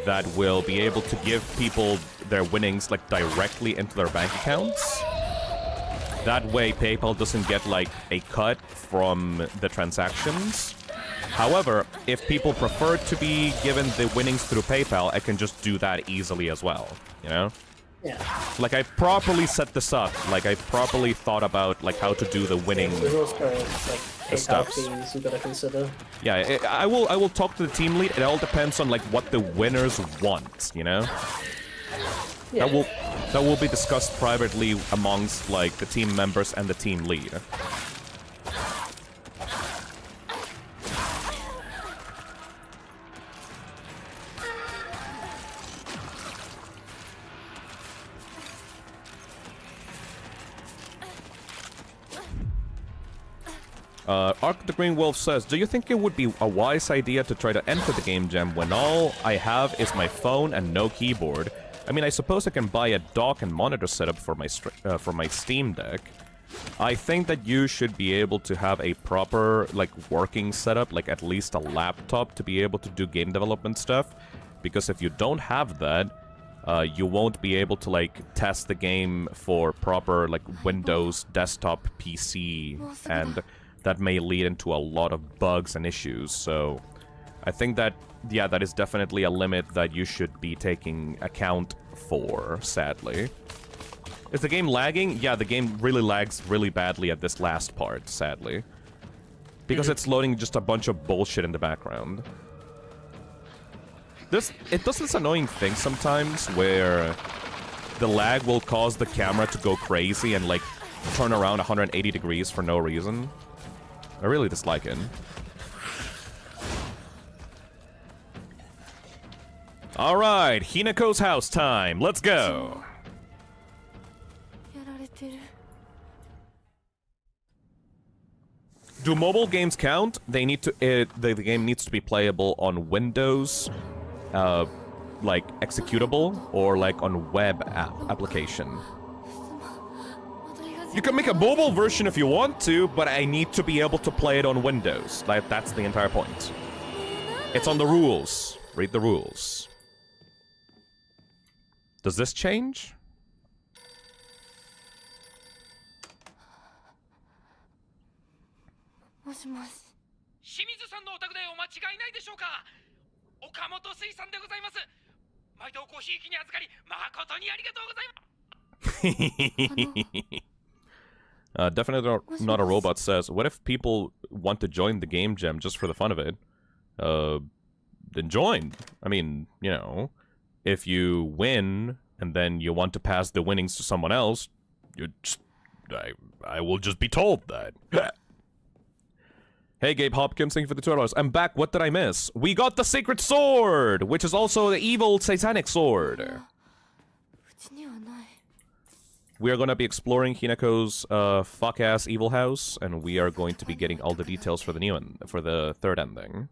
that will be able to give people their winnings like directly into their bank accounts. That way PayPal doesn't get like a cut from the transactions. However, if people prefer to be given the winnings through PayPal, I can just do that easily as well, you know? Yeah. Like, I properly set this up. Like, I properly thought about, like, how to do the winning... There's also like PayPal steps. fees you gotta consider. Yeah, I will talk to the team lead. It all depends on, like, what the winners want, you know? Yeah. That will be discussed privately amongst, like, the team members and the team lead. Arc the Green Wolf says, "Do you think it would be a wise idea to try to enter the Game Jam when all I have is my phone and no keyboard? I mean, I suppose I can buy a dock and monitor setup for my Steam Deck. I think that you should be able to have a proper, like, working setup, like at least a laptop to be able to do game development stuff. Because if you don't have that, you won't be able to, like, test the game for proper, like, Windows desktop PC, and that may lead into a lot of bugs and issues. So I think that, yeah, that is definitely a limit that you should be taking account for, sadly. Is the game lagging? Yeah, the game really lags really badly at this last part, sadly. Because it's loading just a bunch of bullshit in the background. It does this annoying thing sometimes where the lag will cause the camera to go crazy and, like, turn around 180 degrees for no reason. I really dislike it. Alright, Hinako's house time. Let's go! やられてる。 Do mobile games count? They need to. The game needs to be playable on Windows, like executable, or like on web application. You can make a mobile version if you want to, but I need to be able to play it on Windows. Like, that's the entire point. It's on the rules. Read the rules. Does this change? もしもし。清水さんのお宅でお間違いないでしょうか。岡本水産でございます。毎度ごひいきに預かり誠にありがとうございます。Definitely not a robot says, what if people want to join the game jam just for the fun of it? Then join. I mean, you know, if you win and then you want to pass the winnings to someone else, I will just be told that. Hey, Gabe Hopkins, thank you for the $2. I'm back. What did I miss? We got the Sacred Sword, which is also the evil satanic sword. うちにはない。 We are going to be exploring Hinako's fuck-ass evil house, and we are going to be getting all the details for the new one, for the third ending.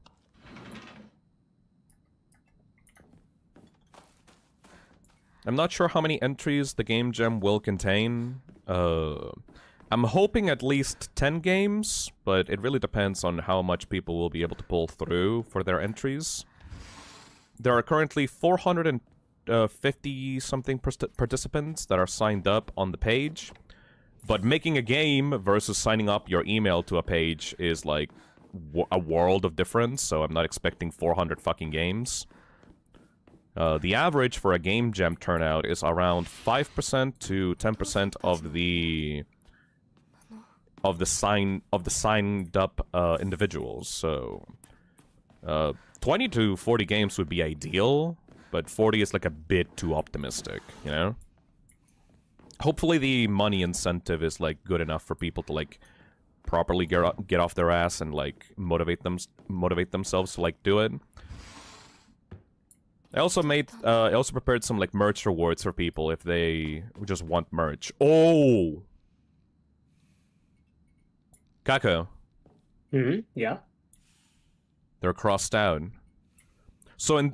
I'm not sure how many entries the game gem will contain. I'm hoping at least 10 games, but it really depends on how much people will be able to pull through for their entries. There are currently 450-something participants that are signed up on the page, but making a game versus signing up your email to a page is like a world of difference, so I'm not expecting 400 fucking games. The average for a game jam turnout is around 5% to 10% of the signed up individuals. So 20 to 40 games would be ideal, but 40 is like a bit too optimistic, you know? Hopefully the money incentive is like good enough for people to like properly get off their ass and like motivate themselves to like do it. I also prepared some like merch rewards for people if they just want merch. Oh, Kako. Yeah. They're crossed out. So in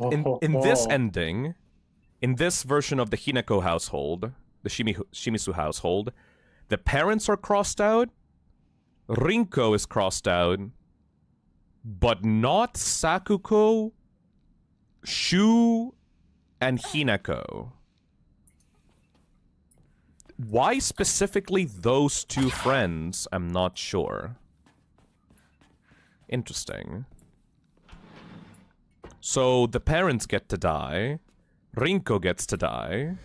this ending, in this version of the Hinako household, the Shimizu household, the parents are crossed out, Rinko is crossed out, but not Sakuko, Shu, and Hinako. Why specifically those two friends, I'm not sure. Interesting. So the parents get to die, Rinko gets to die,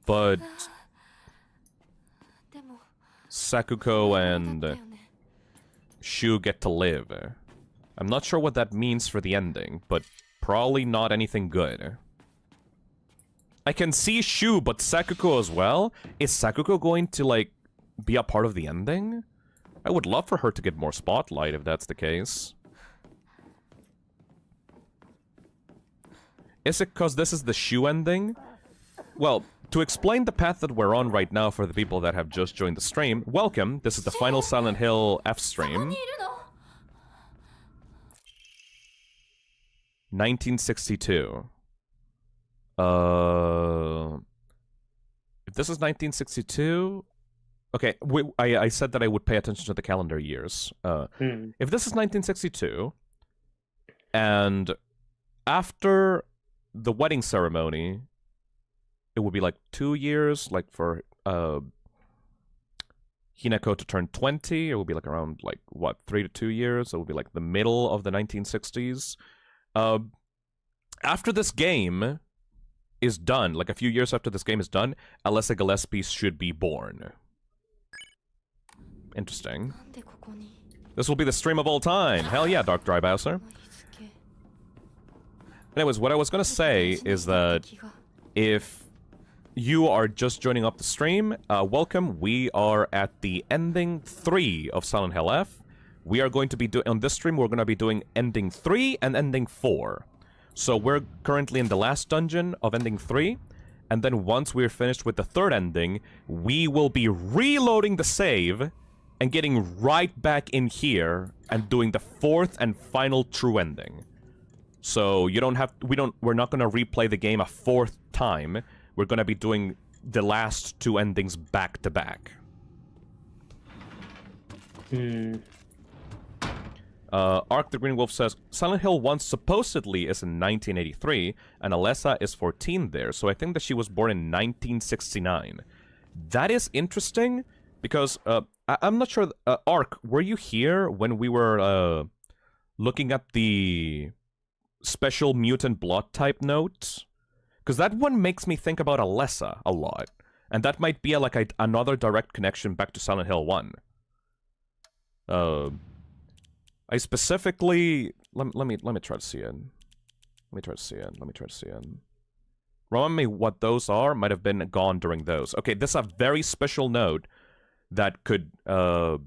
but でも Sakuko だっ and たよね。 Shu get to live. I'm not sure what that means for the ending, but probably not anything good. I can see Shu, but Sakuko as well? Is Sakuko going to, like, be a part of the ending? I would love for her to get more spotlight if that's the case. Is it because this is the Shu ending? Well, to explain the path that we're on right now for the people that have just joined the stream, welcome, this is the final Silent Hill F そこ stream. にいるの 1962. If this is 1962... Okay, I said that I would pay attention to the calendar years. If this is 1962, and after the wedding ceremony, it would be like 2 years, like for Hinako to turn 20, it would be like around, like, what, 3 to 2 years? It would be like the middle of the 1960s. After this game is done, like a few years after this game is done, Alessa Gillespie should be born. Interesting. なんでここに This will be the stream of all time. Hell yeah, Dark Dry Bowser. この日付 Anyways, what I was gonna say is that 気が if you are just joining up the stream, welcome. We are at the ending 3 of Silent Hill F. We are going to be doing, on this stream, we're going to be doing ending 3 and ending 4. So we're currently in the last dungeon of ending 3. And then once we're finished with the third ending, we will be reloading the save and getting right back in here and doing the fourth and final true ending. So you don't have, we're not going to replay the game a fourth time. We're going to be doing the last two endings back to back. Ark the Green Wolf says, Silent Hill 1 supposedly is in 1983, and Alessa is 14 there, so I think that she was born in 1969. That is interesting, because, I'm not sure, Ark, were you here when we were, looking at the special mutant blood type note? Because that one makes me think about Alessa a lot, and that might be another direct connection back to Silent Hill 1. I specifically let me try to see it. Let me try to see it. Remind me what those are. Might have been gone during those. Okay, this is a very special node that could look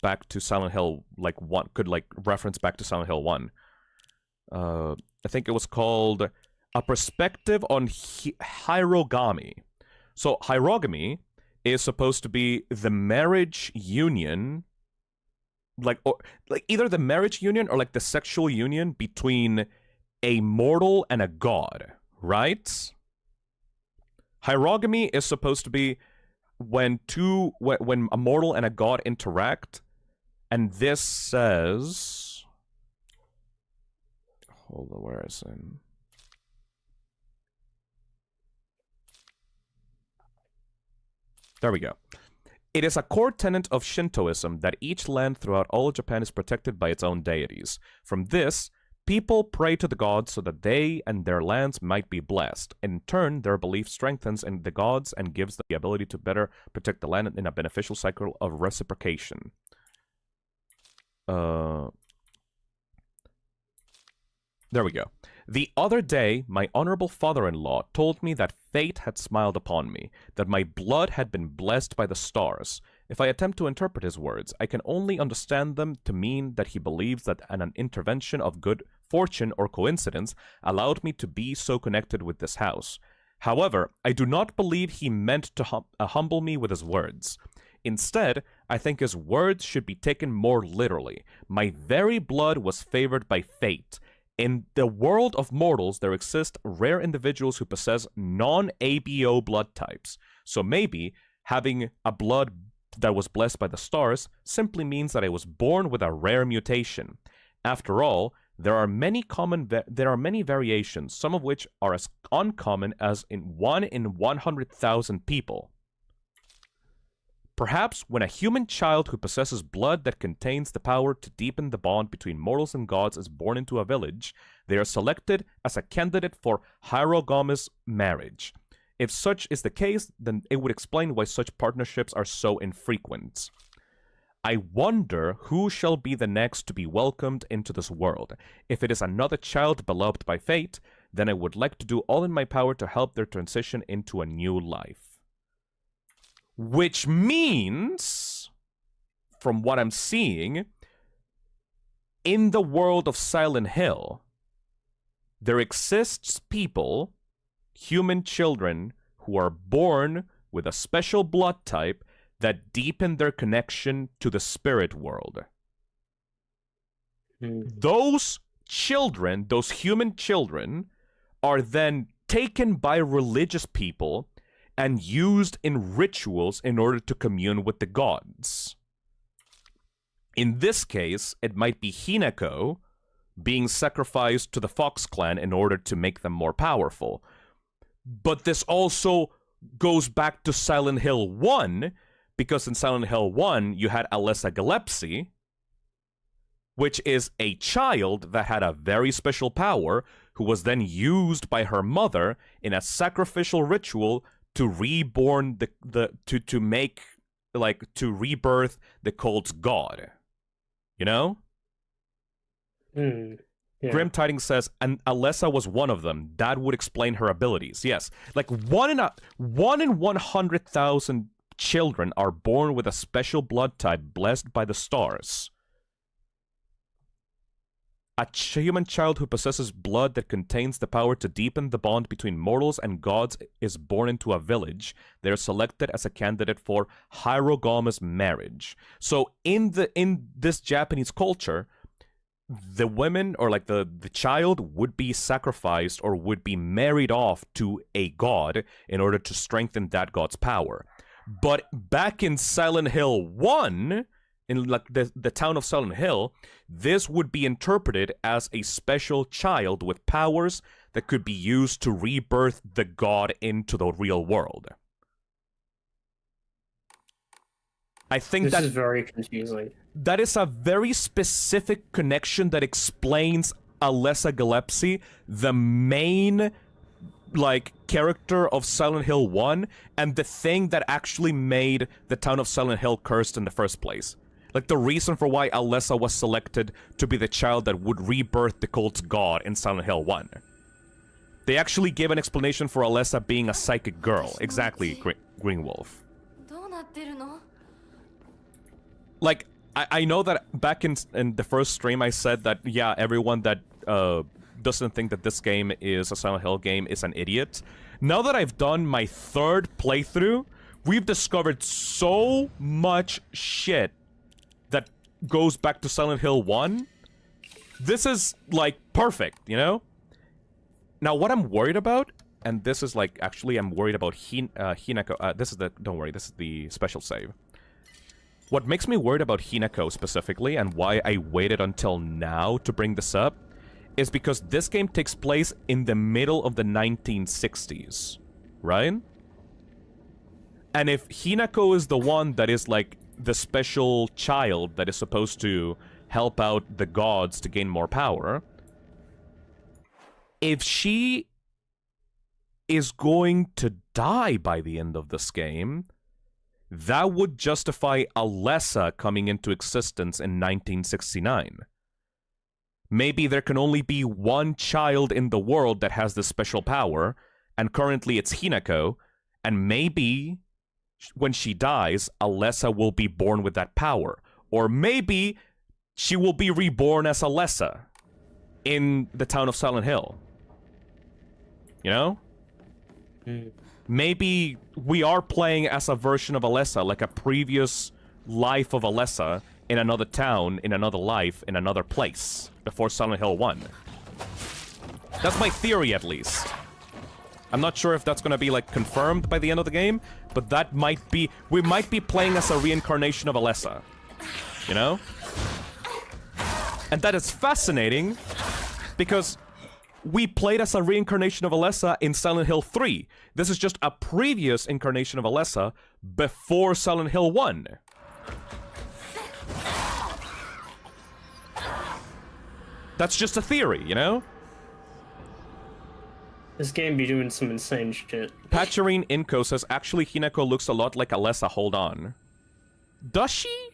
back to Silent Hill like 1, could like reference back to Silent Hill 1. I think it was called A Perspective on Hierogamy. So hierogamy is supposed to be the marriage union, like either the marriage union or like the sexual union between a mortal and a god, right? Hierogamy is supposed to be when a mortal and a god interact, and this says, hold on, where is it? There we go. It is a core tenet of Shintoism that each land throughout all of Japan is protected by its own deities. From this, people pray to the gods so that they and their lands might be blessed. In turn, their belief strengthens in the gods and gives them the ability to better protect the land in a beneficial cycle of reciprocation. There we go. The other day, my honorable father-in-law told me that fate had smiled upon me, that my blood had been blessed by the stars. If I attempt to interpret his words, I can only understand them to mean that he believes that an intervention of good fortune or coincidence allowed me to be so connected with this house. However, I do not believe he meant to humble me with his words. Instead, I think his words should be taken more literally. My very blood was favored by fate. In the world of mortals, there exist rare individuals who possess non-ABO blood types. So maybe having a blood that was blessed by the stars simply means that I was born with a rare mutation. After all, there are many variations, some of which are as uncommon as in 1 in 100,000 people. Perhaps when a human child who possesses blood that contains the power to deepen the bond between mortals and gods is born into a village, they are selected as a candidate for hierogamous marriage. If such is the case, then it would explain why such partnerships are so infrequent. I wonder who shall be the next to be welcomed into this world. If it is another child beloved by fate, then I would like to do all in my power to help their transition into a new life. Which means, from what I'm seeing, in the world of Silent Hill, there exists people, human children, who are born with a special blood type that deepen their connection to the spirit world. Those children, those human children, are then taken by religious people and used in rituals in order to commune with the gods. In this case, it might be Hinako being sacrificed to the Fox clan in order to make them more powerful. But this also goes back to Silent Hill 1, because in Silent Hill 1, you had Alessa Gillespie, which is a child that had a very special power, who was then used by her mother in a sacrificial ritual to reborn to rebirth the cult's god. You know? Yeah. Grim Tidings says, and Alessa was one of them. That would explain her abilities. Yes. Like 1 in 100,000 children are born with a special blood type blessed by the stars. A human child who possesses blood that contains the power to deepen the bond between mortals and gods is born into a village. They're selected as a candidate for hierogamous marriage. So in this Japanese culture, the women, or like the child, would be sacrificed or would be married off to a god in order to strengthen that god's power. But back in Silent Hill 1, in like the town of Silent Hill, this would be interpreted as a special child with powers that could be used to rebirth the god into the real world. I think this is very confusing. That is a very specific connection that explains Alessa Gillespie, the main character of Silent Hill 1, and the thing that actually made the town of Silent Hill cursed in the first place. Like the reason for why Alessa was selected to be the child that would rebirth the cult's god in Silent Hill 1. They actually gave an explanation for Alessa being a psychic girl. Exactly, Green Wolf. どうなってるの？ Like, I know that back in the first stream I said that, yeah, everyone that doesn't think that this game is a Silent Hill game is an idiot. Now that I've done my 3rd playthrough, we've discovered so much shit that goes back to Silent Hill 1. This is, like, perfect, you know? Now, what I'm worried about, and this is, like, actually I'm worried about Hinako. This is the, don't worry, this is the special save. What makes me worried about Hinako specifically, and why I waited until now to bring this up, is because this game takes place in the middle of the 1960s, right? And if Hinako is the one that is like the special child that is supposed to help out the gods to gain more power, if she is going to die by the end of this game, that would justify Alessa coming into existence in 1969. Maybe there can only be one child in the world that has this special power, and currently it's Hinako, and maybe when she dies, Alessa will be born with that power. Or maybe she will be reborn as Alessa in the town of Silent Hill. You know? Maybe we are playing as a version of Alessa, like a previous life of Alessa in another town, in another life, in another place, before Silent Hill 1. That's my theory, at least. I'm not sure if that's gonna be, like, confirmed by the end of the game, but that might be... We might be playing as a reincarnation of Alessa. You know? And that is fascinating, because we played as a reincarnation of Alessa in Silent Hill 3. This is just a previous incarnation of Alessa before Silent Hill 1. That's just a theory, you know? This game be doing some insane shit. Patcherine Inco says, actually, Hinako looks a lot like Alessa. Hold on. Does she?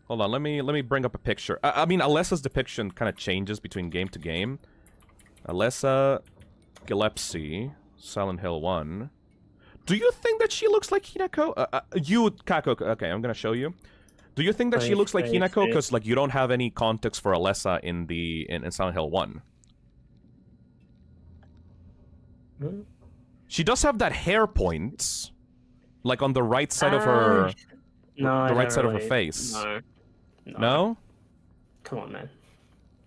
Hold on, let me bring up a picture. I mean, Alessa's depiction kind of changes between game to game. Alessa, Gillespie, Silent Hill 1. Do you think that she looks like Hinako? You, Kako, okay, I'm gonna show you. Do you think that she looks like Hinako? Because, like, you don't have any context for Alessa in Silent Hill 1. She does have that hair point, like on the right side of her, No, the right side of her really. face. No. No? Come on, man.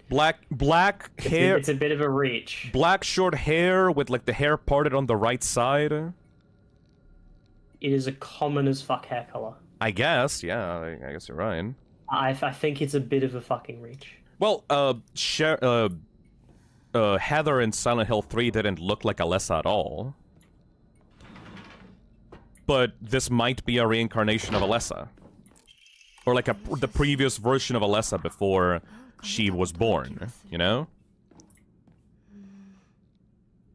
Black hair. It's a bit of a reach. Black short hair with like the hair parted on the right side. It is a common as fuck hair color. I guess, yeah. I guess you're right. I think it's a bit of a fucking reach. Well, Heather in Silent Hill 3 didn't look like Alessa at all. But this might be a reincarnation of Alessa. Or like the previous version of Alessa before she was born, you know?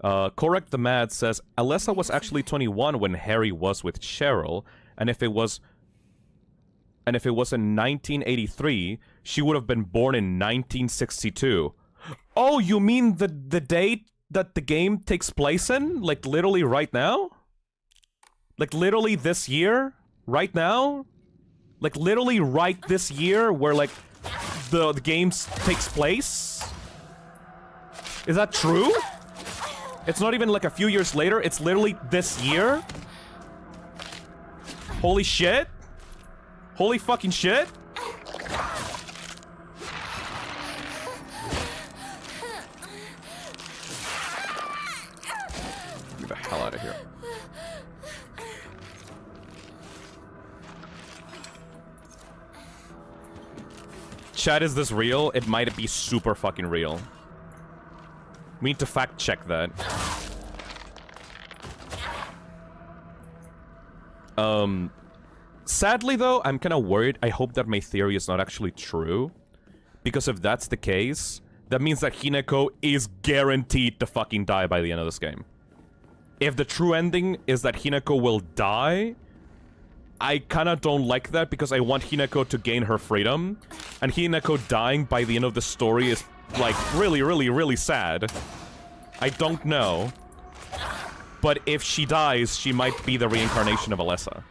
Correct the Mad says, Alessa was actually 21 when Harry was with Cheryl, and if it was in 1983, she would have been born in 1962. Oh, you mean the date that the game takes place in? Like, literally right now? Like, literally this year? Right now? Like, literally right this year where, like, the game takes place? Is that true? It's not even, like, a few years later. It's literally this year? Holy shit. Holy fucking shit. Get the hell out of here. Chat, is this real? It might be super fucking real. We need to fact check that. Sadly though, I'm kind of worried. I hope that my theory is not actually true. Because if that's the case, that means that Hinako is guaranteed to fucking die by the end of this game. If the true ending is that Hinako will die, I kind of don't like that because I want Hinako to gain her freedom. And Hinako dying by the end of the story is, like, really, really, really sad. I don't know. But if she dies, she might be the reincarnation of Alessa.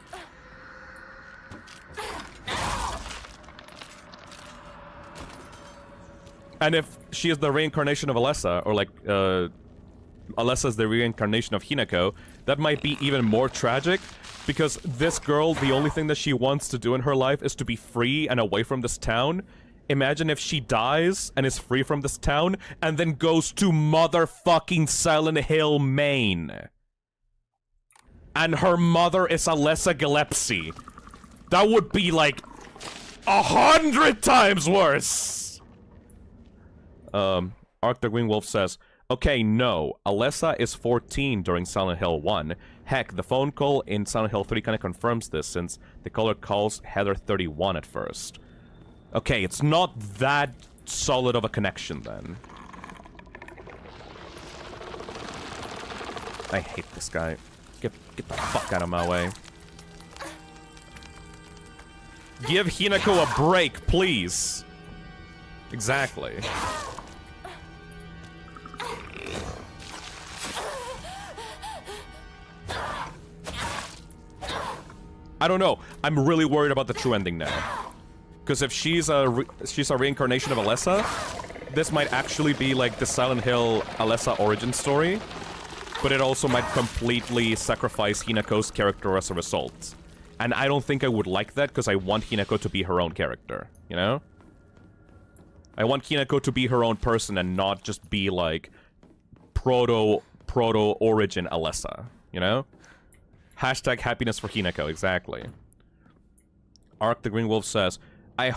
And if she is the reincarnation of Alessa, or like, Alessa is the reincarnation of Hinako, that might be even more tragic, because this girl, the only thing that she wants to do in her life is to be free and away from this town. Imagine if she dies and is free from this town, and then goes to motherfucking Silent Hill, Maine. And her mother is Alessa Gillespie. That would be like 100 times worse! Arc the Green Wolf says, okay, no, Alessa is 14 during Silent Hill 1. Heck, the phone call in Silent Hill 3 kinda confirms this, since the caller calls Heather 31 at first. Okay, it's not that solid of a connection, then. I hate this guy. Get the fuck out of my way. Give Hinako a break, please! Exactly. I don't know. I'm really worried about the true ending now. Because if she's a reincarnation of Alessa, this might actually be like the Silent Hill Alessa origin story. But it also might completely sacrifice Hinako's character as a result. And I don't think I would like that, because I want Hinako to be her own character, you know? I want Hinako to be her own person and not just be like proto-origin Alessa, you know? Hashtag happiness for Hinako, exactly. Arc the Green Wolf says, I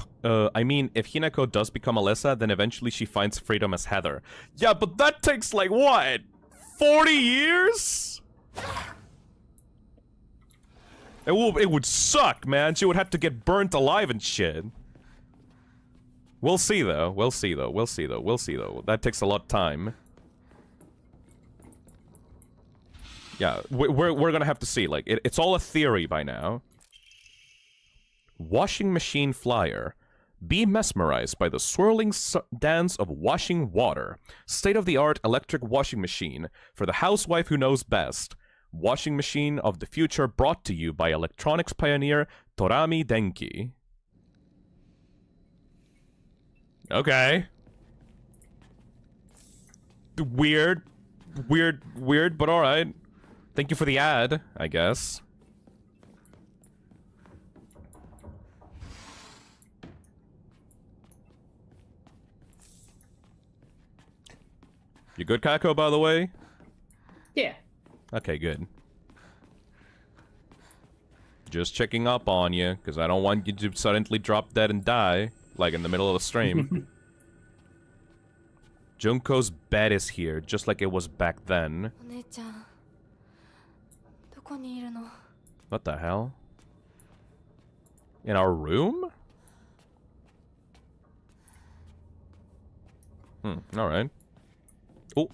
mean, if Hinako does become Alessa, then eventually she finds freedom as Heather. Yeah, but that takes like, what? 40 years? It would suck, man. She would have to get burnt alive and shit. We'll see, though. We'll see, though. We'll see, though. We'll see, though. That takes a lot of time. Yeah, we're gonna have to see. Like, it's all a theory by now. Washing machine flyer. Be mesmerized by the swirling dance of washing water. State-of-the-art electric washing machine for the housewife who knows best. Washing machine of the future brought to you by electronics pioneer Torami Denki. Okay. Weird, but alright. Thank you for the ad, I guess. You good, Kako, by the way? Yeah. Okay, good. Just checking up on you, because I don't want you to suddenly drop dead and die, like in the middle of the stream. Junko's bed is here, just like it was back then. What the hell? In our room? Alright. Oh.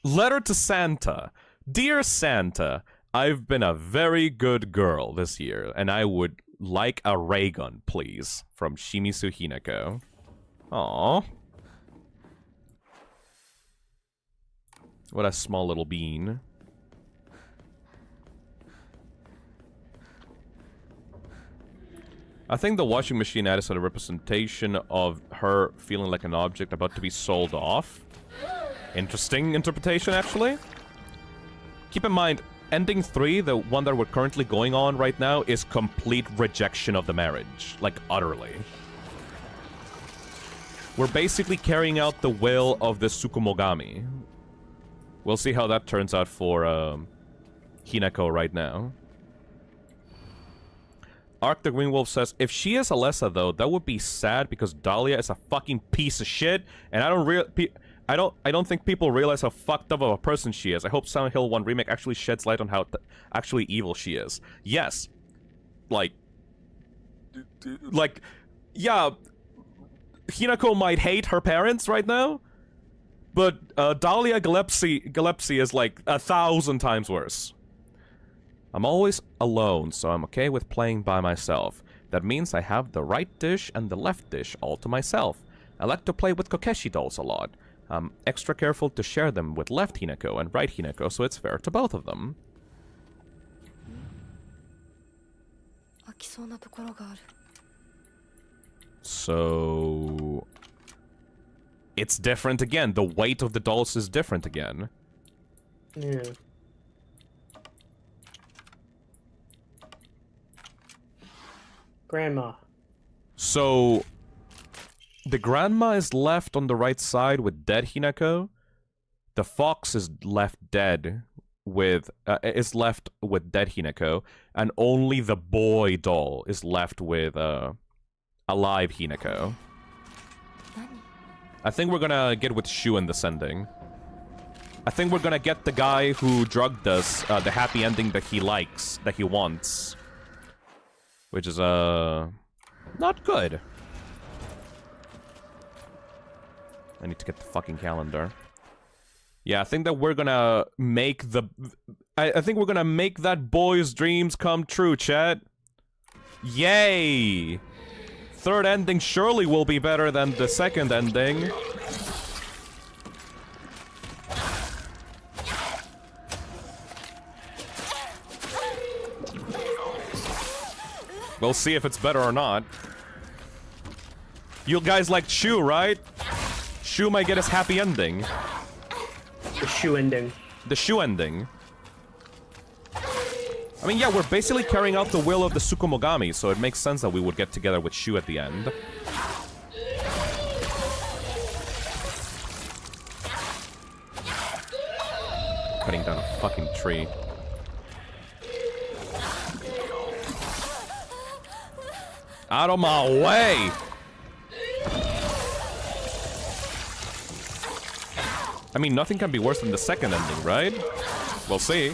Letter to Santa. Dear Santa, I've been a very good girl this year, and I would like a ray gun, please. From Shimizu Hinako. Aww. What a small little bean. I think the washing machine ad is a representation of her feeling like an object about to be sold off. Interesting interpretation, actually. Keep in mind, ending 3, the one that we're currently going on right now, is complete rejection of the marriage. Like, utterly. We're basically carrying out the will of the Tsukumogami. We'll see how that turns out for, Hinako right now. Arc the Green Wolf says, if she is Alessa, though, that would be sad because Dahlia is a fucking piece of shit, and I don't think people realize how fucked up of a person she is. I hope Silent Hill 1 Remake actually sheds light on how actually evil she is. Yes. Like, yeah, Hinako might hate her parents right now, but Dahlia Gillespie is like 1,000 times worse. I'm always alone, so I'm okay with playing by myself. That means I have the right dish and the left dish all to myself. I like to play with Kokeshi dolls a lot. I'm extra careful to share them with left Hinako and right Hinako, so it's fair to both of them. 飽きそうなところがある。 So... It's different again. The weight of the dolls is different again. Yeah. Grandma. So... The grandma is left on the right side with dead Hinako. The fox is left dead with... is left with dead Hinako. And only the boy doll is left with, alive Hinako. 何？ I think we're gonna get with Shu in this ending. I think we're gonna get the guy who drugged us, the happy ending that he likes, that he wants. Which is, not good. I need to get the fucking calendar. Yeah, I think that we're gonna make the... I think we're gonna make that boy's dreams come true, chat. Yay! Third ending surely will be better than the second ending. We'll see if it's better or not. You guys liked Shu, right? Shu might get his happy ending. The shoe ending. The Shu ending. I mean, yeah, we're basically carrying out the will of the Tsukumogami, so it makes sense that we would get together with Shu at the end. Cutting down a fucking tree. Out of my way! I mean, nothing can be worse than the second ending, right? We'll see.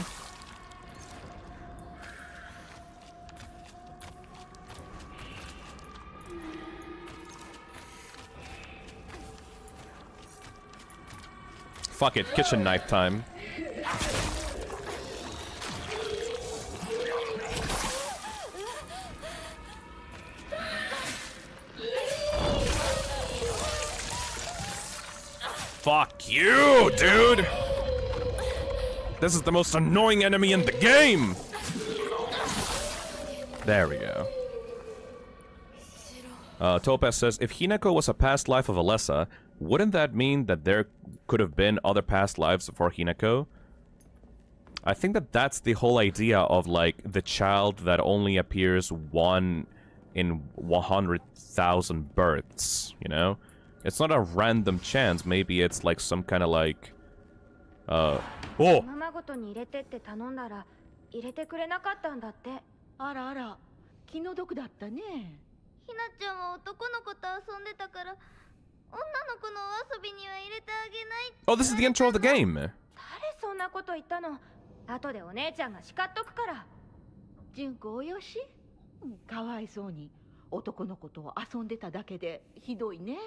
Fuck it, kitchen knife time. Fuck you, dude! This is the most annoying enemy in the game! There we go. Topaz says, if Hinako was a past life of Alessa, wouldn't that mean that there could have been other past lives for Hinako? I think that that's the whole idea of, like, the child that only appears one in 100,000 births, you know? It's not a random chance, maybe it's like some kind of like... Oh! まごとに入れてって頼んだら入れてくれなかったんだって。あらあら、気の毒だったね。ひなちゃんは男の子と遊んでたから女の子のお遊びには入れてあげないって。 Oh, this is the intro of the game! 誰そんなこと言ったの？後でお姉ちゃんが叱っとくから。純子およし？かわいそうに男の子と遊んでただけでひどいね。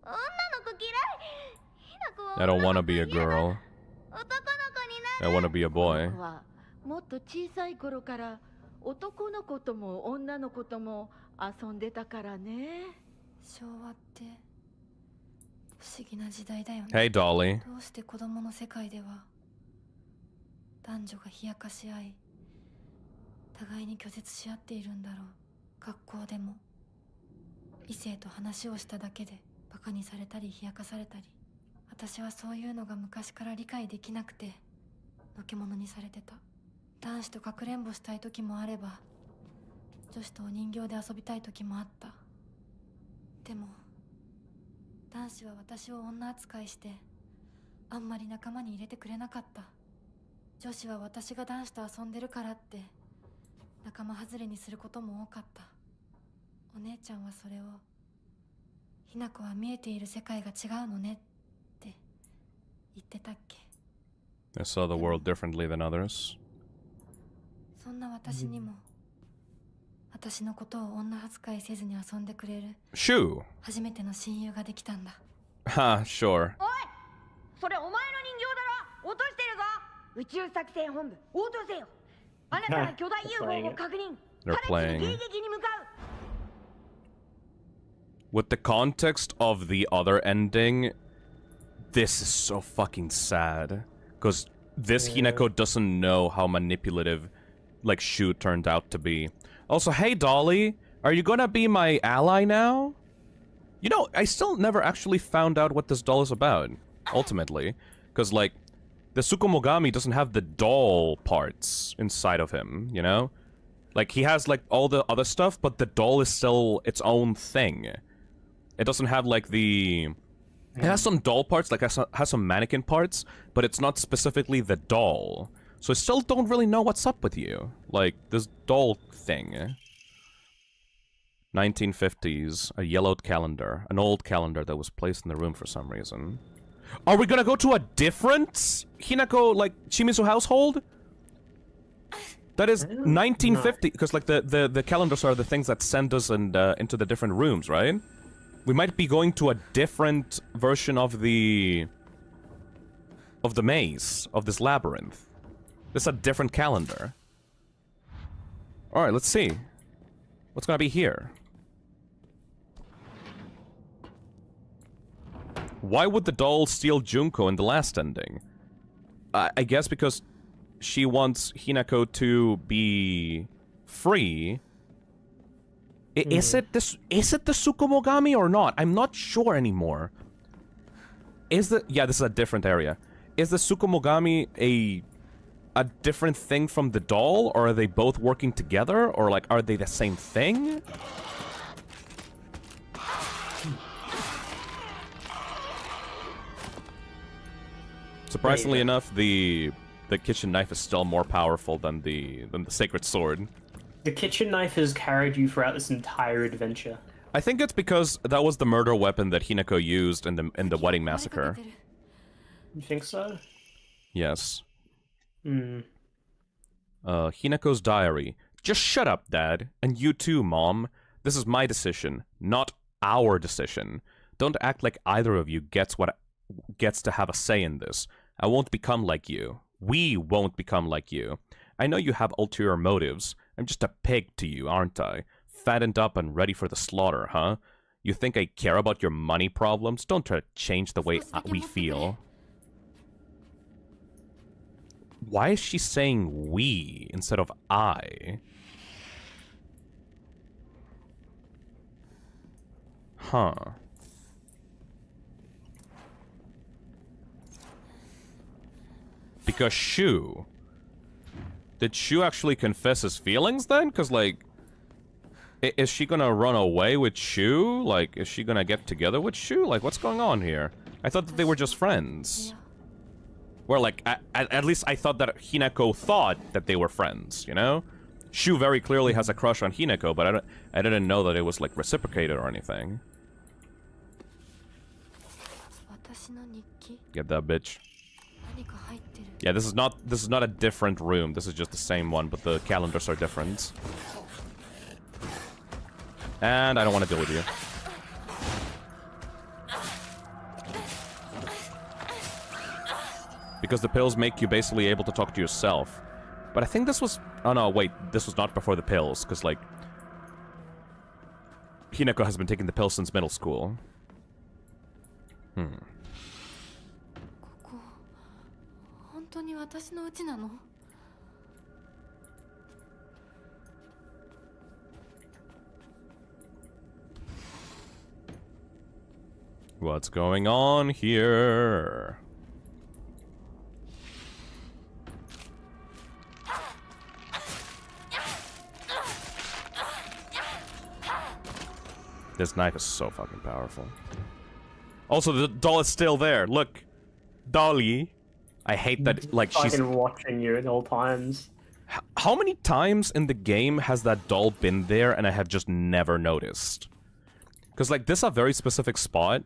女の子嫌い。ひな子は I don't wanna be a girl. 男の子にな I る。 wanna be a boy. 僕はもっと小さい頃から男の子とも女の子とも遊んでたからね。昭和って不思議な時代だよね。 Hey, Dolly. どうして子供の世界では男女が冷やかし合い互いに拒絶し合っているんだろう。学校でも異性と話をしただけでバカにされたり冷やかされたり、私はそういうのが昔から理解できなくてのけ者にされてた。男子とかくれんぼしたい時もあれば女子とお人形で遊びたい時もあった。でも男子は私を女扱いしてあんまり仲間に入れてくれなかった。女子は私が男子と遊んでるからって仲間外れにすることも多かった。お姉ちゃんはそれをひな子は見えている世界が違うのねって言ってたっけ。 I saw the world differently than others. そんな私にも私のことを女扱いせずに遊んでくれる Shu! 初めての親友ができたんだ。 Ha, sure. おい、それお前の人形だろ。落としてるぞ。宇宙作戦本部応答せよ。They're playing. With the context of the other ending, this is so fucking sad. Because this Hinako doesn't know how manipulative, like, Shu turned out to be. Also, hey Dolly, are you gonna be my ally now? You know, I still never actually found out what this doll is about, ultimately. Because, like, the Tsukumogami doesn't have the doll parts inside of him, you know? Like, he has, like, all the other stuff, but the doll is still its own thing. It doesn't have, like, the... It has some doll parts, like, has some mannequin parts, but it's not specifically the doll. So I still don't really know what's up with you. Like, this doll thing. 1950s, a yellowed calendar. An old calendar that was placed in the room for some reason. Are we gonna go to a different Hinako, like, Shimizu household? That is 1950, because, like, the calendars are the things that send us into the different rooms, right? We might be going to a different version of the maze, of this labyrinth. This is a different calendar. Alright, let's see. What's gonna be here? Why would the doll steal Junko in the last ending? I guess because she wants Hinako to be free. Is it the Tsukumogami or not? I'm not sure anymore. Yeah, this is a different area. Is the Tsukumogami a different thing from the doll, or are they both working together, or like are they the same thing? Surprisingly enough, the kitchen knife is still more powerful than the sacred sword. The kitchen knife has carried you throughout this entire adventure. I think it's because that was the murder weapon that Hinako used in the wedding massacre. You think so? Yes. Hinako's diary. Just shut up, Dad. And you too, Mom. This is my decision, not our decision. Don't act like either of you gets to have a say in this. I won't become like you. We won't become like you. I know you have ulterior motives. I'm just a pig to you, aren't I? Fattened up and ready for the slaughter, huh? You think I care about your money problems? Don't try to change the way we feel. Why is she saying we instead of I? Huh. Because Shu... Did Shu actually confess his feelings then? Because, like... Is she gonna run away with Shu? Like, is she gonna get together with Shu? Like, what's going on here? I thought that they were just friends. Well, like, at least I thought that Hinako thought that they were friends, you know? Shu very clearly has a crush on Hinako, but I didn't know that it was, like, reciprocated or anything. Get that bitch. Yeah, this is not a different room. This is just the same one, but the calendars are different. And I don't want to deal with you. Because the pills make you basically able to talk to yourself. But I think this was... Oh no, wait. This was not before the pills, because, like... Hinako has been taking the pills since middle school. What's going on here? This knife is so fucking powerful. Also, the doll is still there. Look. Dolly. I hate that, like, she's... watching you at all times. How many times in the game has that doll been there and I have just never noticed? Because, like, this is a very specific spot.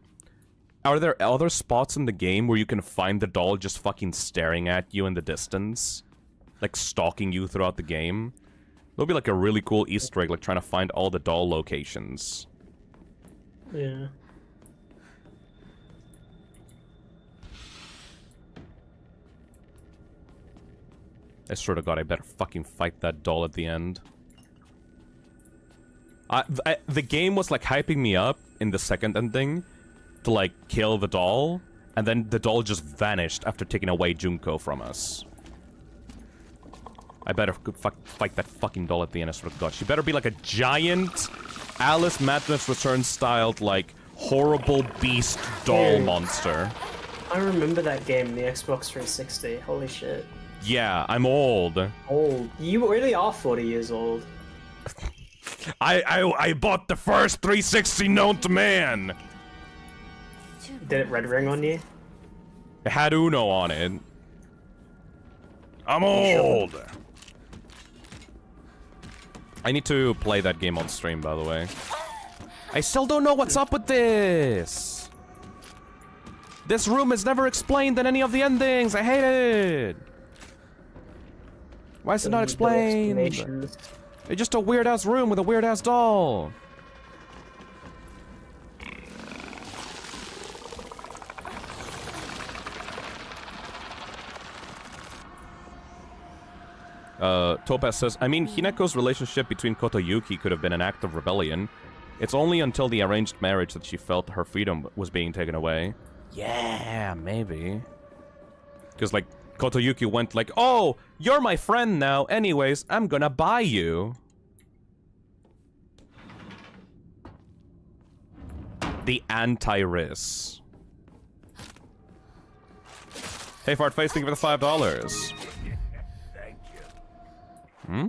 Are there other spots in the game where you can find the doll just fucking staring at you in the distance? Like, stalking you throughout the game? It'll be like a really cool Easter egg, like trying to find all the doll locations. Yeah. I swear to God, I better fucking fight that doll at the end. The game was like hyping me up in the second ending to like kill the doll, and then the doll just vanished after taking away Junko from us. I better fight that fucking doll at the end, I swear to God. She better be like a giant Alice Madness Returns styled like horrible beast doll monster. I remember that game, the Xbox 360. Holy shit. Yeah, I'm old. Old. You really are 40 years old. I bought the first 360 known to man. Did it red ring on you? It had Uno on it. I'm old. I need to play that game on stream, by the way. I still don't know what's up with this. This room is never explained in any of the endings. I hate it. Why is it not explained? It's just a weird-ass room with a weird-ass doll. Topaz says, I mean, Hineko's relationship between Kotoyuki could have been an act of rebellion. It's only until the arranged marriage that she felt her freedom was being taken away. Yeah, maybe. Because, like, Kotoyuki went like, oh, you're my friend now. Anyways, I'm gonna buy you. The anti-Riz. Hey, Fartface, thank you for the $5. Hmm?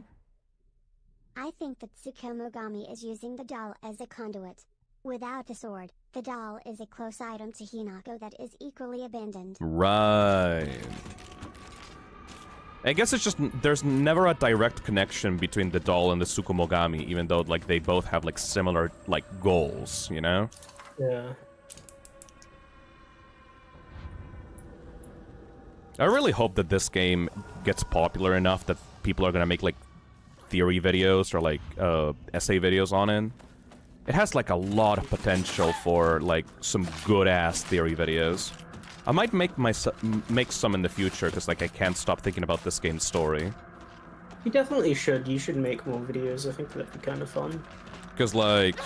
I think that Tsukumogami is using the doll as a conduit. Without a sword, the doll is a close item to Hinako that is equally abandoned. Right. I guess it's just, there's never a direct connection between the doll and the Tsukumogami, even though, like, they both have, like, similar, like, goals, you know? Yeah. I really hope that this game gets popular enough that people are gonna make, like, theory videos or, like, essay videos on it. It has, like, a lot of potential for, like, some good-ass theory videos. I might make some in the future, because, like, I can't stop thinking about this game's story. You definitely should. You should make more videos. I think that'd be kind of fun. Because, like,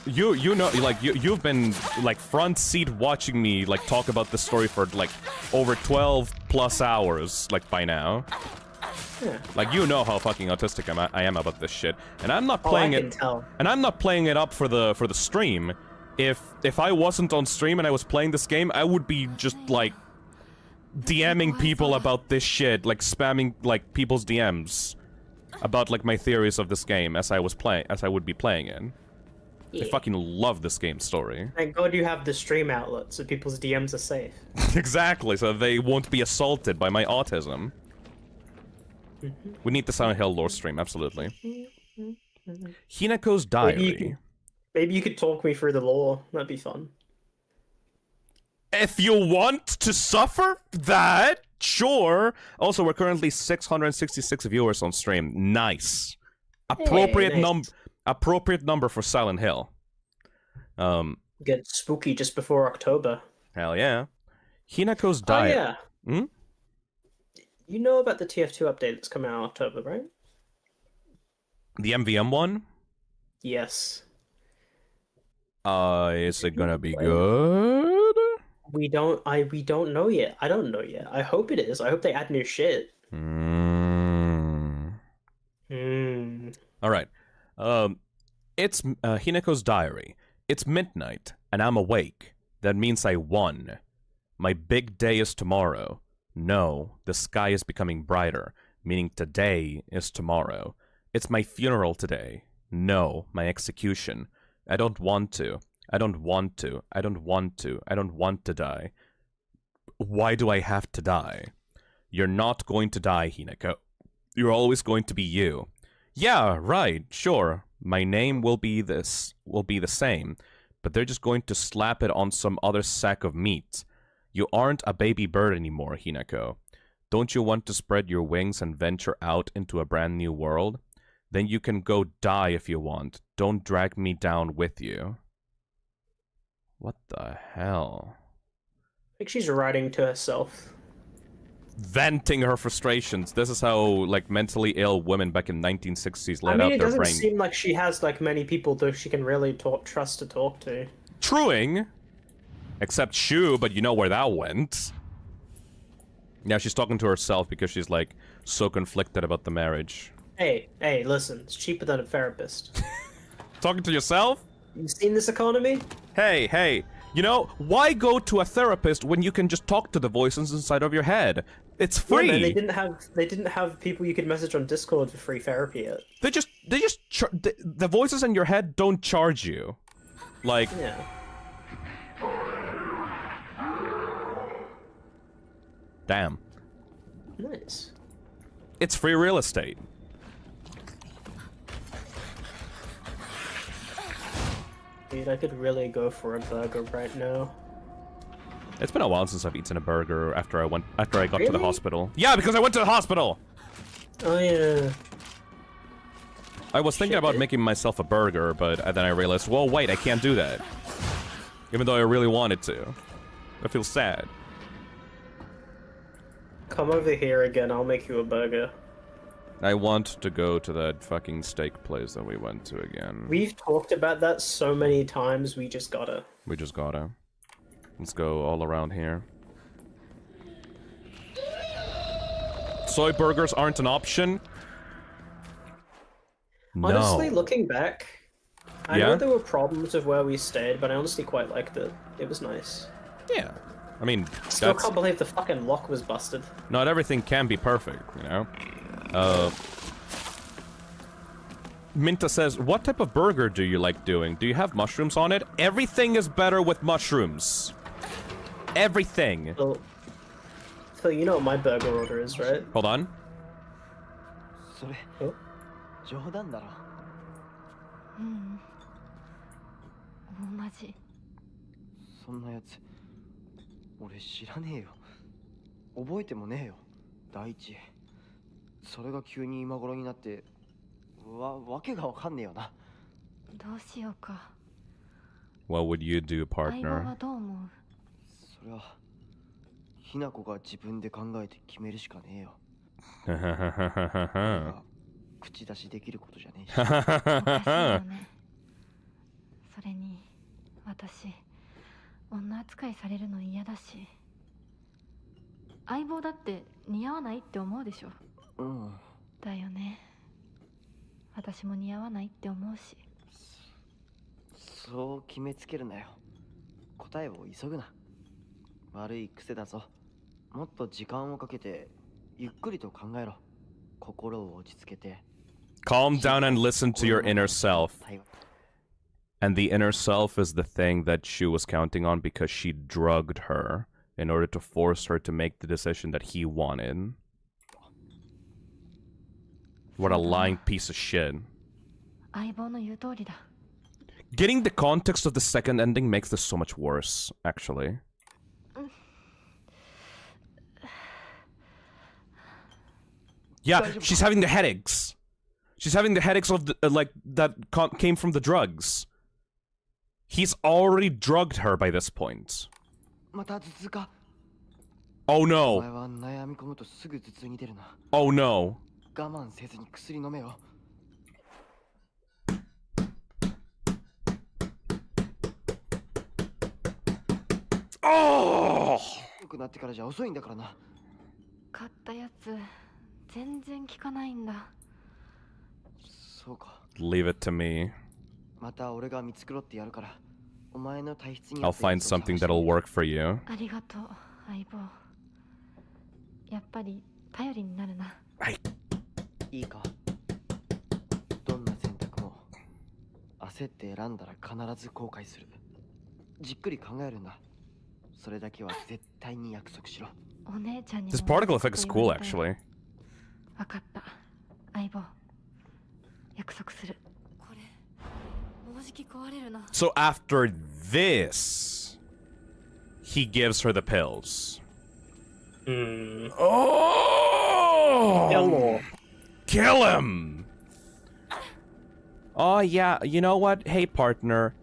you know, like, you've been, like, front seat watching me, like, talk about this story for, like, over 12 plus hours, like, by now. Yeah. Like, you know how fucking autistic I am about this shit. And I'm not playing I can tell. And I'm not playing it up for the stream. If I wasn't on stream and I was playing this game, I would be just, like, DMing people about this shit, like, spamming, like, people's DMs about, like, my theories of this game as I would be playing it. Yeah. I fucking love this game's story. Thank God you have the stream outlet, so people's DMs are safe. Exactly, so they won't be assaulted by my autism. We need the Silent Hill lore stream, absolutely. Hineko's Diary. Maybe you could talk me through the lore. That'd be fun. If you want to suffer that, sure. Also, we're currently 666 viewers on stream. Nice. Appropriate appropriate number for Silent Hill. Get spooky just before October. Hell yeah. Hineko's Diary. Oh yeah. Hmm? You know about the TF2 update that's coming out in October, right? The MVM one? Yes. Is it gonna be good? We don't know yet. I don't know yet. I hope it is. I hope they add new shit. Alright. It's Hineko's Diary. It's midnight, and I'm awake. That means I won. My big day is tomorrow. No, the sky is becoming brighter, meaning today is tomorrow. It's my funeral today. No, my execution. I don't want to. I don't want to. I don't want to. I don't want to die. Why do I have to die? You're not going to die, Hineko. You're always going to be you. Yeah, right, sure. My name will be the same, but they're just going to slap it on some other sack of meat. You aren't a baby bird anymore, Hineko. Don't you want to spread your wings and venture out into a brand new world? Then you can go die if you want. Don't drag me down with you. What the hell? I think she's writing to herself. venting her frustrations. This is how, like, mentally ill women back in 1960s let out it their doesn't brain. seem like she has like many people that she can really trust to talk to. Truing. Except Shu, but you know where that went. Yeah, she's talking to herself because she's, like, so conflicted about the marriage. Hey, listen, it's cheaper than a therapist. Talking to yourself? You seen this economy? Hey, you know, why go to a therapist when you can just talk to the voices inside of your head? It's free. Yeah, man, they didn't have people you could message on Discord for free therapy yet. The voices in your head don't charge you. Like, Yeah. damn. Nice. It's free real estate. Dude, I could really go for a burger right now. It's been a while since I've eaten a burger after I got to the Really? hospital. Yeah, because I went to the hospital. Oh yeah. I was thinking about making myself a burger, but then I realized, well, wait, I can't do that. Even though I really wanted to. I feel sad. Come over here again, I'll make you a burger. I want to go to that fucking steak place that we went to again. We've talked about that so many times, we just gotta. We just gotta. Let's go all around here. Soy burgers aren't an option? Honestly, No. looking back, I Yeah? know there were problems with where we stayed, but I honestly quite liked it. It was nice. Yeah. I mean, Still that's... can't believe the fucking lock was busted. Not everything can be perfect, you know? Minta says, what type of burger do you like doing? Do you have mushrooms on it? Everything is better with mushrooms. Everything. So you know what my burger order is, right? Hold on. それ Oh. 冗談だろ。大マジ。そんなやつ俺知らねえよ。覚えてもねえよ。第一それが急に今頃になってわけがわかんねえよな。どうしようか。 What would you do, 相棒は partner? どう思う？それはひな子が自分で考えて決めるしかねえよ。口出しできることじゃねえし。おかしいよね。それに私女扱いされるの嫌だし、相棒だって似合わないって思うでしょ。うん。だよね。私も似合わないって思うし。そう決めつけるなよ。答えを急ぐな。悪い癖だぞ。もっと時間をかけてゆっくりと考えろ。心を落ち着けて。 Calm down and listen to your inner self. And the inner self is the thing that Shu was counting on because she drugged her in order to force her to make the decision that he wanted. What a lying piece of shit. 相棒の言う通りだ。 Getting the context of the second ending makes this so much worse, actually. Yeah, she's having the headaches. She's having the headaches of the, that came from the drugs. He's already drugged her by this point. また頭痛か。 Oh お前 no. は悩み込むとすぐ頭痛に出るな。 Oh no. 我慢せずに薬飲めよ。 Oh! 良くなってからじゃ遅いんだからな。買ったやつ全然効かないんだ。そうか。 Leave it to me. また俺が見繕ってやるから。お前の体質に I'll find something that'll work for you. ありがとう相棒。やっぱり頼りになるな。いいか。どんな選択も焦って選んだら必ず後悔する。じっくり考えるんだ。それだけは絶対に約束しろ。お姉ちゃんにも This particle effect is cool, actually. わかった。相棒。約束する。これ、もうじき壊れるな。 So after this, he gives her the pills. Oh! Kill him! Oh yeah, you know what? Hey partner,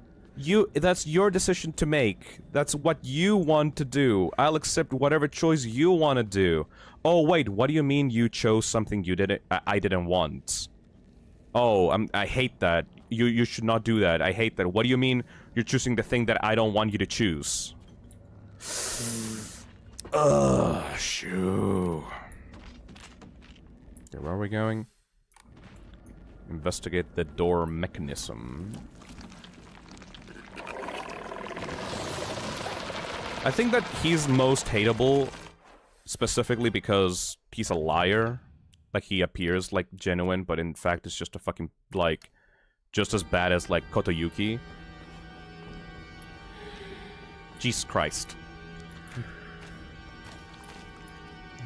That's your decision to make. That's what you want to do. I'll accept whatever choice you want to do. Oh wait, what do you mean you chose something you didn't I didn't want? Oh, I hate that. You should not do that. I hate that. What do you mean you're choosing the thing that I don't want you to choose? Ugh, shoo. Okay, where are we going? Investigate the door mechanism. I think that he's most hateable specifically because he's a liar. Like, he appears, like, genuine, but in fact is just a fucking, like, just as bad as, like, Kotoyuki. Jesus Christ.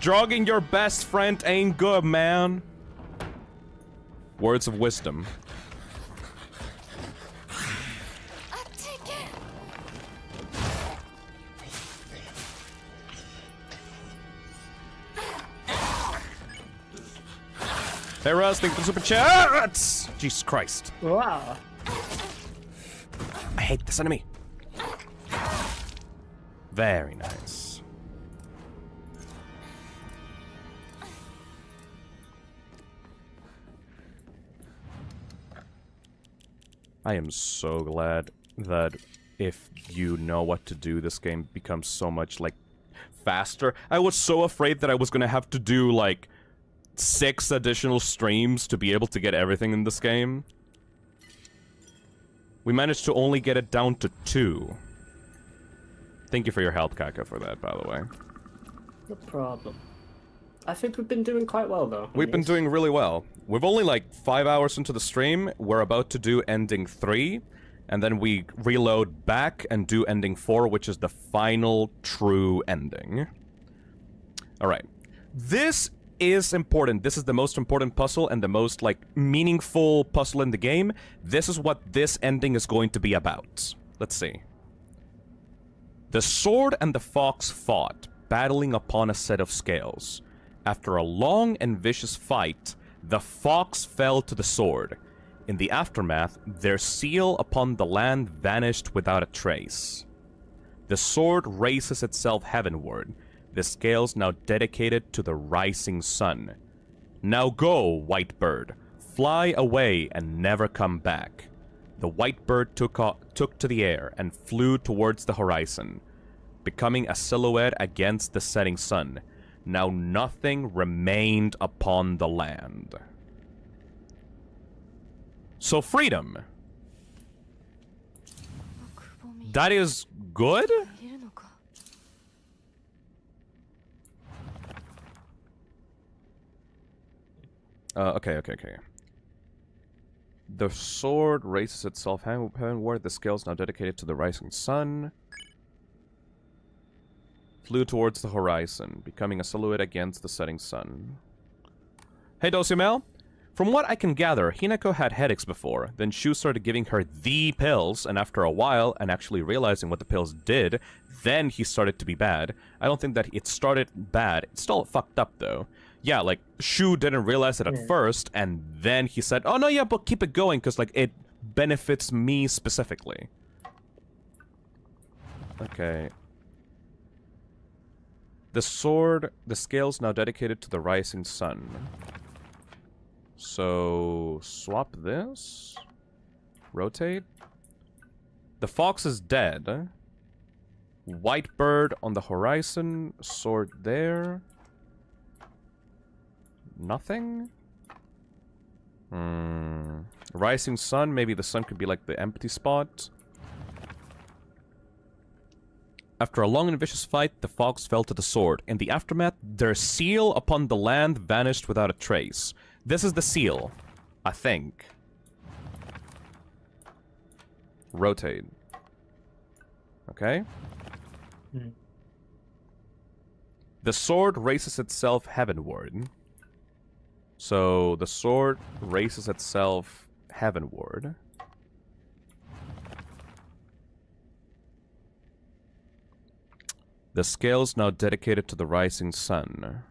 Drugging your best friend ain't good, man. Words of wisdom. Hey Russ, thank you for super chats! Jesus Christ. Wow. I hate this enemy. Very nice. I am so glad that if you know what to do, this game becomes so much, like, faster. I was so afraid that I was gonna have to do, like, 6 additional streams to be able to get everything in this game. We managed to only get it down to 2. Thank you for your help, Kaka, for that, by the way. No problem. I think we've been doing quite well, though. We've been doing really well. We've only, like, 5 hours into the stream. We're about to do ending 3. And then we reload back and do ending 4, which is the final true ending. Alright. This is important. This is the most important puzzle and the most, like, meaningful puzzle in the game. This is what this ending is going to be about. Let's see. The sword and the fox fought, battling upon a set of scales. After a long and vicious fight, the fox fell to the sword. In the aftermath, their seal upon the land vanished without a trace. The sword raises itself heavenward, the scales now dedicated to the rising sun. Now go, white bird, fly away and never come back. The white bird took to the air and flew towards the horizon, becoming a silhouette against the setting sun. Now nothing remained upon the land. So freedom. That is good? Okay. The sword raises itself heavenward, the scales now dedicated to the rising sun. Flew towards the horizon, becoming a silhouette against the setting sun. Hey Dosimel! From what I can gather, Hinako had headaches before, then Shu started giving her the pills, and after a while, and actually realizing what the pills did, then he started to be bad. I don't think that it started bad. It's still fucked up, though. Yeah, like, Shu didn't realize it at first, and then he said, oh no, yeah, but keep it going, because, like, it benefits me specifically. Okay. The sword, the scales now dedicated to the rising sun. So, swap this. Rotate. The fox is dead. White bird on the horizon. Sword there. Nothing? Rising sun. Maybe the sun could be like the empty spot. After a long and vicious fight, the fox fell to the sword. In the aftermath, their seal upon the land vanished without a trace. This is the seal, I think. Rotate. Okay. The sword raises itself heavenward. So, the sword raises itself heavenward. The scales now dedicated to the rising sun.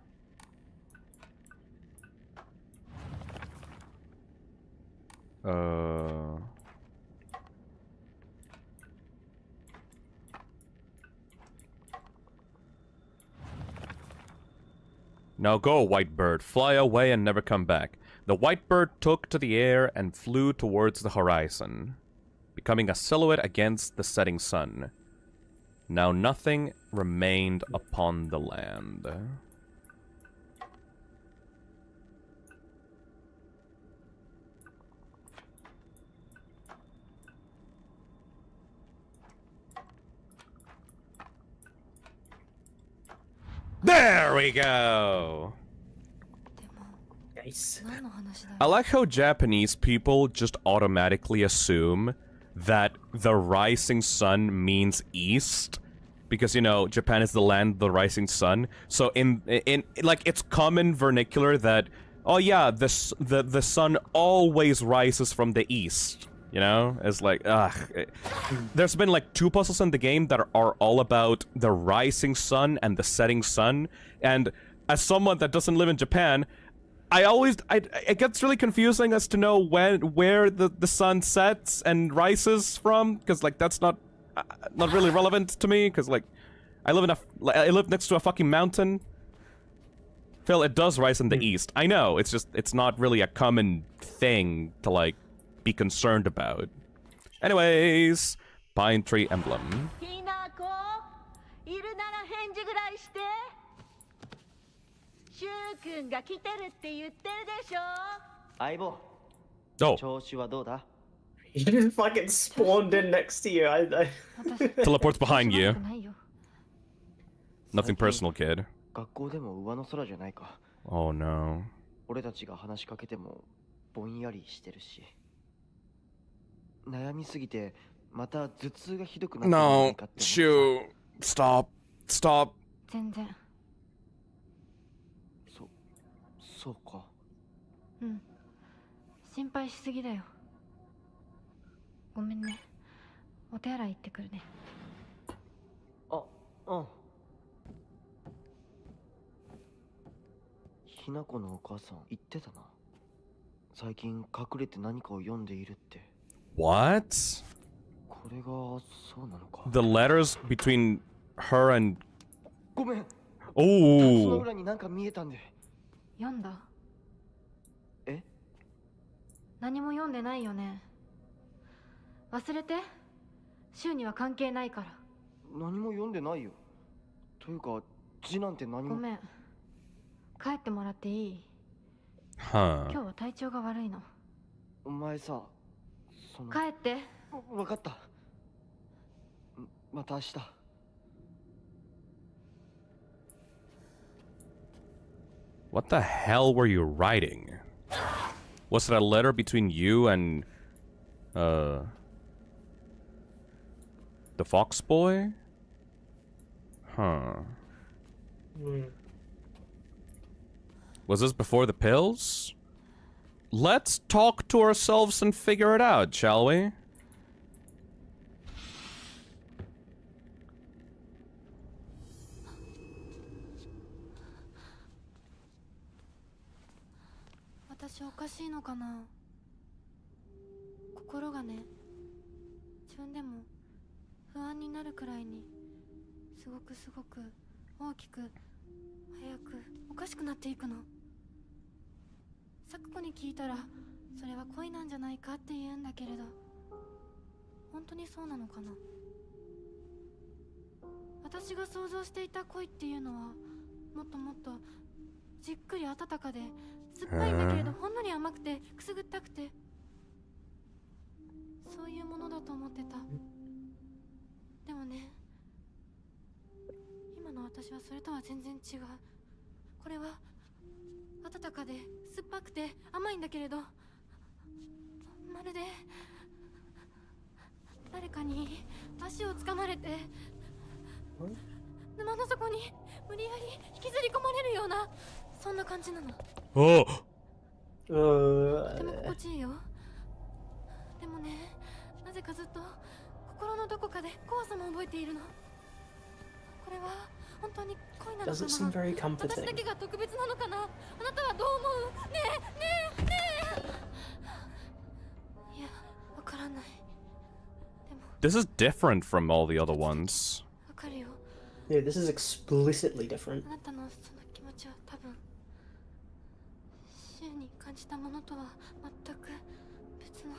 Now go, white bird, fly away and never come back. The white bird took to the air and flew towards the horizon, becoming a silhouette against the setting sun. Now nothing remained upon the land. There we go! Nice. 何の話だよ I like how Japanese people just automatically assume that the rising sun means east. Because, you know, Japan is the land of the rising sun. So in like, it's common vernacular that, oh yeah, the sun always rises from the east. You know? It's like, there's been like 2 puzzles in the game that are all about the rising sun and the setting sun. And as someone that doesn't live in Japan, it gets really confusing as to know where the sun sets and rises from, because like that's not really relevant to me, because like I live next to a fucking mountain. Phil, it does rise in the east. I know, it's not really a common thing to like be concerned about. Anyways, pine tree emblem. ひなこいるなら返事ぐらいして。シュウ君が来てるって言ってるでしょ。相棒、 Oh, 調子はどうだ？ He just fucking spawned in next to you. teleports behind you. ないよ Nothing personal, kid. 学校でも上の空じゃないか。 Oh no. 俺たちが話しかけてもぼんやりしてるし。悩みすぎてまた頭痛がひどくなってるんじゃない No, かって。 Shu, stop. 全然そうか。うん心配しすぎだよごめんねお手洗い行ってくるねあ、うん。ひなこのお母さん言ってたな。最近隠れて何かを読んでいるって。 What? これがそうなのか。 The letters between her and... ごめん。その Oh. 裏になんか見えたんで。読んだえ？何も読んでないよね忘れて週には関係ないから何も読んでないよ。というか字なんて何も。ごめん帰ってもらっていい Huh. 今日は体調が悪いのお前さ、その。帰ってわかった。また明日。What the hell were you writing? Was it a letter between you and... the fox boy? Huh. Was this before the pills? Let's talk to ourselves and figure it out, shall we? I 私おかしいのかな心がね自分でも不安になるくらいにすごく大きく早くおかしくなっていくのサクコに聞いたらそれは恋なんじゃないかって言うんだけれど本当にそうなのかな私が想像していた恋っていうのはもっとじっくり温かで酸っぱいんだけれどほんのり甘くてくすぐったくてそういうものだと思ってたでもね今の私はそれとは全然違うこれは温かで酸っぱくて甘いんだけれどまるで誰かに足をつかまれて沼の底に無理やり引きずり込まれるようなそんな感じなの Oh! とても心地いいよでもねなぜかずっと心のどこかで怖さも覚えているのこれは本当に恋なのか Doesn't seem very な私 comforting. だけが特別なのかなあなたはどう思うねえいやわからないでも This is different from all the other ones. わかるよ Yeah, this is explicitly different. あなたのその気持ちは多分に感じたものとは全く別の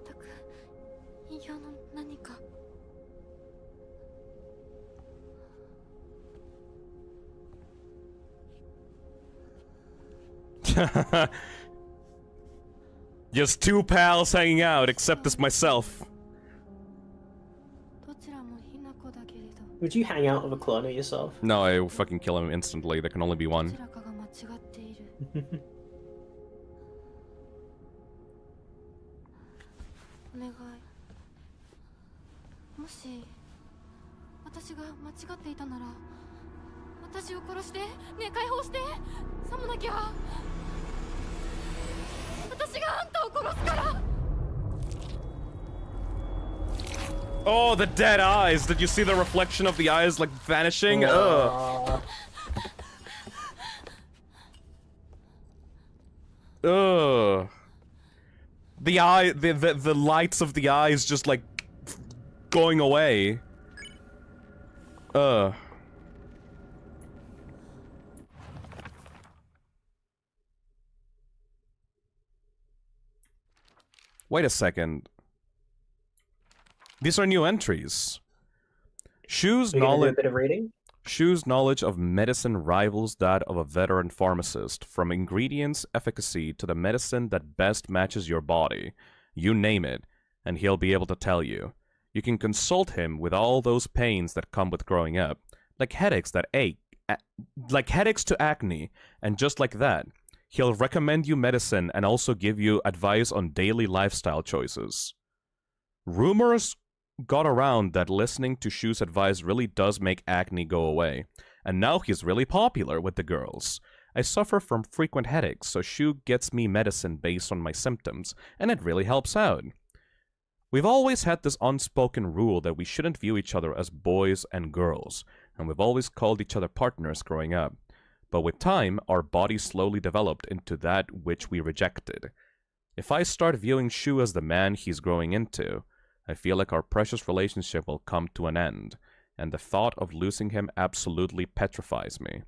全く異形の何か。Just two pals hanging out, except as myself. どちらもヒナコだけれど。 Would you hang out with a clone of yourself? No, I will fucking kill him instantly. There can only be ど one. ちらかが間違っている。お願い。もし私が間違っていたなら、私を殺して、ねえ解放して。さもなきゃ私があんたを殺すから。 Oh, the dead eyes! Did you see the reflection of the eyes, like, vanishing? Ugh. Ugh. The eye, the lights of the eyes just, like, going away. Ugh. Wait a second. These are new entries. Shu's Are you gonna do a knowledge. bit of reading? Shu's knowledge of medicine rivals that of a veteran pharmacist, from ingredients efficacy to the medicine that best matches your body. You name it, and he'll be able to tell you. You can consult him with all those pains that come with growing up, like headaches that ache, like headaches to acne, and just like that, he'll recommend you medicine and also give you advice on daily lifestyle choices. Rumors got around that listening to Shu's advice really does make acne go away, and now he's really popular with the girls. I suffer from frequent headaches, so Shu gets me medicine based on my symptoms, and it really helps out. We've always had this unspoken rule that we shouldn't view each other as boys and girls, and we've always called each other partners growing up. But with time, our bodies slowly developed into that which we rejected. If I start viewing Shu as the man he's growing into, I feel like our precious relationship will come to an end, and the thought of losing him absolutely petrifies me.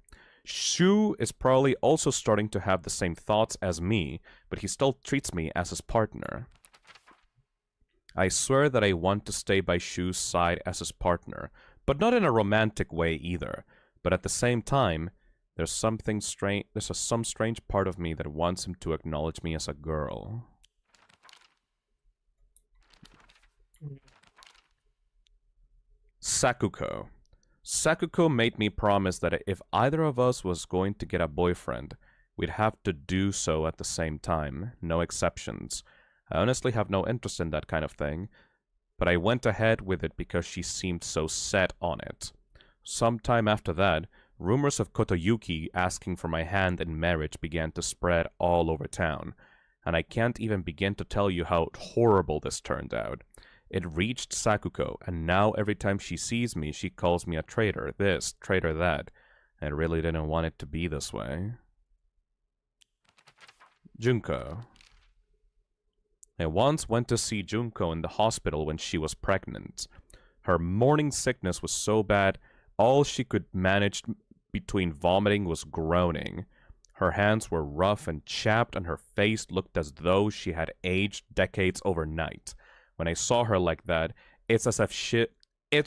Shu is probably also starting to have the same thoughts as me, but he still treats me as his partner. I swear that I want to stay by Shu's side as his partner, but not in a romantic way either. But at the same time, there's some strange part of me that wants him to acknowledge me as a girl. Sakuko. Sakuko made me promise that if either of us was going to get a boyfriend, we'd have to do so at the same time, no exceptions. I honestly have no interest in that kind of thing, but I went ahead with it because she seemed so set on it. Sometime after that, rumors of Kotoyuki asking for my hand in marriage began to spread all over town, and I can't even begin to tell you how horrible this turned out. It reached Sakuko, and now every time she sees me, she calls me a traitor this, traitor that. I really didn't want it to be this way. Junko. I once went to see Junko in the hospital when she was pregnant. Her morning sickness was so bad, all she could manage between vomiting was groaning. Her hands were rough and chapped, and her face looked as though she had aged decades overnight. When I saw her like that, it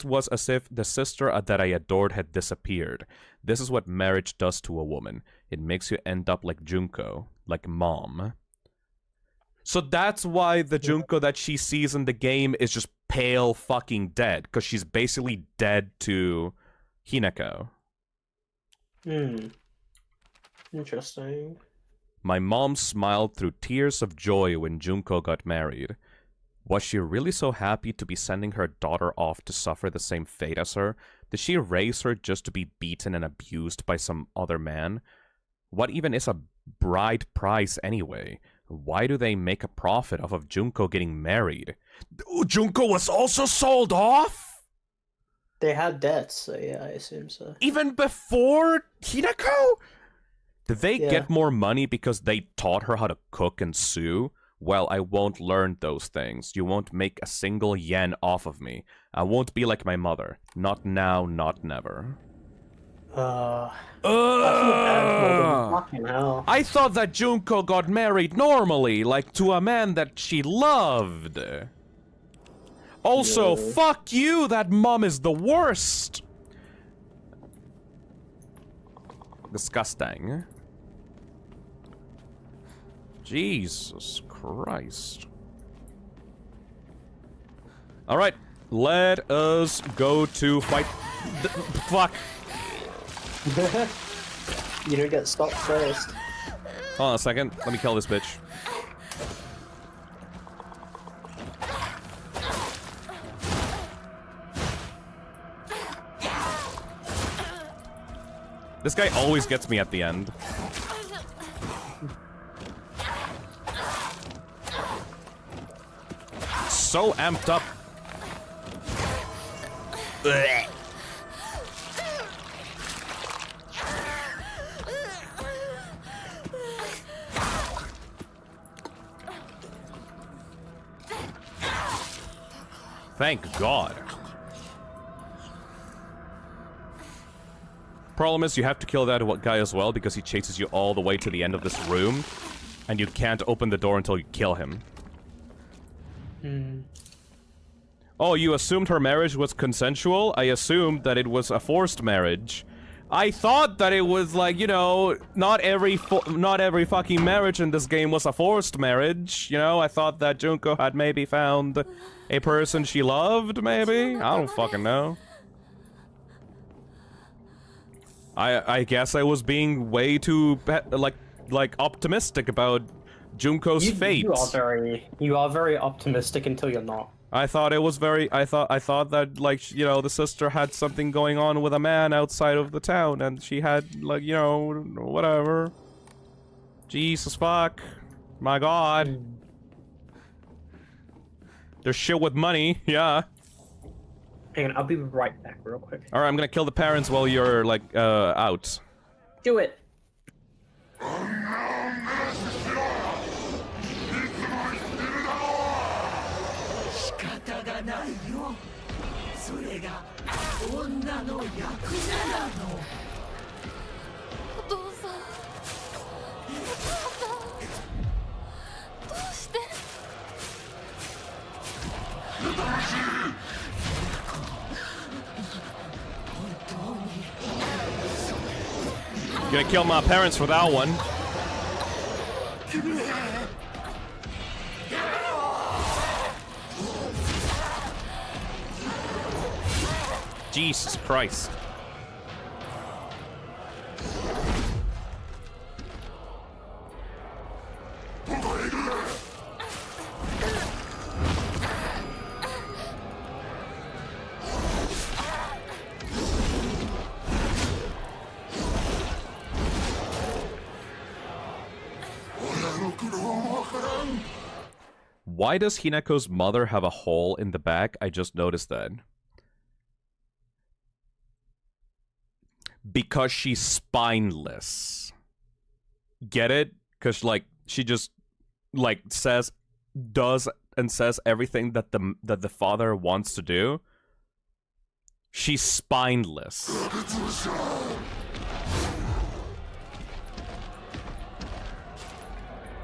was as if the sister that I adored had disappeared. This is what marriage does to a woman. It makes you end up like Junko, like Mom. So that's why the Junko that she sees in the game is just pale fucking dead, because she's basically dead to Hinako. Interesting. My mom smiled through tears of joy when Junko got married. Was she really so happy to be sending her daughter off to suffer the same fate as her? Did she raise her just to be beaten and abused by some other man? What even is a bride price anyway? Why do they make a profit off of Junko getting married? Junko was also sold off? They had debts, so yeah, I assume so. Even before Hinako? Did they Yeah. get more money because they taught her how to cook and sew? Well, I won't learn those things. You won't make a single yen off of me. I won't be like my mother. Not now, not never. I feel bad for them. Fucking hell. I thought that Junko got married normally, like to a man that she loved. Also, Yeah. fuck you, that mom is the worst. Disgusting. Jesus Christ. Alright, let us go to fight. Fuck. You don't get stopped first. Hold on a second, let me kill this bitch. This guy always gets me at the end. So amped up. Blech. Thank God. Problem is, you have to kill that guy as well because he chases you all the way to the end of this room, and you can't open the door until you kill him. Oh, you assumed her marriage was consensual? I assumed that it was a forced marriage. I thought that it was like, you know, not every fucking marriage in this game was a forced marriage. You know, I thought that Junko had maybe found a person she loved, maybe? I don't fucking know. I guess I was being way too like optimistic about Junko's fate. You are very optimistic until you're not. I thought it was very. I thought that, like, you know, the sister had something going on with a man outside of the town, and she had, like, you know, whatever. Jesus fuck, my God. There's shit with money, yeah. Hang on, I'll be right back, real quick. All right, I'm gonna kill the parents while you're like out. Do it. Gonna kill my parents for that one. Jesus Christ. Why does Hineko's mother have a hole in the back? I just noticed that. Because she's spineless. Get it? Because, like, she just, like, does and says everything that the father wants to do. She's spineless.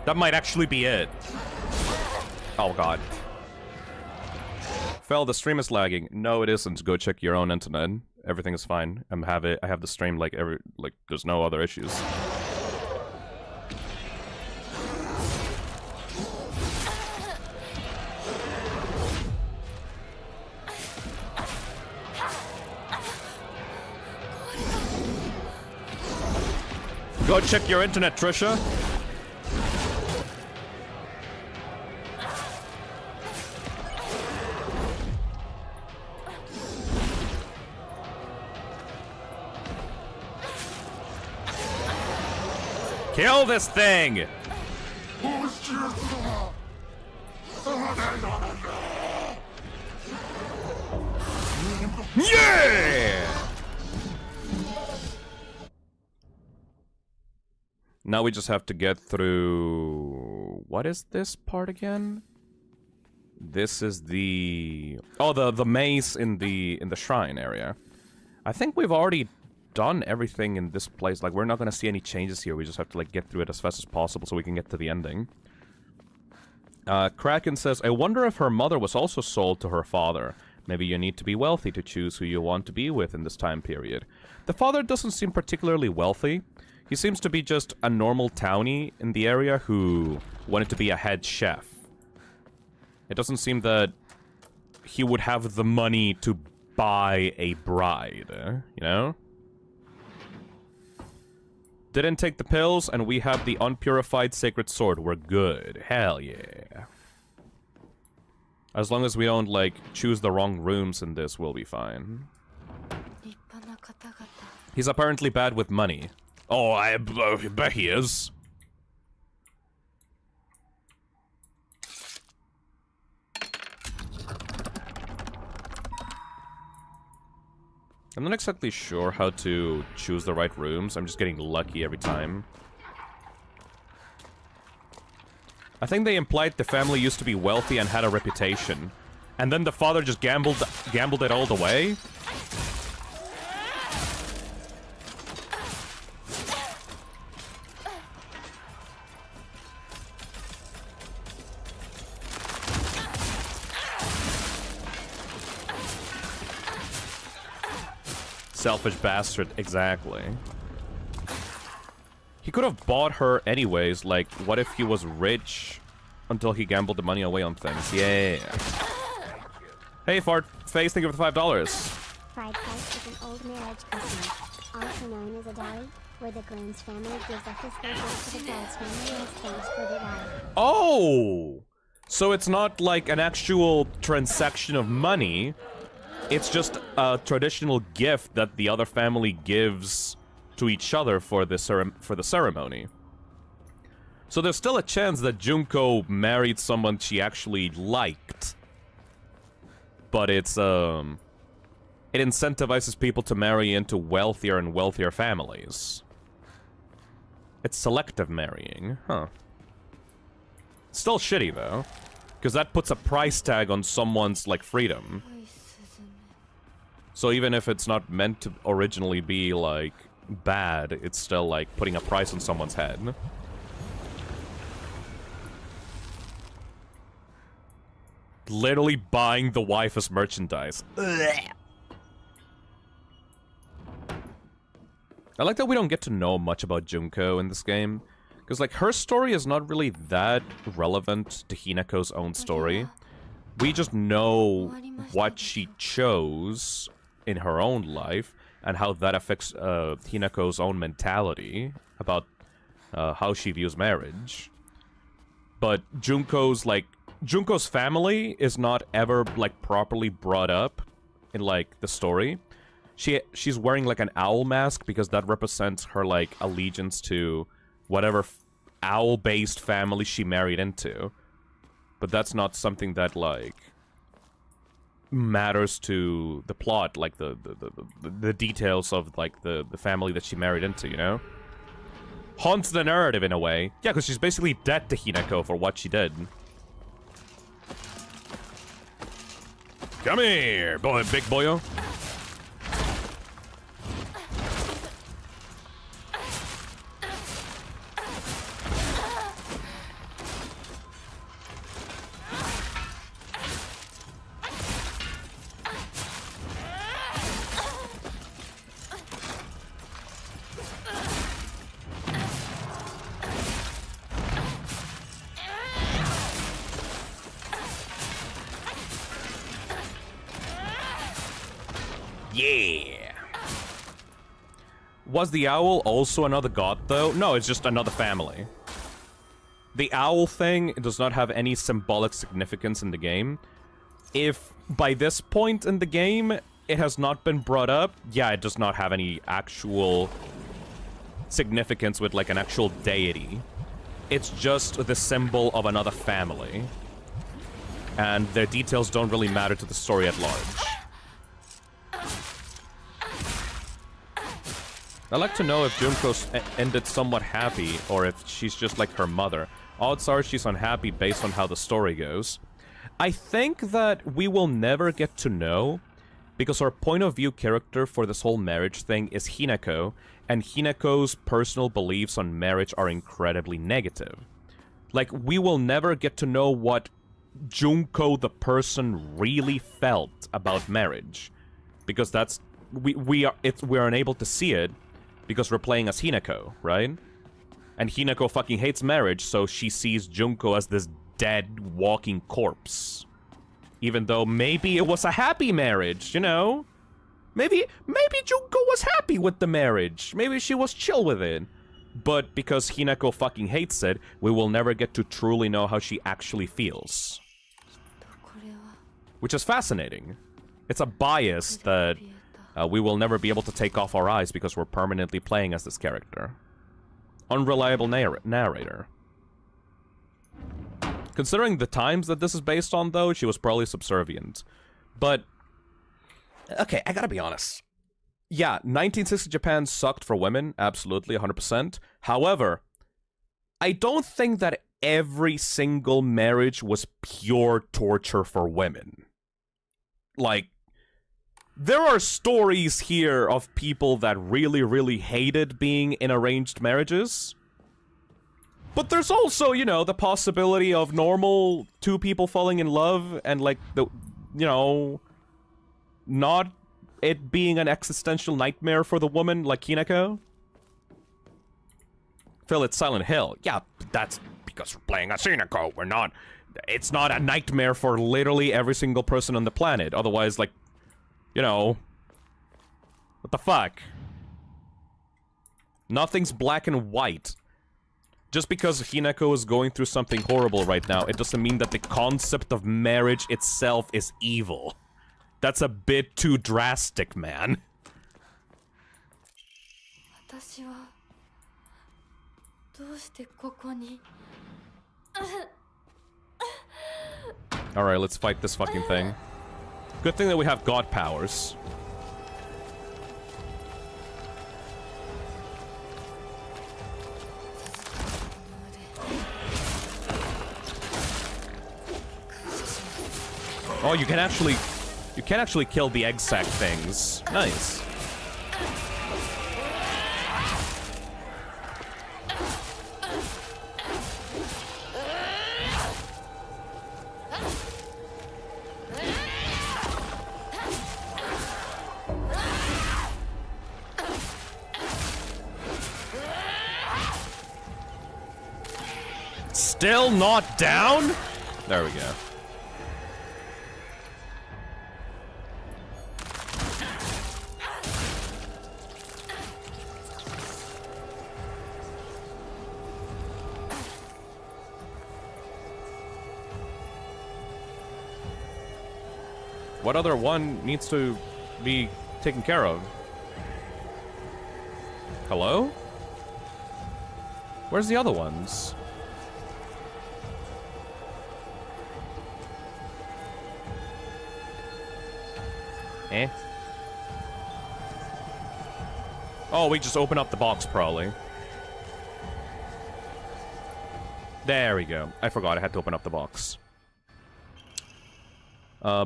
That might actually be it. Oh God. Fel, the stream is lagging. No, it isn't. Go check your own internet. Everything is fine. I have the stream like there's no other issues. Go check your internet, Trisha. Kill this thing! Yeah! Now we just have to get through... What is this part again? This is the... Oh, the maze in the shrine area. I think we've already done everything in this place. Like, we're not gonna see any changes here. We just have to, like, get through it as fast as possible so we can get to the ending. Kraken says, I wonder if her mother was also sold to her father. Maybe you need to be wealthy to choose who you want to be with in this time period. The father doesn't seem particularly wealthy. He seems to be just a normal townie in the area who wanted to be a head chef. It doesn't seem that he would have the money to buy a bride, you know? Didn't take the pills, and we have the unpurified sacred sword. We're good. Hell yeah. As long as we don't, like, choose the wrong rooms in this, we'll be fine. He's apparently bad with money. Oh, I bet he is. I'm not exactly sure how to choose the right rooms. I'm just getting lucky every time. I think they implied the family used to be wealthy and had a reputation. And then the father just gambled it all the way. Selfish bastard, exactly. He could have bought her anyways, like, what if he was rich until he gambled the money away on things? Yeah. Hey, Fart Face, thank you for the $5. Fried rice is an old marriage custom, also known as a dowry, where the groom's family gives a fiscal gift to the bride's family in exchange for the dowry. Oh! So it's not like an actual transaction of money. It's just a traditional gift that the other family gives to each other for the ceremony. So there's still a chance that Junko married someone she actually liked. But it's, it incentivizes people to marry into wealthier and wealthier families. It's selective marrying, huh. Still shitty, though. Because that puts a price tag on someone's, like, freedom. So even if it's not meant to originally be, like, bad, it's still, like, putting a price on someone's head. Literally buying the wife as merchandise. Ugh. I like that we don't get to know much about Junko in this game. Because, like, her story is not really that relevant to Hinako's own story. We just know what she chose in her own life, and how that affects Hinako's own mentality about how she views marriage. But Junko's family is not ever, like, properly brought up in, like, the story. She's wearing, like, an owl mask because that represents her, like, allegiance to whatever owl-based family she married into. But that's not something that, like, matters to the plot, like the details of, like, the family that she married into, you know? Haunts the narrative in a way. Yeah, because she's basically dead to Hinako for what she did. Come here, boy, big boyo. Yeah. Was the owl also another god, though? No, it's just another family. The owl thing does not have any symbolic significance in the game. If by this point in the game it has not been brought up, yeah, it does not have any actual significance with, like, an actual deity. It's just the symbol of another family. And their details don't really matter to the story at large. I'd like to know if Junko ended somewhat happy, or if she's just like her mother. Odds are she's unhappy based on how the story goes. I think that we will never get to know, because our point of view character for this whole marriage thing is Hinako, and Hinako's personal beliefs on marriage are incredibly negative. Like, we will never get to know what Junko the person really felt about marriage, because that's we're unable to see it because we're playing as Hinako, right? And Hinako fucking hates marriage, so she sees Junko as this dead walking corpse. Even though maybe it was a happy marriage, you know? Maybe Junko was happy with the marriage. Maybe she was chill with it. But because Hinako fucking hates it, we will never get to truly know how she actually feels. Which is fascinating. It's a bias that we will never be able to take off our eyes because we're permanently playing as this character. Unreliable narrator. Considering the times that this is based on, though, she was probably subservient. But, okay, I gotta be honest. Yeah, 1960 Japan sucked for women, absolutely, 100%. However, I don't think that every single marriage was pure torture for women. Like, there are stories here of people that really, really hated being in arranged marriages. But there's also, you know, the possibility of normal two people falling in love and, like, not it being an existential nightmare for the woman like Hinako. Phil, it's Silent Hill. Yeah, that's because we're playing as Hinako. We're not... It's not a nightmare for literally every single person on the planet. Otherwise, like, you know... What the fuck? Nothing's black and white. Just because Hinako is going through something horrible right now, it doesn't mean that the concept of marriage itself is evil. That's a bit too drastic, man. Alright, let's fight this fucking thing. Good thing that we have god powers. Oh, you can actually kill the egg sac things. Nice. Still not down? There we go. What other one needs to be taken care of? Hello? Where's the other ones? Eh? Oh, we just open up the box, probably. There we go. I forgot I had to open up the box.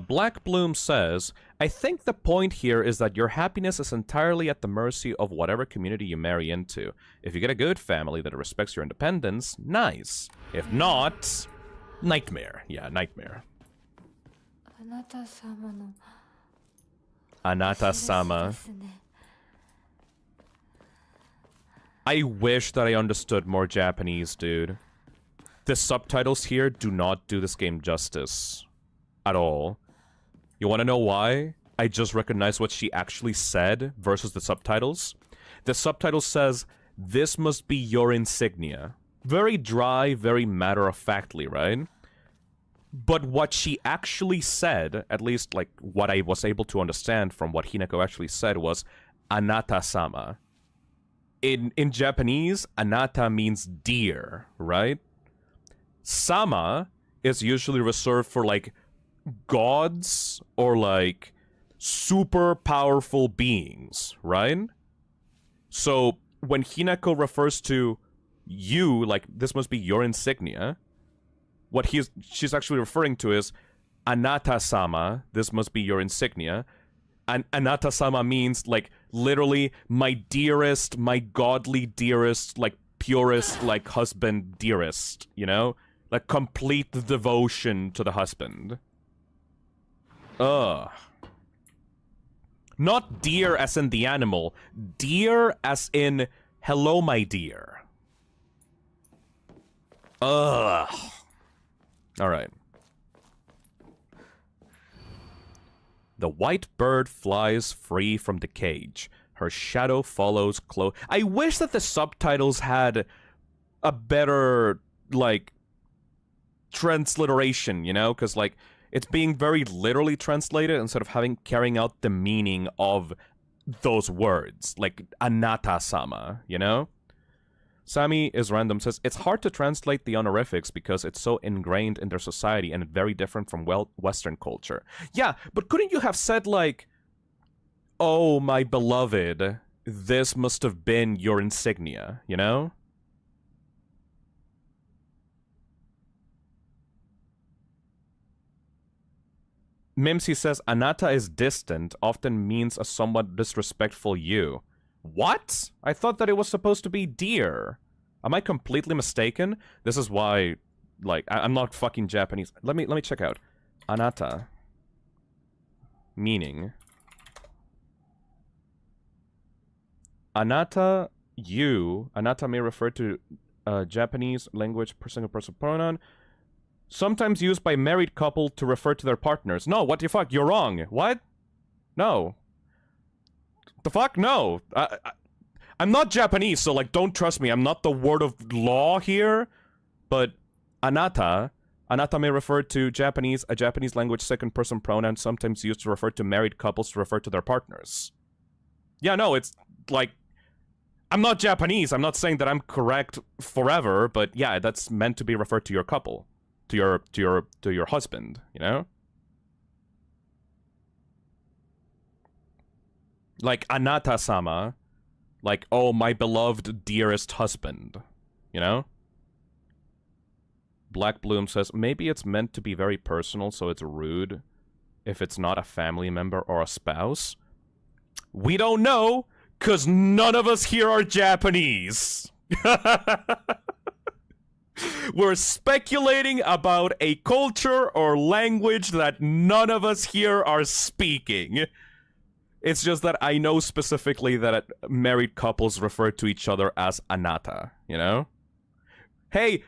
Black Bloom says, I think the point here is that your happiness is entirely at the mercy of whatever community you marry into. If you get a good family that respects your independence, nice. If not, nightmare. Yeah, nightmare. Anata-sama. I wish that I understood more Japanese, dude. The subtitles here do not do this game justice. At all. You want to know why? I just recognized what she actually said versus the subtitles. The subtitle says, this must be your insignia. Very dry, very matter-of-factly, right? But what she actually said, at least like what I was able to understand from what Hinako actually said, was Anata-sama. In Japanese, Anata means dear, right? Sama is usually reserved for like gods or like super powerful beings, right? So when Hinako refers to you, like this must be your insignia, what she's actually referring to is Anata-sama, this must be your insignia. Anata-sama means, like, literally, my dearest, my godly dearest, like, purest, like, husband dearest, you know? Like, complete devotion to the husband. Ugh. Not dear as in the animal. Dear as in, hello, my dear. Ugh. Alright. The white bird flies free from the cage. Her shadow follows close. I wish that the subtitles had a better, like, transliteration, you know? Because, like, it's being very literally translated instead of carrying out the meaning of those words. Like, Anata-sama, you know? Sammy is random says, it's hard to translate the honorifics because it's so ingrained in their society and very different from Western culture. Yeah, but couldn't you have said, like, oh, my beloved, this must have been your insignia, you know? Mimsy says, Anata is distant, often means a somewhat disrespectful you. What? I thought that it was supposed to be dear. Am I completely mistaken? This is why, like, I'm not fucking Japanese. Let me check out. Anata. Meaning. Anata, you. Anata may refer to Japanese language single person pronoun. Sometimes used by married couple to refer to their partners. No, what the fuck? You're wrong. What? No. The fuck? No. I'm not Japanese, so, like, don't trust me. I'm not the word of law here. But Anata may refer to a Japanese language second person pronoun sometimes used to refer to married couples to refer to their partners. Yeah, no, it's, like, I'm not Japanese. I'm not saying that I'm correct forever, but yeah, that's meant to be referred to your couple. To your husband, you know? Like, Anata-sama. Like, oh, my beloved, dearest husband. You know? Black Bloom says, maybe it's meant to be very personal, so it's rude if it's not a family member or a spouse. We don't know, because none of us here are Japanese. We're speculating about a culture or language that none of us here are speaking. It's just that I know specifically that married couples refer to each other as Anata, you know? Hey,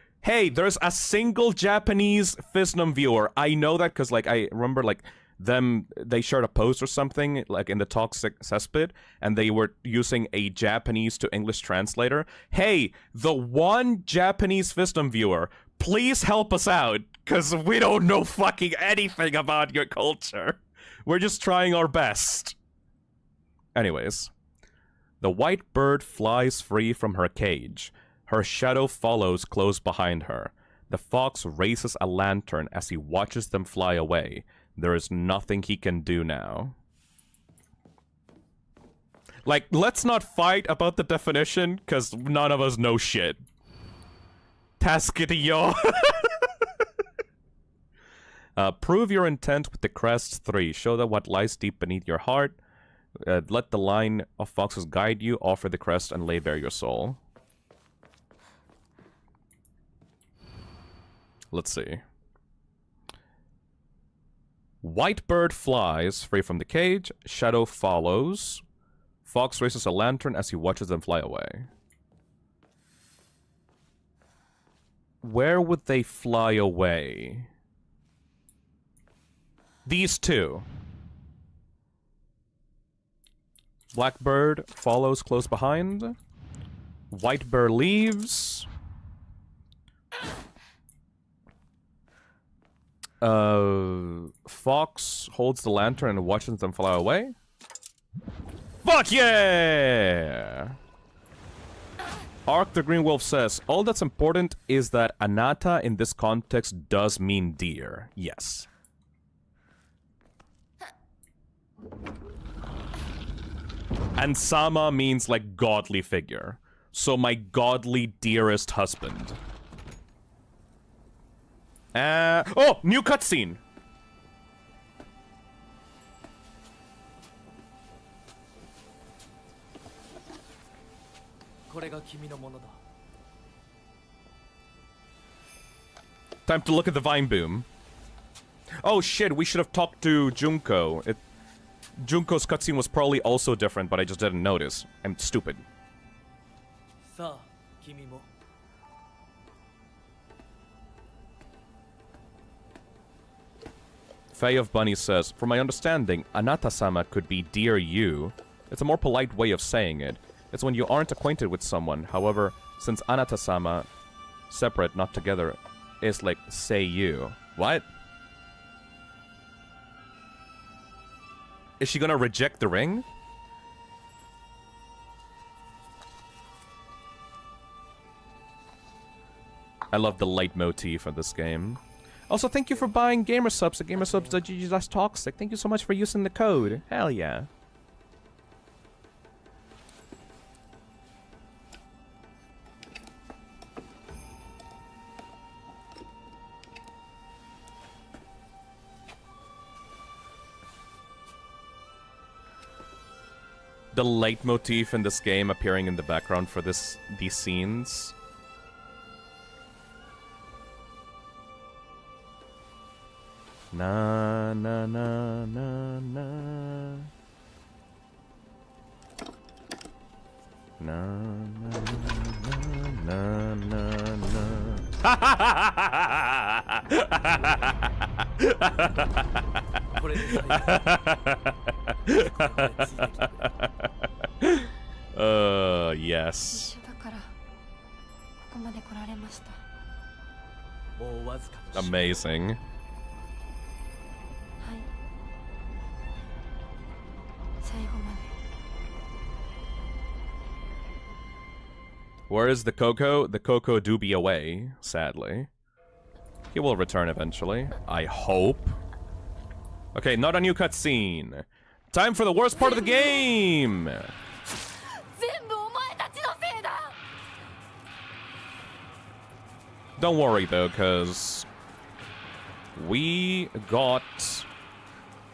there's a single Japanese Fisnum viewer. I know that because, like, I remember, like, they shared a post or something, like, in the Toxic Cesspit, and they were using a Japanese to English translator. Hey, the one Japanese Fisdom viewer, please help us out, because we don't know fucking anything about your culture. We're just trying our best. Anyways. The white bird flies free from her cage. Her shadow follows close behind her. The fox raises a lantern as he watches them fly away. There is nothing he can do now. Like, let's not fight about the definition, because none of us know shit. Taskity-yo. Prove your intent with the crest 3. Show them what lies deep beneath your heart. Let the line of foxes guide you. Offer the crest and lay bare your soul. Let's see. White bird flies free from the cage. Shadow follows. Fox raises a lantern as he watches them fly away. Where would they fly away? These two. Blackbird follows close behind. White bird leaves. Fox holds the lantern and watches them fly away. Fuck yeah! Ark the Green Wolf says, all that's important is that Anata in this context does mean dear. Yes. And Sama means, like, godly figure. So my godly dearest husband. Oh! New cutscene! Time to look at the Vine Boom. Oh shit, we should have talked to Junko. Junko's cutscene was probably also different, but I just didn't notice. I'm stupid. Faye of Bunny says, from my understanding, Anata-sama could be dear you. It's a more polite way of saying it. It's when you aren't acquainted with someone. However, since Anata-sama, separate, not together, is like say you. What? Is she gonna reject the ring? I love the leitmotif of this game. Also, thank you for buying Gamersubs at gamersubs.gg/toxic. Thank you so much for using the code. Hell yeah. The leitmotif in this game appearing in the background for these scenes. Na na na na na. Na na na na na. Yes. Amazing. Where is the Coco? The Coco do be away, sadly. He will return eventually. I hope. Okay, not a new cutscene. Time for the worst part of the game! Don't worry though, because we got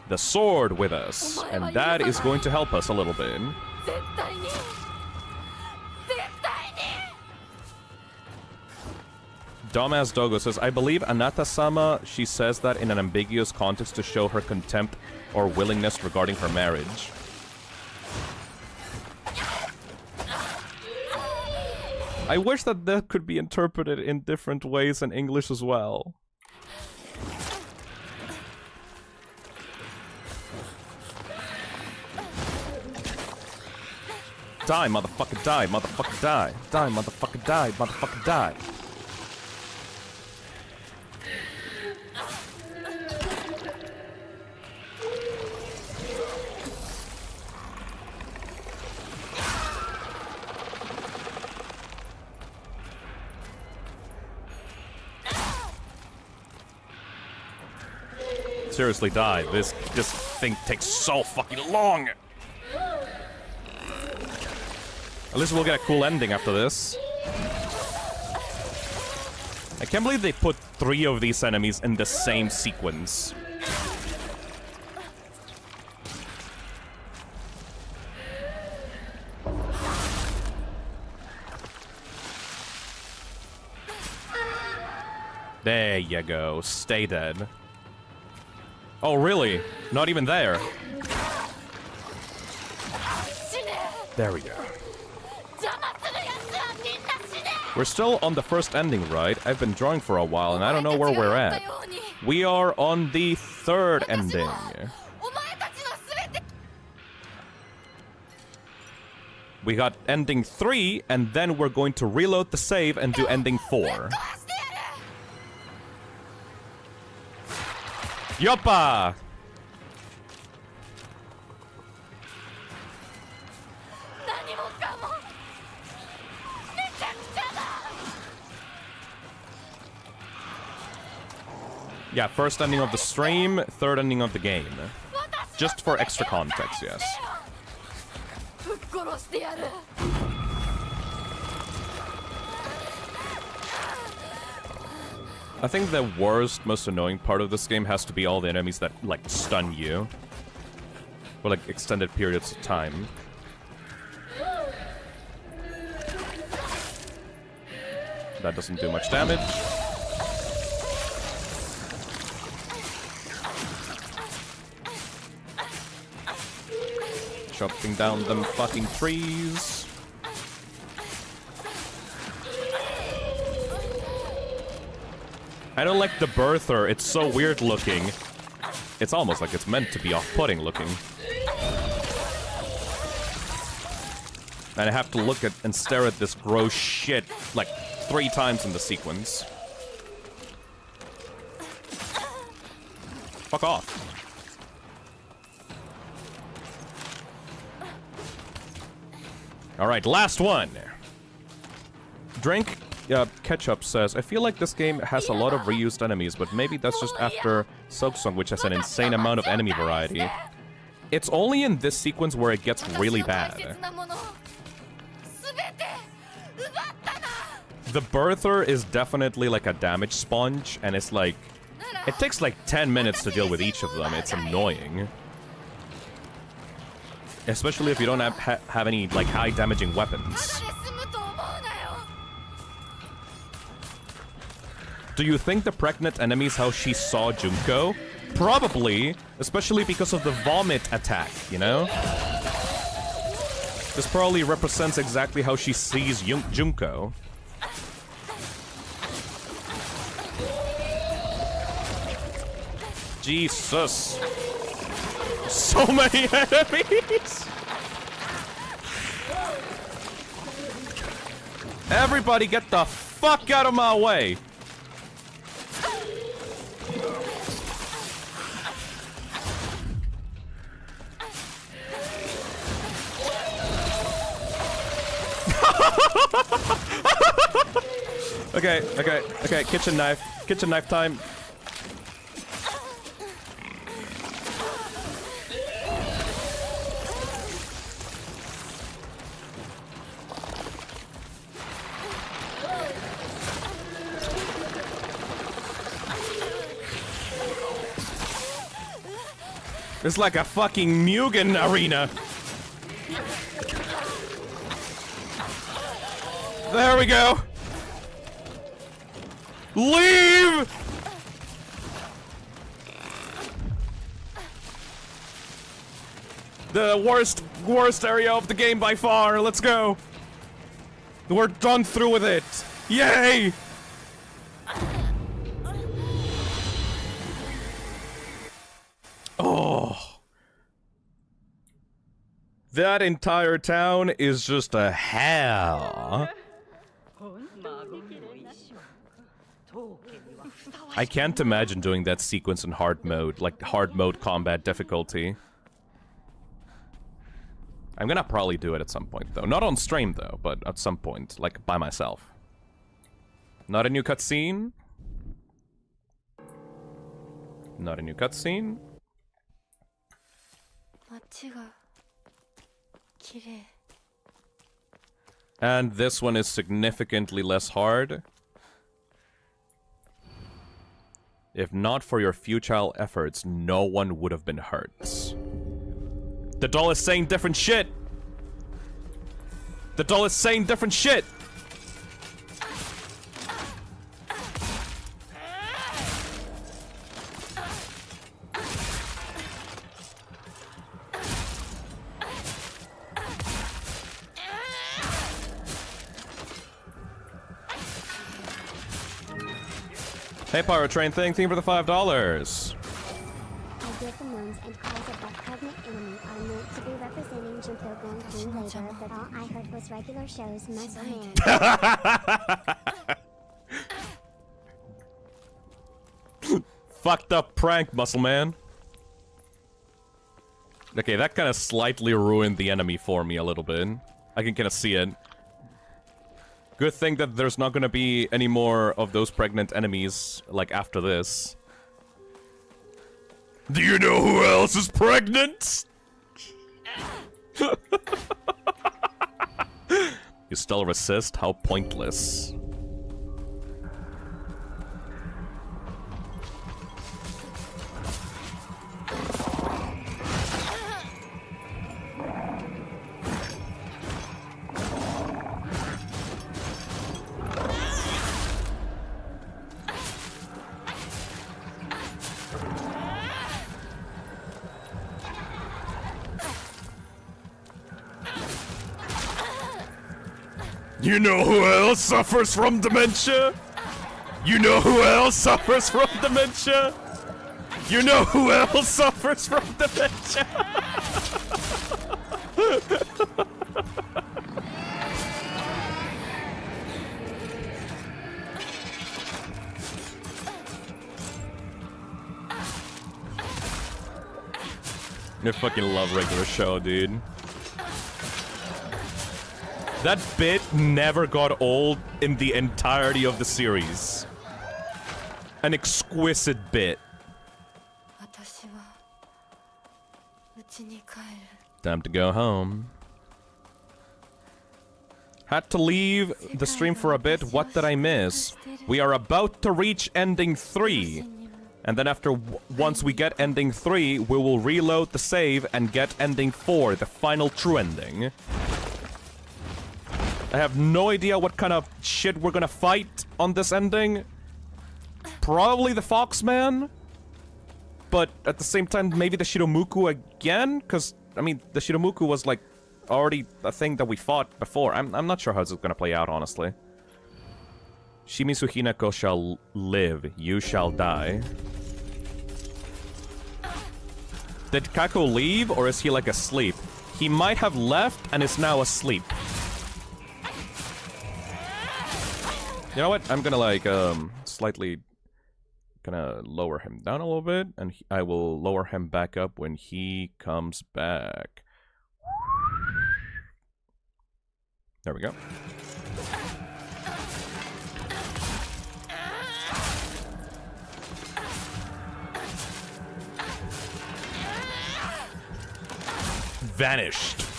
the sword with us, and that is going to help us a little bit. Dumbass Dogo says, I believe Anata-sama, she says that in an ambiguous context to show her contempt or willingness regarding her marriage. I wish that that could be interpreted in different ways in English as well. Die, motherfucker, die, motherfucker, die. Die, motherfucker, die, motherfucker, die. Seriously, die. This thing takes so fucking long. At least we'll get a cool ending after this. I can't believe they put 3 of these enemies in the same sequence. There you go. Stay dead. Oh, really? Not even there. There we go. We're still on the first ending, right? I've been drawing for a while, and I don't know where we're at. We are on the 3rd ending. We got ending 3, and then we're going to reload the save and do ending 4. Yoppa! Yeah, first ending of the stream, 3rd ending of the game. Just for extra context, yes. I think the worst, most annoying part of this game has to be all the enemies that, like, stun you. For, like, extended periods of time. That doesn't do much damage. Chopping down them fucking trees. I don't like the birther. It's so weird looking. It's almost like it's meant to be off-putting looking. And I have to look at and stare at this gross shit like 3 times in the sequence. Fuck off. Alright, last one. Drink Ketchup says, I feel like this game has a lot of reused enemies, but maybe that's just after Silksong, which has an insane amount of enemy variety. It's only in this sequence where it gets really bad. The birther is definitely like a damage sponge, and it's like... It takes like 10 minutes to deal with each of them. It's annoying. Especially if you don't have any like high damaging weapons. Do you think the pregnant enemy is how she saw Junko? Probably, especially because of the vomit attack, you know? This probably represents exactly how she sees Junko. Jesus. So many enemies! Everybody get the fuck out of my way! Okay, kitchen knife time. It's like a fucking Mugen arena. There we go. Leave! The worst area of the game by far. Let's go. We're done through with it. Yay! Oh. That entire town is just a hell. I can't imagine doing that sequence in hard mode, like hard mode combat difficulty. I'm gonna probably do it at some point, though. Not on stream, though, but at some point, like by myself. Not a new cutscene. Not a new cutscene. And this one is significantly less hard. If not for your futile efforts, no one would have been hurt. The doll is saying different shit! The doll is saying different shit! Hey, Pyro Train Thing, thank you for the $5. I get the moans and calls of that pregnant enemy are meant to be representing Junko going clean labor, but all I heard was regular shows muscle man. Fucked up prank, muscle man. Okay, that kind of slightly ruined the enemy for me a little bit. I can kind of see it. Good thing that there's not gonna be any more of those pregnant enemies, like, after this. Do you know who else is pregnant? You still resist? How pointless. You know who else suffers from dementia? You know who else suffers from dementia? You know who else suffers from dementia? I fucking love regular show, dude. That bit never got old in the entirety of the series. An exquisite bit. 私は家に帰る Time to go home. Had to leave the stream for a bit. What did I miss? We are about to reach ending 3. And then after once we get ending 3, we will reload the save and get ending 4, the final true ending. I have no idea what kind of shit we're gonna fight on this ending. Probably the Foxman. But at the same time, maybe the Shiromuku again? Because, I mean, the Shiromuku was like already a thing that we fought before. I'm not sure how it's gonna play out, honestly. Shimizu Hinako shall live, you shall die. Did Kako leave, or is he like asleep? He might have left and is now asleep. You know what? I'm gonna like, slightly gonna lower him down a little bit, and I will lower him back up when he comes back. There we go. Vanished.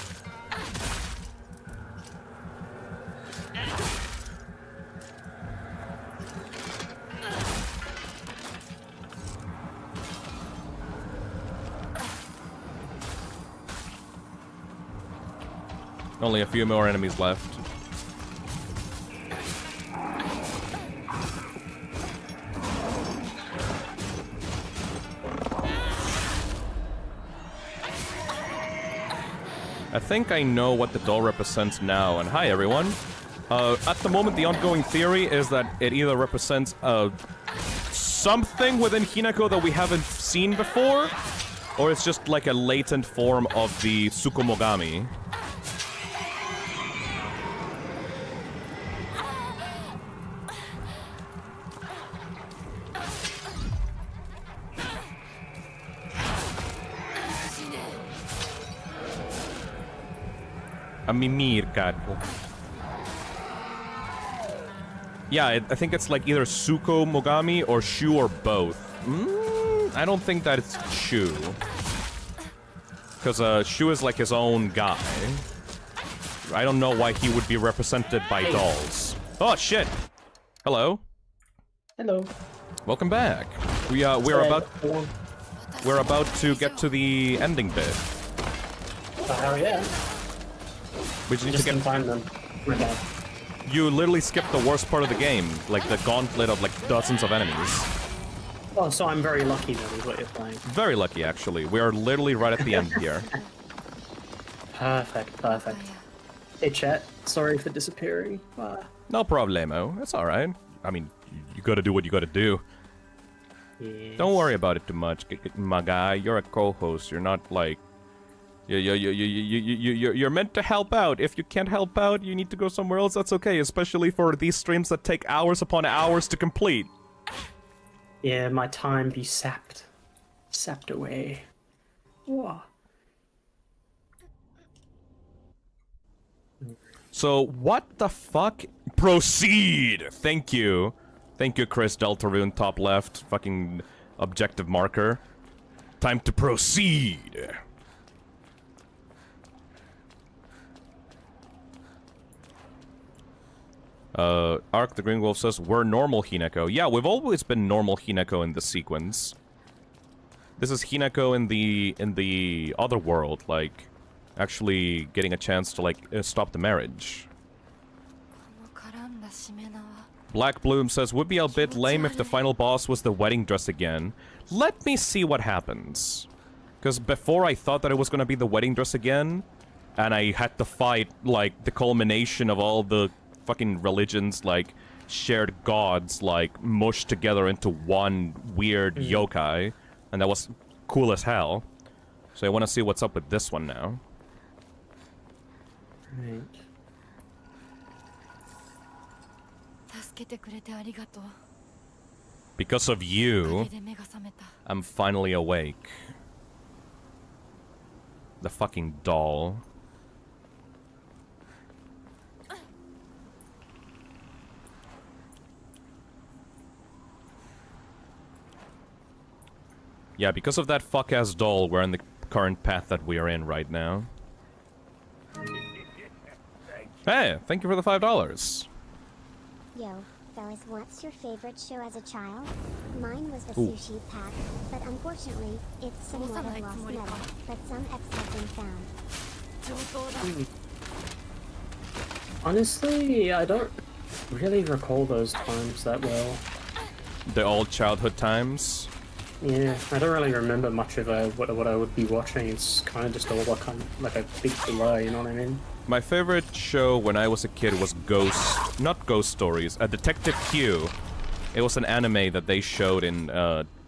Only a few more enemies left. I think I know what the doll represents now, and hi everyone. At the moment, the ongoing theory is that it either represents something within Hinako that we haven't seen before, or it's just like a latent form of the Tsukumogami. A mimir, Kadko. Yeah, I think it's like either Tsuko Mogami or Shu or both. I don't think that it's Shu. Because Shu is like his own guy. I don't know why he would be represented by dolls. Oh, shit! Hello. Hello. Welcome back. We're about to get to the ending bit. Oh, yeah. We just need to get... find them. We're done. You literally skipped the worst part of the game, like the gauntlet of like dozens of enemies. Oh, so I'm very lucky then is what you're playing. Very lucky, actually. We are literally right at the end here. Perfect, perfect. Hey chat, sorry for disappearing. No problemo. It's alright. I mean, you gotta do what you gotta do. Yes. Don't worry about it too much, my guy. You're a co-host. You're not like... You're meant to help out. If you can't help out, you need to go somewhere else. That's okay, especially for these streams that take hours upon hours to complete. Yeah, my time be sapped. Sapped away. Whoa. So, what the fuck? Proceed! Thank you. Thank you, Chris Deltarune, top left. Fucking objective marker. Time to proceed. Ark the Green Wolf says, we're normal Hinako. Yeah, we've always been normal Hinako in this sequence. This is Hinako in the other world, like, actually getting a chance to, like, stop the marriage. Black Bloom says, would be a bit lame if the final boss was the wedding dress again. Let me see what happens. Because before I thought that it was gonna be the wedding dress again, and I had to fight, like, the culmination of all the fucking religions, like, shared gods, like, mushed together into one weird yokai. And that was cool as hell. So I want to see what's up with this one now. Right. Because of you, I'm finally awake. The fucking doll. Yeah, because of that fuck-ass doll, we're in the current path that we are in right now. Hey, thank you for the $5. Yo, fellas, what's your favorite show as a child? Mine was the Ooh. Sushi Pack, but unfortunately, it's somewhat a lost metal, but some X have been found. Honestly, I don't really recall those times that well. The old childhood times. Yeah, I don't really remember much of what I would be watching. It's kind of just all like a big blur, you know what I mean? My favorite show when I was a kid was not Ghost Stories, Detective Q. It was an anime that they showed in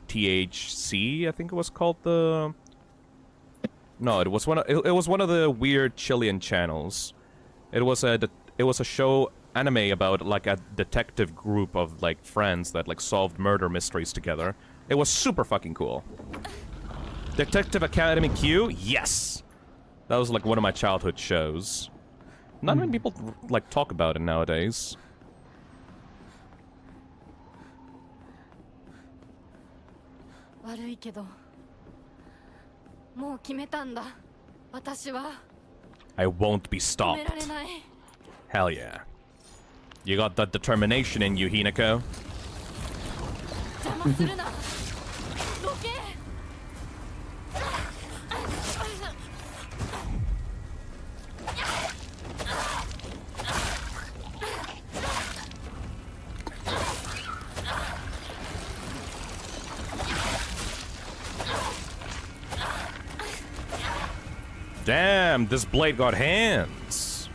THC, I think it was called the... No, it was one of the weird Chilean channels. It was a show anime about like a detective group of like friends that like solved murder mysteries together. It was super fucking cool. Detective Academy Q? Yes! That was like one of my childhood shows. Not many people like talk about it nowadays. I won't be stopped. Hell yeah. You got that determination in you, Hinako. Damn, this blade got hands.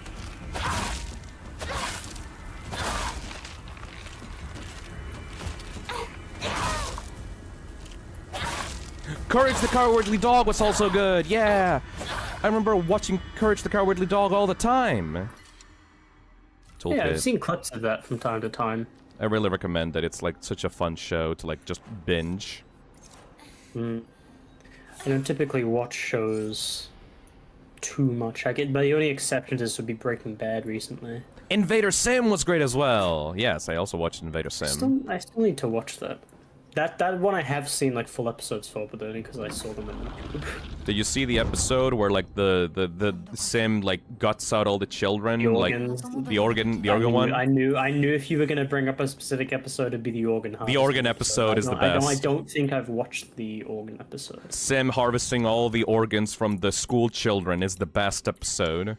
Courage the Cowardly Dog was also good, yeah! I remember watching Courage the Cowardly Dog all the time. Yeah, I've seen clips of that from time to time. I really recommend it. It's like such a fun show to like just binge. I don't typically watch shows too much. But the only exception to this would be Breaking Bad recently. Invader Sim was great as well. Yes, I also watched Invader Sim. I still need to watch that. That one I have seen like full episodes for, but only because I saw them in YouTube. Did you see the episode where like the Sim like guts out all the children? The organs. Like the organ one? I knew if you were gonna bring up a specific episode, it'd be the organ harvesting. The organ episode is the best. I don't think I've watched the organ episode. Sim harvesting all the organs from the school children is the best episode.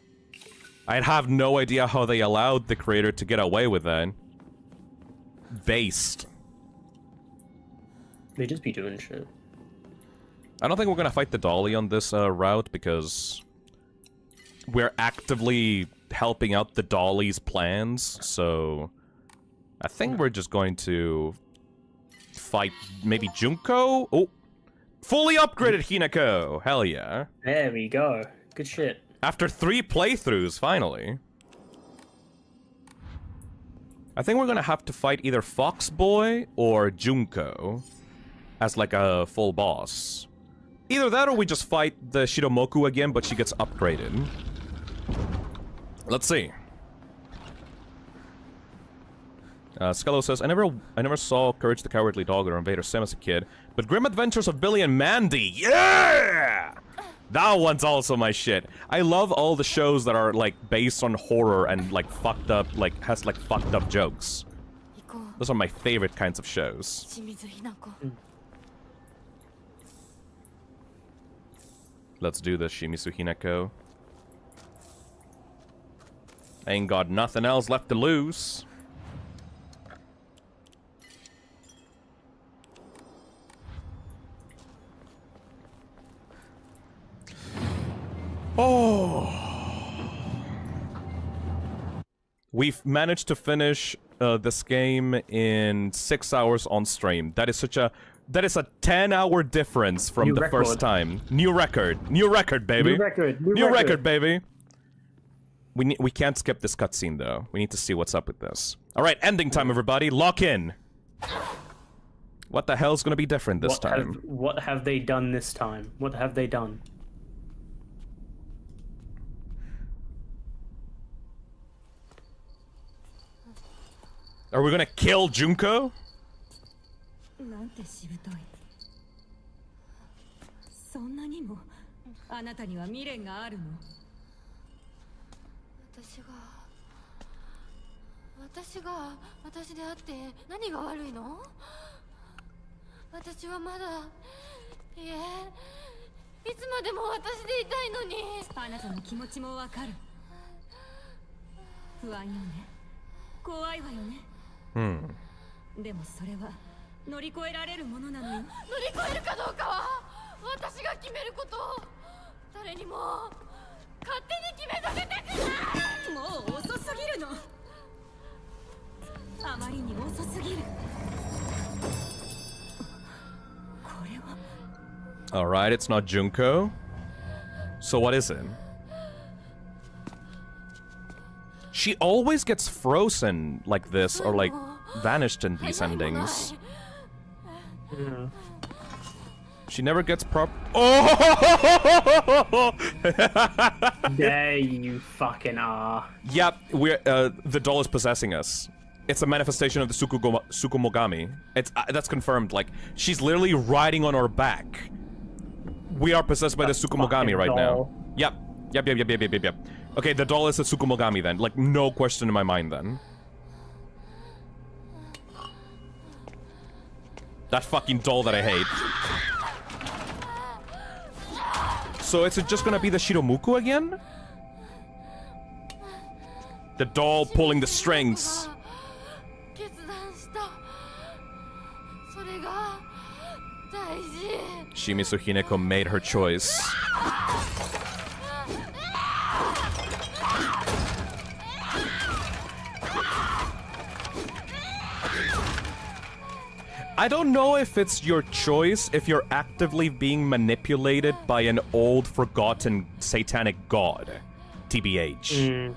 I have no idea how they allowed the creator to get away with that. Based. They just be doing shit. I don't think we're gonna fight the dolly on this route because we're actively helping out the dolly's plans, so I think we're just going to fight maybe Junko? Oh! Fully upgraded Hinako! Hell yeah. There we go. Good shit. After 3 playthroughs, finally. I think we're gonna have to fight either Foxboy or Junko as like a full boss. Either that or we just fight the Shiromoku again, but she gets upgraded. Let's see. Skello says, I never saw Courage the Cowardly Dog or Invader Sim as a kid, but Grim Adventures of Billy and Mandy, yeah! That one's also my shit. I love all the shows that are like based on horror and like fucked up, like has like fucked up jokes. Those are my favorite kinds of shows. Let's do this, Shimizu Hinako. Ain't got nothing else left to lose. Oh. We've managed to finish this game in 6 hours on stream. That is a 10-hour difference from New the record. first time. New record, baby. New record. Baby. We can't skip this cutscene though. We need to see what's up with this. All right, ending time, everybody. Lock in. What the hell's gonna be different this time? What have they done this time? What have they done? Are we gonna kill Junko? なんてしぶとい。そんなにもあなたには未練があるの。私であって何が悪いの？私はまだいつまでも私でいたいのに。あなたの気持ちもわかる。不安よね。怖いわよね。でもそれは乗り越えられるものなのよ。乗り越えるかどうかは私が決めること。誰にも勝手に決めさせたくない。もう遅すぎるの。あまりに遅すぎる。これは。Alright, it's not Junko. So what is it? She always gets frozen like this or like vanished in these endings. Yeah. She never gets Oh! There you fucking are. Yep, the doll is possessing us. It's a manifestation of the Tsukumogami. That's confirmed. Like, she's literally riding on our back. We are possessed by the Tsukumogami right now. Yep. Okay, the doll is a Tsukumogami then. Like, no question in my mind then. That fucking doll that I hate. So is it just gonna be the Shiromuku again? The doll pulling the strings. Shimizu Hineko made her choice. I don't know if it's your choice if you're actively being manipulated by an old, forgotten, satanic god. TBH.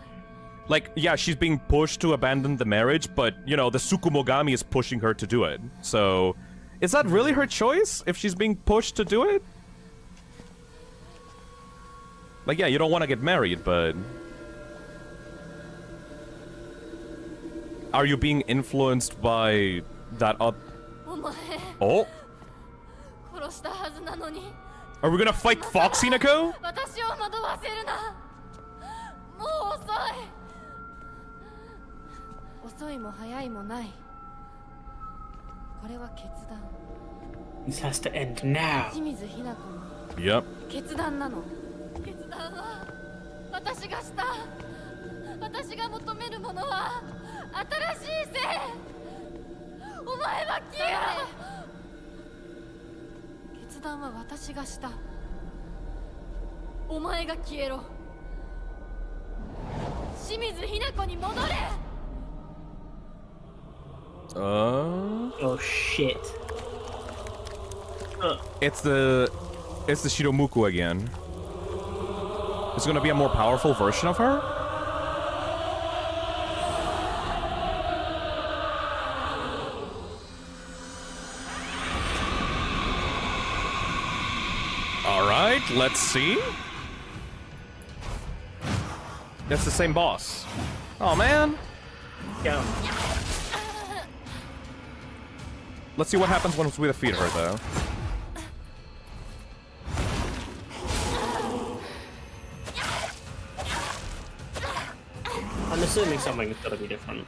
Like, yeah, she's being pushed to abandon the marriage, but, you know, the Tsukumogami is pushing her to do it. So, is that really her choice if she's being pushed to do it? Like, yeah, you don't want to get married, but... Are you being influenced by that Oh? Are we gonna fight Fox, Hinako? This has to end now. Yep. 私がした私が求めるものは新しい性お前は消えろ決断は私がしたお前が消えろ清水ひな子に戻れ Oh shit. It's the Shiromuku again. It's gonna be a more powerful version of her? Alright, let's see. It's the same boss. Oh man. Yeah. Let's see what happens once we defeat her though. I'm assuming something's gotta be different.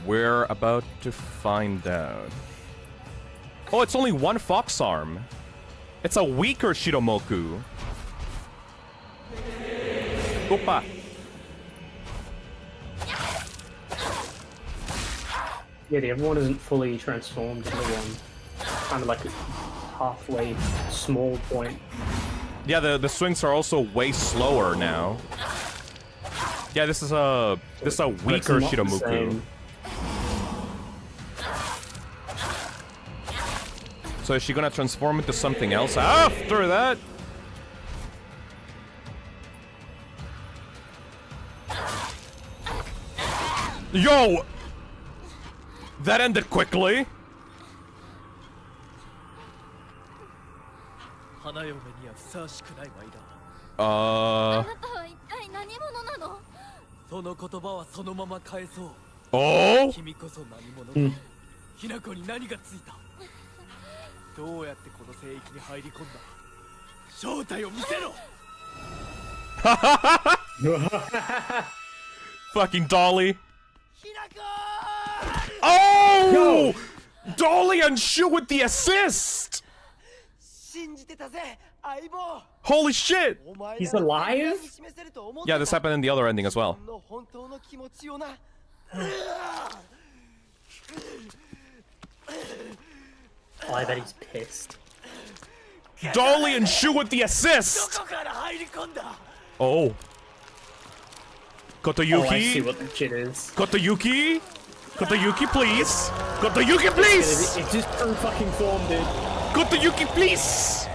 We're about to find out. Oh, it's only one fox arm. It's a weaker Shiromoku. Opa. Yeah, the other one isn't fully transformed into one. Kind of like a halfway small point. Yeah, the swings are also way slower now. Yeah, this is a weaker not the Shiramuku. same. So is she gonna transform into something else after that? Yo! That ended quickly. 花嫁にはふさわしくないワイだ。Uh. あなたは一体何者なの？その言葉はそのまま返そう。 Oh? 君こそ何者だ。ひなこに何がついた。どうやってこの聖域に入り込んだ。正体を見せろ。 Fucking Dolly. Oh! Dolly and Shu with the assist! Holy shit! He's alive? Yeah, this happened in the other ending as well. Oh, I bet he's pissed. Dolly and Shu with the assist! Oh. Kotoyuki? Oh, I see what the shit is. Kotoyuki? Kotoyuki, please! Kotoyuki, please! It's just true fucking form, dude. Kotoyuki, please!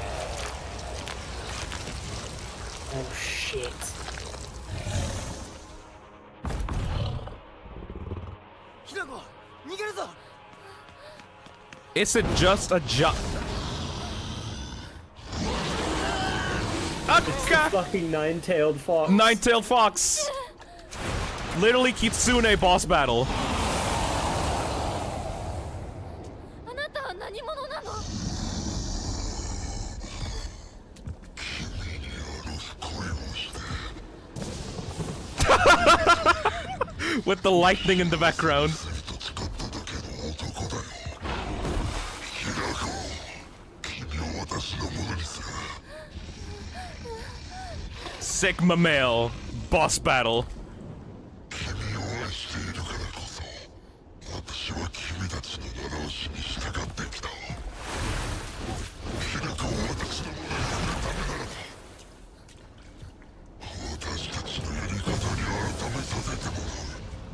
Oh shit. Is it just a jump? It's the fucking nine-tailed fox. Nine-tailed fox! Literally Kitsune boss battle. あなたは何者なの？ With the lightning in the background. Sigma male boss battle.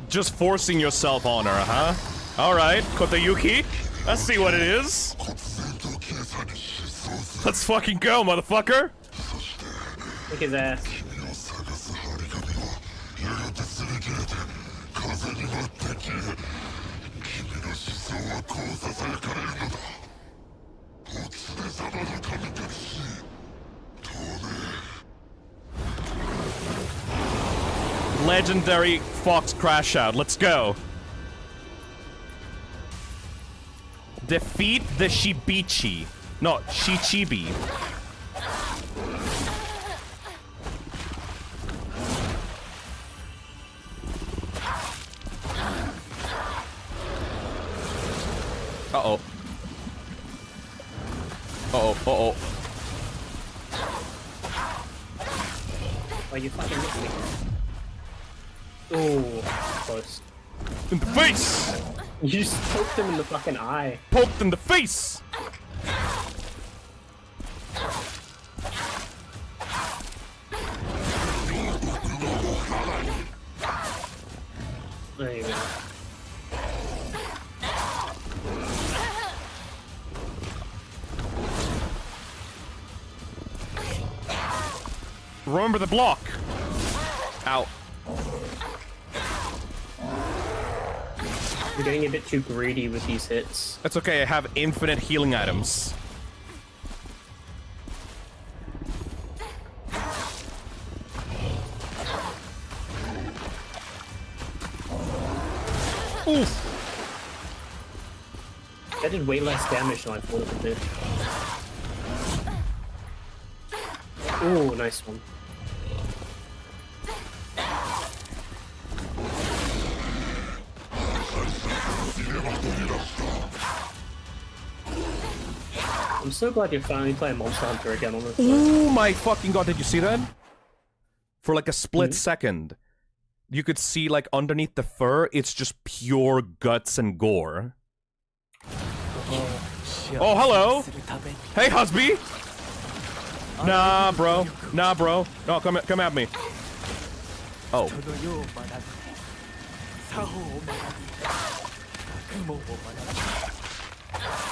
Just forcing yourself on her, huh? Alright, Kotoyuki. Let's see what it is. Let's fucking go, motherfucker! Look his ass. Legendary Fox Crash Out. Let's go. Defeat the Shibichi. No, Shichibi. Uh-oh. Uh-oh, uh-oh. Oh, you fucking missed me. Oh, close. In the face! You just poked him in the fucking eye. Poked in the face! There you go. Remember the block! Ow. You're getting a bit too greedy with these hits. It's okay, I have infinite healing items. Oof! That did way less damage than I thought it would do. Ooh, nice one. I'm so glad you're finally playing Monster Hunter again on this. Oh my fucking god, did you see that? For like a split second, you could see like underneath the fur, it's just pure guts and gore. Oh, hello! Hey, husby! Nah, bro. Nah, bro. No, come at me. Oh. 人の世を学び作法を学び学問を学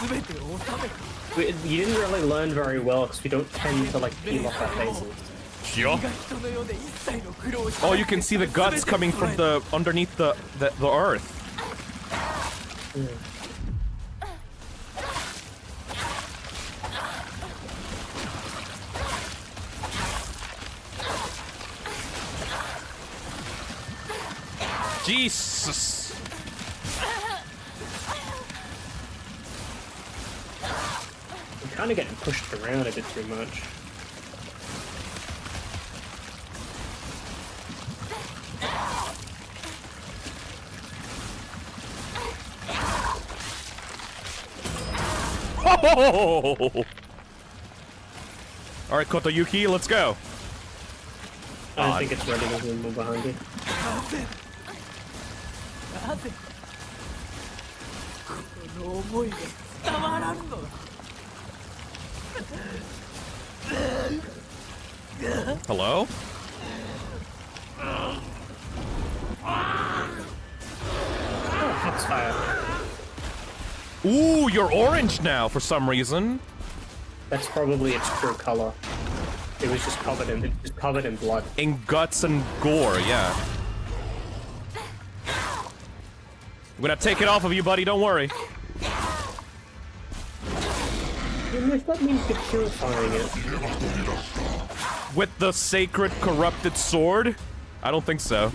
び全てを収めた You didn't really learn very well because we don't tend to like peel off our faces. Yeah. Oh, you can see the guts coming from the underneath the earth. Jesus. I'm kind of getting pushed around a bit too much. Oh! All right, Kotoyuki, let's go. I don't think it's ready. There's one more behind you. なぜこの思いが伝わらんのだ Hello? Foxfire. Ooh, you're orange now for some reason. That's probably its true color. It was just covered in blood. In guts and gore, yeah. I'm gonna take it off of you, buddy, don't worry. If that means you're purifying it. With the sacred corrupted sword? I don't think so.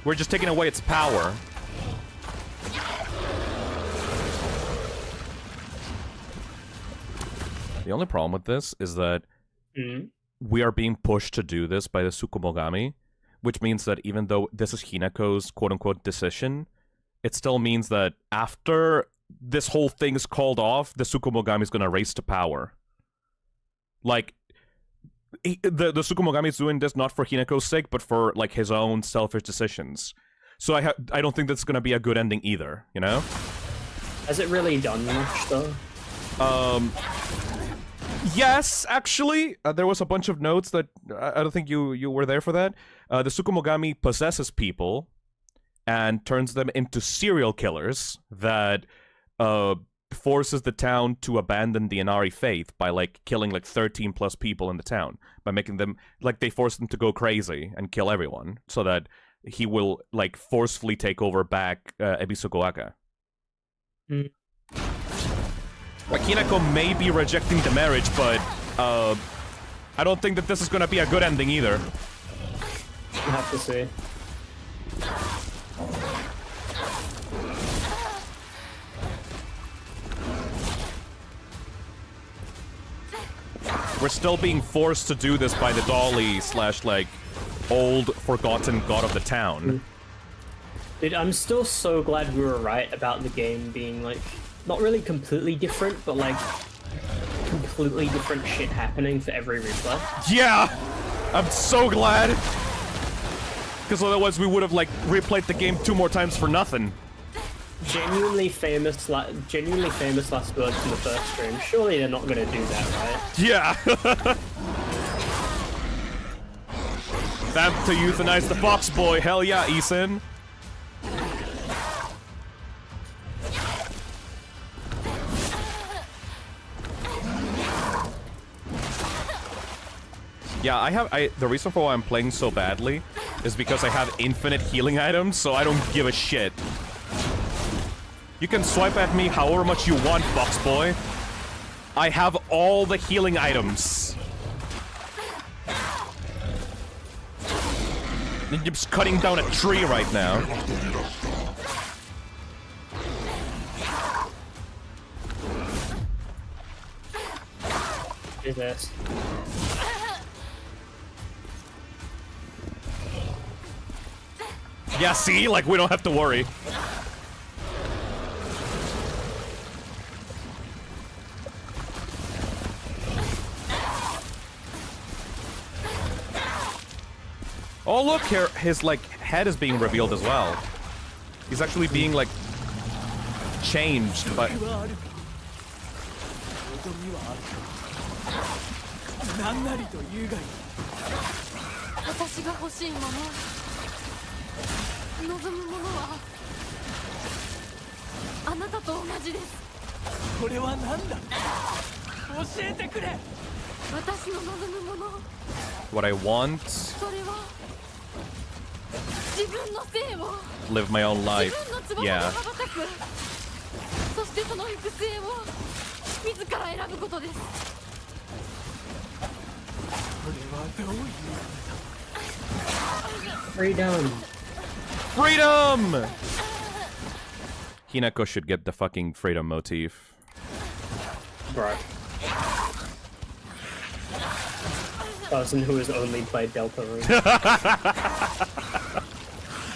We're just taking away its power. The only problem with this is that we are being pushed to do this by the Tsukumogami, which means that even though this is Hinako's quote-unquote decision, it still means that after this whole thing is called off, the Tsukumogami is going to race to power. Like, the Tsukumogami is doing this not for Hinako's sake, but for, like, his own selfish decisions. So I don't think that's going to be a good ending either, you know? Has it really done much, though? Yes, actually, there was a bunch of notes that I don't think you were there for that. The Tsukumogami possesses people and turns them into serial killers that forces the town to abandon the Inari faith by like killing like 13 plus people in the town, by making them like they force them to go crazy and kill everyone so that he will like forcefully take over back Ebisugoaka. Like, Hinako may be rejecting the marriage, but I don't think that this is gonna be a good ending either. We'll have to see. We're still being forced to do this by the dolly / like old forgotten god of the town. Dude, I'm still so glad we were right about the game being like not really completely different, but like completely different shit happening for every replay. Yeah! I'm so glad! Because otherwise we would have like replayed the game 2 more times for nothing. Genuinely famous last words in the first stream. Surely they're not gonna do that, right? Yeah! Time to euthanize the fox boy, hell yeah, Ethan! Yeah, the reason for why I'm playing so badly is because I have infinite healing items, so I don't give a shit. You can swipe at me however much you want, Fox Boy. I have all the healing items. I'm just cutting down a tree right now. Do this. Yeah, see? Like, we don't have to worry. Oh, look, here, his, like, head is being revealed as well. He's actually being, like, changed, but... 私が欲しいもの、望むものはあなたと同じです。これは何だ。教えてくれ。私の望むもの、 What I want, それは自分の性を live my own 自 life. 分の翼で Yeah. 羽ばたく、そしてその行く末を自ら選ぶことです。これはどういう Freedom. Freedom! Hinako should get the fucking freedom motif. Right. Person who has only played Deltarune.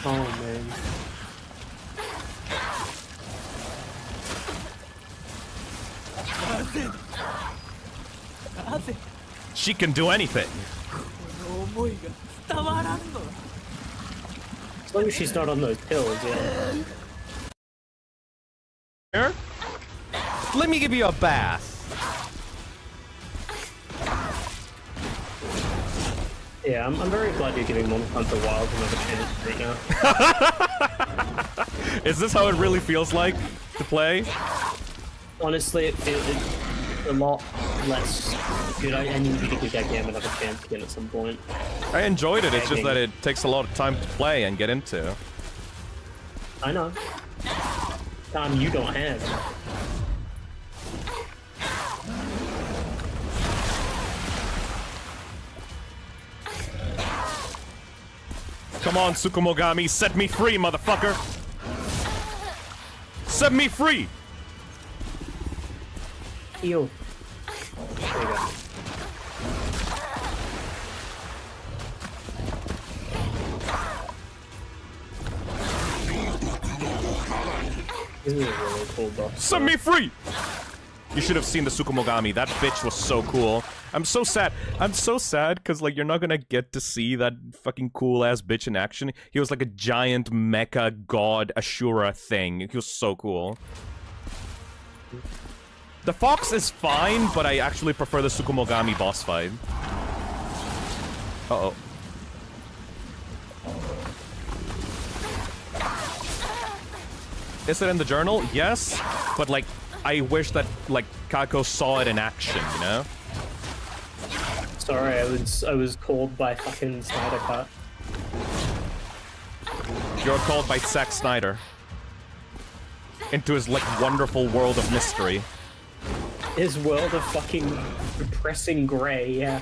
Oh man. She can do anything. この思いが伝わらんのだ。 As long as she's not on those pills, yeah. Here? Let me give you a bath. Yeah, I'm very glad you're giving Monster Hunter Wilds another chance right now. Is this how it really feels like to play? Honestly, it's a lot less good. I need you to give that game another chance again at some point. I enjoyed it, it's just that it takes a lot of time to play and get into. I know. Time you don't have. Come on, Tsukumogami, set me free, motherfucker! Set me free! Ew. There you go. This is a really cool boss. Set me free! You should have seen the Tsukumogami. That bitch was so cool. I'm so sad. I'm so sad because, like, you're not gonna get to see that fucking cool-ass bitch in action. He was like a giant mecha god Ashura thing. He was so cool. The fox is fine, but I actually prefer the Tsukumogami boss fight. Uh-oh. Is it in the journal? Yes, but, like, I wish that, like, Kako saw it in action, you know? Sorry, I was called by fucking Snyder Cut. You're called by Zack Snyder into his, like, wonderful world of mystery. His world of fucking depressing grey, yeah.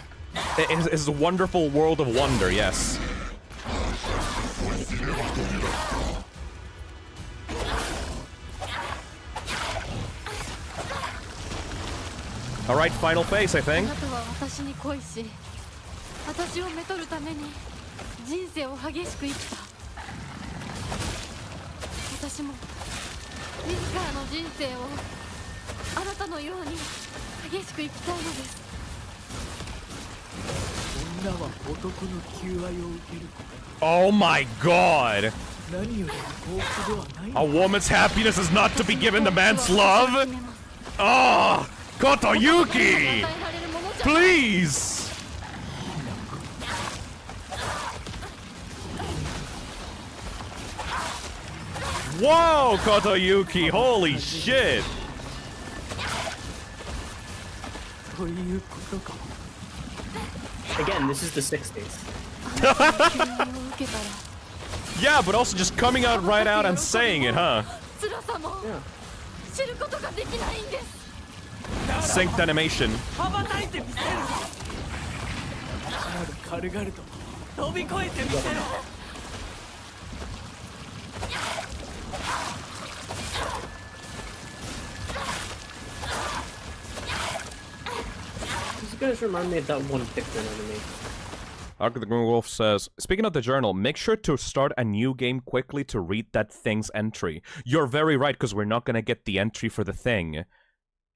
His wonderful world of wonder, yes. Alright, final phase, I あ think. なたは私に恋し、私をめとるために人生を激しく生きた。私も自らの人生をあなたのように激しく生きたいのです。女は男の求愛を受けること。 Oh my god! 何よりも幸福ではない。 A woman's happiness is not to be given the man's love? Oh! Kotoyuki! Please! Whoa, Kotoyuki! Holy shit! ということか。 Again, this is the 60s. Yeah, but also just coming out right out and saying it, huh? Synced animation. 羽ばたいてみせる。まだ軽々と飛び越えてみせろ。 These guys remind me of that one Pikmin enemy. Ark the Green Wolf says, speaking of the journal, make sure to start a new game quickly to read that thing's entry. You're very right, because we're not gonna get the entry for the thing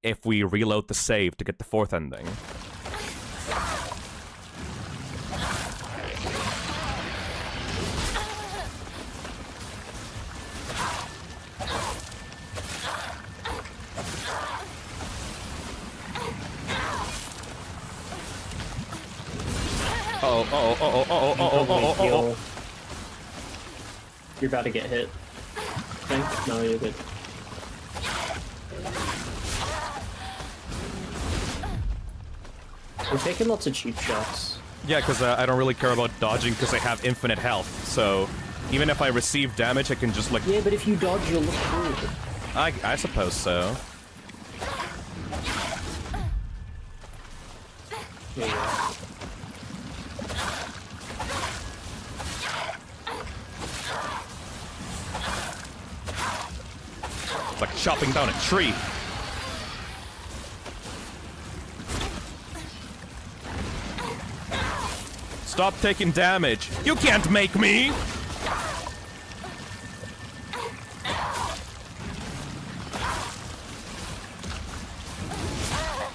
if we reload the save to get the fourth ending. Heal. You're about to get hit. I think? No, you're good. We're taking lots of cheap shots. Yeah, because I don't really care about dodging because I have infinite health. So even if I receive damage, I can just like... Yeah, but if you dodge, you'll look cool. I suppose so. There you go. It's like chopping down a tree. Stop taking damage. You can't make me!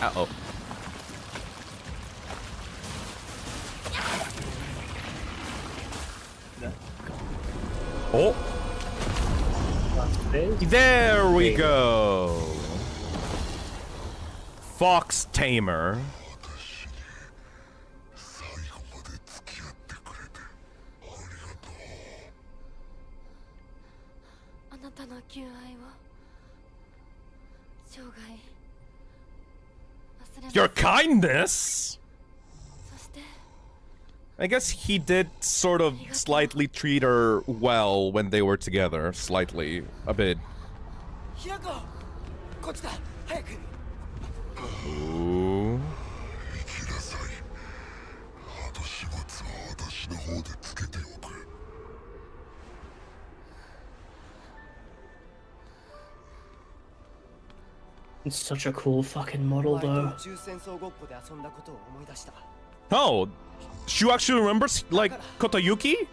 Uh-oh. Oh! There we go! Fox Tamer. あなたの求愛を生涯忘れません。 Your kindness? そして I guess he did sort of slightly treat her well when they were together. Slightly. A bit. ひなここっちだ早く Ooh. It's such a cool fucking model, though. 宇宙戦争ごっこで遊んだことを思い出した Oh, she actually remembers, like, Kotoyuki?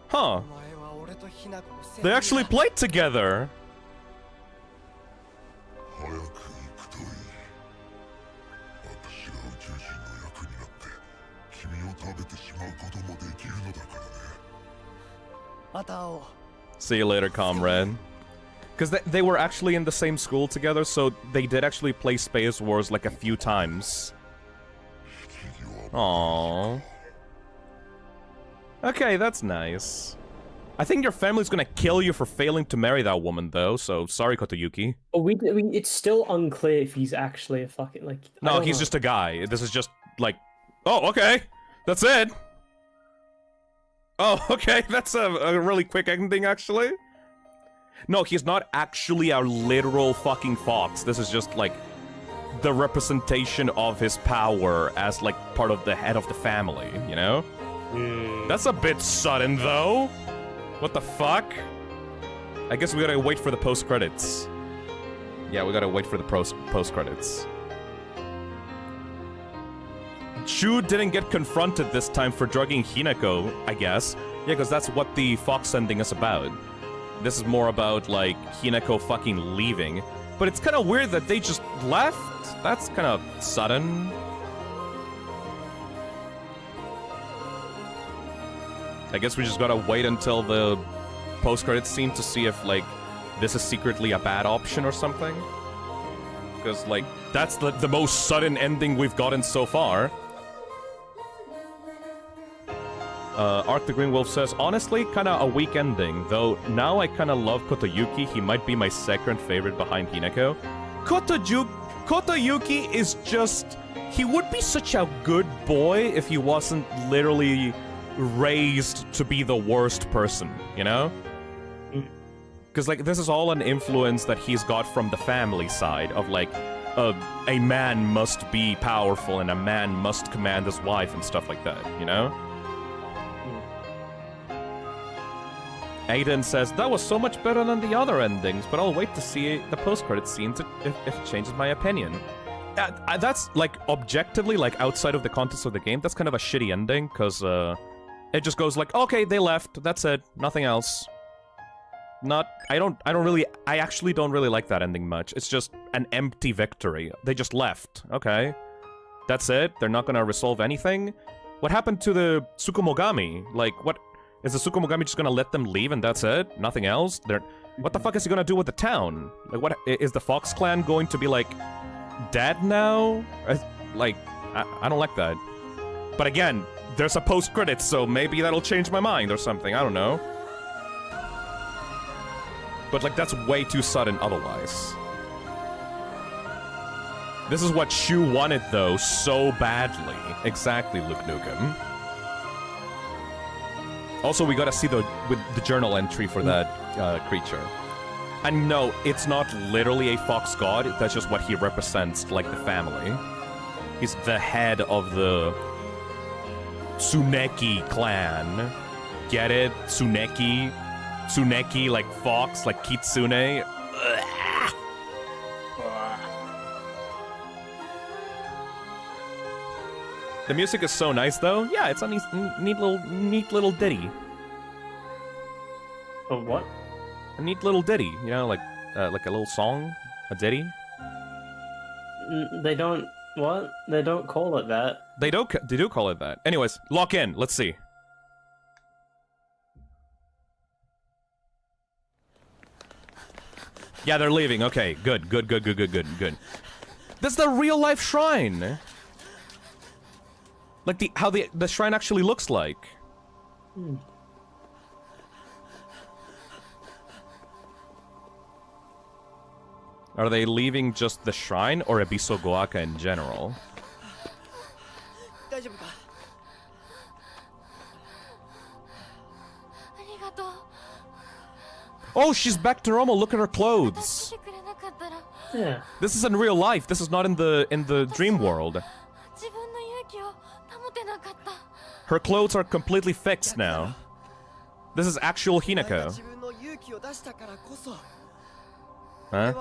Huh. お前は俺とひなこの戦 They actually played together. 早く行くといい。私が宇宙人の役になって君を食べてしまうこともできるのだからね。また会おう See you later, comrade. Because they were actually in the same school together, so they did actually play Space Wars like a few times. Aww. Okay, that's nice. I think your family's gonna kill you for failing to marry that woman, though, so sorry, Kotoyuki. But it's still unclear if he's actually a fucking, like... No, he's just a guy. This is just, like... Oh, okay! That's it! Oh, okay, that's a really quick ending, actually. No, he's not actually a literal fucking fox. This is just, like, the representation of his power as, like, part of the head of the family, you know? That's a bit sudden, though. What the fuck? I guess we gotta wait for the post-credits. Yeah, we gotta wait for the post-credits. Chu didn't get confronted this time for drugging Hinako, I guess. Yeah, because that's what the fox ending is about. This is more about, like, Hinako fucking leaving. But it's kind of weird that they just left. That's kind of sudden. I guess we just gotta wait until the post-credits scene to see if, like, this is secretly a bad option or something. Because, like, that's the most sudden ending we've gotten so far. Ark the Green Wolf says, honestly, kinda a weak ending, though now I kinda love Kotoyuki. He might be my second favorite behind Hinako. Kotoyuki is just... He would be such a good boy if he wasn't literally raised to be the worst person, you know? Because, like, this is all an influence that he's got from the family side of, like, a man must be powerful and a man must command his wife and stuff like that, you know? Aiden says, that was so much better than the other endings, but I'll wait to see the post-credit scenes if it changes my opinion. That's, like, objectively, like, outside of the context of the game, that's kind of a shitty ending, because, it just goes like, okay, they left, that's it, nothing else. I actually don't really like that ending much. It's just an empty victory. They just left, okay. That's it, they're not gonna resolve anything. What happened to the Tsukumogami? Like, what? Is the Tsukumogami just gonna let them leave and that's it? Nothing else? What the fuck is he gonna do with the town? Like, what? Is the Fox clan going to be, like, dead now? Like, I don't like that. But again, there's a post-credits, so maybe that'll change my mind or something, I don't know. But like, that's way too sudden otherwise. This is what Shu wanted, though, so badly. Exactly, Luke Nukem. Also, we gotta see the journal entry for that creature. And no, it's not literally a fox god, that's just what he represents, like the family. He's the head of the Tsuneki clan. Get it? Tsuneki? Tsuneki, like fox, like Kitsune. Ugh. The music is so nice, though. Yeah, it's a neat little ditty. Oh, what? A neat little ditty, you know, like a little song, a ditty. They don't. What? They don't call it that. They do call it that. Anyways, lock in. Let's see. Yeah, they're leaving. Okay, good. That's the real life shrine. Like how the shrine actually looks like. Are they leaving just the shrine or Abysso Goaka in general? Oh, she's back to normal. Look at her clothes. Yeah. This is in real life. This is not in the dream world. Her clothes are completely fixed now. This is actual Hinako. Huh? そ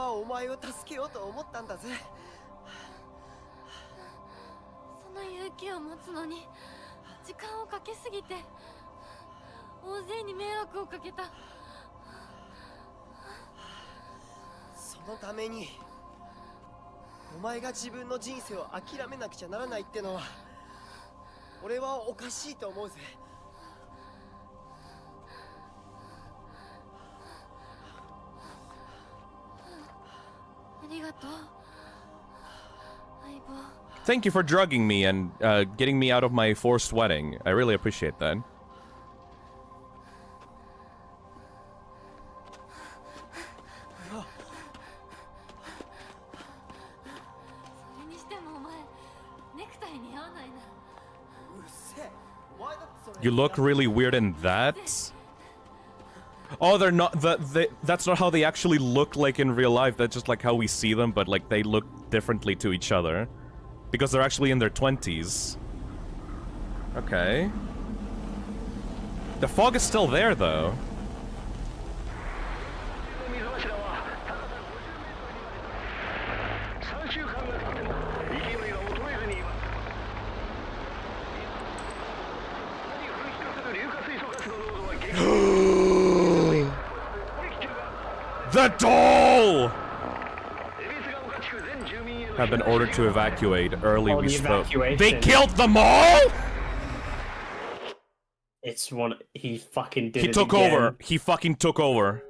の勇気を持つのに時間をかけすぎて大勢に迷惑をかけた。そのためにお前が自分の人生を諦めなくちゃならないってのは俺はおかしいと思うぜ。ありがとう。相棒。 Thank you for drugging me and getting me out of my forced wedding. I really appreciate that. You look really weird in that. Oh, they're not. That's not how they actually look like in real life. That's just like how we see them, but like they look differently to each other. Because they're actually in their 20s. Okay. The fog is still there, though. The doll! Have been ordered to evacuate. Early we spoke. They killed them all? It's one. He fucking did it. He took again. over. He fucking took over.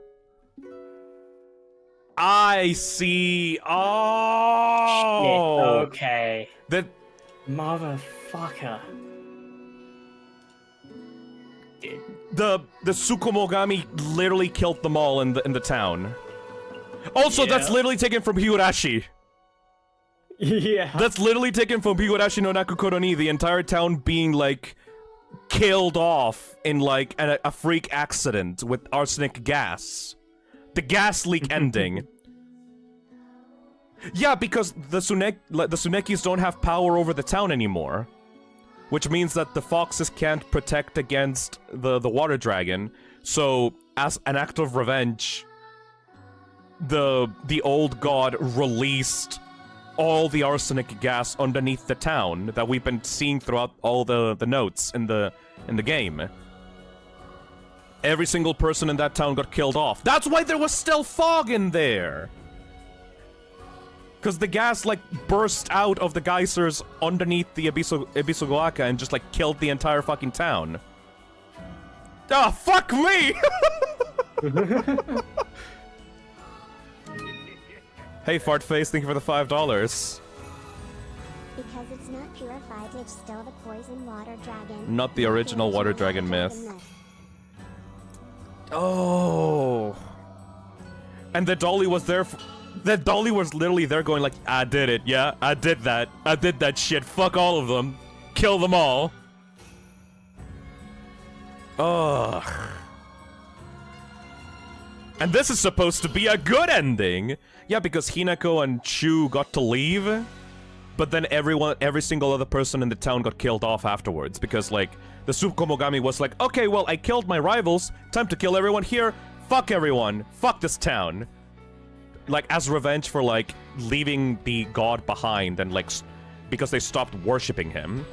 I see. Oh. Shit. Okay. That motherfucker. The Tsukumogami literally killed them all in the town. Also, that's literally taken from Higurashi. Yeah. That's literally taken from Higurashi no Nakukoro ni, the entire town being, like, killed off in, like, a freak accident with arsenic gas. The gas leak ending. Yeah, because the Tsunekis don't have power over the town anymore. Which means that the foxes can't protect against the water dragon. So, as an act of revenge, the old god released all the arsenic gas underneath the town that we've been seeing throughout all the notes in the game. Every single person in that town got killed off. That's why there was still fog in there! Because the gas, like, burst out of the geysers underneath the Abysso Goaka and just, like, killed the entire fucking town. Ah, fuck me! Hey, Fartface, thank you for the $5. Because it's not purified, it's still the poison water dragon. Not the original water dragon myth. Oh. And the dolly was there. The dolly was literally there going like, I did it, yeah? I did that. I did that shit. Fuck all of them. Kill them all. Ugh. And this is supposed to be a good ending. Yeah, because Hinako and Shu got to leave. But then every single other person in the town got killed off afterwards. Because, like, the Tsukumogami was like, okay, well, I killed my rivals. Time to kill everyone here. Fuck everyone. Fuck this town. Like, as revenge for, like, leaving the god behind and, like, because they stopped worshipping him.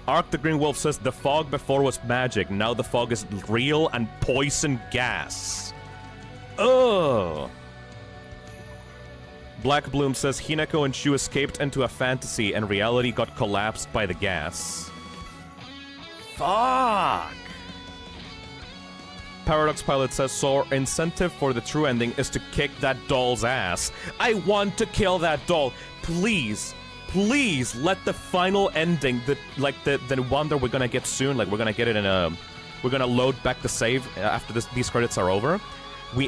Ark the Green Wolf says the fog before was magic. Now the fog is real and poison gas. Ugh. Black Bloom says Hinako and Shu escaped into a fantasy and reality got collapsed by the gas. Fuck! Paradox Pilot says, so our incentive for the true ending is to kick that doll's ass. I want to kill that doll. Please, please let the final ending, the one that we're gonna get soon, like we're gonna get it in a... We're gonna load back the save after these credits are over.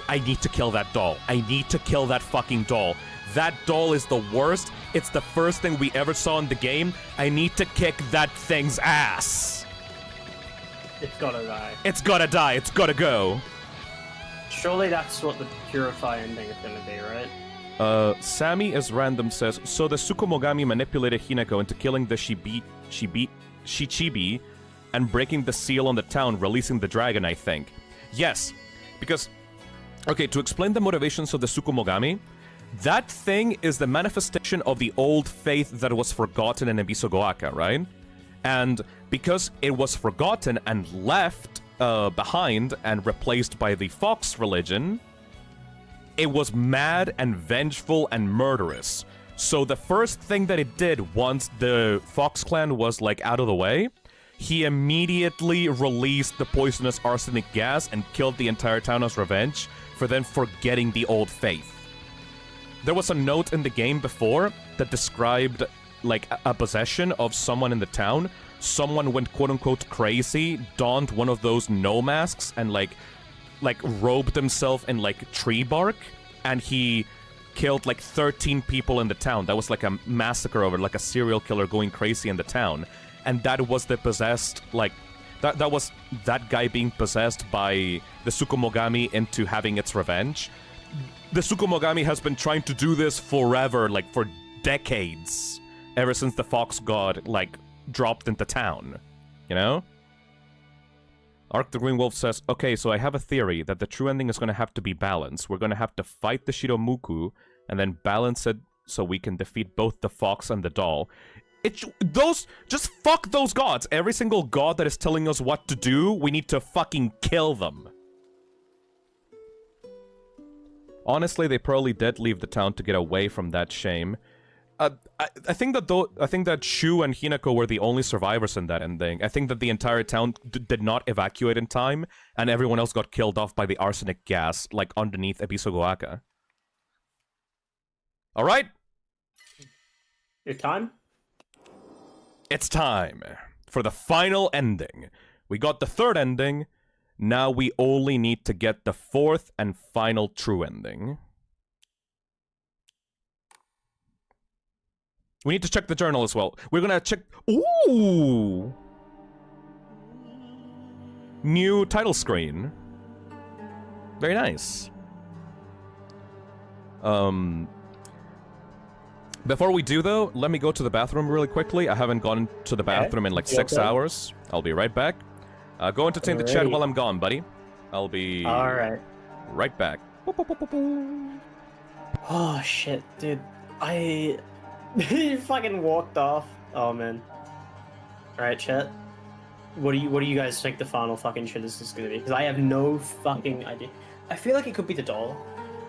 I need to kill that doll. I need to kill that fucking doll. That doll is the worst. It's the first thing we ever saw in the game. I need to kick that thing's ass. It's gotta die. It's gotta die. It's gotta go. Surely that's what the Purify ending is gonna be, right? Sammy is random says, so the Tsukumogami manipulated Hinako into killing the Shichibi and breaking the seal on the town, releasing the dragon, I think. Yes, because... Okay, to explain the motivations of the Tsukumogami, that thing is the manifestation of the old faith that was forgotten in Ebisu-go-aka, right? And because it was forgotten and left behind and replaced by the Fox religion, it was mad and vengeful and murderous. So the first thing that it did once the Fox clan was, like, out of the way, he immediately released the poisonous arsenic gas and killed the entire town as revenge for them forgetting the old faith. There was a note in the game before that described, like, a possession of someone in the town. Someone went quote-unquote crazy, donned one of those no masks, and, like robed himself in, like, tree bark, and he killed, like, 13 people in the town. That was, like, a massacre over, like, a serial killer going crazy in the town. And that was the possessed, like... That was that guy being possessed by the Tsukumogami into having its revenge. The Tsukumogami has been trying to do this forever, like, for decades. Ever since the Fox God, like, dropped into town. You know? Ark the Green Wolf says, okay, so I have a theory that the true ending is going to have to be balanced. We're going to have to fight the Shiromuku, and then balance it so we can defeat both the Fox and the doll. Just fuck those gods. Every single god that is telling us what to do, we need to fucking kill them. Honestly, they probably did leave the town to get away from that shame. I think that Shu and Hinako were the only survivors in that ending. I think that the entire town did not evacuate in time, and everyone else got killed off by the arsenic gas, like underneath Ebisu-go-aka. All right. Your time. It's time for the final ending. We got the third ending. Now we only need to get the fourth and final true ending. We need to check the journal as well. We're gonna check... Ooh! New title screen. Very nice. Before we do, though, let me go to the bathroom really quickly. I haven't gone to the bathroom in like 6 hours. I'll be right back. Go entertain the chat while I'm gone, buddy. I'll be... Alright. Right back. Oh, shit, dude. He fucking walked off. Oh, man. Alright, chat. What do you guys think the final fucking shit is gonna be? Because I have no fucking idea. I feel like it could be the doll.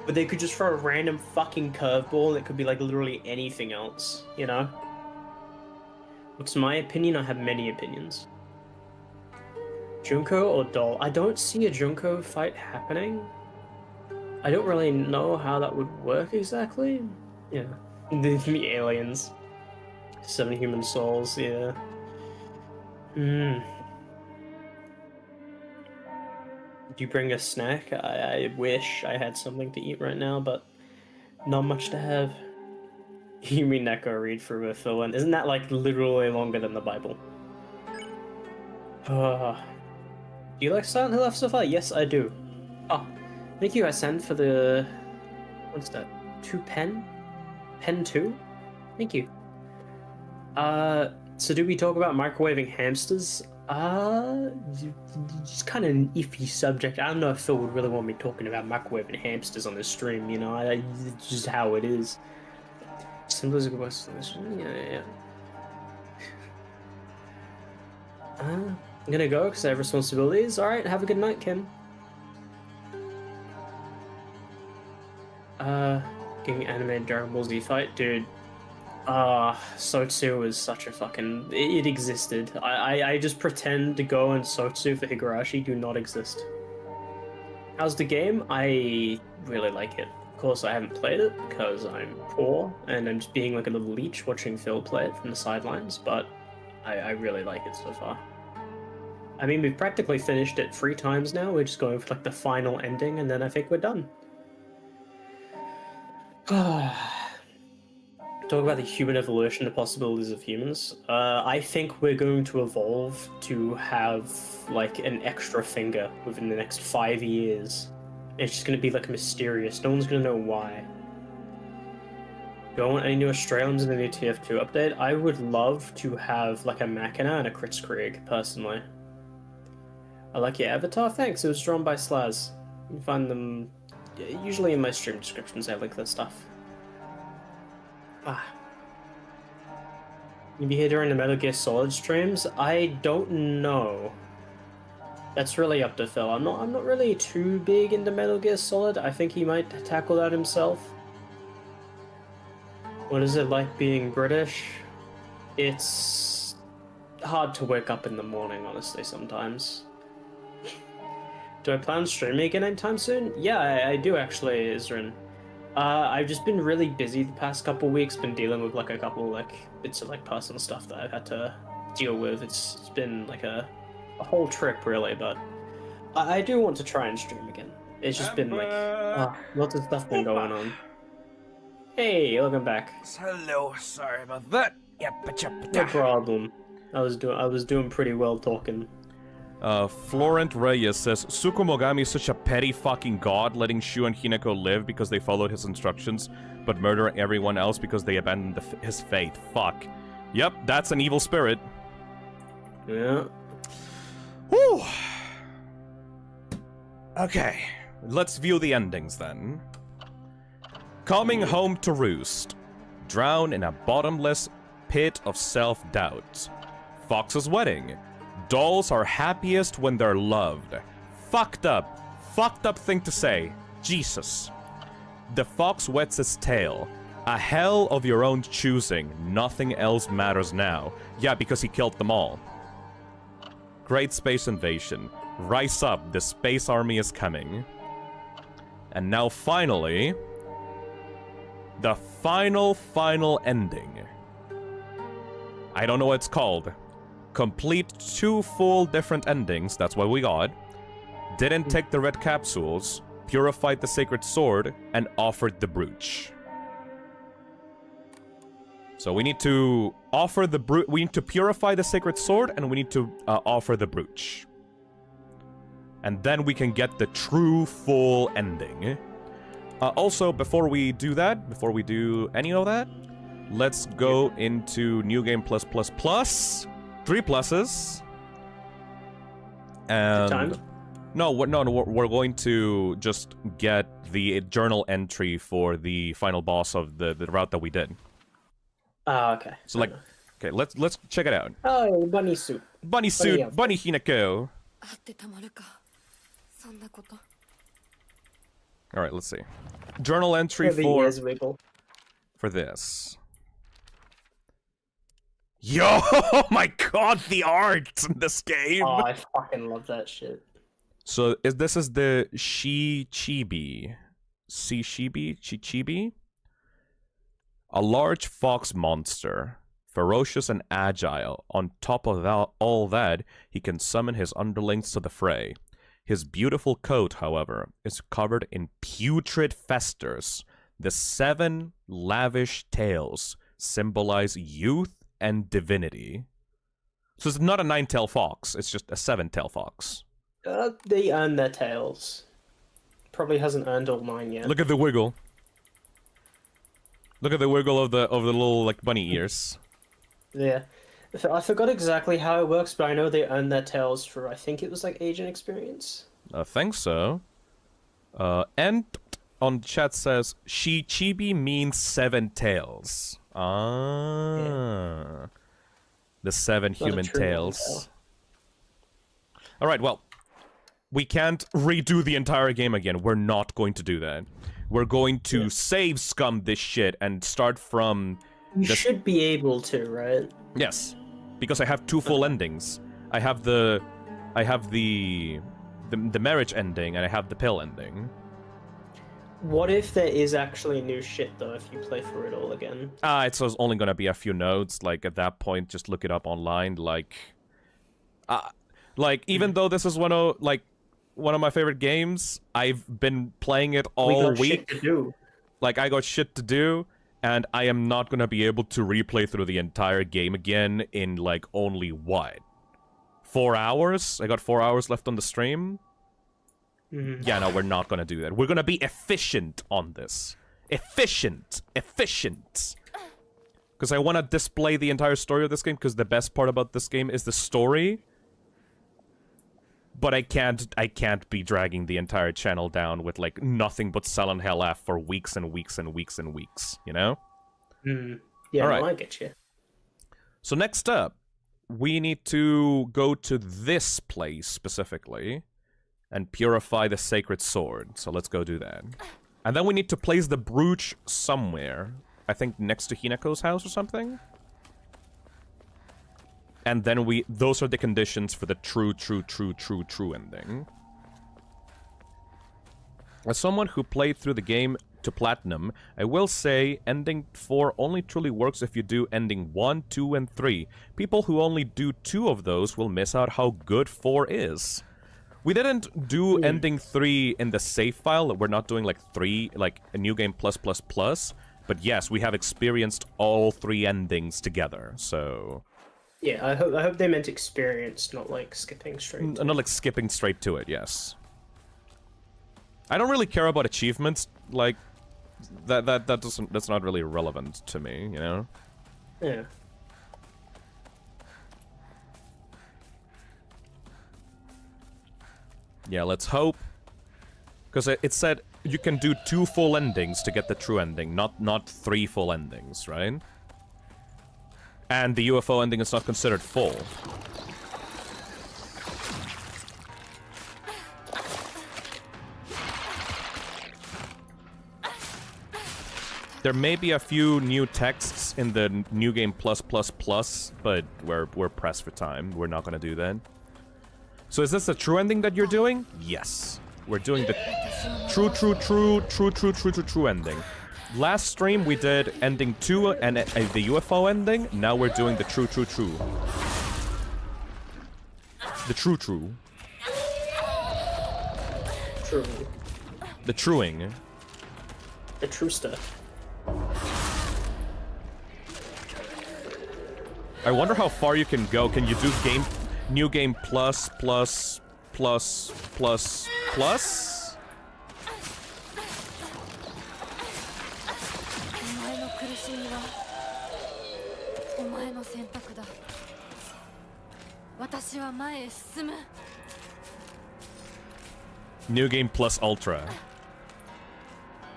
But they could just throw a random fucking curveball and it could be like literally anything else, you know? What's my opinion? I have many opinions. Junko or doll? I don't see a Junko fight happening. I don't really know how that would work exactly. Yeah. The aliens. 7 human souls, yeah. Do you bring a snack? I wish I had something to eat right now, but not much to have. You mean Neko read through a fill-in? Isn't that like literally longer than the Bible? Do you like Silent Hill so far? Yes, I do. Oh, thank you, Hassan, for the... What's that? 2 pen? Pen 2? Thank you. So do we talk about microwaving hamsters? It's kind of an iffy subject. I don't know if Phil would really want me talking about microwaving hamsters on the stream, you know? It's just how it is. Simple as a good question. Yeah. I'm gonna go because I have responsibilities. Alright, have a good night, Kim. Getting animated Dragon Ball Z fight? Dude. Sotsu is such a fucking... It existed. I just pretend to go and Sotsu for Higurashi do not exist. How's the game? I really like it. Of course, I haven't played it because I'm poor and I'm just being like a little leech watching Phil play it from the sidelines, but I really like it so far. I mean, we've practically finished it 3 times now. We're just going for like the final ending and then I think we're done. Talk about the human evolution, the possibilities of humans. I think we're going to evolve to have like an extra finger within the next 5 years. It's just going to be like mysterious. No one's going to know why. Do I want any new Australians in the new TF2 update? I would love to have like a Machina and a Kritzkrieg, personally. I like your avatar. Thanks. It was drawn by Slaz. You can find them usually in my stream descriptions. I link that stuff. You be here during the Metal Gear Solid streams? I don't know. That's really up to Phil. I'm not really too big into Metal Gear Solid. I think he might tackle that himself. What is it like being British? It's hard to wake up in the morning, honestly, sometimes. Do I plan on streaming again anytime soon? Yeah, I do actually, Isrin. I've just been really busy the past couple weeks, been dealing with like a couple like bits of like personal stuff that I've had to deal with. It's been like a whole trip really, but I do want to try and stream again. It's just been like lots of stuff been going on. Hey, welcome back. Hello, sorry about that. No problem. I was doing pretty well talking. Florent Reyes says, Tsukumogami is such a petty fucking god, letting Shu and Hinako live because they followed his instructions, but murdering everyone else because they abandoned his faith. Fuck. Yep, that's an evil spirit. Yeah. Whew. Okay, let's view the endings then. Coming home to roost. Drown in a bottomless pit of self-doubt. Fox's wedding. Dolls are happiest when they're loved. Fucked up thing to say. Jesus. The fox wets its tail. A hell of your own choosing. Nothing else matters now. Yeah, because he killed them all. Great space invasion. Rise up, the space army is coming. And now finally... the final ending. I don't know what it's called. Complete 2 full different endings, that's what we got. Didn't take the red capsules, purified the sacred sword, and offered the brooch. So we need to offer the brooch, we need to purify the sacred sword, and we need to offer the brooch. And then we can get the true full ending. Also, before we do that, before we do any of that, let's go into New Game Plus. 3 pluses. And no, we're going to just get the journal entry for the final boss of the route that we did. Okay. So like, okay, let's check it out. Oh, bunny suit. Bunny Hinako. All right, let's see. Journal entry for this. Yo, oh my god, the art in this game! Oh, I fucking love that shit. So, this is the Shichibi. Chichibi? A large fox monster. ferocious and agile. On top of all that, he can summon his underlings to the fray. His beautiful coat, however, is covered in putrid festers. The 7 lavish tails symbolize youth and divinity. So it's not a 9-tailed fox, it's just a 7-tailed fox. They earn their tails. Probably hasn't earned all 9 yet. Look at the wiggle. Look at the wiggle of the little like bunny ears. Yeah. I forgot exactly how it works, but I know they earn their tails for, I think it was like age and experience. I think so. And on chat says, Chibi means 7 tails. Ah. Yeah. The 7 human tails. Alright, well. We can't redo the entire game again. We're not going to do that. We're going to save scum this shit and start from... You should be able to, right? Yes. Because I have 2 full endings. I have the marriage ending and I have the pill ending. What if there is actually new shit though if you play through it all again? It's only gonna be a few nodes. Like at that point, just look it up online. Like even though this is one of my favorite games, I've been playing it all week. Shit to do. Like I got shit to do, and I am not gonna be able to replay through the entire game again in like only what? 4 hours? I got 4 hours left on the stream. Mm-hmm. Yeah, no, we're not gonna do that. We're gonna be efficient on this. Efficient. Because I want to display the entire story of this game, because the best part about this game is the story. But I can't be dragging the entire channel down with, like, nothing but Silent Hell F for weeks and weeks and weeks and weeks, you know? Yeah, All right. no, I get you. So next up, we need to go to this place specifically and purify the sacred sword. So let's go do that. And then we need to place the brooch somewhere. I think next to Hinako's house or something? And then those are the conditions for the true ending. As someone who played through the game to platinum, I will say ending 4 only truly works if you do ending 1, 2, and 3. People who only do 2 of those will miss out how good 4 is. We didn't do ending 3 in the save file. We're not doing like 3, like a new game plus. But yes, we have experienced all 3 endings together, so... Yeah, I hope they meant experience, not like skipping straight to Not like skipping straight to it, yes. I don't really care about achievements, like... That's not really relevant to me, you know? Yeah. Yeah, let's hope. Because it said you can do 2 full endings to get the true ending, not 3 full endings, right? And the UFO ending is not considered full. There may be a few new texts in the New Game plus, but we're pressed for time. We're not gonna do that. So is this the true ending that you're doing? Yes. We're doing the true ending. Last stream we did ending 2 and the UFO ending. Now we're doing the true. The true. True. The truing. The true stuff. I wonder how far you can go. Can you do new game plus? お前の苦しみはお前の選択だ。私は前へ進む。 New game plus ultra.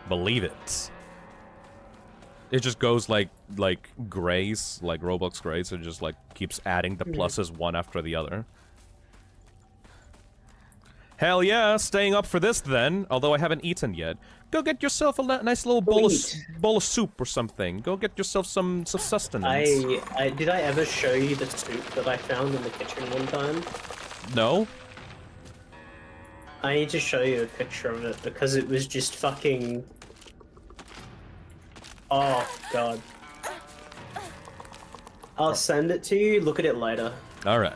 Believe it. It just goes like grays, like Roblox grays. It just like keeps adding the pluses one after the other. Hell yeah, staying up for this then, although I haven't eaten yet. Go get yourself a nice little bowl of soup or something. Go get yourself some sustenance. Did I ever show you the soup that I found in the kitchen one time? No? I need to show you a picture of it because it was just fucking... Oh, God. I'll send it to you. Look at it later. All right.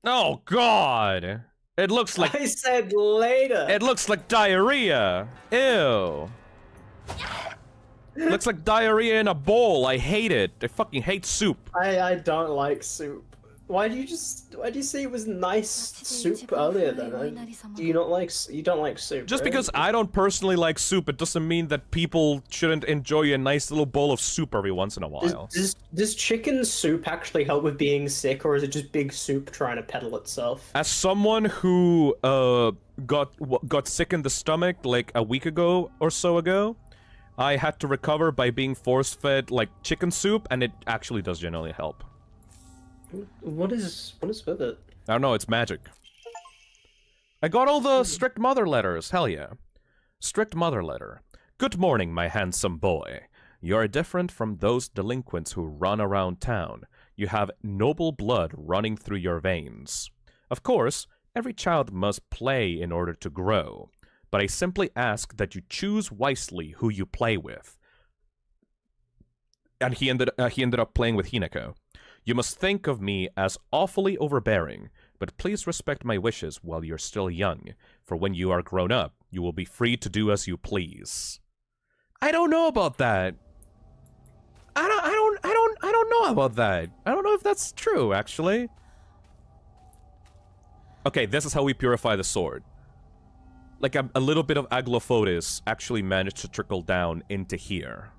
Oh God! It looks like I said later. it looks like diarrhea. Ew. Looks like diarrhea in a bowl. I hate it. I fucking hate soup. I don't like soup. Why do you say it was nice soup earlier then? Do you not like you don't like soup? Just right? because I don't personally like soup, it doesn't mean that people shouldn't enjoy a nice little bowl of soup every once in a while. Does chicken soup actually help with being sick, or is it just big soup trying to peddle itself? As someone who got sick in the stomach like a week ago or so ago, I had to recover by being force-fed like chicken soup, and it actually does generally help. What is with it? I don't know, it's magic. I got all the strict mother letters, hell yeah. Strict mother letter. Good morning, my handsome boy. You're different from those delinquents who run around town. You have noble blood running through your veins. Of course, every child must play in order to grow, but I simply ask that you choose wisely who you play with. And he ended up playing with Hinako. You must think of me as awfully overbearing, but please respect my wishes while you're still young, for when you are grown up, you will be free to do as you please. I don't know about that. I don't know about that. I don't know if that's true, actually. Okay, this is how we purify the sword. Like a little bit of Aglophobis actually managed to trickle down into here.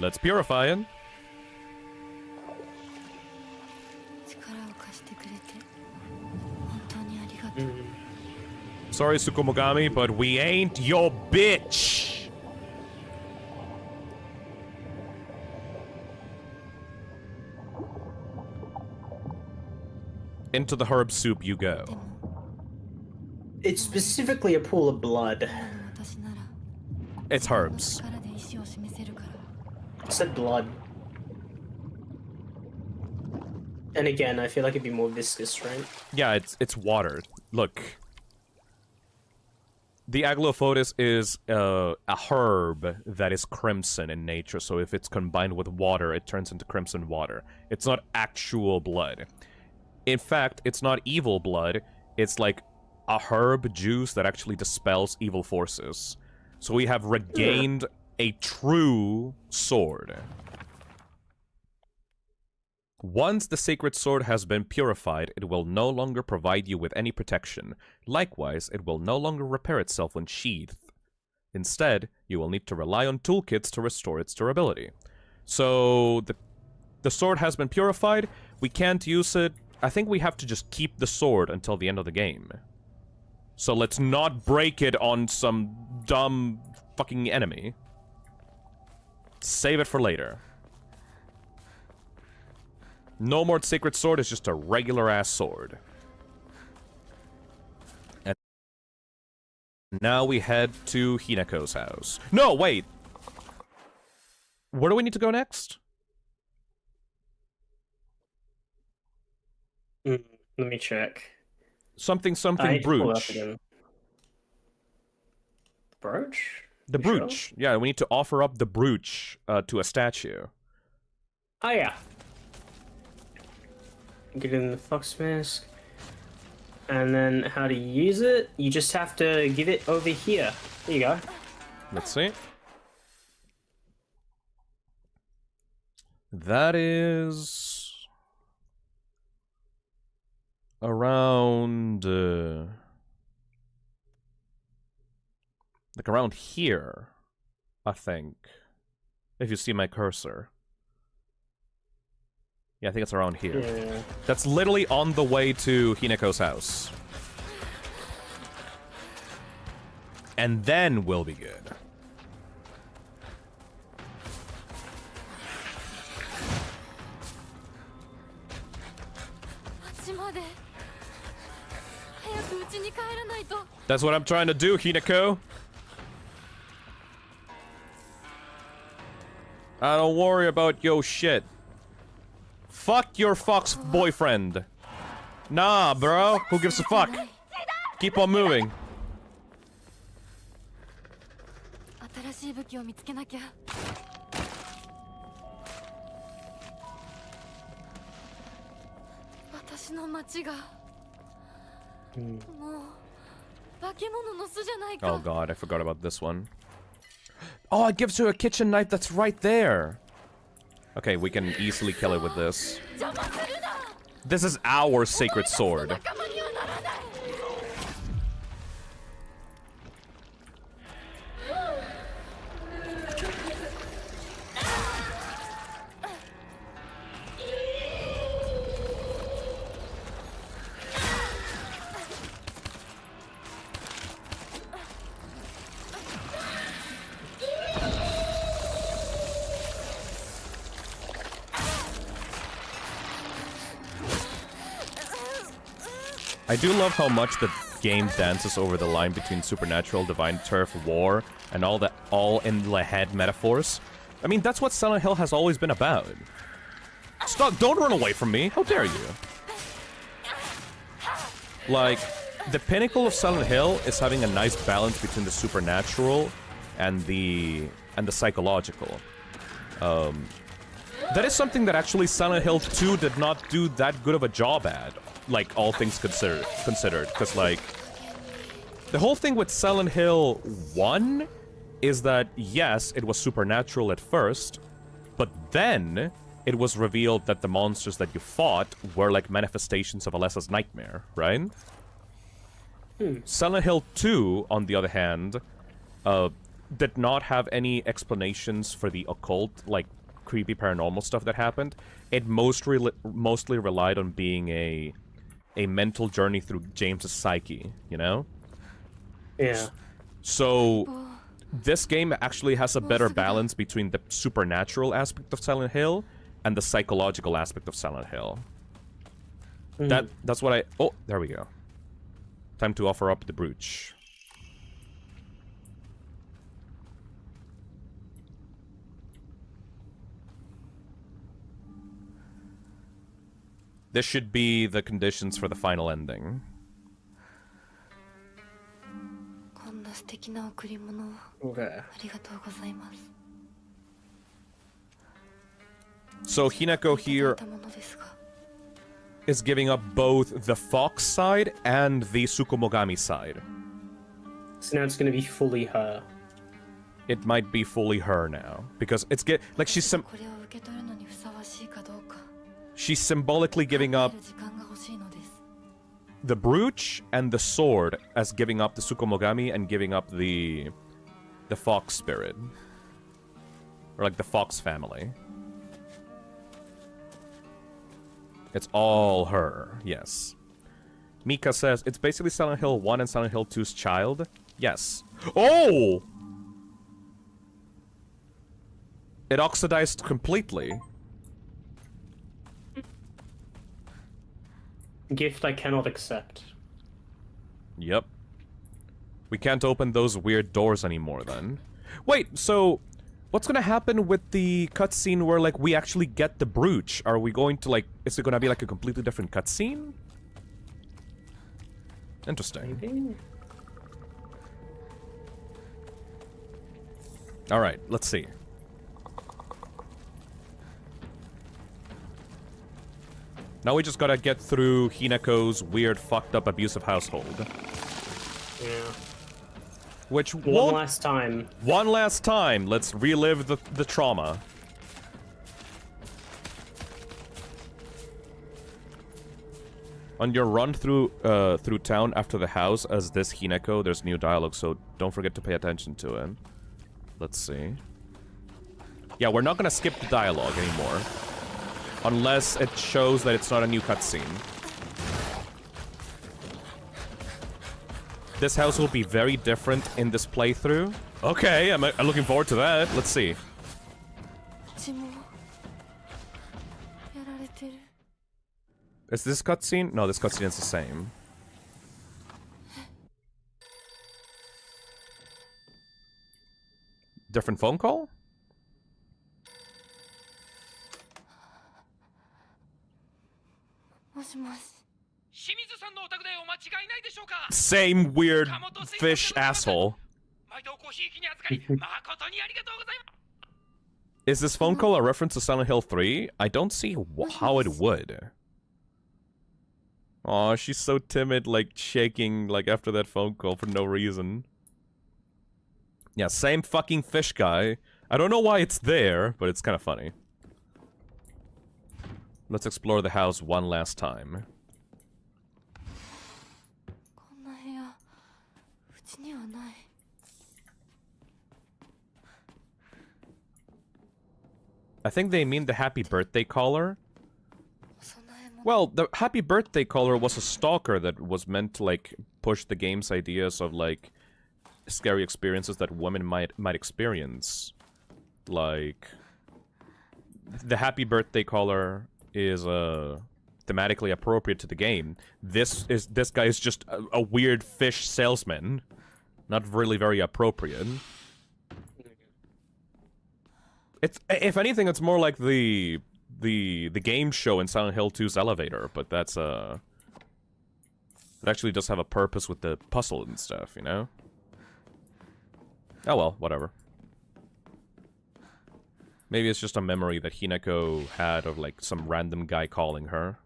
Let's purify it. Sorry, Tsukumogami, but we ain't your bitch! Into the herb soup you go. It's specifically a pool of blood. It's herbs. I said blood. And again, I feel like it'd be more viscous, right? Yeah, it's water. Look. The Aglophobis is a herb that is crimson in nature, so if it's combined with water, it turns into crimson water. It's not actual blood. In fact, it's not evil blood, it's like a herb juice that actually dispels evil forces. So we have regained a true sword. Once the sacred sword has been purified, it will no longer provide you with any protection. Likewise, it will no longer repair itself when sheathed. Instead, you will need to rely on toolkits to restore its durability. So, the sword has been purified, we can't use it. I think we have to just keep the sword until the end of the game. So let's not break it on some dumb fucking enemy. Save it for later. No more sacred sword, it's just a regular-ass sword. And now we head to Hinako's house. No, wait! Where do we need to go next? Let me check. Something brooch. Brooch? The brooch. Sure? Yeah, we need to offer up the brooch to a statue. Oh, yeah. Get in the fox mask. And then how to use it? You just have to give it over here. There you go. Let's see. That is around like around here, I think. If you see my cursor. Yeah, I think it's around here. Yeah. That's literally on the way to Hinako's house. And then we'll be good. That's what I'm trying to do, Hinako. I don't worry about your shit. Fuck your fox boyfriend. Nah, bro. Who gives a fuck? Keep on moving. 新しい武器を見つけなきゃ。私の町が。もう化け物の巣じゃないか。 Oh god, I forgot about this one. Oh, it gives her a kitchen knife that's right there. Okay, we can easily kill it with this. This is our sacred sword. I do love how much the game dances over the line between supernatural, divine turf, war, and all the all-in-the-head metaphors. I mean, that's what Silent Hill has always been about. Stop! Don't run away from me! How dare you? Like, the pinnacle of Silent Hill is having a nice balance between the supernatural and the psychological. That is something that actually Silent Hill 2 did not do that good of a job at. Like, all things considered, because, like, the whole thing with Silent Hill 1 is that, yes, it was supernatural at first, but then it was revealed that the monsters that you fought were, like, manifestations of Alessa's nightmare, right? Silent Hill 2, on the other hand, did not have any explanations for the occult, like, creepy paranormal stuff that happened. It mostly relied on being a mental journey through James's psyche, you know? Yeah. So, this game actually has a better balance between the supernatural aspect of Silent Hill and the psychological aspect of Silent Hill. That's what I... Oh, there we go. Time to offer up the brooch. This should be the conditions for the final ending. こんな素敵な贈り物を Okay. ありがとうございます。 So Hinako here たものですが is giving up both the fox side and the Tsukumogami side. So now it's gonna be fully her. It might be fully her now. Because it's like she's これを受け取るのにふさわしいかどうか she's symbolically giving up 時間が欲しいのです。 the brooch and the sword as giving up the Tsukumogami and giving up the fox spirit. Or like the fox family. It's all her, yes. Mika says, it's basically Silent Hill 1 and Silent Hill 2's child. Yes. Oh! It oxidized completely. Gift I cannot accept. Yep. We can't open those weird doors anymore then. Wait, so... what's gonna happen with the cutscene where, like, we actually get the brooch? Are we going to, like... is it gonna be, like, a completely different cutscene? Interesting. Maybe? Alright, let's see. Now we just gotta get through Hinako's weird, fucked up, abusive household. Yeah. Which one last time. One last time. Let's relive the trauma. On your run through town after the house as this Hinako, there's new dialogue, so don't forget to pay attention to it. Let's see. Yeah, we're not gonna skip the dialogue anymore. Unless it shows that it's not a new cutscene. This house will be very different in this playthrough. Okay, I'm looking forward to that. Let's see. 血もやられてる Is this cutscene? No, this cutscene is the same. Different phone call? もしもし。 清水さんのお宅でお間違いないでしょうか。 Same weird fish asshole. 毎度コーヒー機に預かり誠にありがとうございます。 Is this phone call a reference to Silent Hill 3? I don't see how it would. Aw, she's so timid, like shaking like after that phone call for no reason. Yeah, same fucking fish guy. I don't know why it's there, but it's kind of funny. Let's explore the house one last time. こんな部屋うちにはない。 I think they mean the happy birthday caller. Well, the happy birthday caller was a stalker that was meant to like push the game's ideas of like scary experiences that women might experience. Like the happy birthday caller is thematically appropriate to the game. This guy is just a weird fish salesman. Not really very appropriate. It's, if anything, it's more like the game show in Silent Hill 2's elevator, but that's it actually does have a purpose with the puzzle and stuff, you know? Oh well, whatever. Maybe it's just a memory that Hinako had of like some random guy calling her.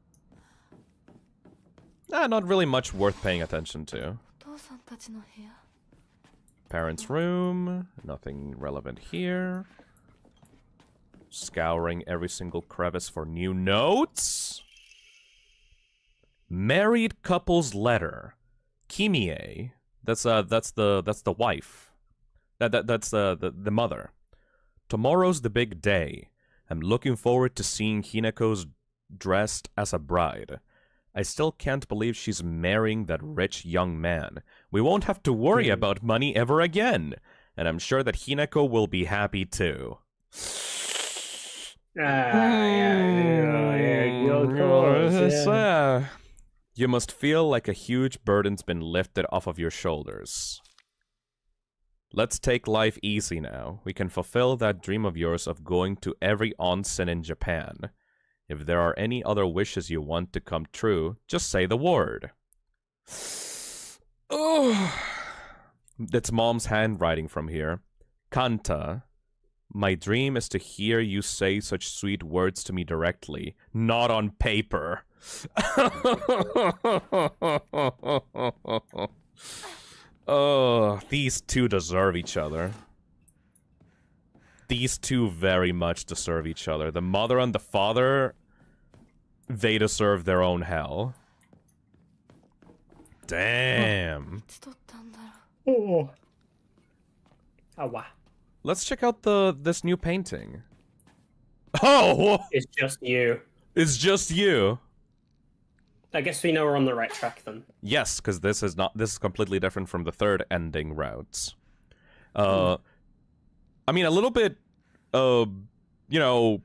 Not really much worth paying attention to. Parents' room, nothing relevant here. Scouring every single crevice for new notes. Married couple's letter. Kimie. That's the wife. That's the mother. Tomorrow's the big day. I'm looking forward to seeing Hinako's dressed as a bride. I still can't believe she's marrying that rich young man. We won't have to worry about money ever again. And I'm sure that Hinako will be happy too. You must feel like a huge burden's been lifted off of your shoulders. Let's take life easy now. We can fulfill that dream of yours of going to every onsen in Japan. If there are any other wishes you want to come true, just say the word. Oh, it's Mom's handwriting from here. Kanta. My dream is to hear you say such sweet words to me directly, not on paper. Oh, these two deserve each other. These two very much deserve each other. The mother and the father, they deserve their own hell. Damn. Oh. Oh, wow. Let's check out this new painting. Oh! It's just you. It's just you. I guess we know we're on the right track then. Yes, because this is completely different from the third ending routes. I mean, a little bit, you know,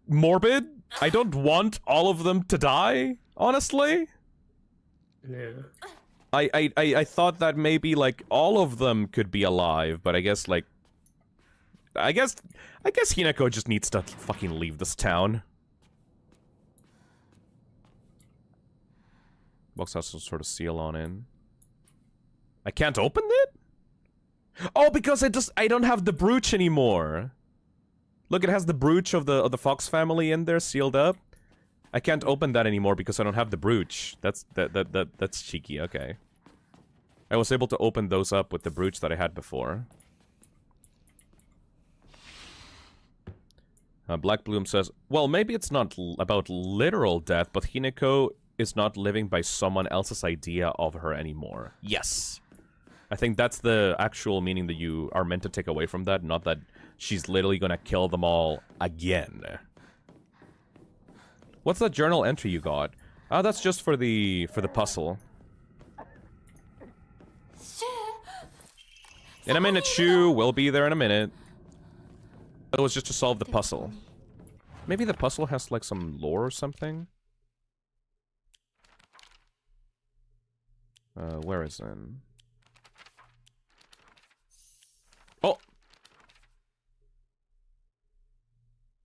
morbid. I don't want all of them to die, honestly. Yeah. I thought that maybe, like, all of them could be alive, but I guess, like, I guess Hinako just needs to fucking leave this town. Box has some sort of seal on it. I can't open it? Oh, because I don't have the brooch anymore. Look, it has the brooch of the Fox family in there sealed up. I can't open that anymore because I don't have the brooch. That's cheeky. Okay. I was able to open those up with the brooch that I had before. Black Bloom says, well, maybe it's not about literal death, but Hinako is not living by someone else's idea of her anymore. Yes. I think that's the actual meaning that you are meant to take away from that, not that she's literally gonna kill them all again. What's that journal entry you got? Oh, that's just for the puzzle. In a minute, Shu. We'll be there in a minute. It was just to solve the puzzle. Maybe the puzzle has, like, some lore or something? Where is it? Oh!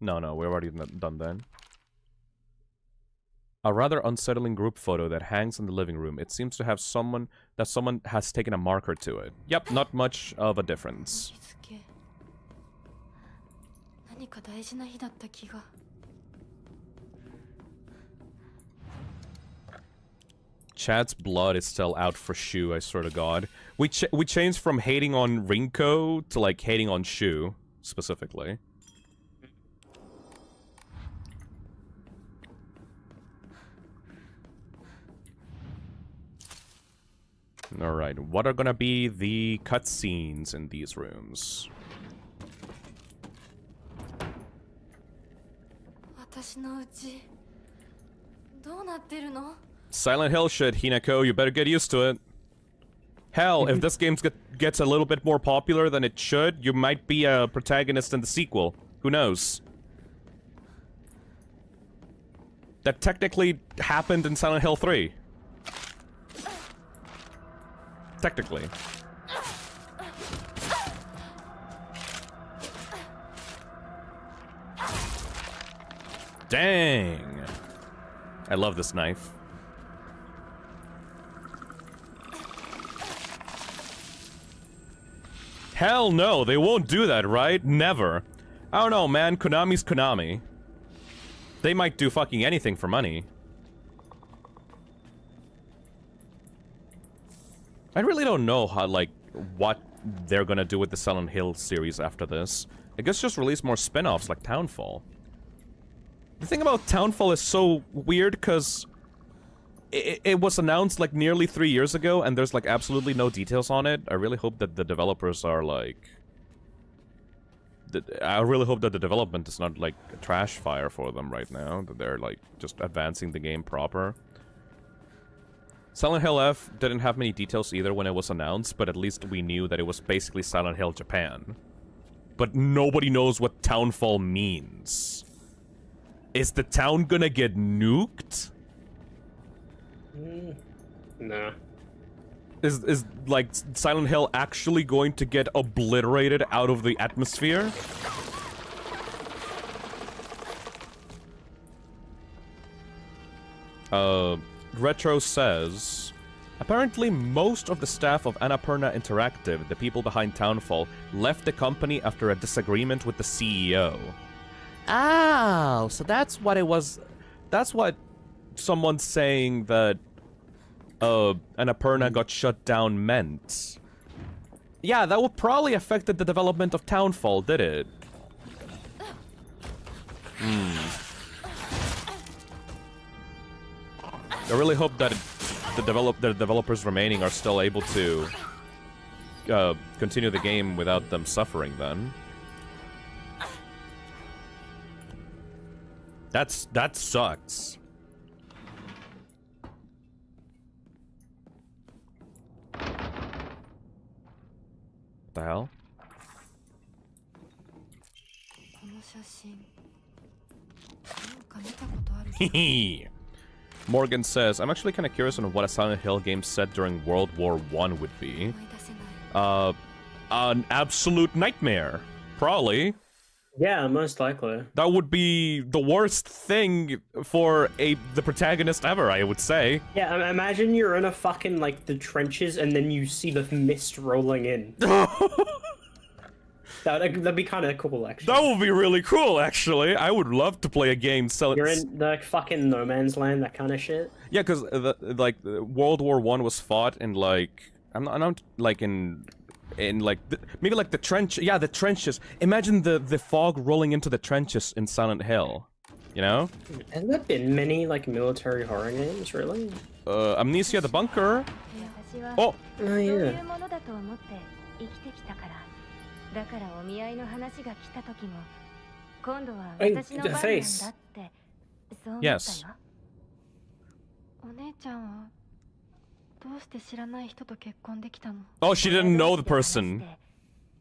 No, we've already done that. A rather unsettling group photo that hangs in the living room. It seems to have someone has taken a marker to it. Yep, not much of a difference. 何か大事な日だった気が。Chad's blood is still out for Shu, I swear to God. We changed from hating on Rinko to like hating on Shu, specifically. Alright, what are gonna be the cutscenes in these rooms? 私のうちどうなってるの？ Silent Hill shit, Hinako, you better get used to it. Hell, if this game gets a little bit more popular than it should, you might be a protagonist in the sequel. Who knows? That technically happened in Silent Hill 3. Technically. Dang! I love this knife. Hell no, they won't do that, right? Never. I don't know, man. Konami's Konami. They might do fucking anything for money. I really don't know how, like, what they're gonna do with the Silent Hill series after this. I guess just release more spin-offs like Townfall. The thing about Townfall is so weird, because it was announced like nearly 3 years ago, and there's like absolutely no details on it. I really hope that the developers are like... I really hope that the development is not like a trash fire for them right now, that they're like just advancing the game proper. Silent Hill F didn't have many details either when it was announced, but at least we knew that it was basically Silent Hill Japan. But nobody knows what Townfall means. Is the town gonna get nuked? Nah. Is like Silent Hill actually going to get obliterated out of the atmosphere? Retro says, apparently most of the staff of Annapurna Interactive, the people behind Townfall, left the company after a disagreement with the CEO. Oh, so that's what it was. That's what someone saying that Annapurna got shut down meant. Yeah, that would probably affected the development of Townfall, did it? I really hope that the developers remaining are still able to continue the game without them suffering then. That sucks. What the hell? Morgan says, I'm actually kind of curious on what a Silent Hill game set during World War I would be. An absolute nightmare. Probably. Yeah, most likely. That would be the worst thing for the protagonist ever, I would say. Yeah, imagine you're in a fucking, like, the trenches and then you see the mist rolling in. That'd be kind of cool, actually. That would be really cool, actually. I would love to play a game selling... You're in, like, fucking no man's land, that kind of shit. Yeah, because, like, World War I was fought in, like... I'm not like, in like, maybe, like, the trench... Yeah, the trenches. Imagine the fog rolling into the trenches in Silent Hill. You know? Has there been many, like, military horror games, really? Amnesia the Bunker. Oh! Oh, yeah. だからお見合いの話が来た時も今度は Hey, 私の the 番なん face. だってそう思ったよ。 Yes. お姉ちゃんはどうして知らない人と結婚できたの？ Oh, she didn't know the person.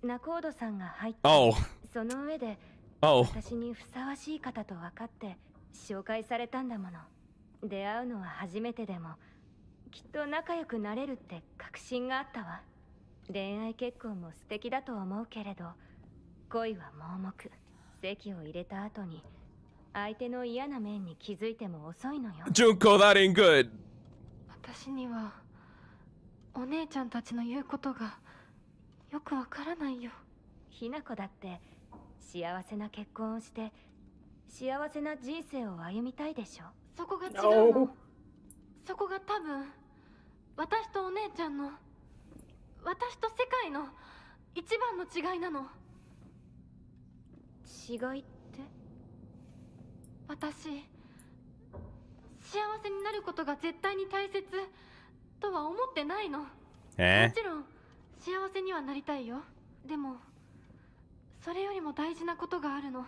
仲人さんが入って、 Oh. その上で Oh. 私にふさわしい方と分かって紹介されたんだもの。出会うのは初めてでもきっと仲良くなれるって確信があったわ。 恋愛結婚も素敵だと思うけれど恋は盲目籍を入れた後に相手の嫌な面に気づいても遅いのよ。 Junko, that ain't good. 私にはお姉ちゃんたちの言うことがよくわからないよ。ひなこだって幸せな結婚をして幸せな人生を歩みたいでしょ。そこが違うの。そこが多分私とお姉ちゃんの、私と世界の一番の違いなの。違いって？私、幸せになることが絶対に大切とは思ってないの。もちろん幸せにはなりたいよ。でもそれよりも大事なことがあるの。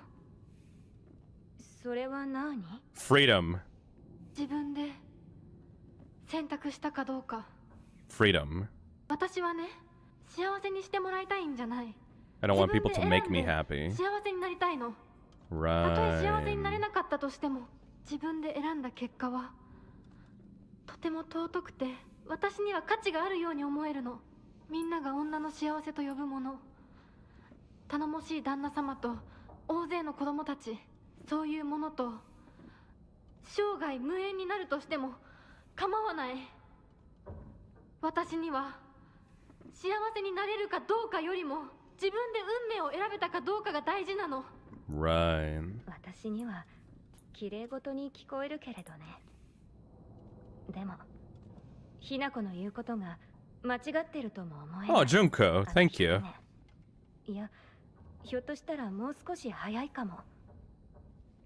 それは何？ Freedom. 自分で選択したかどうか。 Freedom. 私はね、幸せにしてもらいたいんじゃない。 I don't want people to make me happy. 幸せになりたいの。たとえ Right. 幸せになれなかったとしても、自分で選んだ結果はとても尊くて、私には価値があるように思えるの。みんなが女の幸せと呼ぶもの、頼もしい旦那様と大勢の子供たち、そういうものと生涯無縁になるとしても構わない。私には幸せになれるかどうかよりも、自分で運命を選べたかどうかが大事なの。 Right. 私には綺麗事に聞こえるけれどね。でもひなこの言うことが間違ってるとも思えない。 Oh, Junko, thank you. いや、ひょっとしたらもう少し早いかも。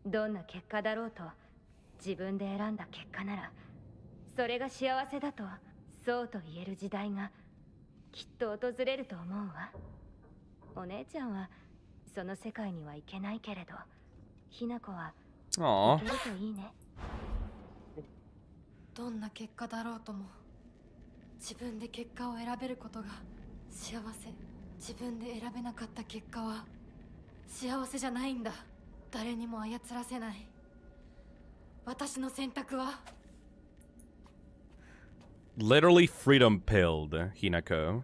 どんな結果だろうと自分で選んだ結果なら、それが幸せだとそうと言える時代がきっと訪れると思うわ。お姉ちゃんはその世界には行けないけれど、ひなこは行けるといいね。どんな結果だろうとも、自分で結果を選べることが幸せ。自分で選べなかった結果は幸せじゃないんだ。誰にも操らせない。私の選択は Literally freedom pilled, Hinako.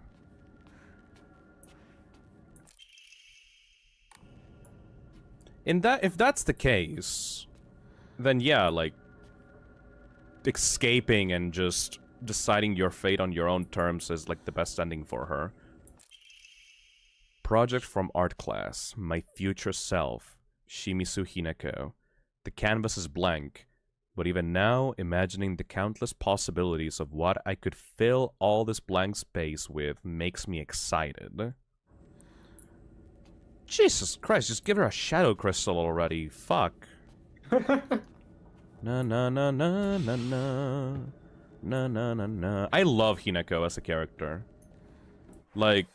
If that's the case, then yeah, like escaping and just deciding your fate on your own terms is like the best ending for her. Project from art class, my future self, Shimizu Hinako. The canvas is blank, but even now, imagining the countless possibilities of what I could fill all this blank space with makes me excited. Jesus Christ, just give her a shadow crystal already. Fuck. Na na na na na na. Na na na na. I love Hinako as a character. Like,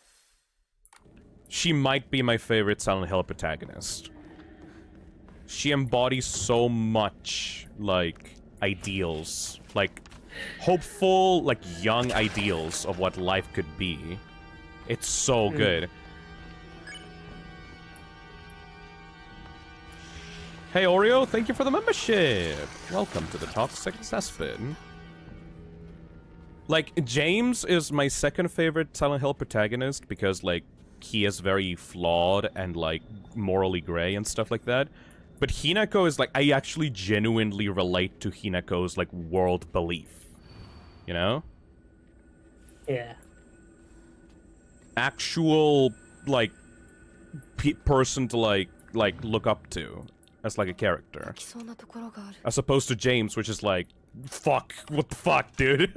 she might be my favorite Silent Hill protagonist. She embodies so much, like, ideals. Like, hopeful, like, young ideals of what life could be. It's so good. Hey Oreo, thank you for the membership! Welcome to the Toxic Cesspit. Like, James is my second favorite Silent Hill protagonist because, like, he is very flawed and, like, morally gray and stuff like that. But Hinako is, like, I actually genuinely relate to Hinako's, like, world belief. You know? Yeah. Actual, like, person to, like, look up to. As like a character. As opposed to James, which is like, fuck, what the fuck, dude?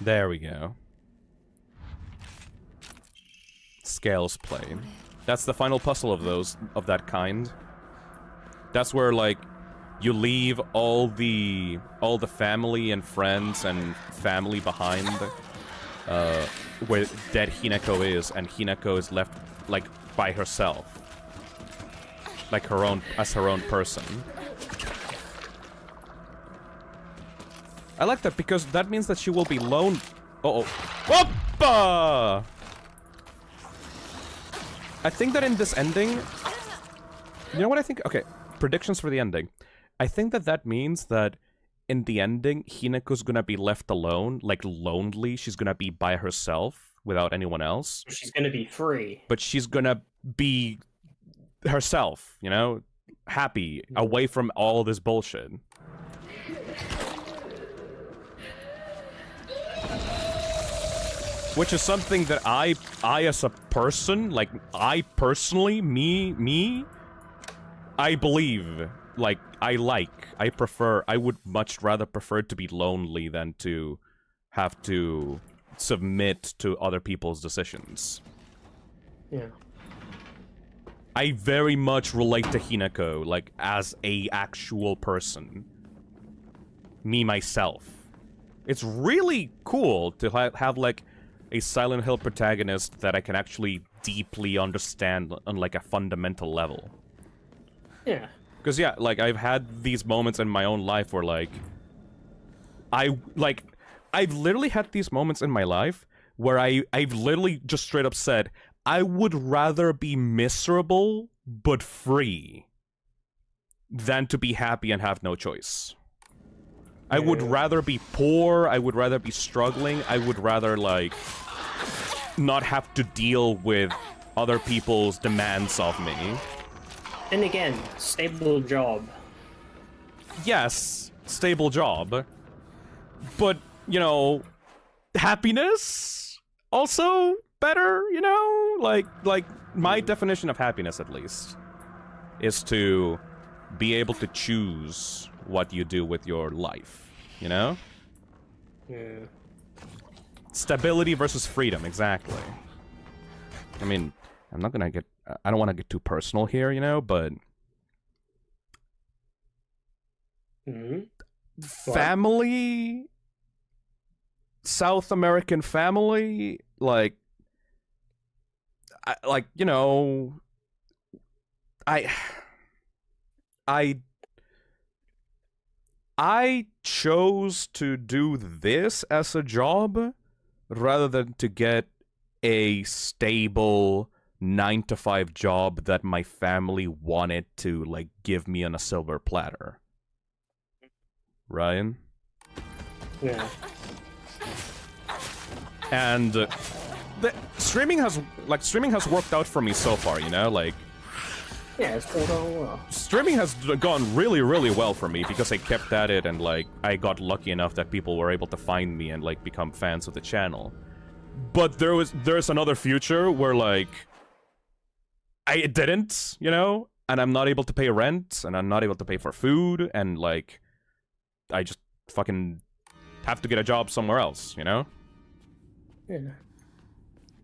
There we go. Scales play. That's the final puzzle of those, of that kind. That's where, like, you leave all the family and friends and family behind. Where dead Hinako is, and Hinako is left, like, by herself. Like her own, as her own person. I like that because that means that she will be lone. Uh-oh. Whoppa! I think that in this ending... You know what I think? Okay, predictions for the ending. I think that that means that in the ending, Hinako's gonna be left alone, like lonely. She's gonna be by herself without anyone else. She's gonna be free. But she's gonna be herself, you know? Happy, away from all this bullshit. Which is something that I as a person, like, I personally, me, I believe, like, I prefer, I would much rather prefer to be lonely than to have to submit to other people's decisions. Yeah. I very much relate to Hinako, like, as a actual person. Me, myself. It's really cool to have like, a Silent Hill protagonist that I can actually deeply understand on, like, a fundamental level. Yeah. Because, yeah, like, I've had these moments in my own life where, like... I've literally had these moments in my life where I've literally just straight up said, I would rather be miserable, but free, than to be happy and have no choice. I would rather be poor, I would rather be struggling, I would rather, like, not have to deal with other people's demands of me. And again, stable job. Yes, stable job. But, you know, happiness? Also better, you know? Like, my definition of happiness, at least, is to be able to choose what you do with your life, you know? Yeah. Stability versus freedom, exactly. I mean, I'm not gonna get... I don't want to get too personal here, you know, but... Family... South American family, like... you know... I chose to do this as a job rather than to get a stable 9-to-5 job that my family wanted to, like, give me on a silver platter. Ryan? Yeah. And streaming has worked out for me so far, you know, like... Yeah, it's going on well. Streaming has gone really, really well for me because I kept at it and, like, I got lucky enough that people were able to find me and, like, become fans of the channel. But there's another future where, like, I didn't, you know? And I'm not able to pay rent, and I'm not able to pay for food, and, like, I just fucking have to get a job somewhere else, you know? Yeah.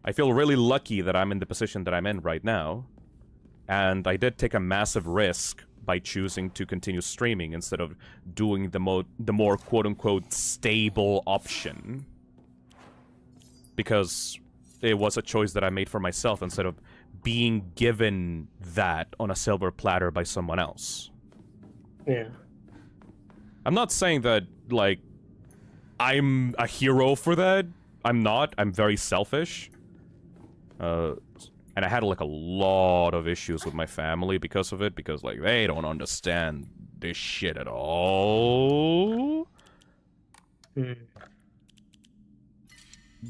I feel really lucky that I'm in the position that I'm in right now. And I did take a massive risk by choosing to continue streaming instead of doing the more quote-unquote stable option. Because it was a choice that I made for myself instead of being given that on a silver platter by someone else. Yeah. I'm not saying that, like, I'm a hero for that. I'm not. I'm very selfish. And I had, like, a lot of issues with my family because of it, because, like, they don't understand this shit at all.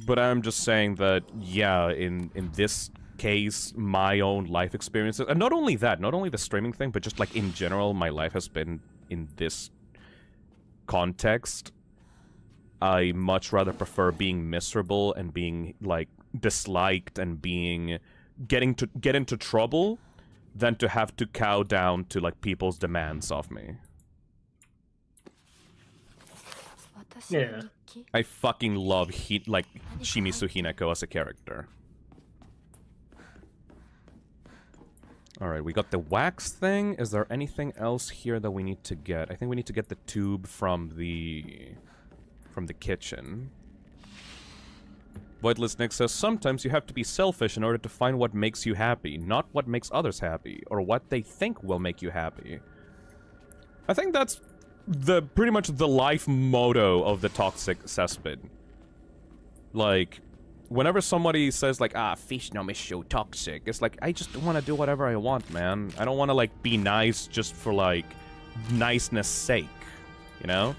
But I'm just saying that, yeah, in this case, my own life experiences, and not only that, not only the streaming thing, but just, like, in general, my life has been in this context. I much rather prefer being miserable and being, like, disliked and being... get into trouble than to have to cow down to, like, people's demands of me. Yeah. I fucking love Shimizu Hinako as a character. Alright, we got the wax thing. Is there anything else here that we need to get? I think we need to get the tube from the kitchen. Voidless Nick says, sometimes you have to be selfish in order to find what makes you happy, not what makes others happy, or what they think will make you happy. I think that's pretty much the life motto of the toxic cesspit. Like, whenever somebody says, like, fish no miss so toxic, it's like, I just want to do whatever I want, man. I don't want to, like, be nice just for, like, niceness sake, you know?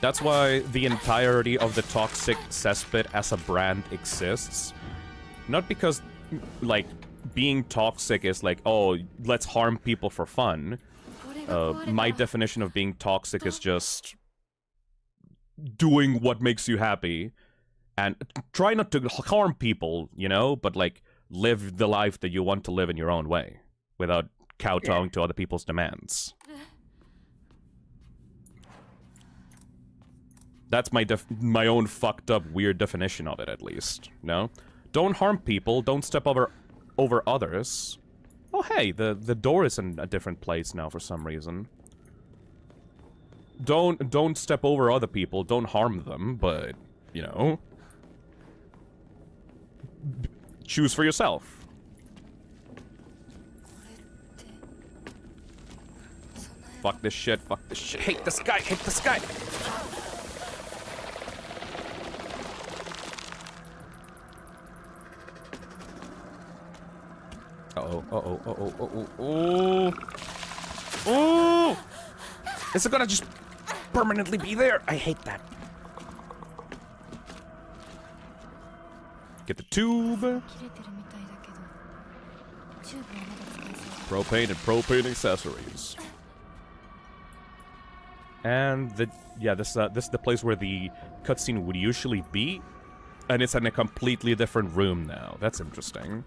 That's why the entirety of the toxic cesspit as a brand exists. Not because, like, being toxic is like, oh, let's harm people for fun. My definition of being toxic is just doing what makes you happy and try not to harm people, you know, but like live the life that you want to live in your own way without kowtowing to other people's demands. That's my own fucked up weird definition of it, at least. No? Don't harm people, don't step over others. Oh hey, the door is in a different place now for some reason. Don't step over other people, don't harm them, but, you know, choose for yourself. Fuck this shit, fuck this shit. Hate this guy, hate this guy! Uh-oh, uh-oh, uh-oh, uh-oh, oh! Oh! Is it gonna just permanently be there? I hate that. Get the tube. Propane and propane accessories. And this is the place where the cutscene would usually be, and it's in a completely different room now. That's interesting.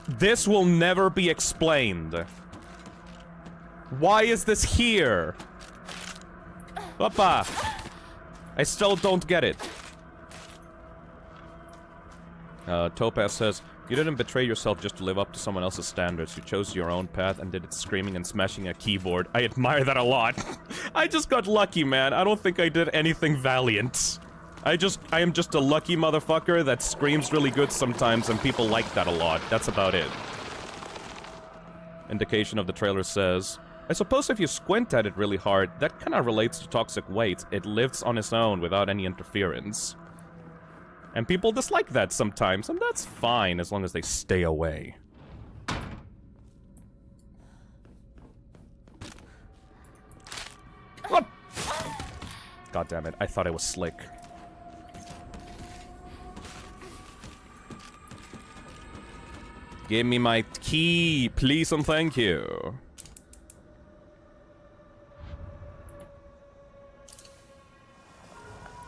This will never be explained. Why is this here? Papa! I still don't get it. Topaz says, you didn't betray yourself just to live up to someone else's standards. You chose your own path and did it screaming and smashing a keyboard. I admire that a lot. I just got lucky, man. I don't think I did anything valiant. I am just a lucky motherfucker that screams really good sometimes and people like that a lot. That's about it. Indication of the trailer says, I suppose if you squint at it really hard, that kinda relates to Toxic Waits. It lives on its own without any interference. And people dislike that sometimes, and that's fine as long as they stay away. What? God damn it, I thought I was slick. Give me my key, please and thank you.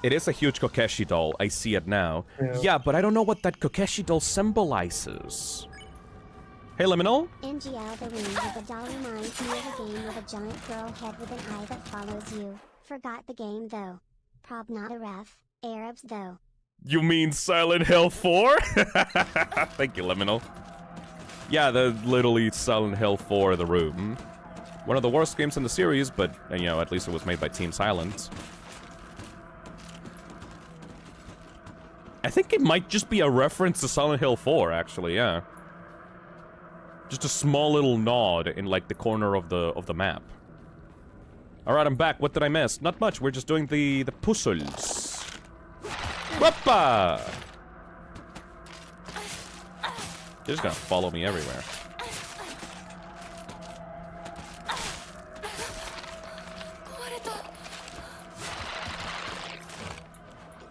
It is a huge Kokeshi doll, I see it now. Yeah, but I don't know what that Kokeshi doll symbolizes. Hey, Liminal? NGL the Ring with a doll reminds me of a game with a giant girl head with an eye that follows you. Forgot the game though. Prob not a ref. Arabs though. You mean Silent Hill 4? Thank you, Liminal. Yeah, the literally Silent Hill 4, The Room. One of the worst games in the series, but, you know, at least it was made by Team Silent. I think it might just be a reference to Silent Hill 4, actually, yeah. Just a small little nod in, like, the corner of the map. Alright, I'm back. What did I miss? Not much. We're just doing the puzzles. Whoppa! They're just gonna follow me everywhere.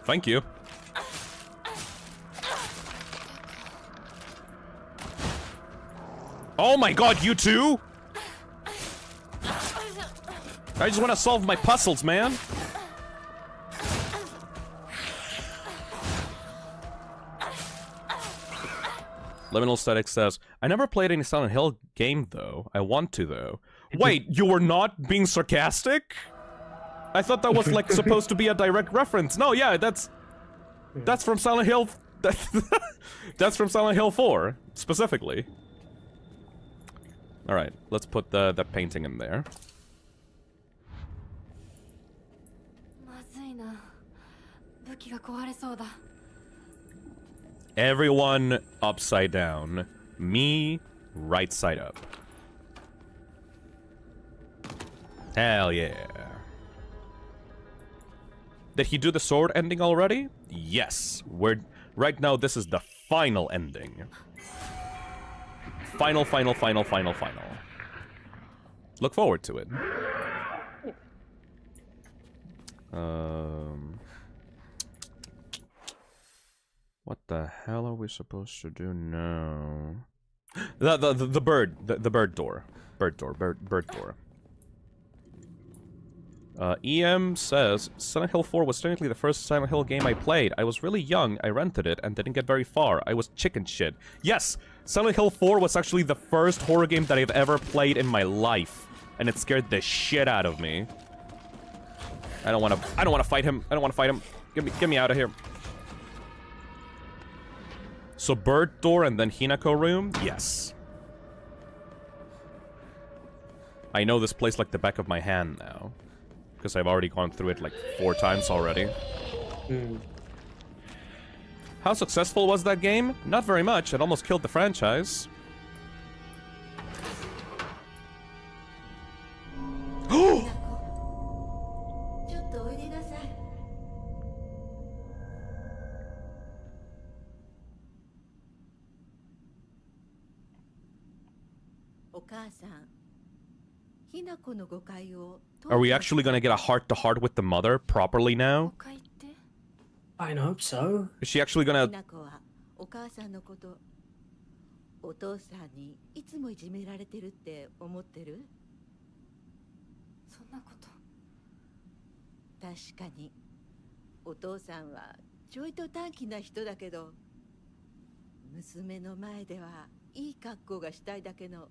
Thank you. Oh my god, you too? I just want to solve my puzzles, man. Liminal Static says, I never played any Silent Hill game, though. I want to, though. Wait, you were not being sarcastic? I thought that was, like, supposed to be a direct reference. No, yeah, that's from Silent Hill... That's from Silent Hill 4, specifically. Alright, let's put that painting in there. Everyone upside down. Me, right side up. Hell yeah. Did he do the sword ending already? Yes. Right now, this is the final ending. Final. Look forward to it. What the hell are we supposed to do now? The bird door. Bird door. EM says, Silent Hill 4 was technically the first Silent Hill game I played. I was really young, I rented it, and didn't get very far. I was chicken shit. Yes! Silent Hill 4 was actually the first horror game that I've ever played in my life. And it scared the shit out of me. I don't wanna fight him. Get me out of here. So bird door and then Hinako room? Yes. I know this place like the back of my hand now. Because I've already gone through it like 4 times already. How successful was that game? Not very much. It almost killed the franchise. Are we actually gonna get a heart-to-heart with the mother properly now? I hope so. Is she actually gonna... お母さんのこと、お父さんにいつもいじめられてるって思ってる？そんなこと。確かに、お父さんはちょいと短気な人だけど、娘の前ではいい格好がしたいだけの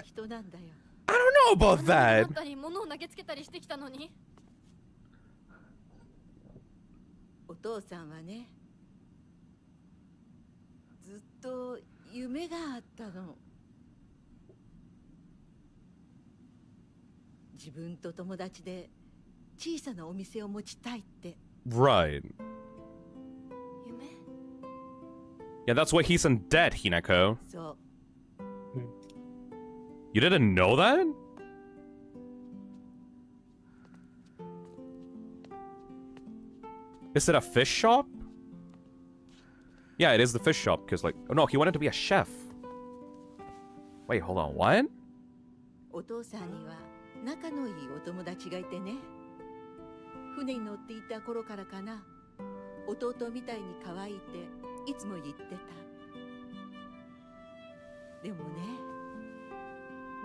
人なんだよ。I don't know about that. 物を投げつけたりしてきたのに。お父さんはね、ずっと夢があったの。自分と友達で小さなお店を持ちたいって。Right. 夢? Yeah, that's why he's in debt, Hinako. そう。You didn't know that? Is it a fish shop? Yeah, it is the fish shop, because like... Oh no, he wanted to be a chef. Wait, hold on, what? お父さんには仲のいいお友達がいてね。船に乗っていた頃からかな。弟みたいに可愛いっていつも言ってた。でもね、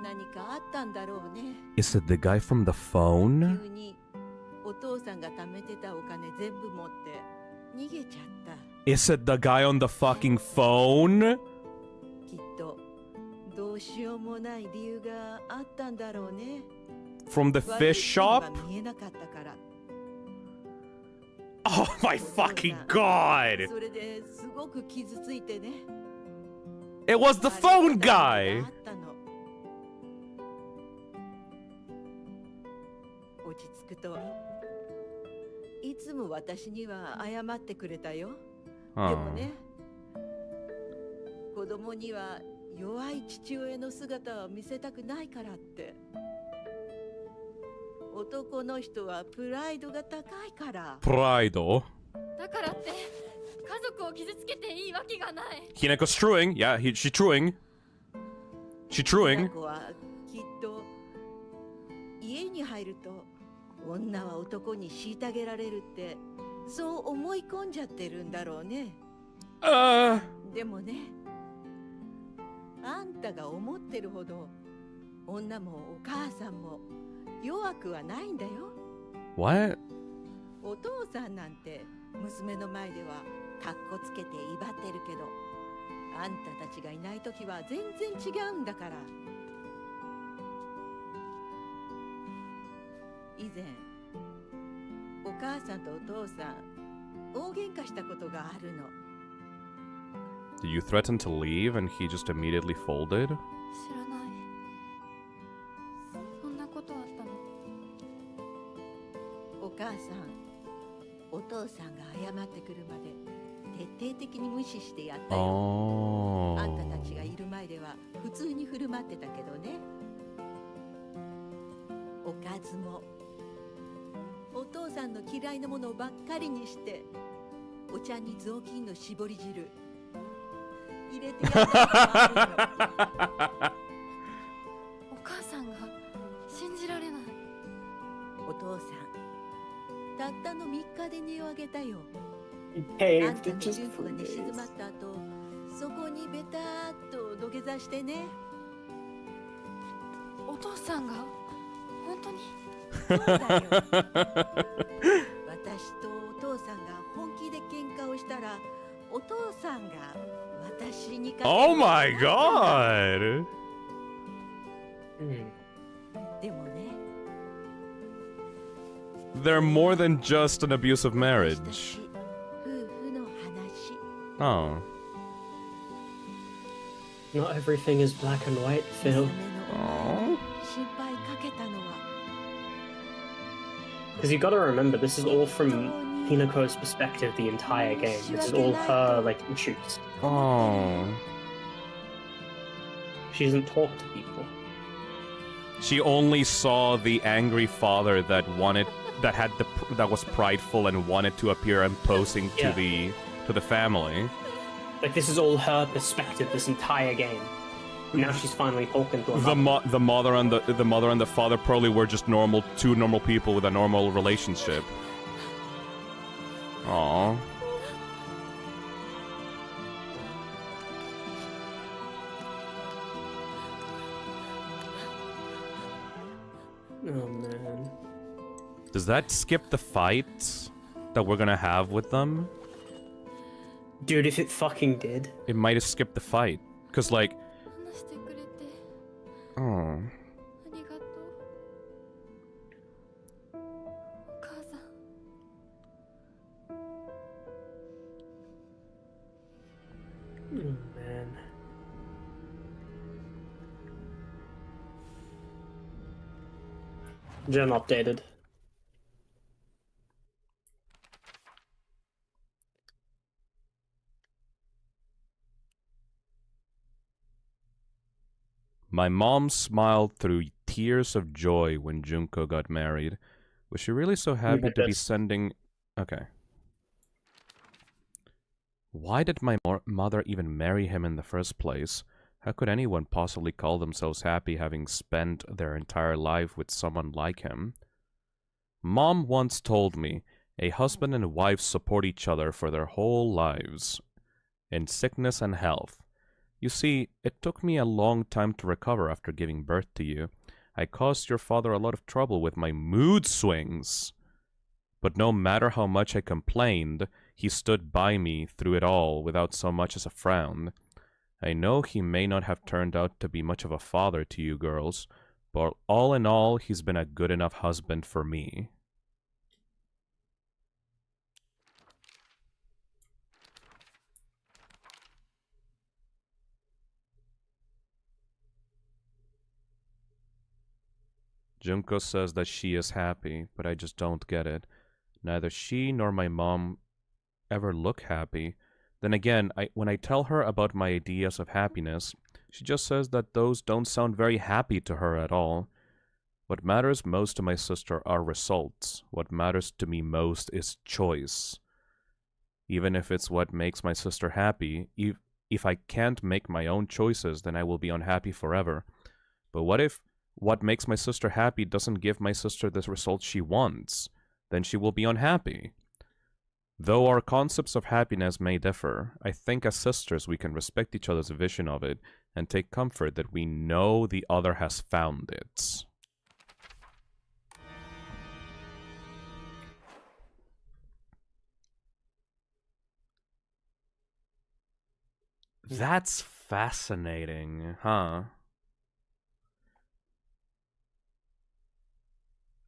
何かあったんだろうね。Is it the guy from the phone? 急にお父さんが貯めてたお金全部持って逃げちゃった。Is it the guy on the fucking phone? きっとどうしようもない理由があったんだろうね。 From the fish shop? 見えなかったから。Oh my fucking god! それですごく傷ついてね。It was the phone guy! 落ち着くといつも私には謝ってくれたよ。でもね、子供には弱い父親の姿を見せたくないからって。男の人はプライドが高いから。プライド？だからって家族を傷つけていいわけがない。Hineko's truing. Yeah, she's truing. She's truing. 子はきっと家に入ると女は男に虐げられるってそう思い込んじゃってるんだろうね。でもね、あんたが思ってるほど女もお母さんも弱くはないんだよ。 What? お父さんなんて娘の前ではカッコつけて威張ってるけど、あんたたちがいないときは全然違うんだから。以前お母さんとお父さん大喧嘩したことがあるの。 Did you threaten to leave and he just immediately folded? 知らない。そんなことあったの？お母さん、お父さんが謝ってくるまで徹底的に無視してやったよ。Oh. あんたたちがいる前では普通に振る舞ってたけどね。おかずもお父さんの嫌いなものばっかりにしてお茶に雑巾の絞り汁入れてやったことあるよ。お母さんが信じられない。お父さん、たったの3日で値を上げたよ。 Hey, あんた it の just 純子が 4寝静 days. まった後、そこにベターっと土下座してね。お父さんが本当に。そうだよ。私とお父さんが本気で喧嘩をしたら、お父さんが私に Oh my god! でもね、 They're more than just an abusive marriage. 夫婦の話。 Oh. Not everything is black and white, Phil. 心配かけたのは。 Because you gotta remember, this is all from Hinako's perspective the entire game. This is all her, like, issues. Oh. She doesn't talk to people. She only saw the angry father that was prideful and wanted to appear imposing to the family. Like, this is all her perspective, this entire game. Now she's finally talking to her The mother and the father probably were just two normal people with a normal relationship. Aww. Oh man. Does that skip the fight that we're gonna have with them? Dude, if it fucking did. It might have skipped the fight. Cause like... Oh. Oh man. Gen updated. My mom smiled through tears of joy when Junko got married. Was she really so happy to be sending... Okay. Why did my mother even marry him in the first place? How could anyone possibly call themselves happy having spent their entire life with someone like him? Mom once told me, a husband and wife support each other for their whole lives, in sickness and health. You see, it took me a long time to recover after giving birth to you. I caused your father a lot of trouble with my mood swings. But no matter how much I complained, he stood by me through it all without so much as a frown. I know he may not have turned out to be much of a father to you girls, but all in all, he's been a good enough husband for me. Junko says that she is happy, but I just don't get it. Neither she nor my mom ever look happy. Then again, when I tell her about my ideas of happiness, she just says that those don't sound very happy to her at all. What matters most to my sister are results. What matters to me most is choice. Even if it's what makes my sister happy, if I can't make my own choices, then I will be unhappy forever. But what if what makes my sister happy doesn't give my sister the results she wants? Then she will be unhappy. Though our concepts of happiness may differ, I think as sisters we can respect each other's vision of it and take comfort that we know the other has found it. That's fascinating, huh?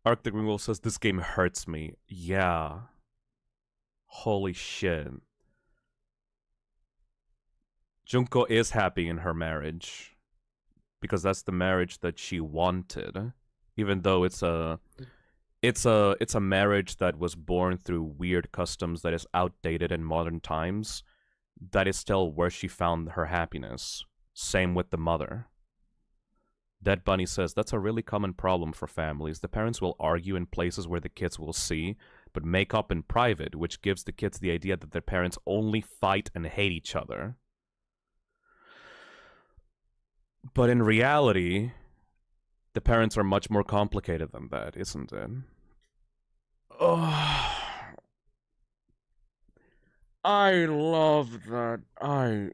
Arctic Ringwolf says, this game hurts me. Yeah. Holy shit. Junko is happy in her marriage. Because that's the marriage that she wanted. Even though it's a marriage that was born through weird customs that is outdated in modern times. That is still where she found her happiness. Same with the mother. Dead Bunny says, that's a really common problem for families. The parents will argue in places where the kids will see, but make up in private, which gives the kids the idea that their parents only fight and hate each other. But in reality, the parents are much more complicated than that, isn't it? Oh, I love that.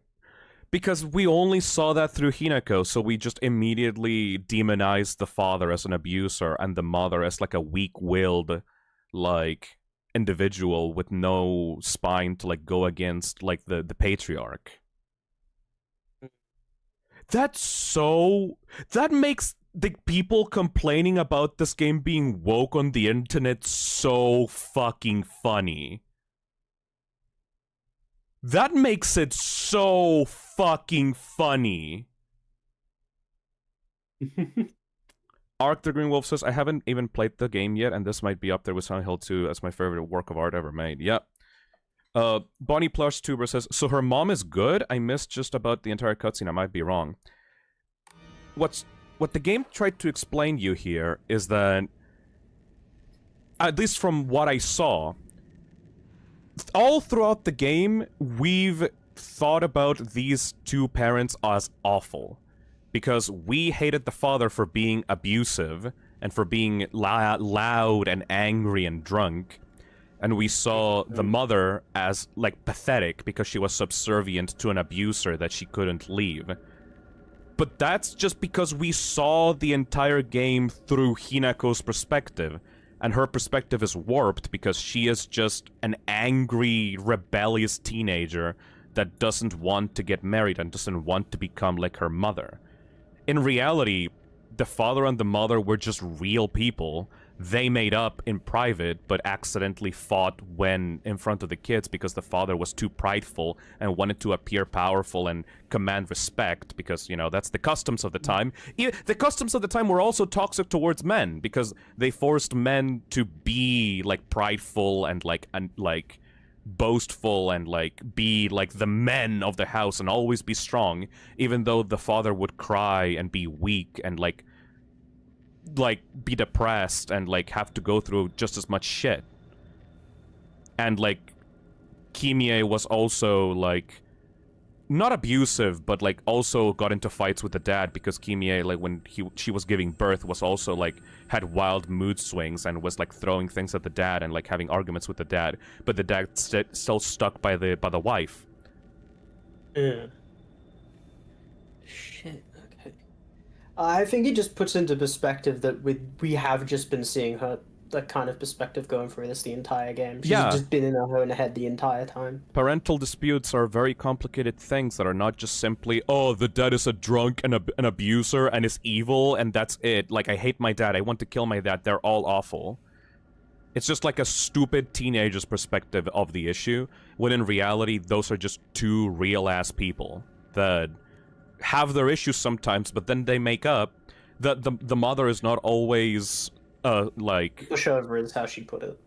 Because we only saw that through Hinako, so we just immediately demonized the father as an abuser and the mother as like a weak-willed, like, individual with no spine to like go against like the patriarch. That makes the people complaining about this game being woke on the internet so fucking funny. That makes it so fucking funny. Ark the Green Wolf says, I haven't even played the game yet, and this might be up there with Silent Hill 2 as my favorite work of art ever made. Yep. Bonnie Plush Tuber says, so her mom is good? I missed just about the entire cutscene, I might be wrong. What the game tried to explain you here is that, at least from what I saw, all throughout the game, we've thought about these two parents as awful. Because we hated the father for being abusive, and for being loud and angry and drunk. And we saw the mother as, like, pathetic because she was subservient to an abuser that she couldn't leave. But that's just because we saw the entire game through Hinako's perspective. And her perspective is warped because she is just an angry, rebellious teenager that doesn't want to get married and doesn't want to become like her mother. In reality, the father and the mother were just real people. They made up in private, but accidentally fought when in front of the kids because the father was too prideful and wanted to appear powerful and command respect because, you know, that's the customs of the time. The customs of the time were also toxic towards men because they forced men to be, like, prideful and, like, boastful and, like, be, like, the men of the house and always be strong, even though the father would cry and be weak and, like, be depressed and, like, have to go through just as much shit. And, like, Kimie was also, like, not abusive, but, like, also got into fights with the dad because Kimie, like, when she was giving birth, was also, like, had wild mood swings and was, like, throwing things at the dad and, like, having arguments with the dad. But the dad still stuck by the wife. Yeah. Shit. I think it just puts into perspective that we have just been seeing her, that kind of perspective going through this the entire game. She's just been in her own head the entire time. Parental disputes are very complicated things that are not just simply, oh, the dad is a drunk and an abuser and is evil and that's it. Like, I hate my dad, I want to kill my dad, they're all awful. It's just like a stupid teenager's perspective of the issue, when in reality, those are just two real-ass people that have their issues sometimes, but then they make up. The mother is not always, like... Pushover is how she put it.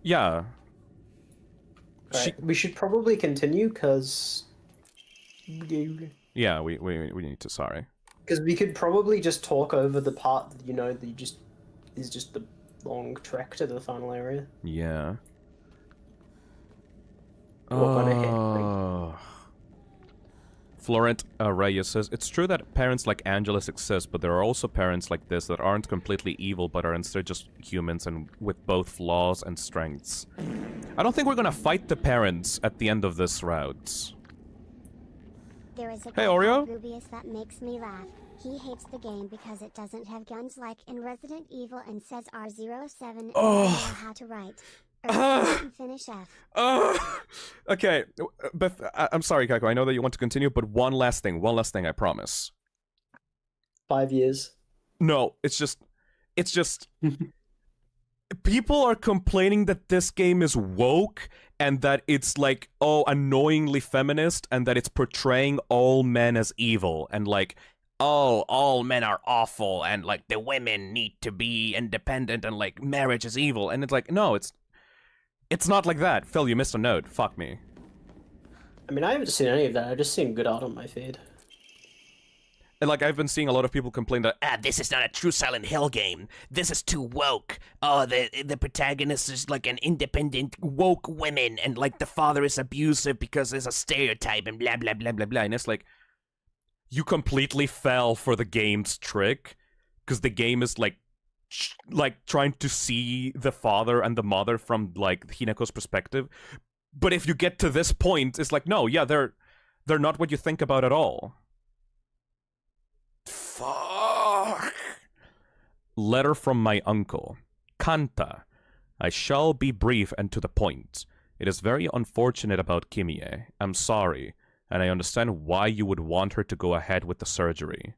Yeah. Right. We should probably continue, because... Yeah, we need to, sorry. Because we could probably just talk over the part that, you know, that is just the long trek to the final area. Yeah. What kind of hit? Florent Reyes says, it's true that parents like Angelus exist, but there are also parents like this that aren't completely evil, but are instead just humans and with both flaws and strengths. I don't think we're gonna fight the parents at the end of this route. There is a Hey, Oreo? Rubius that makes me laugh. He hates the game because it doesn't have guns like in Resident Evil and says R07 and Oh. know how to write. Or finish F. Okay, but I'm sorry, Kako. I know that you want to continue, but one last thing, I promise. 5 years. No, it's just... People are complaining that this game is woke, and that it's, like, oh, annoyingly feminist, and that it's portraying all men as evil, and, like, oh, all men are awful, and, like, the women need to be independent, and, like, marriage is evil, and it's like, no, it's not like that. Phil, you missed a note. Fuck me. I mean, I haven't seen any of that. I've just seen good art on my feed. like I've been seeing a lot of people complain that This is not a true Silent Hill game. This is too woke. Oh, the protagonist is like an independent woke woman, and like the father is abusive because there's a stereotype and blah blah blah blah blah. and it's like you completely fell for the game's trick, because the game is like trying to see the father and the mother from like Hinako's perspective. But if you get to this point, it's like, no, yeah, they're not what you think about at all. Fuck. Letter from my uncle. Kanta. I shall be brief and to the point. It is very unfortunate about Kimie. I'm sorry, and I understand why you would want her to go ahead with the surgery.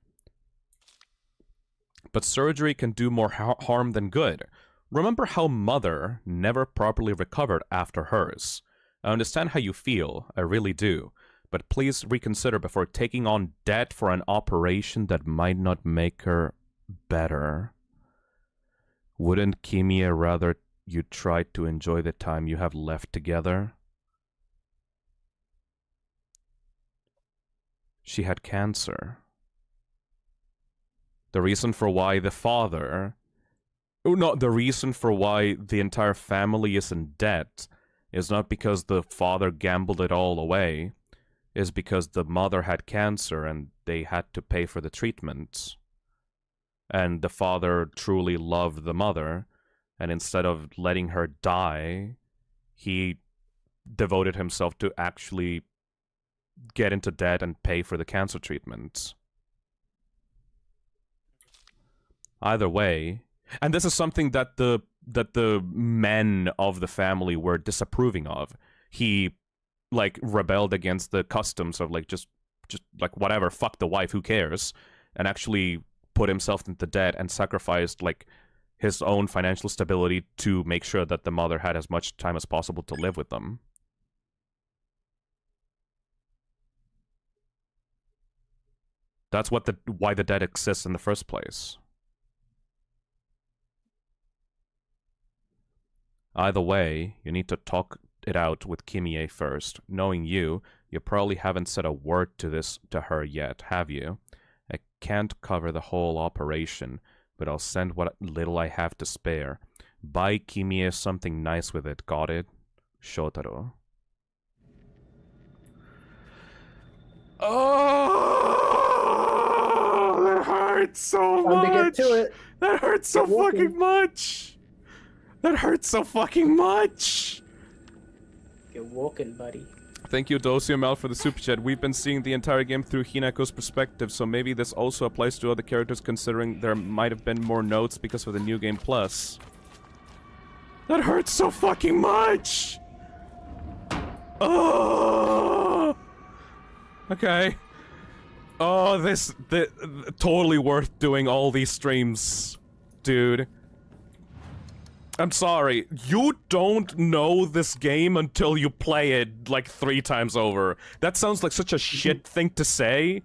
But surgery can do more harm than good. Remember how Mother never properly recovered after hers. I understand how you feel, I really do. But please reconsider before taking on debt for an operation that might not make her better. Wouldn't Kimie rather you try to enjoy the time you have left together? She had cancer. The reason for why the father... Oh, no, the reason for why the entire family is in debt is not because the father gambled it all away, is because the mother had cancer and they had to pay for the treatment. And the father truly loved the mother, and instead of letting her die, he devoted himself to actually get into debt and pay for the cancer treatment. Either way, and this is something that the men of the family were disapproving of. He like rebelled against the customs of like just like whatever, fuck the wife, who cares, and actually put himself into debt and sacrificed like his own financial stability to make sure that the mother had as much time as possible to live with them. That's why the debt exists in the first place. Either way, you need to talk it out with Kimie first. Knowing you probably haven't said a word to her yet, have you? I can't cover the whole operation, but I'll send what little I have to spare. Buy Kimie something nice with it, got it? Shotaro. Oh, that hurts so much! Time to get to it. That hurts so fucking much! That hurts so fucking much! Get walking, buddy. Thank you, Dosiumel, for the super chat. We've been seeing the entire game through Hinako's perspective, so maybe this also applies to other characters, considering there might have been more notes because of the New Game Plus. That hurts so fucking much! Oh! Okay. Oh, this totally worth doing all these streams, dude. I'm sorry, you don't know this game until you play it like 3 times over. That sounds like such a shit thing to say,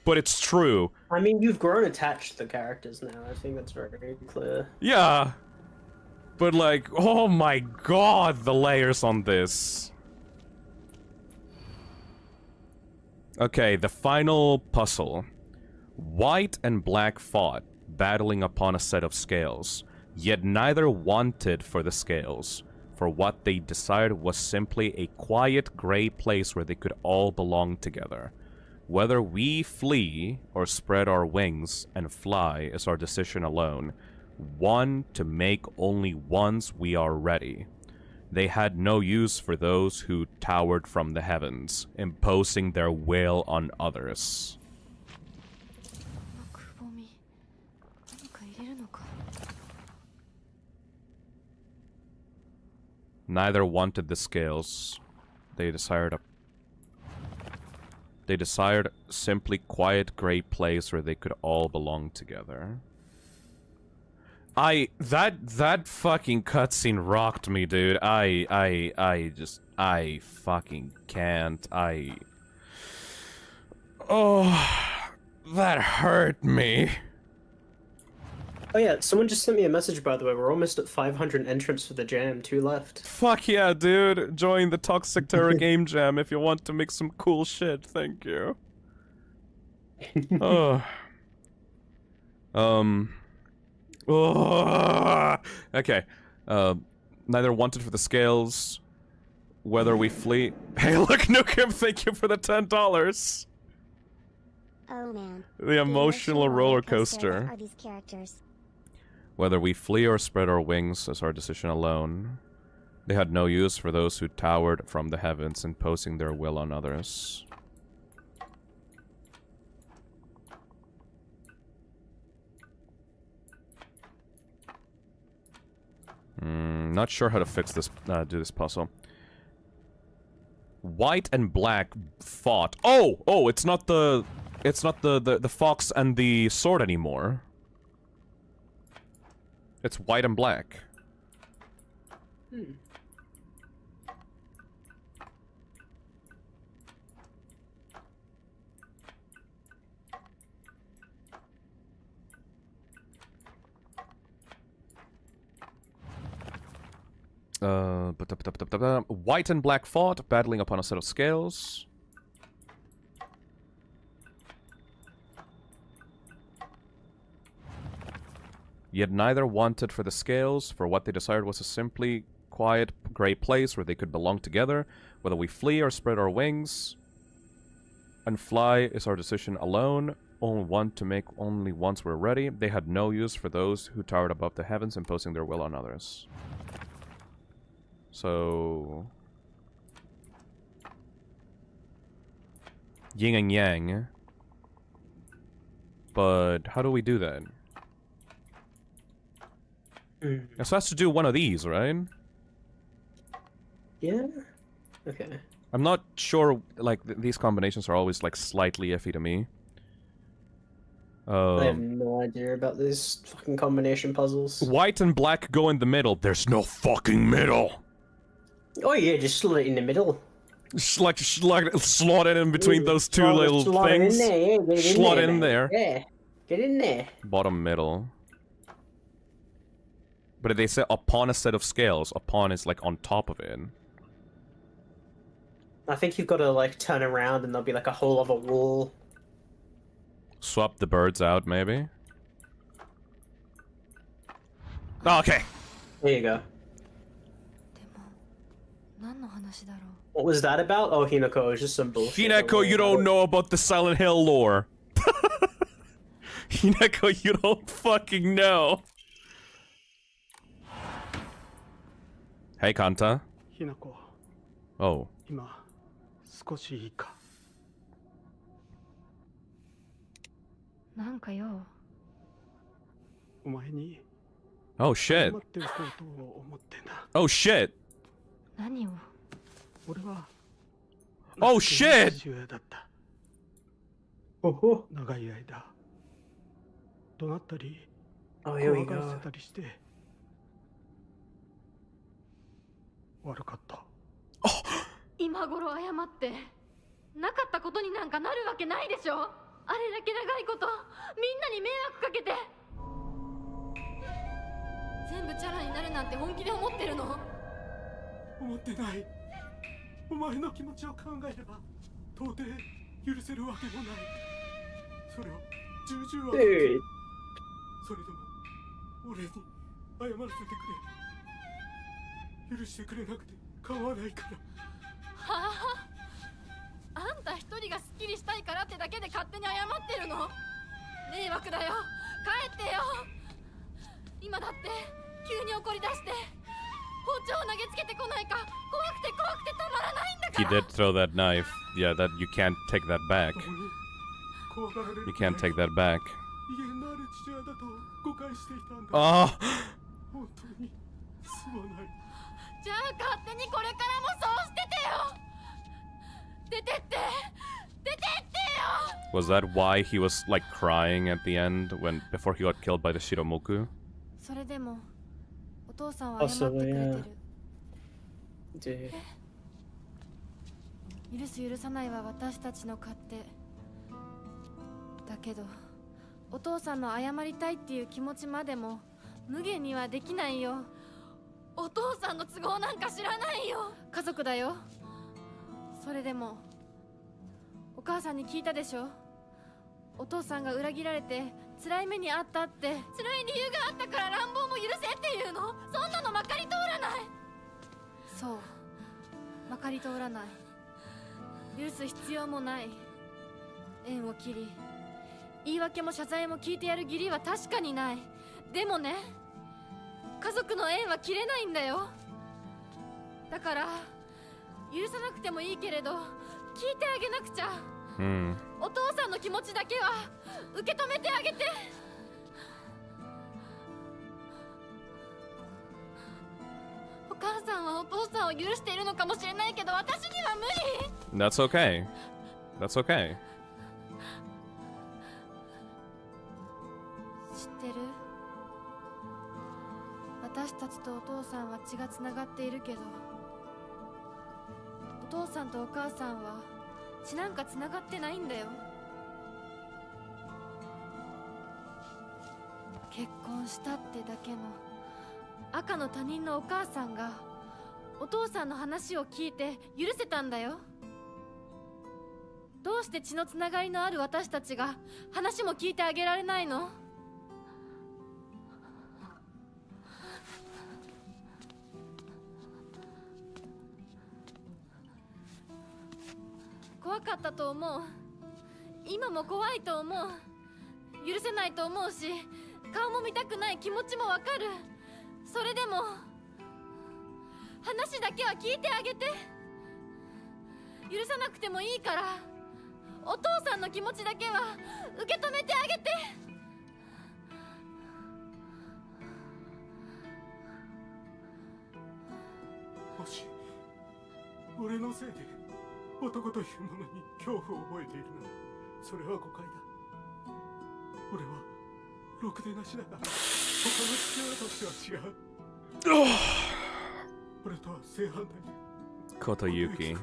but it's true. I mean, you've grown attached to the characters now. I think that's very clear. Yeah. But like, oh my god, the layers on this. Okay, the final puzzle. White and black fought, battling upon a set of scales. Yet neither wanted for the scales, for what they desired was simply a quiet gray place where they could all belong together. Whether we flee or spread our wings and fly is our decision alone. One to make only once we are ready. They had no use for those who towered from the heavens, imposing their will on others. Neither wanted the scales. They desired simply quiet gray place where they could all belong together. That fucking cutscene rocked me, dude. I fucking can't. Oh, that hurt me. Oh yeah, someone just sent me a message, by the way. We're almost at 500 entrants for the jam, 2 left. Fuck yeah, dude. Join the Toxic Terror Game Jam if you want to make some cool shit. Thank you. Oh. Okay. Neither wanted for the scales. Whether we flee. Hey, look, Nukem, thank you for the $10. Oh man. The emotional roller coaster. Are these characters? Whether we flee or spread our wings is our decision alone. They had no use for those who towered from the heavens, imposing their will on others. Not sure how to fix this, do this puzzle. White and black fought. Oh, it's not the fox and the sword anymore. It's white and black. White and black fought, battling upon a set of scales. Yet neither wanted for the scales, for what they desired was a simply quiet, grey place where they could belong together, whether we flee or spread our wings. And fly is our decision alone, only one to make only once we're ready. They had no use for those who towered above the heavens, imposing their will on others. So... yin and yang. But how do we do that? So it has to do one of these, right? Yeah? Okay. I'm not sure, like, these combinations are always, like, slightly iffy to me. I have no idea about these fucking combination puzzles. White and black go in the middle. There's no fucking middle! Oh yeah, just slot it in the middle. Slot it in between those two little slot things. It in there, yeah, get it Slot in in there. Yeah, get in there. Bottom middle. But they say upon a set of scales. Upon is like on top of it. I think you've got to like turn around and there'll be like a whole other wall. Swap the birds out, maybe? Oh, okay. There you go. What was that about? Oh, Hinako, it was just some bullshit. Hinako, you don't know about the Silent Hill lore. Hinako, you don't fucking know. Hey, Kanta. Hinako. Oh. 今少しいいかなんかよお前に Oh shit. 待っておこうと思ってな Oh shit. 何を俺は Oh shit. 父親だったほほ長い間怒鳴ったり Oh, 怖 here we がら go. せたりして悪かった 今頃謝ってなかったことになんかなるわけないでしょ。あれだけ長いことみんなに迷惑かけて全部チャラになるなんて本気で思ってるの？思ってない。お前の気持ちを考えれば到底許せるわけもない。それを重々わかって、それでも俺に謝らせてくれ。許してくれなくて構わないから。はあ、あんた一人がスッキリしたいからってだけで勝手に謝ってるの？迷惑だよ。帰ってよ。今だって急に怒り出して包丁を投げつけてこないか怖くてたまらないんだか He ら。 did throw that knife. Yeah, that you can't take that back. You can't take that back. 威厳のある父親だと誤解していたんだ。ああ。本当にすまない。じゃあ勝手にこれからもそうしててよ。出てって。出てってよ。 Was that why he was like crying at the end before he got killed by the Shiromoku? それでもお父さんは謝ってくれてる。許す許さないは私たちの勝手だけど、お父さんの謝りたいっていう気持ちまでも無限にはできないよ。お父さんの都合なんか知らないよ。家族だよ。それでもお母さんに聞いたでしょ。お父さんが裏切られて辛い目にあったって辛い理由があったから乱暴も許せっていうの？そんなのまかり通らない。そう、まかり通らない。許す必要もない。縁を切り言い訳も謝罪も聞いてやる義理は確かにない。でもね、家族の縁は切れないんだよ。だから許さなくてもいいけれど聞いてあげなくちゃ。お父さんの気持ちだけは受け止めてあげて。お母さんはお父さんを許しているのかもしれないけど私には無理。 That's okay. That's okay. 知ってる？私たちとお父さんは血がつながっているけど、お父さんとお母さんは血なんかつながってないんだよ。結婚したってだけの赤の他人のお母さんがお父さんの話を聞いて許せたんだよ。どうして血のつながりのある私たちが話も聞いてあげられないの？怖かったと思う。今も怖いと思う。許せないと思うし、顔も見たくない気持ちもわかる。それでも話だけは聞いてあげて。許さなくてもいいからお父さんの気持ちだけは受け止めてあげて。もし俺のせいで男というものに恐怖を覚えているならそれは誤解だ。俺はろくでなしだが他の父親としては違う。俺とは正反対でKoto Yuki.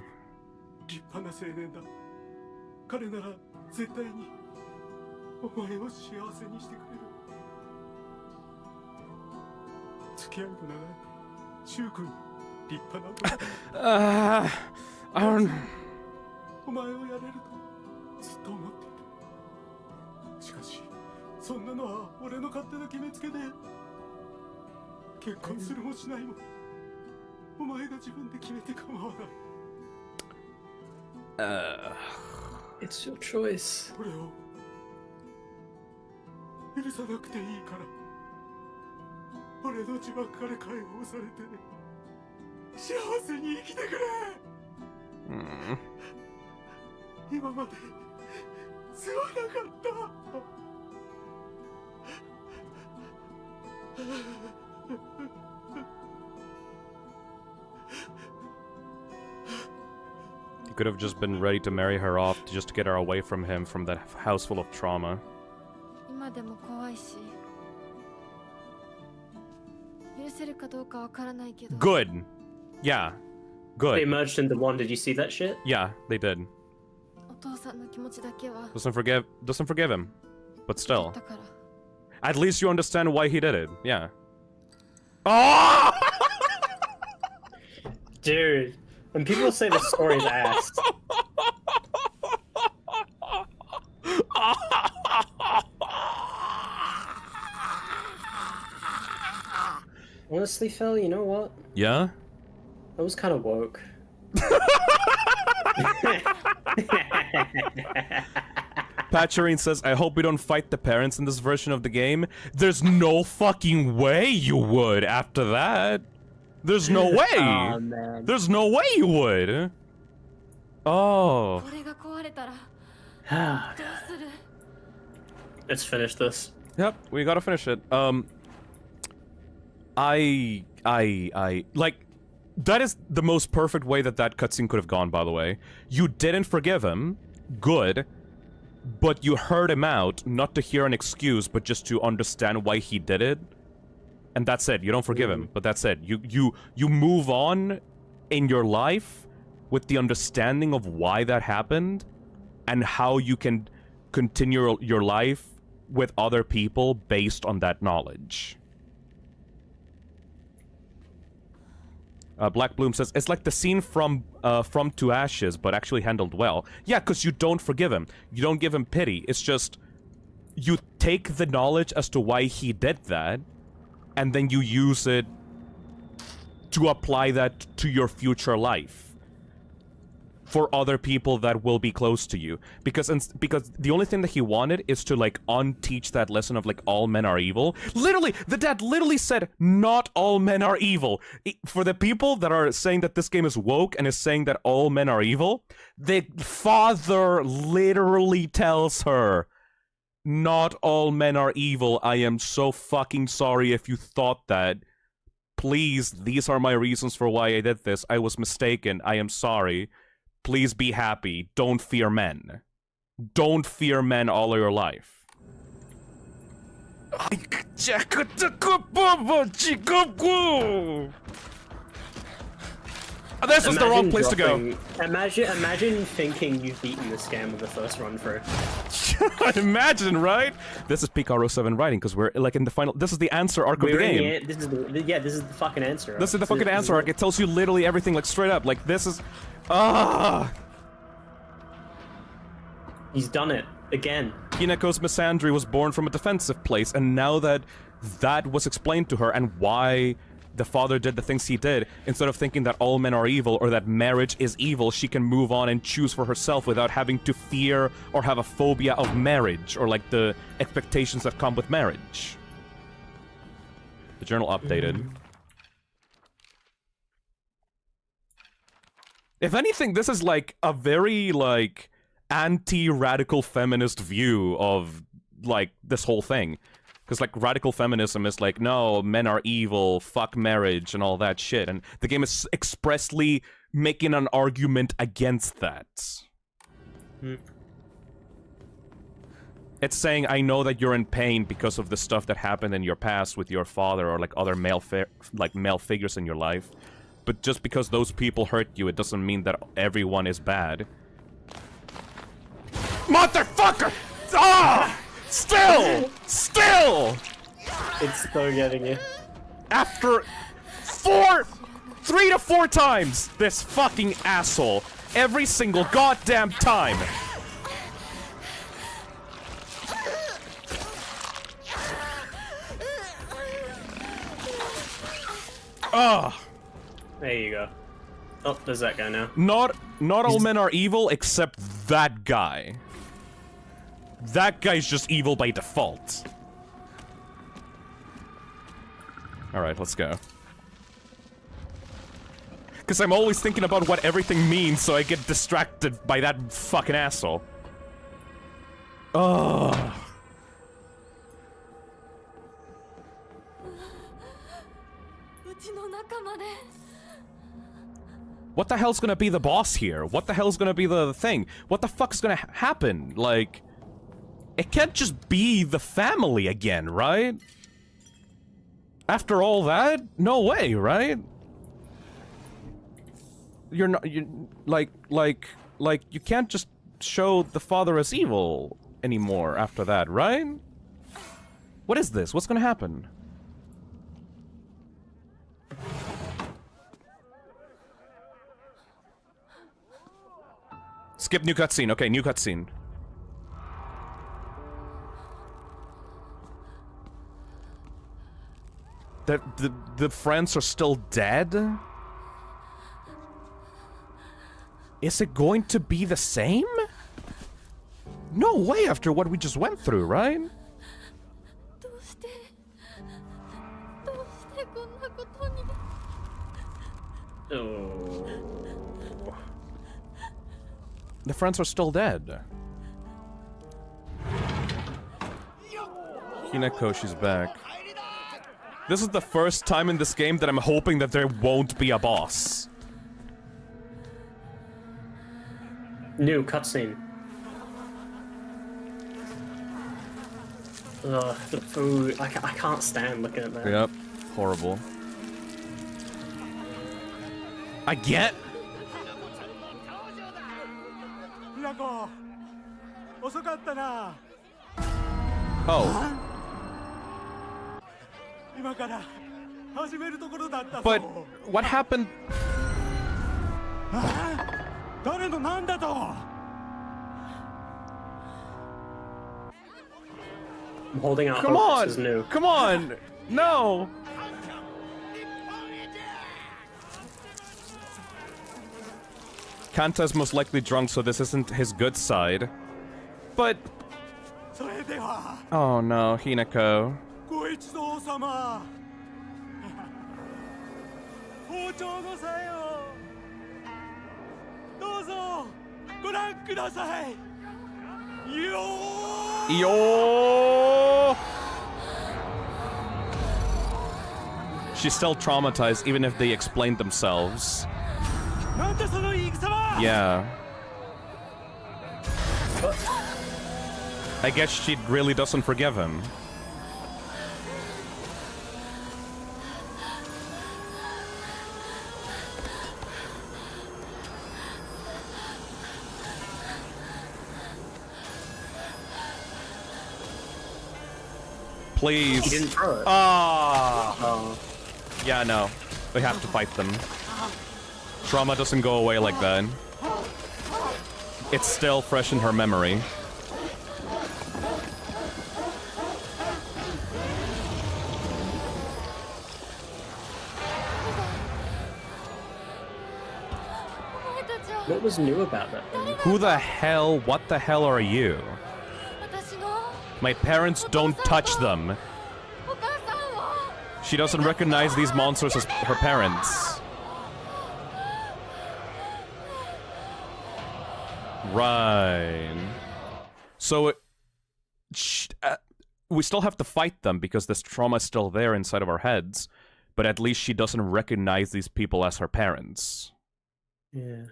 立派な青年だ。彼なら絶対にお前を幸せにしてくれる。付き合いの長い柊君、立派な男だ。お前をやれるとずっと思っている。しかしそんなのは俺の勝手な決めつけで、結婚するもしないもお前が自分で決めて構わない。It's your choice. 俺を許さなくていいから俺の呪縛から解放されて幸せに生きてくれ。今まですまなかった。You could have just been ready to marry her off just to get her away from him, from that house full of trauma. 今でも怖いし許せるかどうかわからないけど。 Good. Yeah. Good. They merged into one. Did you see that shit? Yeah, they did. お父さんの気持ちだけは Doesn't forgive him. But still. だから。 At least you understand why he did it. Yeah. Oh! Dude, when people say the story's ass. Honestly, Phil, you know what? Yeah? That was kind of woke. Patcherine says, I hope we don't fight the parents in this version of the game. There's no fucking way you would after that. There's no way. Oh, man. There's no way you would. Oh. これが壊れたら Ah, どうする？ Let's finish this. Yep, we gotta finish it. Like, that is the most perfect way that cutscene could have gone, by the way. You didn't forgive him. Good. But you heard him out, not to hear an excuse, but just to understand why he did it. And that's it. You don't forgive him, but that's it. You move on in your life with the understanding of why that happened and how you can continue your life with other people based on that knowledge. Black Bloom says, it's like the scene from To Ashes, but actually handled well. Yeah, because you don't forgive him. You don't give him pity. It's just, you take the knowledge as to why he did that, and then you use it to apply that to your future life. For other people that will be close to you. Because the only thing that he wanted is to, like, unteach that lesson of, like, all men are evil. Literally, the dad literally said, not all men are evil. For the people that are saying that this game is woke and is saying that all men are evil, the father literally tells her, not all men are evil. I am so fucking sorry if you thought that. Please, these are my reasons for why I did this. I was mistaken. I am sorry. Please be happy. Don't fear men. Don't fear men all your life. This is the wrong place to go. Imagine thinking you've beaten this game with the first run through. Imagine, right? This is PKR07 writing, because we're like in the final. This is the answer arc of the game. This is the fucking answer. This is the fucking answer arc. It tells you literally everything, like straight up. Like this is. He's done it again. Hineko's misandry was born from a defensive place, and now that that was explained to her and why the father did the things he did, instead of thinking that all men are evil or that marriage is evil, she can move on and choose for herself without having to fear or have a phobia of marriage or like the expectations that come with marriage. The journal updated. If anything, this is like a very like anti-radical feminist view of like this whole thing. Because, like, radical feminism is like, no, men are evil, fuck marriage, and all that shit. And the game is expressly making an argument against that. It's saying, I know that you're in pain because of the stuff that happened in your past with your father or, like, other male figures in your life. But just because those people hurt you, it doesn't mean that everyone is bad. Motherfucker! Ah! Still! It's still getting you. After 3 to 4 times, this fucking asshole. Every single goddamn time. Ugh. There you go. Oh, there's that guy now. Not all men are evil except that guy. That guy's just evil by default. Alright, let's go. Because I'm always thinking about what everything means, so I get distracted by that fucking asshole. Ugh. What the hell's gonna be the boss here? What the hell's gonna be the thing? What the fuck's gonna happen? Like... It can't just be the family again, right? After all that? No way, right? You're not... Like, you can't just show the father as evil anymore after that, right? What is this? What's gonna happen? Skip new cutscene. Okay, new cutscene. The friends are still dead? Is it going to be the same? No way after what we just went through, right? Oh. The friends are still dead. Hineko, she's back. This is the first time in this game that I'm hoping that there won't be a boss. New cutscene. Ugh, the food. I can't stand looking at that. Yep, horrible. I get. Oh. But what happened? I'm holding out Come hope on! this is new. Come on! No! Kanta's most likely drunk, so this isn't his good side. But... Oh no, Hinako. ご一同様包丁のさよどうぞご覧くださいよー Yo! She's still traumatized, even if they explained themselves. なんだその戦は Yeah. I guess she really doesn't forgive him. Please. He didn't throw it. Ah. Yeah, no. We have to fight them. Trauma doesn't go away like that. It's still fresh in her memory. What was new about that? Who the hell, what the hell are you? My parents don't touch them. She doesn't recognize these monsters as her parents. Right. So, we still have to fight them because this trauma is still there inside of our heads, but at least she doesn't recognize these people as her parents. Yeah.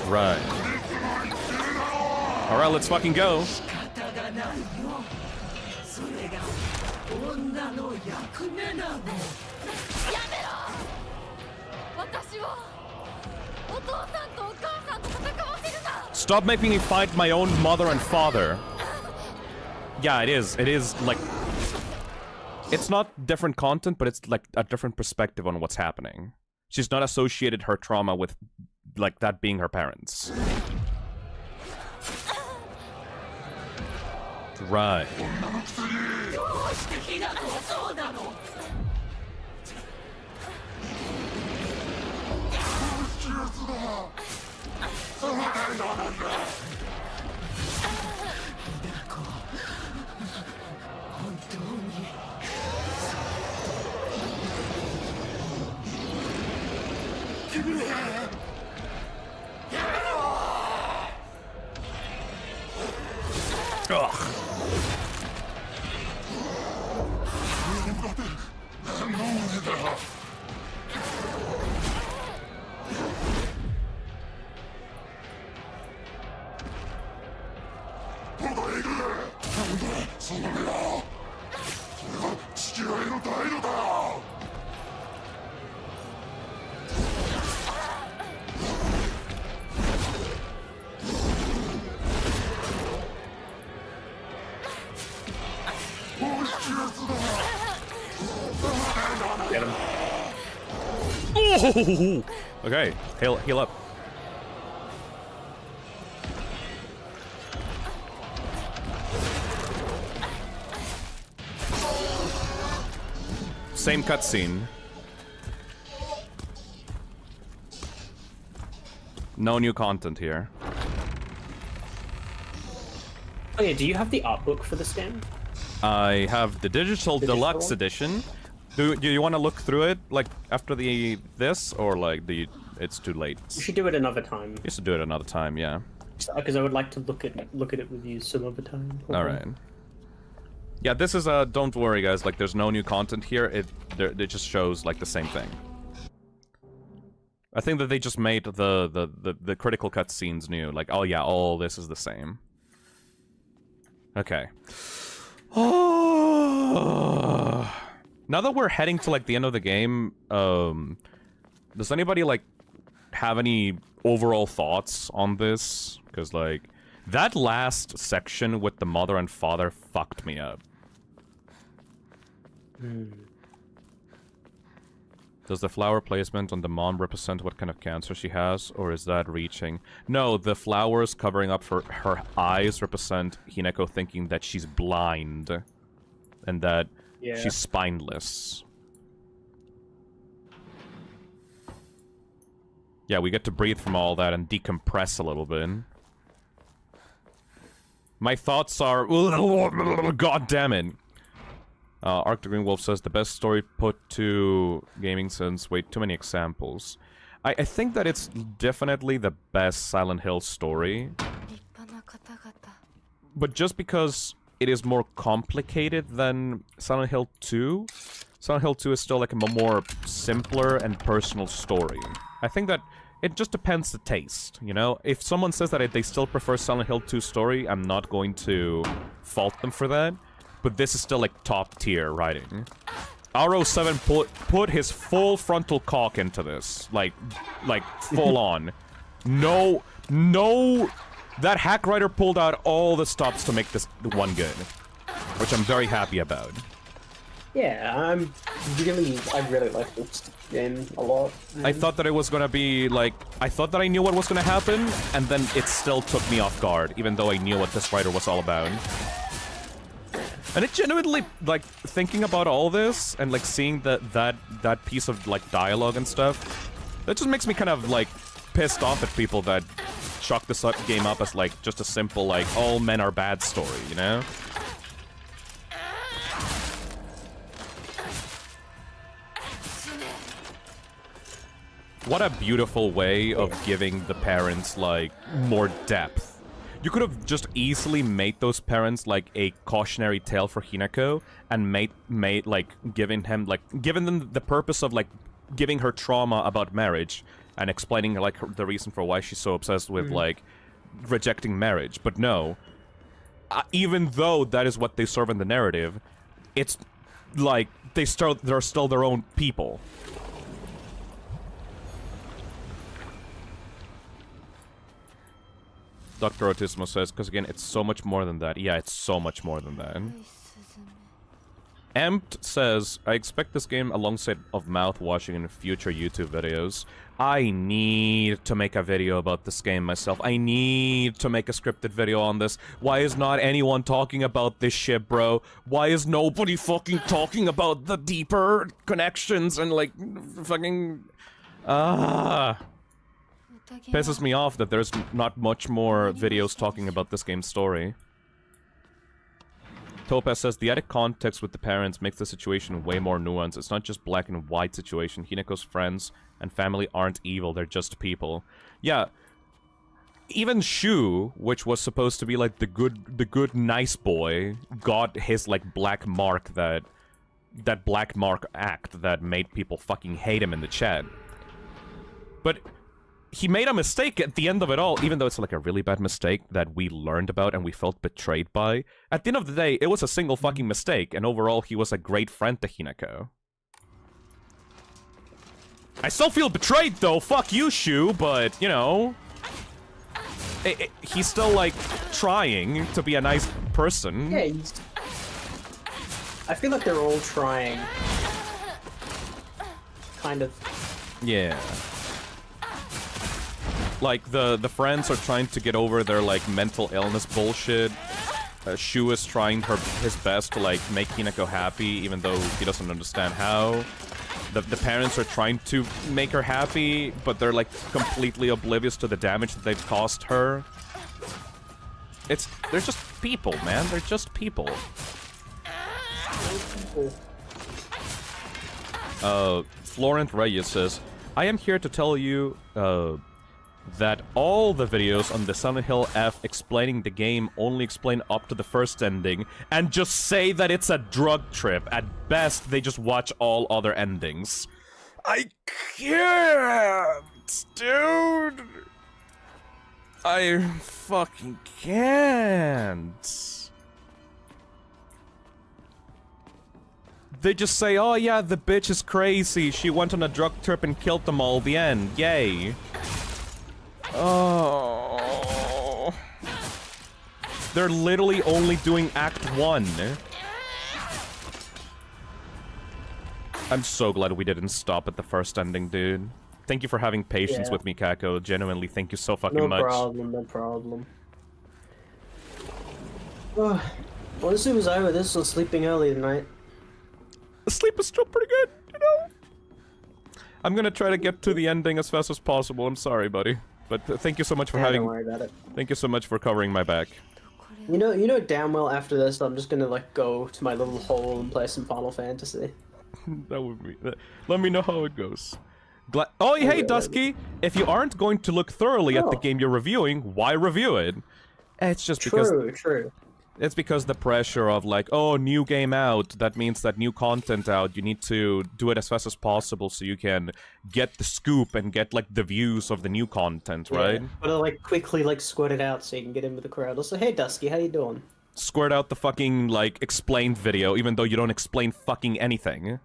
Right. Alright, let's fucking go. Stop making me fight my own mother and father. Yeah, it is. It is, like... It's not different content, but it's, like, a different perspective on what's happening. She's not associated her trauma with, like, that being her parents. Right. Ugh. Get him. Oh! Okay, heal up. Same cutscene. No new content here. Okay, do you have the art book for this game? I have the digital deluxe edition. Do you want to look through it, like, after this, or, like, it's too late? We should do it another time. You should do it another time, yeah. Because I would like to look at it with you some other time. Alright. Yeah, this is, don't worry, guys, like, there's no new content here, it just shows, like, the same thing. I think that they just made the critical cutscenes new, like, oh yeah, all this is the same. Okay. Oh... Now that we're heading to, like, the end of the game, does anybody, like, have any overall thoughts on this? Because, like, that last section with the mother and father fucked me up. Does the flower placement on the mom represent what kind of cancer she has, or is that reaching? No, the flowers covering up her eyes represent Hineko thinking that she's blind. And that she's spineless. Yeah, we get to breathe from all that and decompress a little bit. My thoughts are... God damn it! Arctic Green Wolf says, the best story put to gaming since... Wait, too many examples. I think that it's definitely the best Silent Hill story. But just because it is more complicated than Silent Hill 2, Silent Hill 2 is still like a more simpler and personal story. I think that it just depends the taste, you know? If someone says that they still prefer Silent Hill 2 story, I'm not going to fault them for that. But this is still like top tier writing. RO7 put his full frontal cock into this. Like full on. No, that hack writer pulled out all the stops to make this one good. Which I'm very happy about. Yeah, I really like this game a lot. I thought that it was gonna be like, I thought that I knew what was gonna happen, and then it still took me off guard, even though I knew what this writer was all about. And it genuinely, like, thinking about all this, and like seeing that piece of like dialogue and stuff, that just makes me kind of like pissed off at people that chalk this game up as like just a simple like all men are bad story, you know? What a beautiful way of giving the parents, like, more depth. You could have just easily made those parents, like, a cautionary tale for Hinako, and made like, given them the purpose of, like, giving her trauma about marriage, and explaining, like, the reason for why she's so obsessed with, like, rejecting marriage. But no. Even though that is what they serve in the narrative, it's, like, they're still their own people. Dr. Autismo says, because again, it's so much more than that. Yeah, it's so much more than that. Empt says, I expect this game alongside of mouth-washing in future YouTube videos. I need to make a video about this game myself. I need to make a scripted video on this. Why is not anyone talking about this shit, bro? Why is nobody fucking talking about the deeper connections and, like, fucking... Pisses me off that there's not much more videos talking about this game's story. Topaz says, the added context with the parents makes the situation way more nuanced. It's not just black and white situation. Hineko's friends and family aren't evil, they're just people. Yeah. Even Shu, which was supposed to be like the good nice boy, got his like black mark that black mark act that made people fucking hate him in the chat. But he made a mistake at the end of it all, even though it's like a really bad mistake that we learned about and we felt betrayed by. At the end of the day, it was a single fucking mistake, and overall he was a great friend to Hinako. I still feel betrayed though, fuck you, Shu, but, you know... he's still, like, trying to be a nice person. Yeah, I feel like they're all trying. Kind of. Yeah. Like, the friends are trying to get over their, like, mental illness bullshit. Shu is trying his best to, like, make Hinako happy, even though he doesn't understand how. The parents are trying to make her happy, but they're, like, completely oblivious to the damage that they've caused her. They're just people, man. They're just people. Florent Reyes says, I am here to tell you, that all the videos on the Silent Hill F explaining the game only explain up to the first ending, and just say that it's a drug trip. At best, they just watch all other endings. I can't, dude! I fucking can't. They just say, oh yeah, the bitch is crazy, she went on a drug trip and killed them all, the end, yay. Oh. They're literally only doing Act 1. I'm so glad we didn't stop at the first ending, dude. Thank you for having patience with me, Kako. Genuinely, thank you so fucking much. No problem, no problem. Honestly, was over this or sleeping early tonight? The sleep is still pretty good, you know? I'm gonna try to get to the ending as fast as possible. I'm sorry, buddy. But thank you so much for having... Don't worry about it. Thank you so much for covering my back. You know damn well after this I'm just gonna like go to my little hole and play some Final Fantasy. That would be... Let me know how it goes. Oh, hey, Dusky! If you aren't going to look thoroughly at the game you're reviewing, why review it? It's just because... True. It's because the pressure of like, oh, new game out, that means that new content out, you need to do it as fast as possible so you can get the scoop and get like the views of the new content, right? But I'll like quickly like squirt it out so you can get in with the crowd. Also, hey Dusky, how you doing? Squirt out the fucking like explained video, even though you don't explain fucking anything.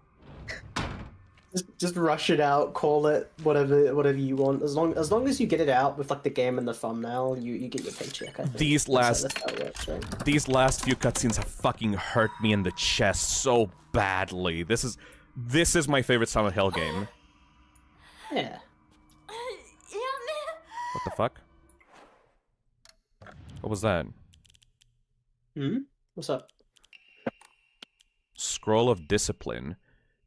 Just rush it out, call it whatever you want. As long as you get it out with like the game and the thumbnail, you get your paycheck. I think. These last few cutscenes have fucking hurt me in the chest so badly. This is my favorite Silent Hill game. Yeah. What the fuck? What was that? What's up? Scroll of Discipline.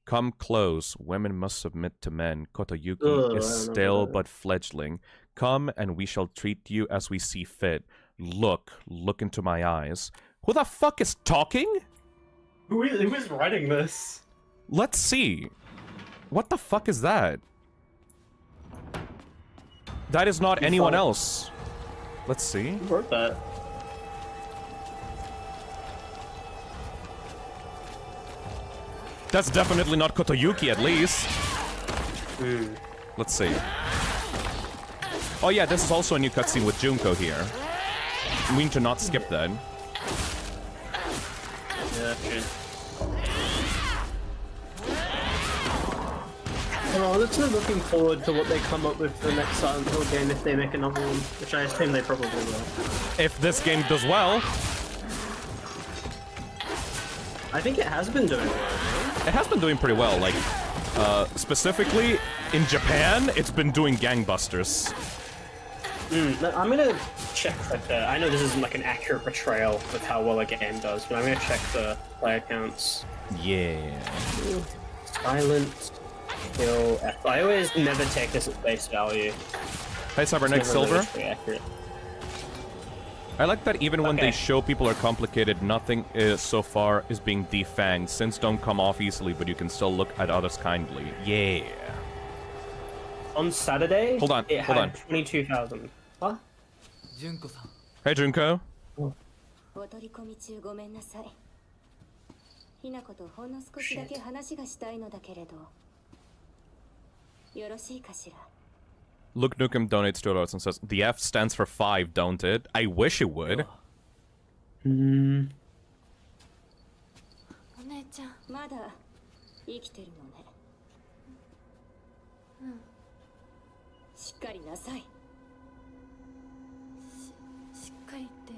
Come close, women must submit to men. Kotoyuki is still but fledgling. Come and we shall treat you as we see fit. Look into my eyes. Who the fuck is talking? Who is writing this? Let's see. What the fuck is that? That is not anyone else. Let's see. Who wrote that? That's definitely not Kotoyuki, at least. Let's see. Oh yeah, this is also a new cutscene with Junko here. We need to not skip that. Yeah, okay. Well, I'm just looking forward to what they come up with for the next Silent Hill game if they make another one, which I assume they probably will. If this game does well. I think it has been doing well. It has been doing pretty well, like, specifically in Japan, it's been doing gangbusters. I'm gonna check like I know this isn't like an accurate portrayal of how well a game does, but I'm gonna check the player counts. Yeah. Silent Hill F. I always never take this at face value. Hey, Cybernetic Silver. Really accurate. I like that even when they show people are complicated, nothing so far is being defanged. Sins don't come off easily, but you can still look at others kindly. Yeah. On Saturday, hold on. 22,000. Huh? Hey, Junko. お取り込み中ごめんなさい。ひなことほんの少しだけ話がしたいのだけれど。よろしいかしら。Luke Nukem donates $2 and says, the F stands for 5, don't it? I wish it would. お姉ちゃん。まだ生きてるのね。しっかりなさい。しっかりって。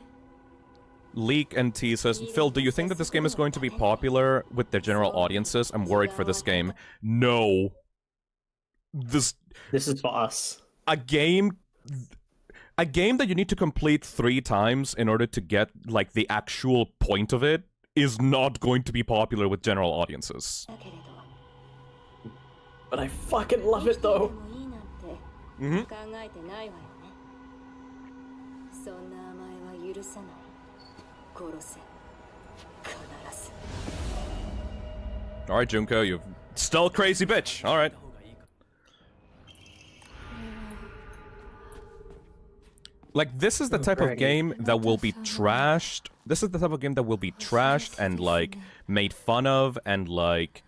Leak and T says, Phil, do you think that this game is going to be popular with the general audiences? I'm worried for this game. No. This is for us. A game that you need to complete 3 times in order to get, like, the actual point of it is not going to be popular with general audiences. But I fucking love it, though. Alright, Junko, you're still a crazy bitch. Alright. Like, this is the type of game that will be trashed. This is the type of game that will be trashed and, like, made fun of and, like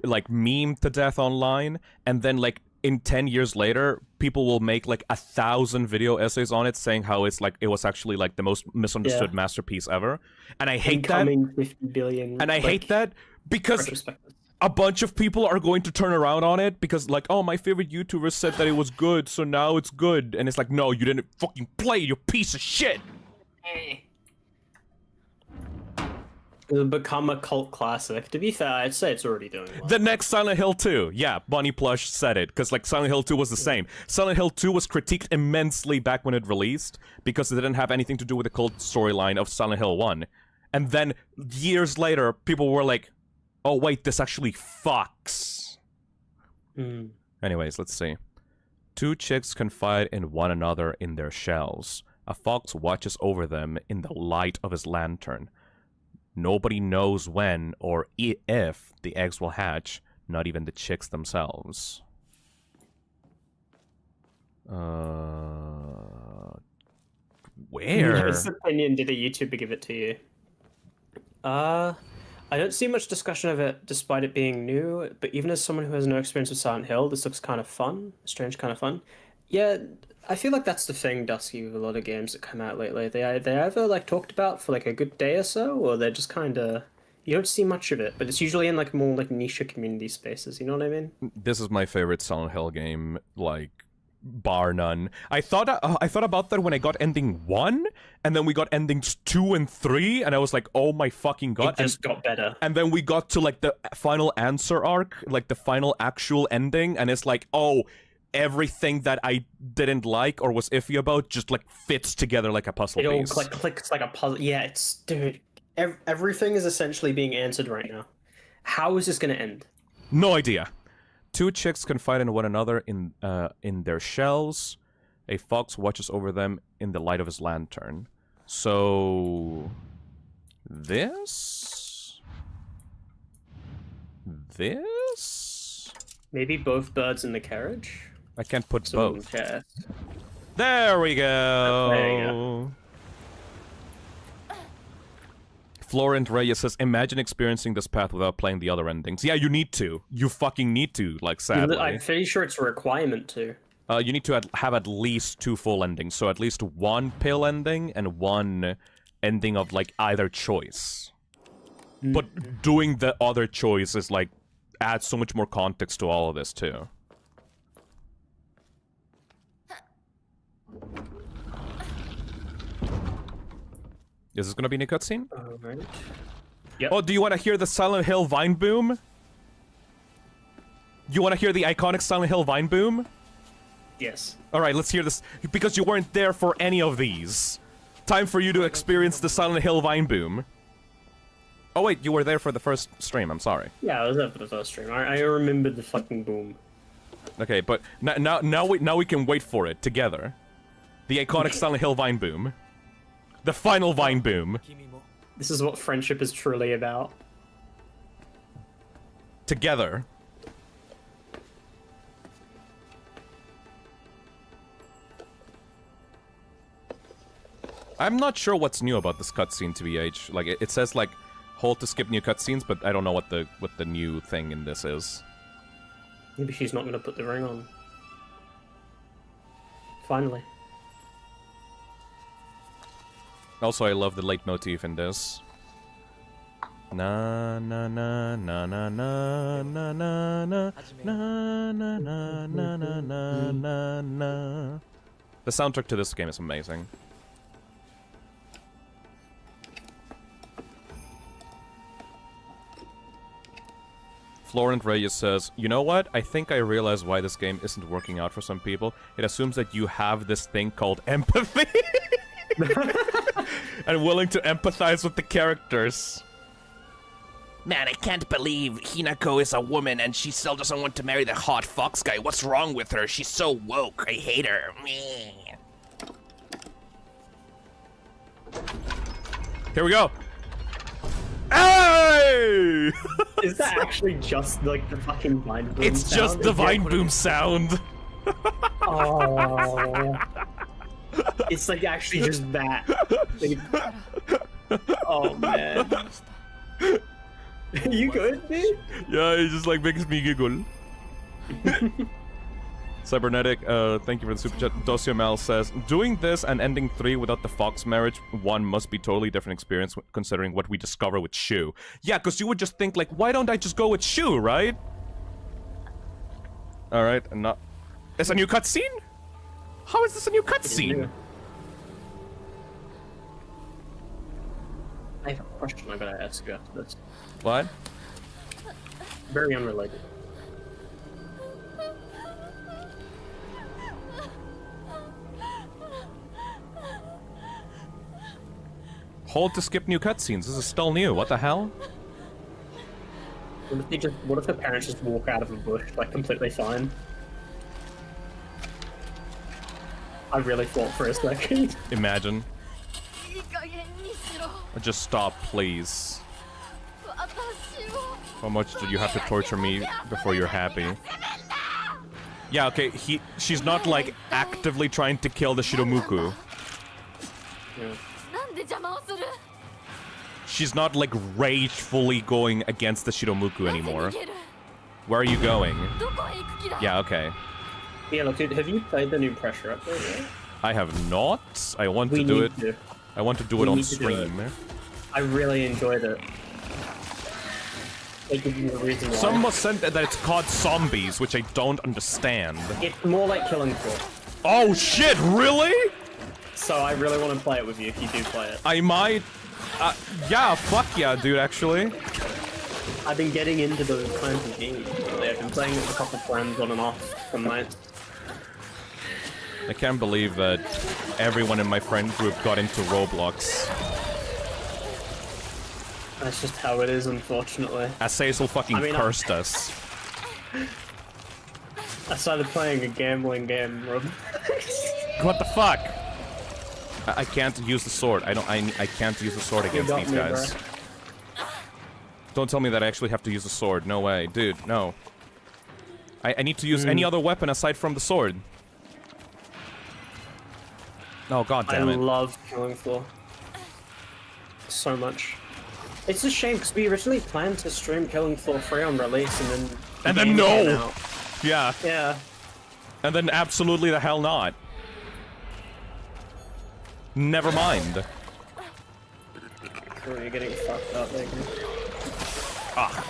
memed to death online. And then, like, in 10 years later, people will make, like, 1,000 video essays on it saying how it's, like, it was actually, like, the most misunderstood masterpiece ever. And I hate that. 50 billion. And I hate that because a bunch of people are going to turn around on it because, like, oh, my favorite YouTuber said that it was good, so now it's good. And it's like, no, you didn't fucking play, you piece of shit! It'll become a cult classic. To be fair, I'd say it's already doing well. The next Silent Hill 2. Yeah, Bunny Plush said it, because like Silent Hill 2 was the same. Silent Hill 2 was critiqued immensely back when it released, because it didn't have anything to do with the cult storyline of Silent Hill 1. And then, years later, people were like, oh wait, this actually fucks. Anyways, let's see. Two chicks confide in one another in their shells. A fox watches over them in the light of his lantern. Nobody knows when or if the eggs will hatch, not even the chicks themselves. Where? Whose opinion did a YouTuber give it to you? I don't see much discussion of it despite it being new, but even as someone who has no experience with Silent Hill, this looks kind of fun. Strange kind of fun. Yeah, I feel like that's the thing, Dusky, with a lot of games that come out lately. They either like talked about for like a good day or so, or they're just kind of, you don't see much of it, but it's usually in like more like niche community spaces, you know what I mean? This is my favorite Silent Hill game, like, bar none. I thought about that when I got ending 1, and then we got endings 2 and 3, and I was like, oh my fucking god. It just got better. And then we got to like the final answer arc, like the final actual ending, and it's like, oh, everything that I didn't like or was iffy about just like fits together like a puzzle piece. It all clicks like a puzzle. Yeah, it's, dude, everything is essentially being answered right now. How is this gonna end? No idea. Two chicks confide in one another in their shells. A fox watches over them in the light of his lantern. So this maybe both birds in the carriage. I can't put both. Yeah. There we go. There you go. Florent Reyes says, imagine experiencing this path without playing the other endings. Yeah, you need to. You fucking need to, like, sadly. I'm pretty sure it's a requirement to. You need to have at least 2 full endings. So at least 1 pale ending and 1 ending of, like, either choice. But doing the other choice is, like, adds so much more context to all of this, too. Is this gonna be a new cutscene? Alright. Yep. Oh, do you want to hear the Silent Hill Vine Boom? You want to hear the iconic Silent Hill Vine Boom? Yes. Alright, let's hear this, because you weren't there for any of these. Time for you to experience the Silent Hill Vine Boom. Oh wait, you were there for the first stream, I'm sorry. Yeah, I was there for the first stream. I remembered the fucking boom. Okay, but now we can wait for it together. The iconic Silent Hill Vine Boom. The final Vine Boom. This is what friendship is truly about. Together. I'm not sure what's new about this cutscene, TBH. Like, it says, like, hold to skip new cutscenes, but I don't know what the new thing in this is. Maybe she's not gonna put the ring on. Finally. Also, I love the leitmotif in this. Na na na na na na na na na na na na na na na na. The soundtrack to this game is amazing. Florent Reyes says, you know what? I think I realize why this game isn't working out for some people. It assumes that you have this thing called empathy. And willing to empathize with the characters. Man, I can't believe Hinako is a woman and she still doesn't want to marry the hot fox guy. What's wrong with her? She's so woke. I hate her. Here we go. Hey! Is that actually just like the fucking Vine Boom It's sound? just the Vine Boom sound. Oh. It's like actually just that. Like, oh man. You good, dude? Yeah, it just like makes me giggle. Cybernetic, thank you for the super chat. Dosiamal says, doing this and ending 3 without the Fox marriage 1 must be totally different experience considering what we discover with Shu. Yeah, because you would just think like, why don't I just go with Shu, right? Alright, and not... It's a new cutscene? How is this a new cutscene? I have a question I gotta ask you after this. What? Very unrelated. Hold to skip new cutscenes. This is still new. What the hell? What if the parents just walk out of a bush, like, completely fine? I really thought for a second. Imagine. Just stop, please. How much did you have to torture me before you're happy? Yeah, okay, she's not, like, actively trying to kill the Shiromuku. Yeah. She's not, like, ragefully going against the Shiromuku anymore. Where are you going? Yeah, okay. Yeah, look, dude, have you played the new Pressure update yet? I have not. I want to do it. I want to do it on stream. I really enjoyed it. Like, the reason why. Someone said that it's called Zombies, which I don't understand. It's more like Killing Floor. Oh shit, really? So I really want to play it with you if you do play it. I might... yeah, fuck yeah, dude, actually. I've been getting into those kinds of games. I've been playing with a couple of friends on and off some nights. I can't believe that everyone in my friend group got into Roblox. That's just how it is, unfortunately. Azazel fucking cursed us. I started playing a gambling game, Rob. What the fuck? I can't use the sword. I can't use the sword against these guys. Don't tell me that I actually have to use the sword. No way. Dude, no. I need to use any other weapon aside from the sword. Oh, god damn it. I love Killing Floor. So much. It's a shame, because we originally planned to stream Killing Floor 3 on release, and then... no! Yeah. Yeah. And then absolutely the hell not. Never mind. Oh, you're getting fucked up, Megan. Ah.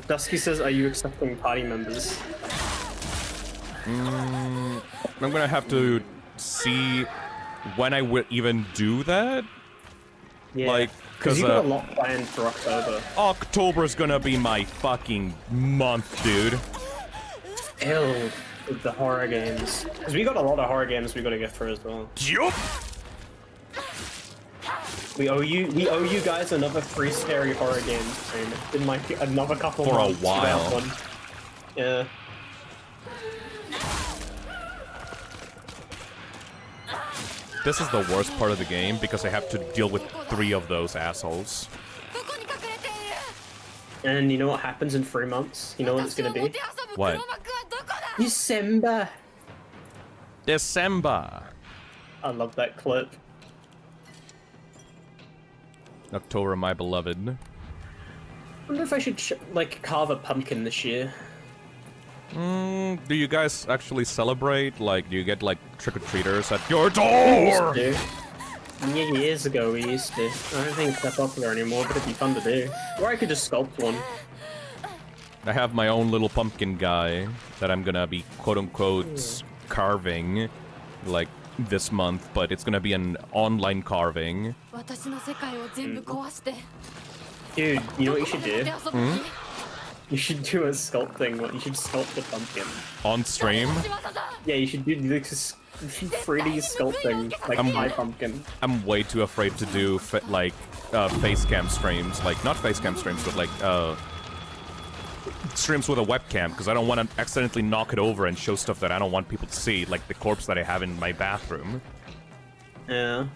Dusky says, are you accepting party members? I'm gonna have to see when I would even do that. Yeah, like, because you got a lot planned for October. October's gonna be my fucking month, dude. Ew, with the horror games. Because we got a lot of horror games we gotta get through as well. Yup. We owe you guys another free scary horror game stream in like another couple for months. For a while. Yeah. This is the worst part of the game because I have to deal with 3 of those assholes. And you know what happens in 3 months? You know what it's gonna be? What? December. December. I love that clip. October, my beloved. I wonder if I should like carve a pumpkin this year. Do you guys actually celebrate? Like, do you get like trick-or-treaters at your door? Yeah, years ago we used to. I don't think that's popular anymore, but it'd be fun to do. Or I could just sculpt one. I have my own little pumpkin guy that I'm gonna be quote-unquote carving, like, this month, but it's gonna be an online carving. Dude, you know what you should do? You should do a sculpting one. You should sculpt a pumpkin. On stream? Yeah, you should do this 3D sculpting, like my pumpkin. I'm way too afraid to do face cam streams. Like, not face cam streams, but like, streams with a webcam, because I don't want to accidentally knock it over and show stuff that I don't want people to see, like the corpse that I have in my bathroom. Yeah.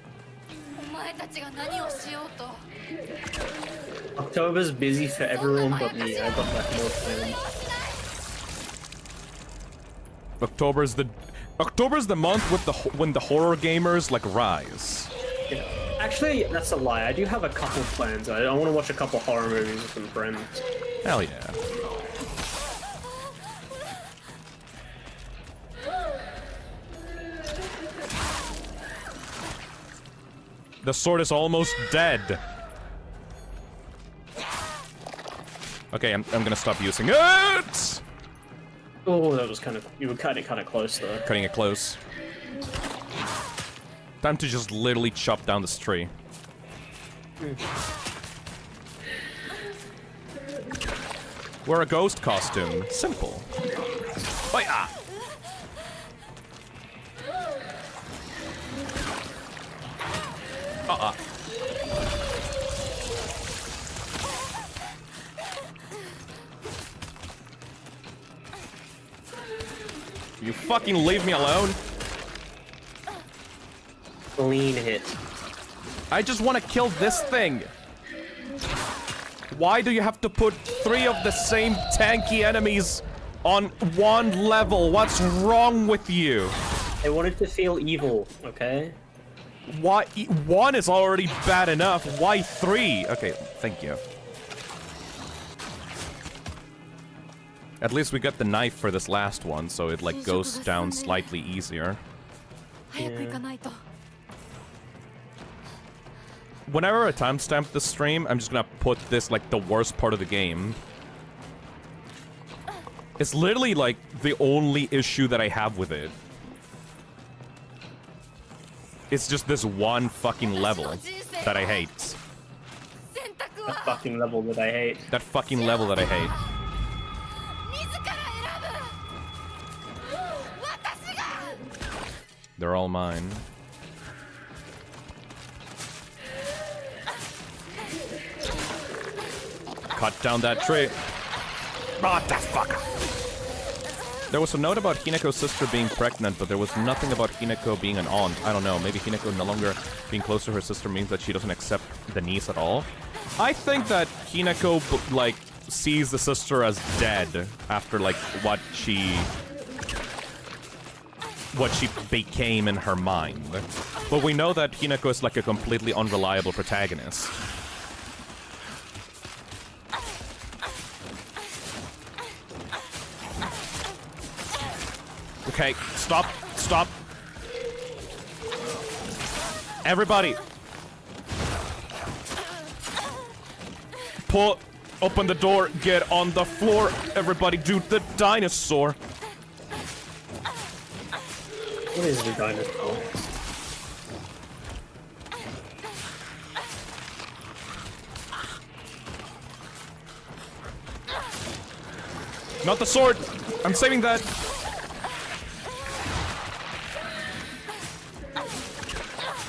October's busy for everyone but me. I got like more plans. October's the month with when the horror gamers like rise. Yeah. Actually, that's a lie. I do have a couple plans. I want to watch a couple horror movies with some friends. Hell yeah. The sword is almost dead. Okay, I'm gonna stop using it! Oh, that was kind of... You were cutting it kind of close, though. Cutting it close. Time to just literally chop down this tree. Wear a ghost costume. Simple. Oh, yeah. You fucking leave me alone. Clean hit. I just want to kill this thing. Why do you have to put 3 of the same tanky enemies on one level? What's wrong with you? I wanted to feel evil, okay? Why? 1 is already bad enough. Why 3? Okay, thank you. At least we got the knife for this last one, so it like goes down slightly easier. Whenever I timestamp the stream, I'm just gonna put this like the worst part of the game. It's literally like the only issue that I have with it. It's just this one fucking level that I hate. That fucking level that I hate. That fucking level that I hate. They're all mine. Cut down that tree. What the fuck? There was a note about Hineko's sister being pregnant, but there was nothing about Hineko being an aunt. I don't know, maybe Hineko no longer being close to her sister means that she doesn't accept the niece at all. I think that Hineko, like, sees the sister as dead after, like, what she became in her mind. But we know that Hineko is, like, a completely unreliable protagonist. Okay, stop, stop. Everybody. Open the door, get on the floor. Everybody do the dinosaur. What is the dinosaur? Not the sword. I'm saving that.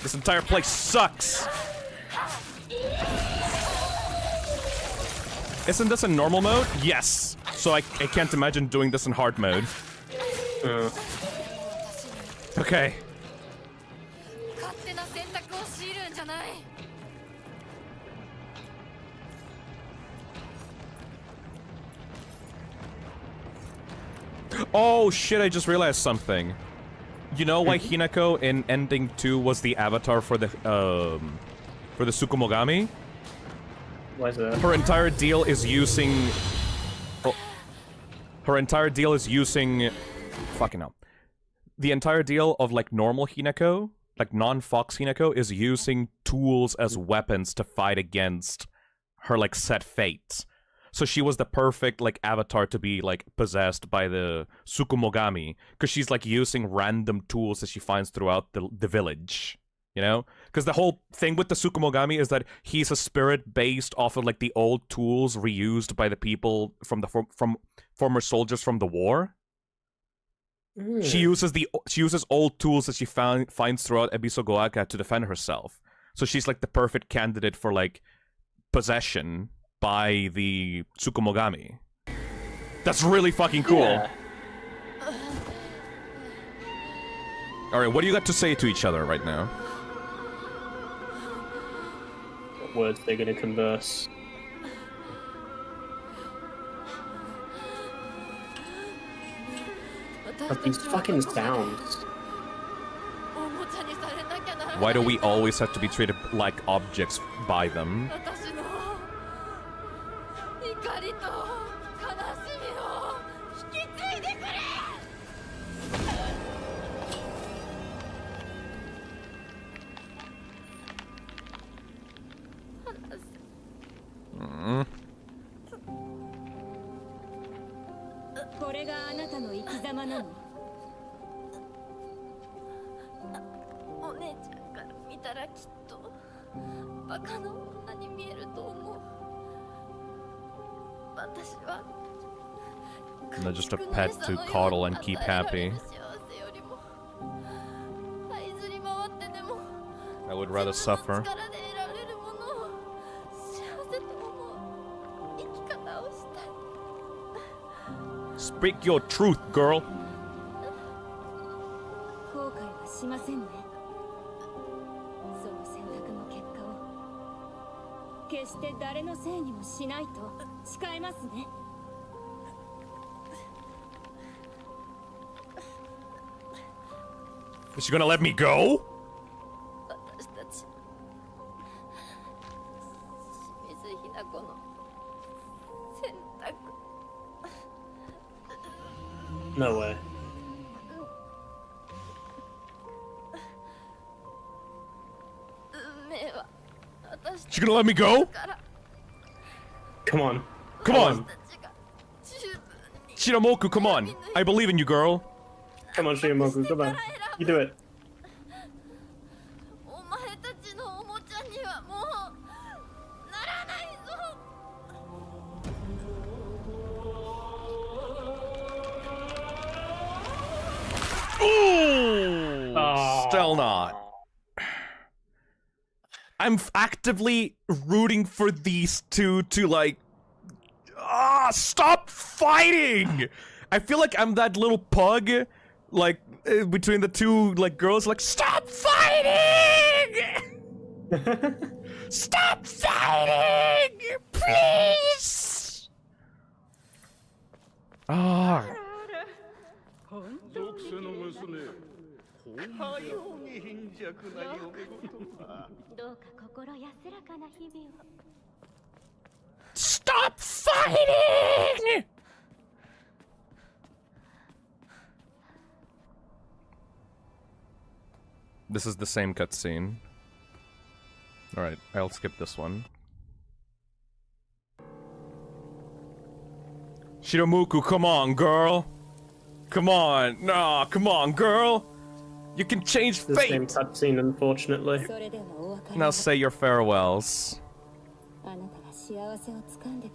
This entire place sucks. Isn't this in normal mode? Yes. So I can't imagine doing this in hard mode. Okay. Oh shit, I just realized something. You know why Hineko in Ending 2 was the avatar for the Tsukumogami? Why is that? Her entire deal is using... Oh, her entire deal is using... Fucking hell. The entire deal of, like, normal Hineko, like, non-Fox Hineko, is using tools as weapons to fight against her, like, set fate. So she was the perfect, like, avatar to be, like, possessed by the Tsukumogami. Because she's, like, using random tools that she finds throughout the village. You know? Because the whole thing with the Tsukumogami is that he's a spirit based off of, like, the old tools reused by the people from the from former soldiers from the war. She uses old tools that she finds throughout Ebisu-go-aka to defend herself. So she's, like, the perfect candidate for, like, possession by the Tsukumogami. That's really fucking cool. Yeah. Alright, what do you got to say to each other right now? What words they're gonna converse? But these fucking sounds. Why do we always have to be treated like objects by them? バカな女に見えると思う。私は And they're just a pet to coddle and keep happy. I would rather suffer. Speak your truth, girl. 後悔はしませんね。その選択の結果を決して誰のせいにもしないと誓いますね。Is she gonna let me go? 私たち清水ひな子の選択。 No way. She gonna let me go? Come on. Come on. Shiramoku, come on. I believe in you, girl. Come on, Shiramoku, come on. You do it. Ooh, still not. I'm actively rooting for these two to like stop fighting. I feel like I'm that little pug like between the two like girls like stop fighting. Stop fighting, please. Ah. 属性の娘かように貧弱な嫁事がどうか心安らかな日々を Stop fighting! This is the same cutscene. Alright, I'll skip this one. Shiramoku, come on, girl! Come on! Nah, come on, girl! You can change the fate! Same cutscene, unfortunately. Now say your farewells.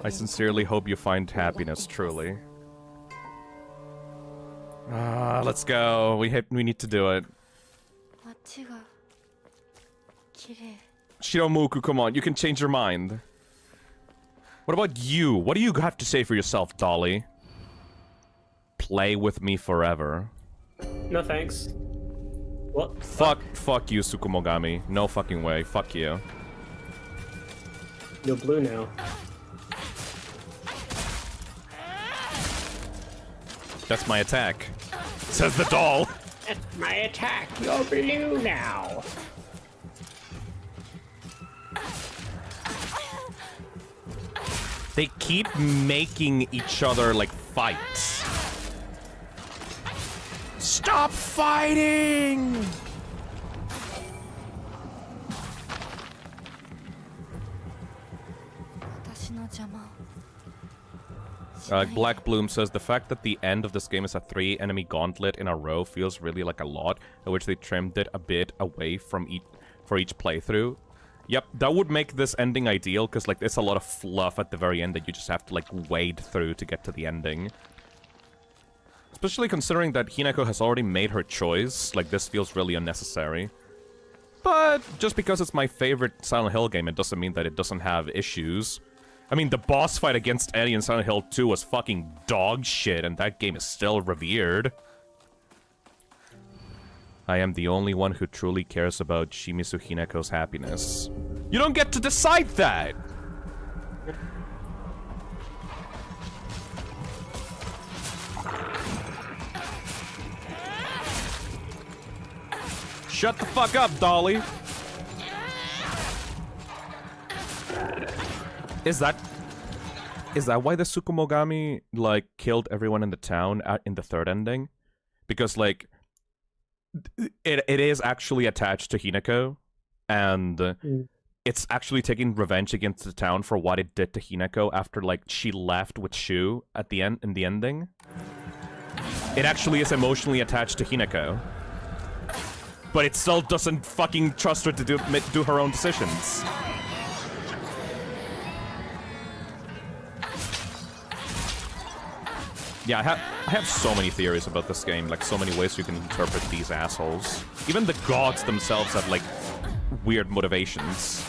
I sincerely hope you find happiness, truly. Let's go. We need to do it. Shiramoku, come on, you can change your mind. What about you? What do you have to say for yourself, Dolly? Play with me forever. No thanks. What? Fuck you, Tsukumogami. No fucking way. Fuck you. You're blue now. That's my attack. Says the doll. That's my attack. You're blue now. They keep making each other like fight. Stop fighting! Black Bloom says the fact that the end of this game is a 3-enemy gauntlet in a row feels really like a lot, at which they trimmed it a bit away from for each playthrough. Yep, that would make this ending ideal, because like there's a lot of fluff at the very end that you just have to like wade through to get to the ending. Especially considering that Hinako has already made her choice, like this feels really unnecessary. But just because it's my favorite Silent Hill game, it doesn't mean that it doesn't have issues. I mean, the boss fight against Eddie in Silent Hill 2 was fucking dog shit, and that game is still revered. I am the only one who truly cares about Shimizu Hinako's happiness. You don't get to decide that! Shut the fuck up, Dolly! Is that why the Tsukumogami, like, killed everyone in the town in the third ending? Because, like, it is actually attached to Hinako, and it's actually taking revenge against the town for what it did to Hinako after, like, she left with Shu at the end, in the ending. It actually is emotionally attached to Hinako. But it still doesn't fucking trust her to do her own decisions. Yeah, I have so many theories about this game, like so many ways you can interpret these assholes. Even the gods themselves have like weird motivations.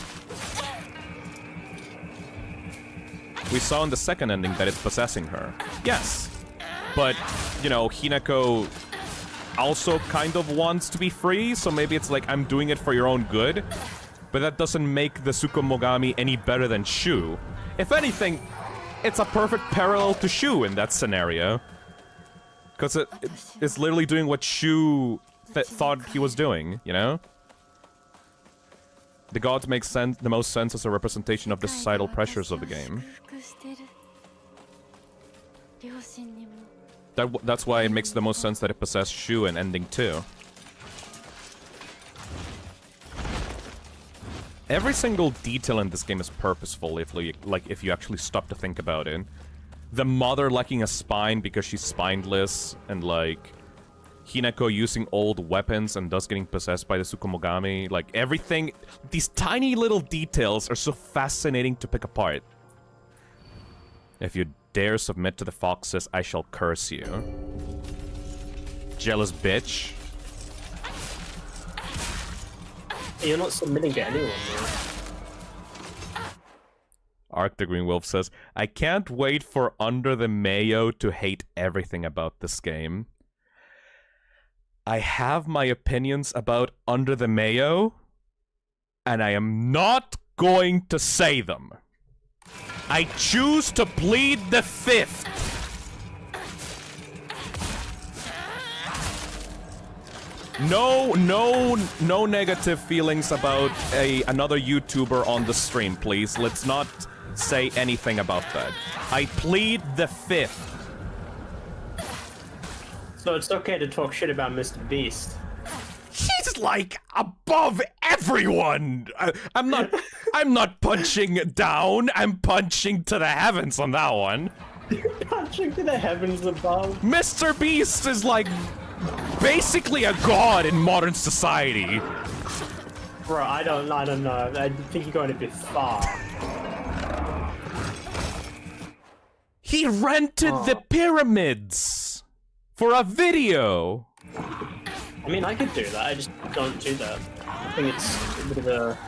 We saw in the second ending that it's possessing her. Yes. But, you know, Hinako also kind of wants to be free, so maybe it's like, I'm doing it for your own good. But that doesn't make the Tsukumogami any better than Shu. If anything, it's a perfect parallel to Shu in that scenario. Because it's literally doing what Shu thought he was doing, you know? The gods make the most sense as a representation of the societal pressures of the game. That's why it makes the most sense that it possessed Shu in ending 2. Every single detail in this game is purposeful if you actually stop to think about it. The mother lacking a spine because she's spineless, and like Hinako using old weapons and thus getting possessed by the Tsukumogami. Like everything, these tiny little details are so fascinating to pick apart. If you dare submit to the foxes, I shall curse you. Jealous bitch. You're not submitting to anyone, man. Arc the Green Wolf says, I can't wait for Under the Mayo to hate everything about this game. I have my opinions about Under the Mayo, and I am not going to say them. I choose to plead the fifth. No negative feelings about another YouTuber on the stream, please. Let's not say anything about that. I plead the fifth. So it's okay to talk shit about Mr. Beast. He's like above everyone. I'm not punching down. I'm punching to the heavens on that one. Punching to the heavens above. Mr. Beast is like basically a god in modern society. Bro, I don't know. I think you're going a bit far. He rented the pyramids for a video. I mean, I could do that. I just don't do that. I think it's a bit of a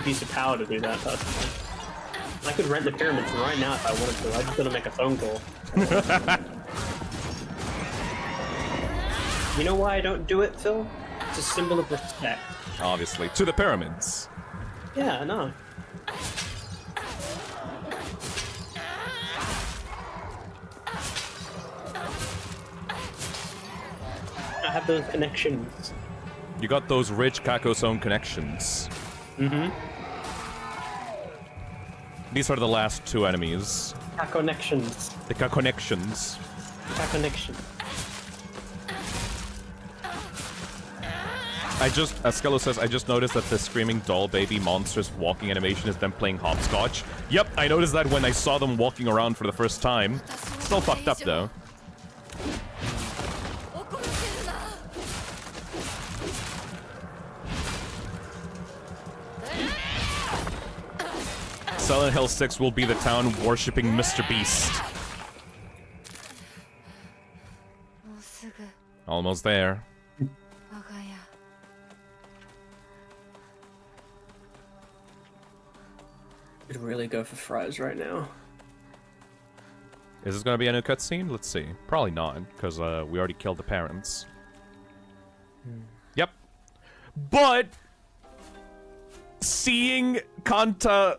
piece of power to do that, personally. I could rent the pyramids right now if I wanted to. I just gotta make a phone call. You know why I don't do it, Phil? It's a symbol of respect. Obviously. To the pyramids. Yeah, I know. I have those connections. You got those rich Kako-zone connections. Mm-hmm. These are the last two enemies. Connections. The connections. Connection. As Skello says, I just noticed that the screaming doll baby monster's walking animation is them playing hopscotch. Yep, I noticed that when I saw them walking around for the first time. Still fucked up though. Silent Hill 6 will be the town worshipping Mr. Beast. Almost there. Could really go for fries right now. Is this gonna be a new cutscene? Let's see. Probably not, because we already killed the parents. Yep. But seeing Kanta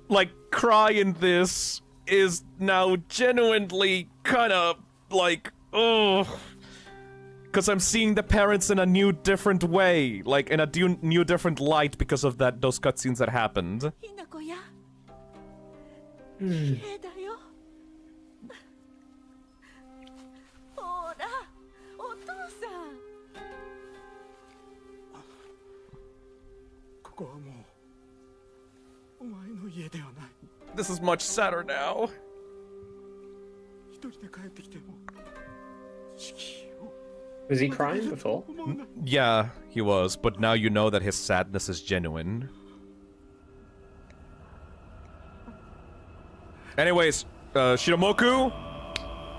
like cry in this is now genuinely kind of like, oh, because I'm seeing the parents in a new, different way, like in a new, different light because of those cutscenes that happened. This is much sadder now. Was he crying before? Yeah, he was, but now you know that his sadness is genuine. Anyways, Shiramoku,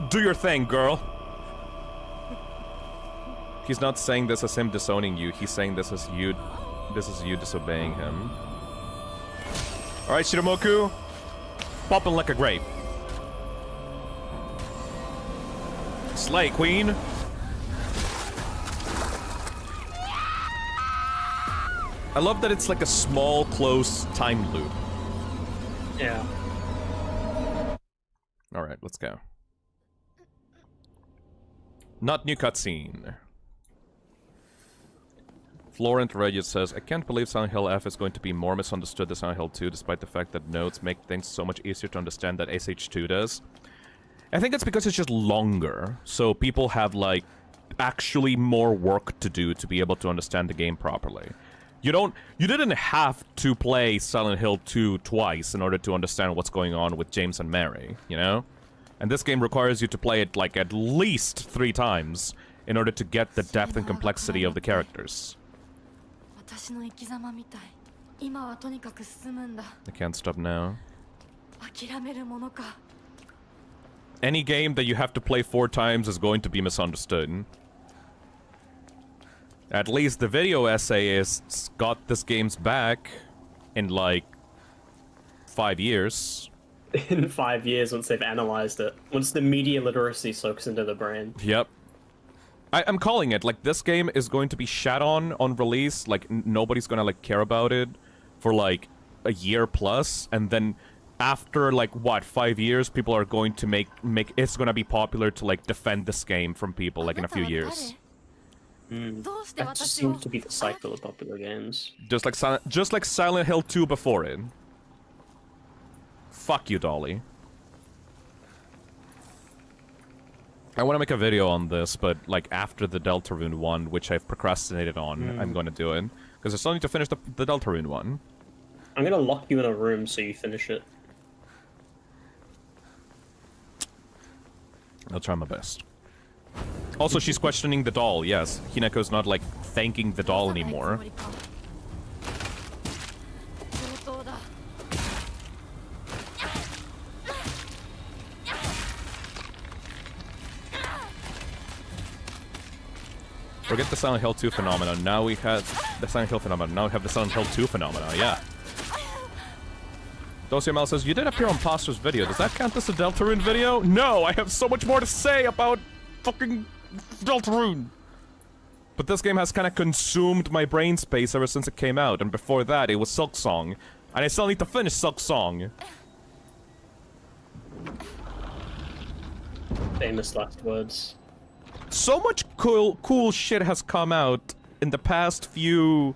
Do your thing, girl. He's not saying this as him disowning you. He's saying this as you. This is you disobeying him. All right, Shiramoku. Popping like a grape. Slay, queen. I love that it's like a small, close time loop. Yeah. Alright, let's go. Not new cutscene. Florent Regis says, I can't believe Silent Hill F is going to be more misunderstood than Silent Hill 2, despite the fact that nodes make things so much easier to understand than SH2 does. I think it's because it's just longer, so people have, like, actually more work to do to be able to understand the game properly. You didn't have to play Silent Hill 2 twice in order to understand what's going on with James and Mary, you know? And this game requires you to play it, like, at least 3 times in order to get the depth and complexity of the characters. I can't stop now. Any game that you have to play 4 times is going to be misunderstood. At least the video essayists got this game's back in, like, 5 years. In 5 years, once they've analyzed it. Once the media literacy soaks into the brain. Yep. I'm calling it. Like, this game is going to be shat on release. Like, nobody's gonna, like, care about it for, like, a year plus. And then after, like, what, 5 years, people are going to make it's gonna be popular to, like, defend this game from people, like, in a few years. That just seems to be the cycle of popular games. Just like Silent Hill 2 before it. Fuck you, Dolly. I want to make a video on this, but like after the Deltarune one, which I've procrastinated on, I'm going to do it. Because I still need to finish the Deltarune one. I'm going to lock you in a room so you finish it. I'll try my best. Also, she's questioning the doll, yes. Hineko's not, like, thanking the doll anymore. Forget the Silent Hill 2 phenomenon. Now we have the Silent Hill phenomenon. Now we have the Silent Hill 2 phenomenon, yeah. Dosiamel says, you did appear on Poster's video. Does that count as a Deltarune video? No, I have so much more to say about fucking Deltarune. But this game has kind of consumed my brain space ever since it came out, and before that it was Silksong. And I still need to finish Silksong. Famous last words. So much cool shit has come out in the past few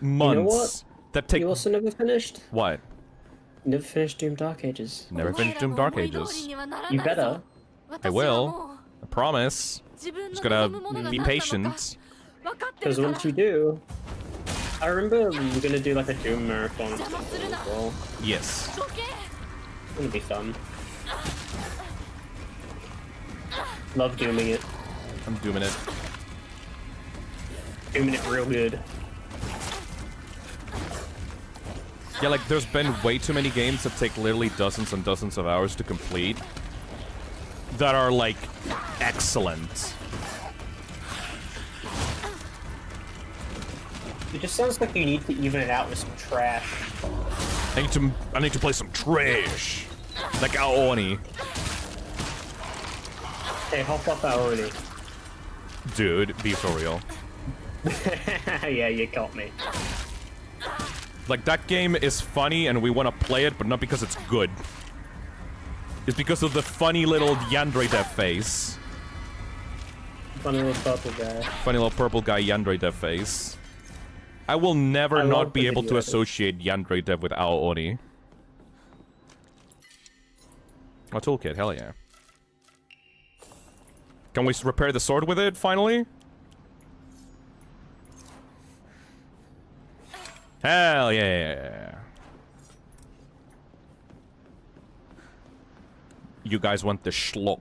months. You know what? That take. You also never finished? What? Never finished Doom Dark Ages. Never finished Doom Dark Ages. You better. I will. I promise. Just gotta be patient. Because once you do, I remember we're gonna do like a Doom marathon as well. Yes. It's gonna be fun. Love dooming it. I'm dooming it. Dooming it real good. Yeah, like, there's been way too many games that take literally dozens and dozens of hours to complete that are, like, excellent. It just sounds like you need to even it out with some trash. I need to play some trash. Like Aoni. Hey, hop up Aoni. Dude, be for real. Yeah, you got me. Like, that game is funny and we want to play it, but not because it's good. It's because of the funny little Yandere Dev face. Funny little purple guy. Funny little purple guy Yandere Dev face. I will never not be able to associate Yandere Dev with Aoni. Oh, toolkit, hell yeah. Can we repair the sword with it, finally? Hell yeah. You guys want the schlop.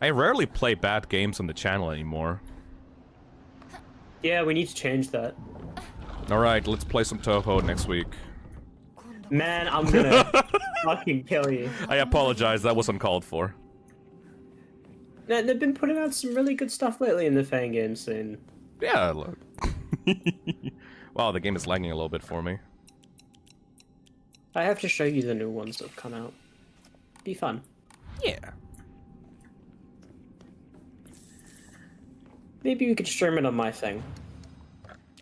I rarely play bad games on the channel anymore. Yeah, we need to change that. Alright, let's play some Toho next week. Man, I'm gonna fucking kill you. I apologize, that was uncalled for. Now, they've been putting out some really good stuff lately in the fan game scene. Yeah, look. Wow, the game is lagging a little bit for me. I have to show you the new ones that have come out. Be fun. Yeah. Maybe we could stream it on my thing.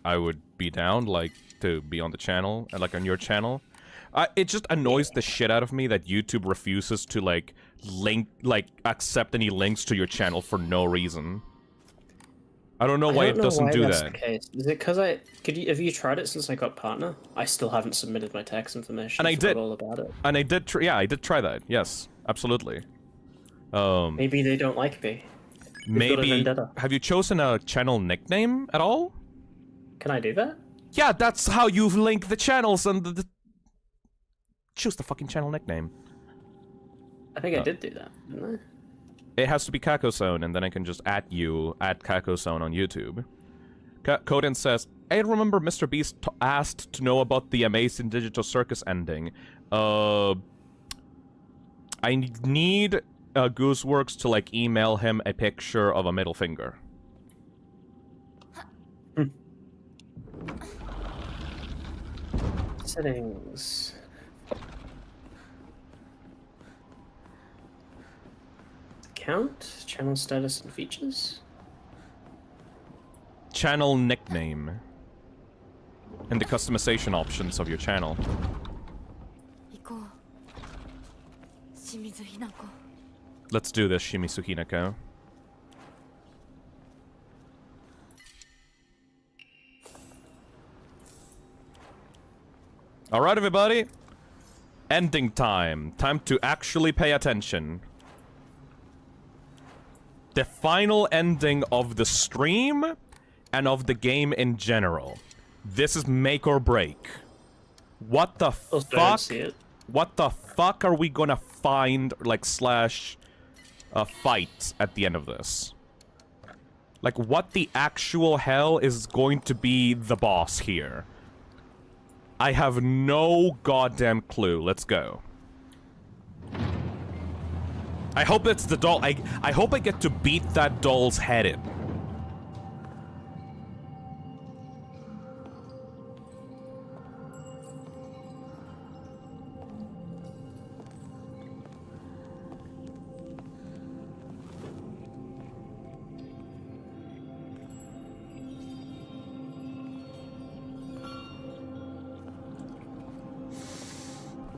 I would be down, like, to be on the channel, like, on your channel. It just annoys the shit out of me that YouTube refuses to, like, accept any links to your channel for no reason. I don't know why it doesn't do that. The case. Is it because have you tried it since I got partner? I still haven't submitted my tax information. And I did. All about it. And I did, I did try that. Yes, absolutely. Maybe they don't like me. Maybe. Have you chosen a channel nickname at all? Can I do that? Yeah, that's how you link the channels and the... Choose the fucking channel nickname. I think I did do that, didn't I? It has to be Kakozone, and then I can just @, Kakozone on YouTube. Coden says, I remember Mr. Beast asked to know about the Amazing Digital Circus ending. I need Gooseworks to, like, email him a picture of a middle finger. Settings. Account, channel status and features. Channel nickname. And the customization options of your channel. Let's do this, Shimizu Hinako. Alright, everybody. Ending time. Time to actually pay attention. The final ending of the stream and of the game in general. This is make or break. What the fuck? What the fuck are we gonna find, like, slash fight at the end of this? Like, what the actual hell is going to be the boss here? I have no goddamn clue. Let's go. I hope it's the doll. I hope I get to beat that doll's head in.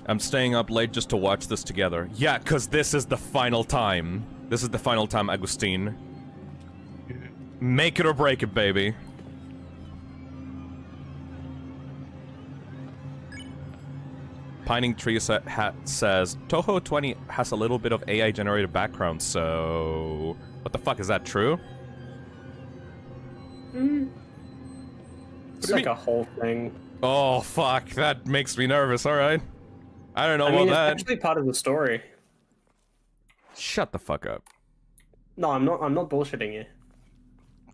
I'm staying up late just to watch this together. Yeah, because this is the final time. This is the final time, Agustin. Make it or break it, baby. Pining Tree says, Toho 20 has a little bit of AI-generated background, so... What the fuck, is that true? It's like a whole thing. Oh, fuck, that makes me nervous, alright. I don't know about that. It's actually part of the story. Shut the fuck up. No, I'm not bullshitting you.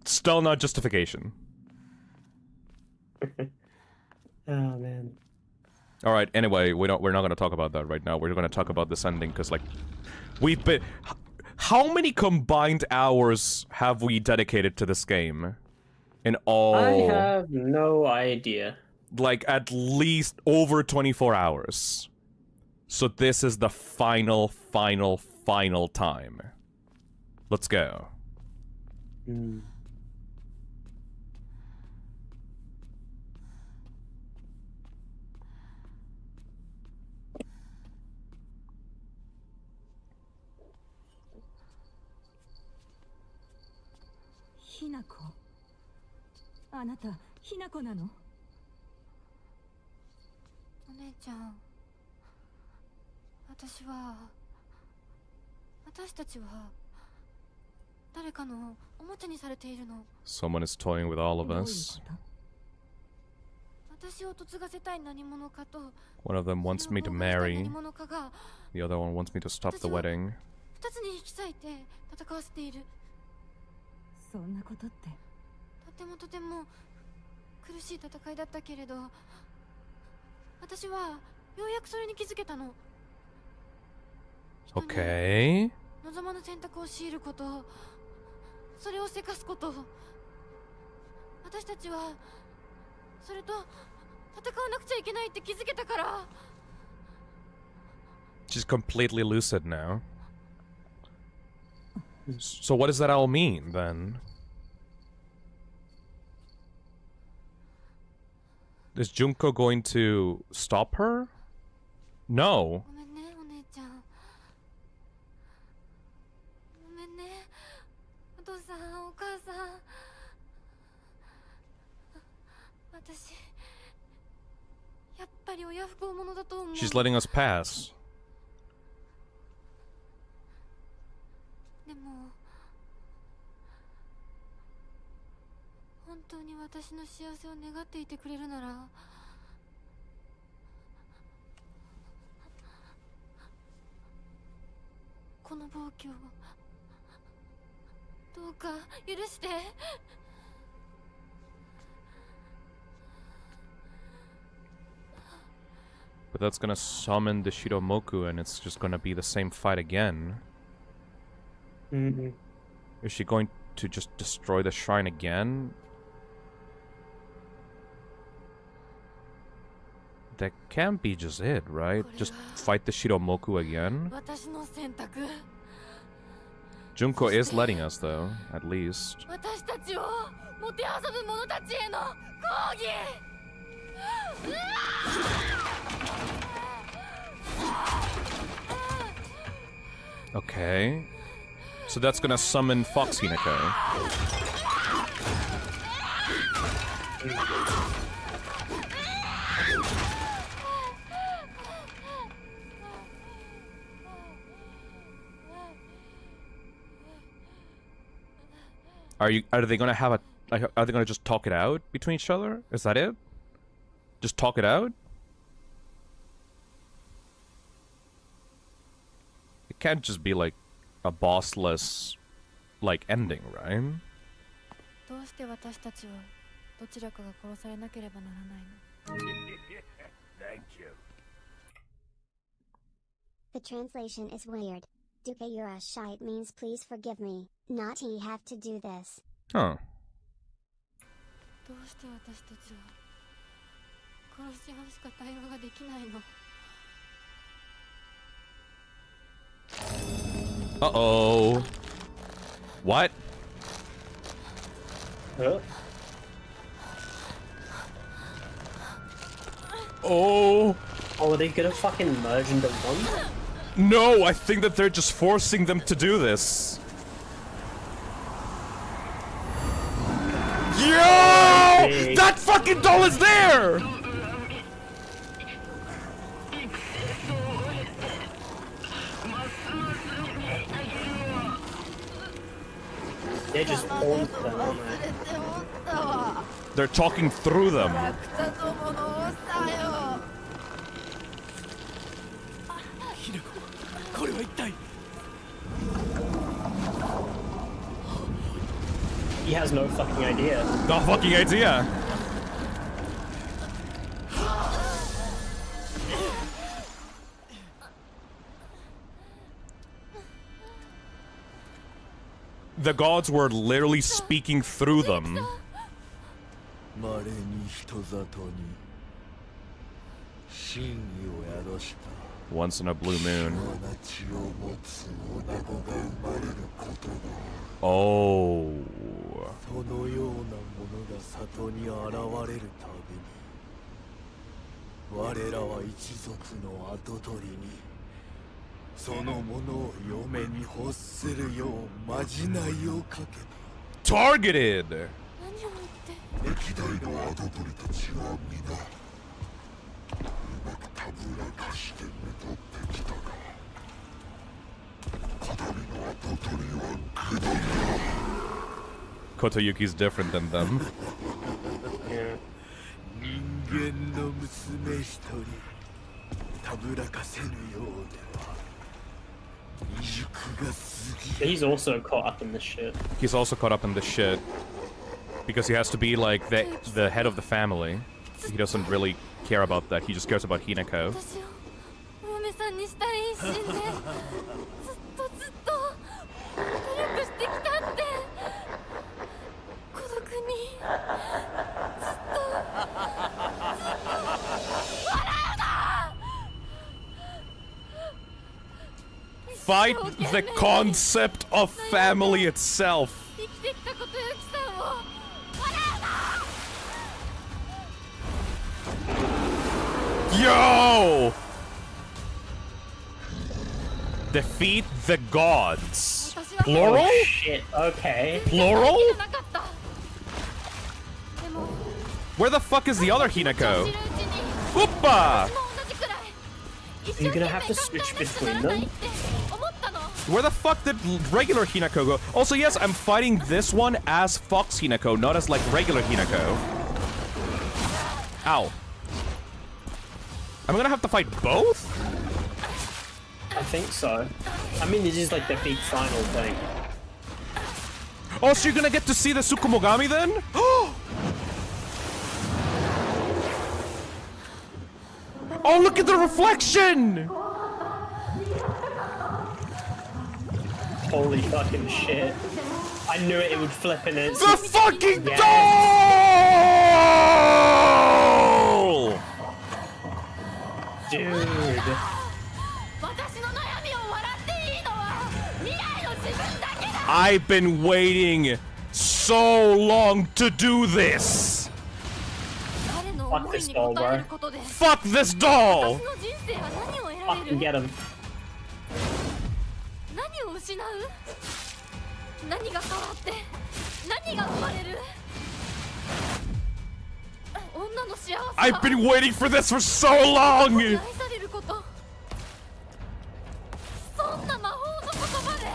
Still not justification. Oh man. All right. Anyway, we're not going to talk about that right now. We're going to talk about this ending because, like, we've been. How many combined hours have we dedicated to this game? In all. I have no idea. Like, at least over 24 hours. So this is the final time. Let's go. Hinako. あなた、Hinako なの？お姉ちゃん、私たちは誰かのおもちゃにされているの。 Someone is toying with all of us. 私を嫁がせたい何者かと、 One of them wants me to marry. The other one wants me to stop the wedding. 二つに引き裂いて戦わせている。そんなことって。とても苦しい戦いだったけれど、私はようやくそれに気づけたの。Okay. 望まぬ選択を強いること、それをせかすこと。私たちはそれと戦わなくちゃいけないって気づけたから。 She's completely lucid now. So what does that all mean, then? Is Junko going to stop her? No. ごめんね、お姉ちゃん。ごめんね、お父さん、お母さん。私、やっぱり親不孝者だと思う。 She's letting us pass. でも、本当に私の幸せを願っていてくれるなら、この暴挙をどうか許して。 But that's gonna summon the Shiromoku and it's just gonna be the same fight again. Mm-hmm. Is she going to just destroy the shrine again? That can't be just it, right? Just fight the Shiromoku again? 私の選択。 Junko is letting us, though, at least. 私たちをもてあそぶ者たちへの抗議。 Okay. So that's gonna summon Fox Hinako. Are they gonna have a, are they gonna just talk it out between each other? Is that it? Just talk it out? It can't just be like a bossless, like, ending, right? どうして私たちはどちらかが殺されなければならないの? Thank you. The translation is weird. Duke Urashite means please forgive me, not he have to do this. Huh. どうして私たちは殺し合うしか対話ができないの? Uh-oh. What? Huh? Oh. Oh, are they gonna fucking merge into one? No, I think that they're just forcing them to do this. Yo! That fucking doll is there! They're just pawns for them, aren't they? They're talking through them. He has no fucking idea. No fucking idea. The gods were literally speaking through them. Once in a blue moon. Oh. Targeted! Kotoyuki's different than them. Yeah. He's also caught up in this shit. He's also caught up in this shit. Because he has to be like the head of the family. He doesn't really care about that, he just cares about Hinako. fight the concept of family itself. 生きてきたことユキさんを笑うな Yo! Defeat the gods. Plural? Oh, shit. Okay. Plural? なかったでも Where the fuck is the other 知る Hinako? うちに Whoopa! 私も同じくらい You're gonna have to switch between them? 思ったの Where the fuck did regular Hinako go? Also, yes, I'm fighting this one as Fox Hinako, not as like regular Hinako. Ow. I'm gonna have to fight both? I think so. I mean, this is like the big final thing. Oh, so you're gonna get to see the Tsukumogami then? Oh, look at the reflection! Holy fucking shit. I knew it would flip in it. The fucking doll! Dude. 私の悩みを笑っていいのは未来の自分だけだ I've been waiting so long to do this! 彼の思いに応えることで Fuck this doll! 私の人生は何を得られ Fucking る get him. 何を失う何が変わって何が生まれる女の幸せは I've been waiting for this for so long! 愛されることそんな魔法の言葉で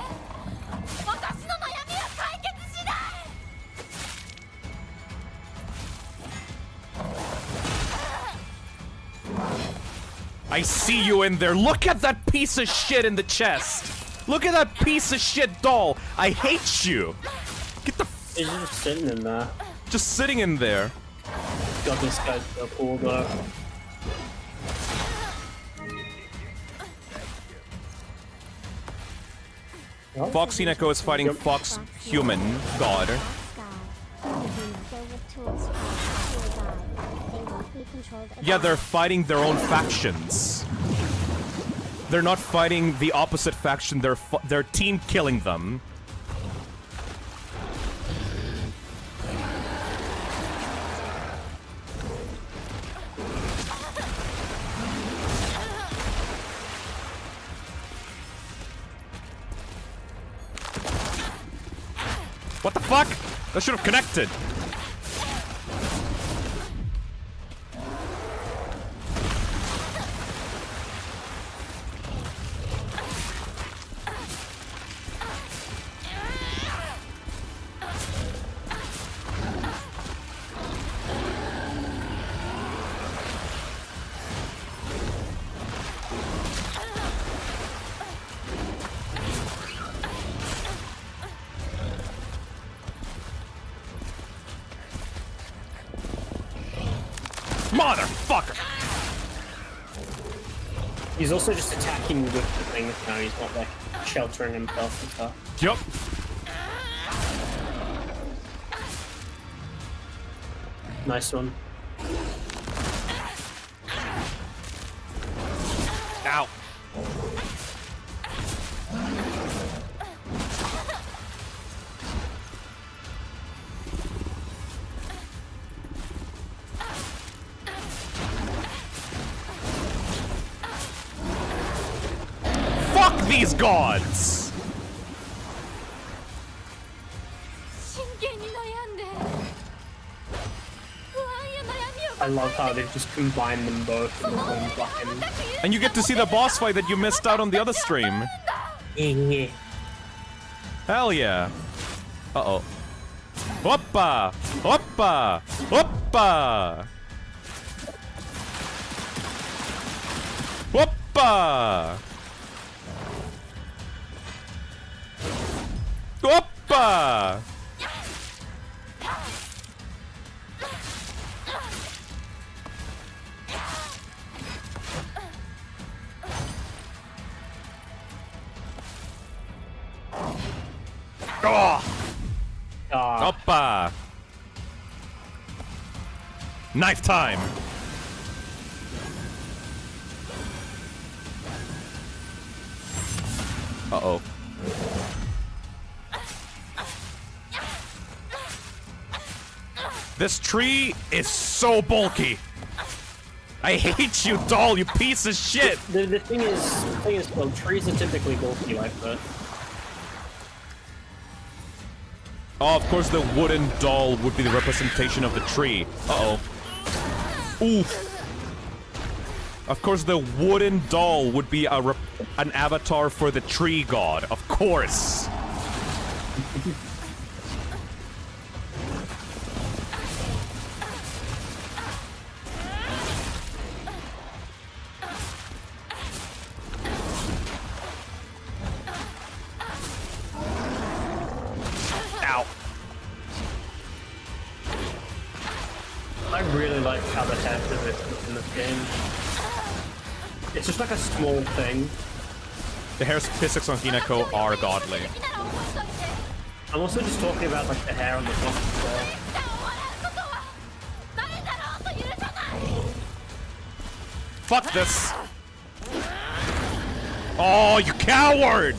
私の悩みは解決しない I see you in there. Look at that piece of shit in the chest. Look at that piece of shit doll. I hate you. Get the He's just sitting in there. just sitting in there. God, this guy's so cool though. Fox Hinako is fighting Fox Human God. Yeah, they're fighting their own factions. They're not fighting the opposite faction. They're team killing them. What the fuck? That should have connected. Motherfucker! He's also just attacking with the thing now, he's not like sheltering himself and stuff. Yup. Nice one. Ow. Fuck these gods! 真剣に悩んで不安や悩みを I love how they've just combined them both in one fucking... And you get to see the boss fight that you missed out on the other stream. Yeah. Hell yeah. Uh-oh. Hoppa! Hoppa! Hoppa! Hoppa! Hoppa! Oh! Hoppa! Knife time! Uh-oh. This tree is so bulky. I hate you, doll, you piece of shit. The thing is, well, trees are typically bulky like that. Oh, of course the wooden doll would be the representation of the tree. Uh-oh. Oof. Of course the wooden doll would be an avatar for the tree god. Of course. Ow. I really like how the hair is in this game. It's just like a small thing. The hair physics on Hinako are godly. I'm also just talking about like the hair on the top as well. Fuck this! Oh, you coward!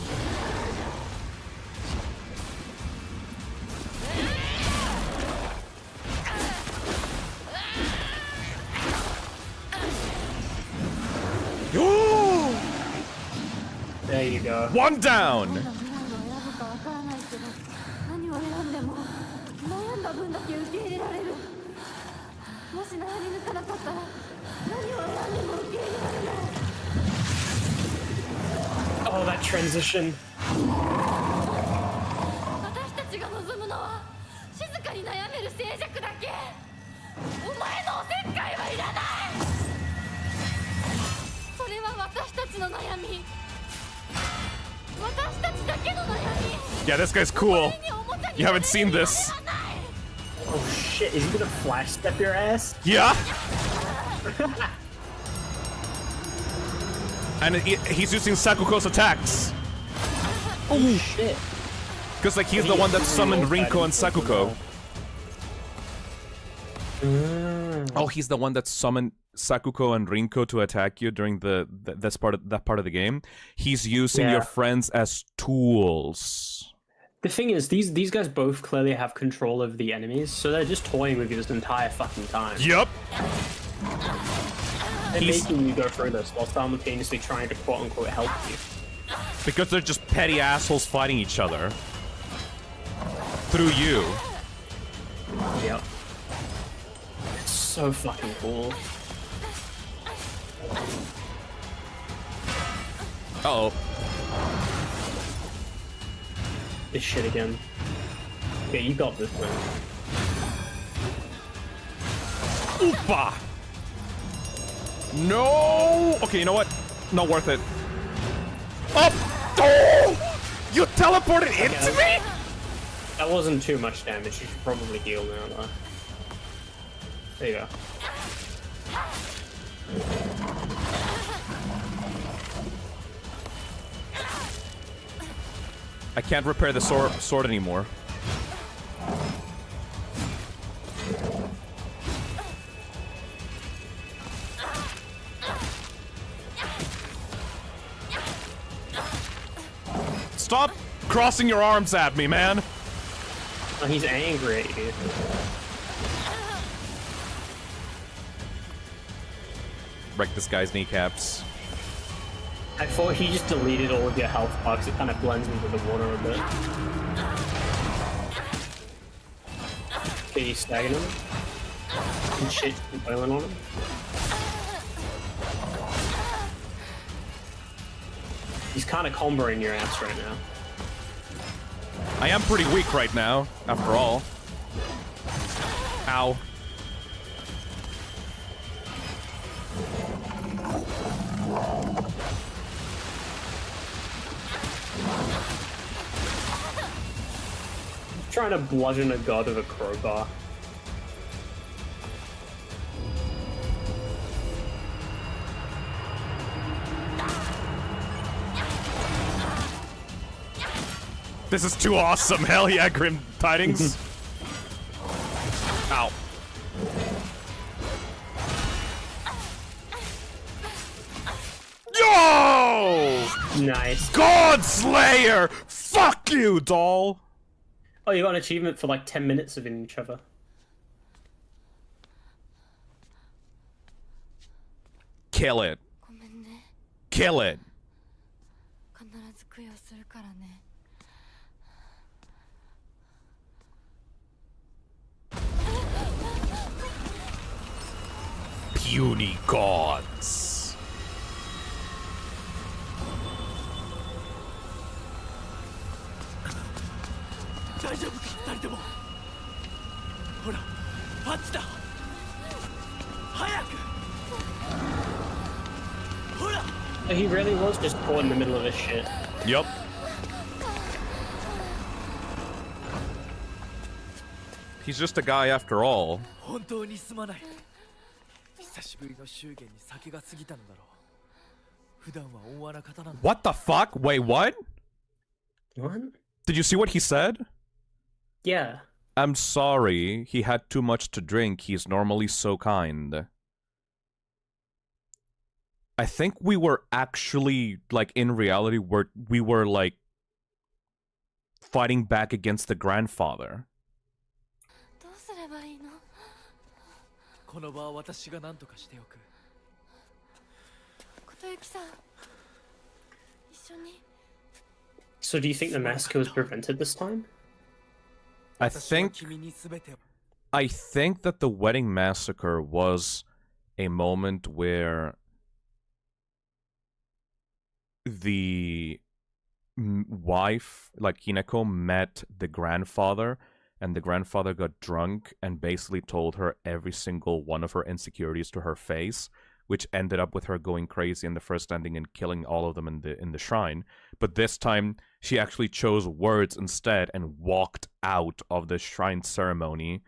There you go. One down! 何を選んでも悩んだ分だけ受け入れられる。もし悩み抜かなかったら何を選んでも受け入れられない。 Oh, that transition. 私たちが望むのは静かに悩める静寂だけ。お前のおせっかいはいらない。それは私たちの悩み。 Yeah, this guy's cool. You haven't seen this. Oh shit, is he gonna flash step your ass? Yeah! And he's using Sakuko's attacks. Oh shit. Because like he's the one that summoned Rinko and Sakuko. Oh, he's the one that summoned Sakuko and Rinko to attack you during that part of the game. He's using your friends as tools. The thing is, these guys both clearly have control of the enemies, so they're just toying with you this entire fucking time. Yup. They're making you go through this while simultaneously trying to quote unquote help you. Because they're just petty assholes fighting each other. Through you. Yep. It's so fucking cool. Uh-oh. This shit again. Okay, you got this one. Oopa! No! Okay, you know what? Not worth it. Up! Oh! You teleported into me?! That wasn't too much damage. You should probably heal now, though. There you go. I can't repair the sword anymore. Stop crossing your arms at me, man! Oh, he's angry at you. Wreck this guy's kneecaps. I thought he just deleted all of your health bugs. It kind of blends into the water a bit. Okay, you staggering him? And shit, boiling on him? He's kind of comboing your ass right now. I am pretty weak right now, after all. Ow. Trying to bludgeon a god with a crowbar. This is too awesome. Hell yeah, Grim Tidings. Ow. Yo! Nice. God Slayer! Fuck you, doll! Oh, you got an achievement for like 10 minutes of each other. Kill it. Kill it. 必ず供養するからね。Puny gods. 大丈夫か二人とも。ほら、あっちだ。早く。ほら。 He really was just caught in the middle of this shit. Yup. He's just a guy after all. 本当にすまない。久しぶりの祝言に酒が過ぎたのだろう。普段は温和な方なんだ。 What the fuck? Wait, what? What? Did you see what he said? Yeah. I'm sorry, he had too much to drink. He's normally so kind. I think we were actually, like, in reality, we were, like, fighting back against the grandfather. どうすればいいの？この場は私が何とかしておく。琴雪さん、一緒に。 So do you think the massacre was prevented this time? I think that the wedding massacre was a moment where the wife, like Hinako, met the grandfather, and the grandfather got drunk and basically told her every single one of her insecurities to her face, which ended up with her going crazy in the first ending and killing all of them in the shrine. But this time, she actually chose words instead and walked out of the shrine ceremony,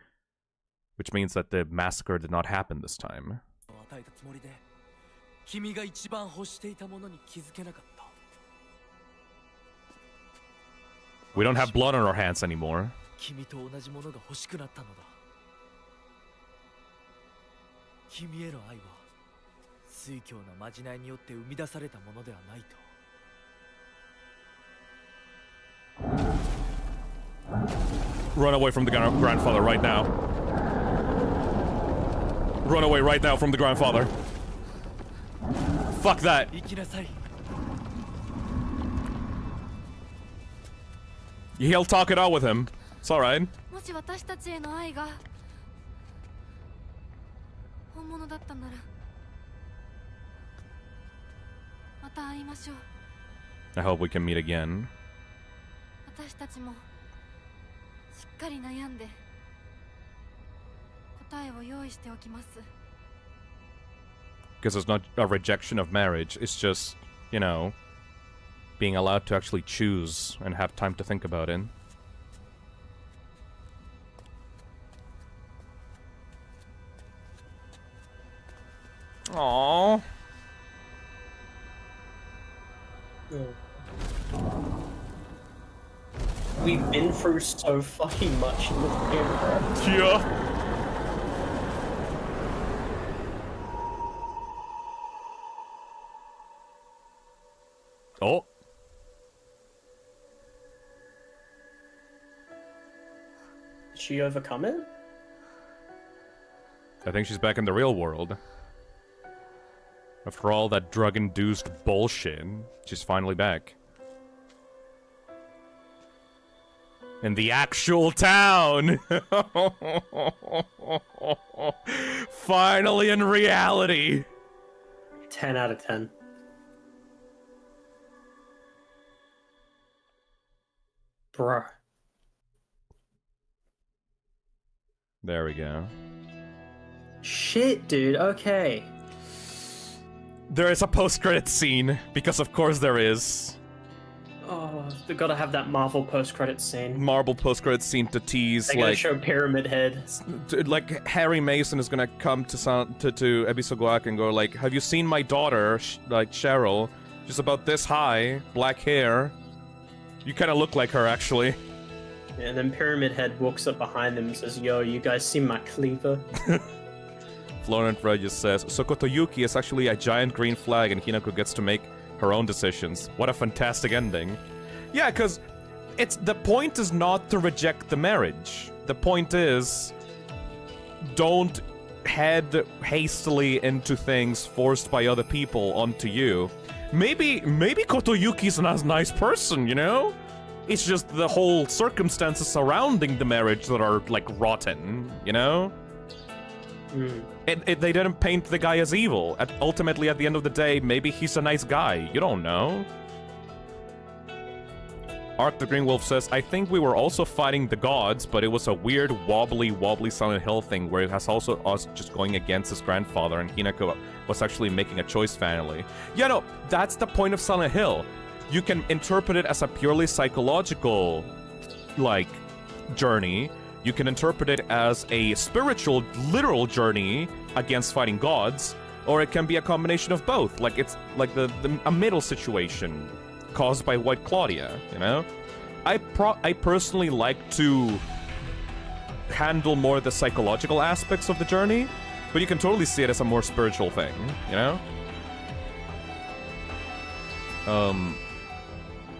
which means that the massacre did not happen this time. We don't have blood on our hands anymore. Run away from the grandfather right now. Run away right now from the grandfather. Fuck that. He'll talk it out with him. It's alright. もし私たちへの愛が本物だったなら、また会いましょう。 I hope we can meet again. 私たちもしっかり悩んで答えを用意しておきます。 Because it's not a rejection of marriage, it's just, you know, being allowed to actually choose and have time to think about it. Aww. We've been through so fucking much in this game, bro. Yeah. Oh. Did she overcome it? I think she's back in the real world. After all that drug-induced bullshit, she's finally back. In the actual town! Finally in reality! 10 out of 10. Bruh. There we go. Shit, dude, okay. There is a post-credit scene, because of course there is. Oh, they gotta have that Marvel post-credit scene. Marvel post-credit scene to tease, They're gonna like... show Pyramid Head. Like, Harry Mason is gonna come to Ebisogoak and go like, have you seen my daughter, like, Cheryl? She's about this high, black hair. You kinda look like her, actually. Yeah, and then Pyramid Head walks up behind them and says, yo, you guys see my cleaver? Florent Regis says, Sokoto Yuki is actually a giant green flag and Hinako gets to make her own decisions. What a fantastic ending. Yeah, because the point is not to reject the marriage. The point is, don't head hastily into things forced by other people onto you. Maybe Kotoyuki's a nice person, you know? It's just the whole circumstances surrounding the marriage that are, like, rotten, you know? They didn't paint the guy as evil. Ultimately, at the end of the day, maybe he's a nice guy. You don't know. Ark the Green Wolf says, I think we were also fighting the gods, but it was a weird, wobbly Silent Hill thing where it has also us just going against his grandfather, and Hinako was actually making a choice finally. Yeah, no, that's the point of Silent Hill. You can interpret it as a purely psychological, like, journey. You can interpret it as a spiritual, literal journey against fighting gods, or it can be a combination of both. Like, it's like a middle situation caused by White Claudia, you know? I personally like to handle more the psychological aspects of the journey, but you can totally see it as a more spiritual thing, you know?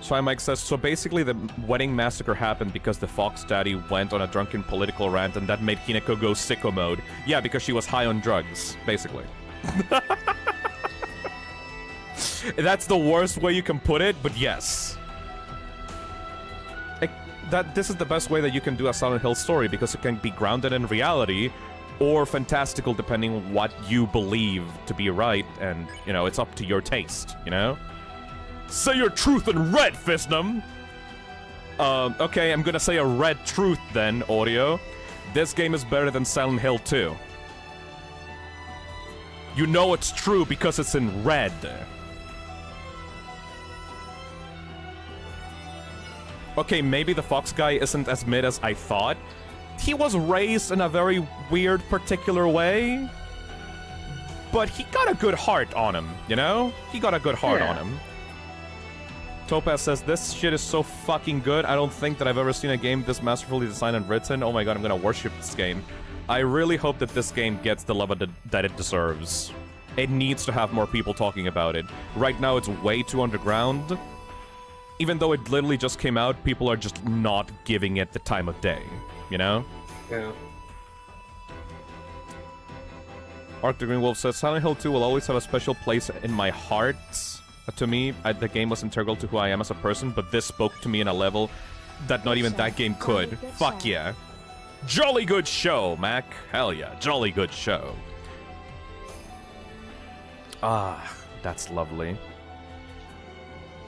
So Mike says, so basically the wedding massacre happened because the Fox Daddy went on a drunken political rant and that made Hinako go sicko mode. Yeah, because she was high on drugs, basically. That's the worst way you can put it, but yes. This is the best way that you can do a Silent Hill story, because it can be grounded in reality or fantastical depending on what you believe to be right, and, you know, it's up to your taste, you know? Say your truth in red, Fisnum! Okay, I'm gonna say a red truth then, Audio. This game is better than Silent Hill 2. You know it's true because it's in red. Okay, maybe the Fox guy isn't as mid as I thought. He was raised in a very weird, particular way. But he got a good heart on him, you know? He got a good heart on him. Topaz says, this shit is so fucking good. I don't think that I've ever seen a game this masterfully designed and written. Oh my god, I'm gonna worship this game. I really hope that this game gets the love that it deserves. It needs to have more people talking about it. Right now, it's way too underground. Even though it literally just came out, people are just not giving it the time of day, you know? Yeah. Ark the Green Wolf says, Silent Hill 2 will always have a special place in my heart. To me, the game was integral to who I am as a person, but this spoke to me in a level that not even that game could. Fuck yeah. Jolly good show, Mac. Hell yeah, jolly good show. Ah, that's lovely.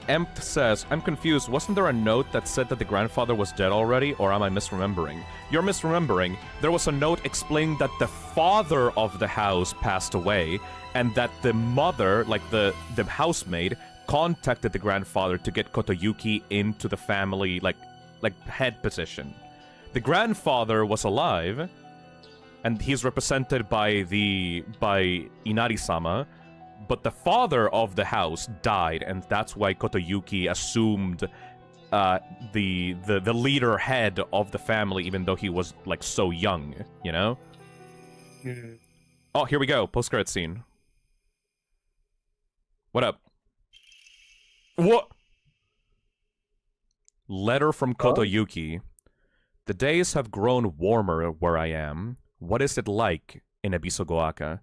Empt says, I'm confused. Wasn't there a note that said that the grandfather was dead already, or am I misremembering? You're misremembering. There was a note explaining that the father of the house passed away, and that the mother, like the housemaid, contacted the grandfather to get Kotoyuki into the family, like head position. The grandfather was alive, and he's represented by Inari-sama, but the father of the house died, and that's why Kotoyuki assumed the leader head of the family, even though he was, like, so young, you know? Mm. Oh, here we go. Post-credit scene. What up? What? Letter from Kotoyuki. The days have grown warmer where I am. What is it like in Ebisogoaka?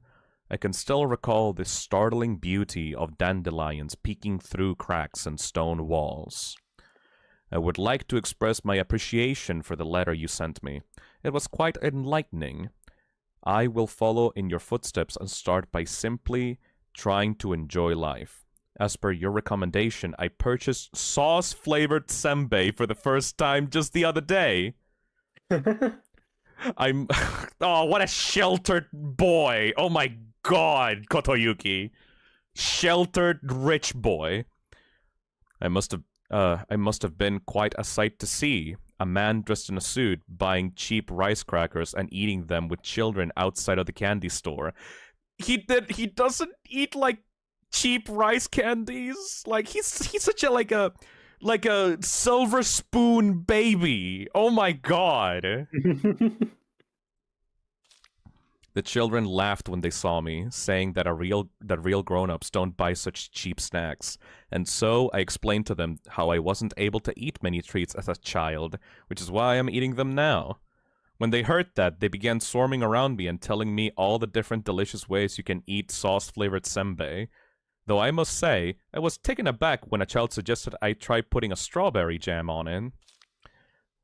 I can still recall the startling beauty of dandelions peeking through cracks in stone walls. I would like to express my appreciation for the letter you sent me. It was quite enlightening. I will follow in your footsteps and start by simply trying to enjoy life. As per your recommendation, I purchased sauce-flavored senbei for the first time just the other day. Oh, what a sheltered boy. Oh my god, Kotoyuki. Sheltered rich boy. I must have been quite a sight to see. A man dressed in a suit buying cheap rice crackers and eating them with children outside of the candy store. He doesn't eat like cheap rice candies. Like he's such a like a silver spoon baby. Oh my god. The children laughed when they saw me, saying that real grown-ups don't buy such cheap snacks. And so I explained to them how I wasn't able to eat many treats as a child, which is why I'm eating them now. When they heard that, they began swarming around me and telling me all the different delicious ways you can eat sauce-flavored senbei. Though I must say, I was taken aback when a child suggested I try putting a strawberry jam on it.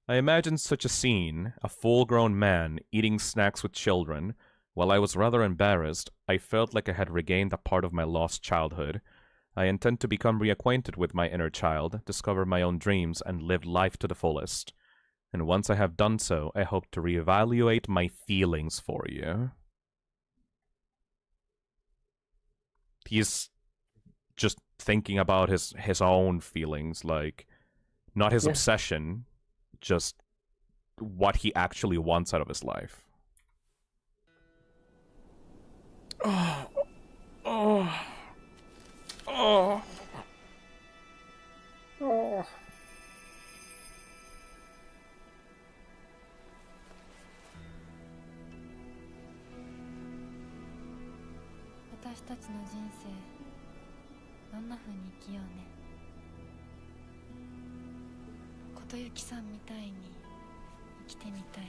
I imagined such a scene, a full-grown man eating snacks with children. While I was rather embarrassed, I felt like I had regained a part of my lost childhood. I intend to become reacquainted with my inner child, discover my own dreams, and live life to the fullest. And once I have done so, I hope to reevaluate my feelings for you. He's just thinking about his own feelings, like, not his obsession, just what he actually wants out of his life. Oh. Oh. Oh. Oh. 私たちの人生どんな風に生きようね。琴雪さんみたいに生きてみたい。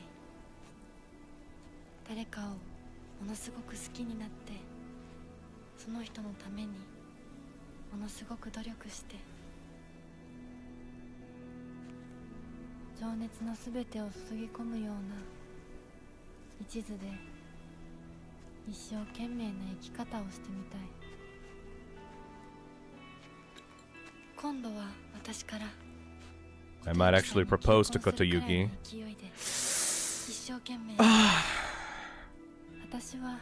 誰かをものすごく好きになって、その人のためにものすごく努力して、情熱のすべてを注ぎ込むような一途で一生懸命な生き方をしてみたい。今度は私から I might actually propose to Kotoyuki. 一生懸命私は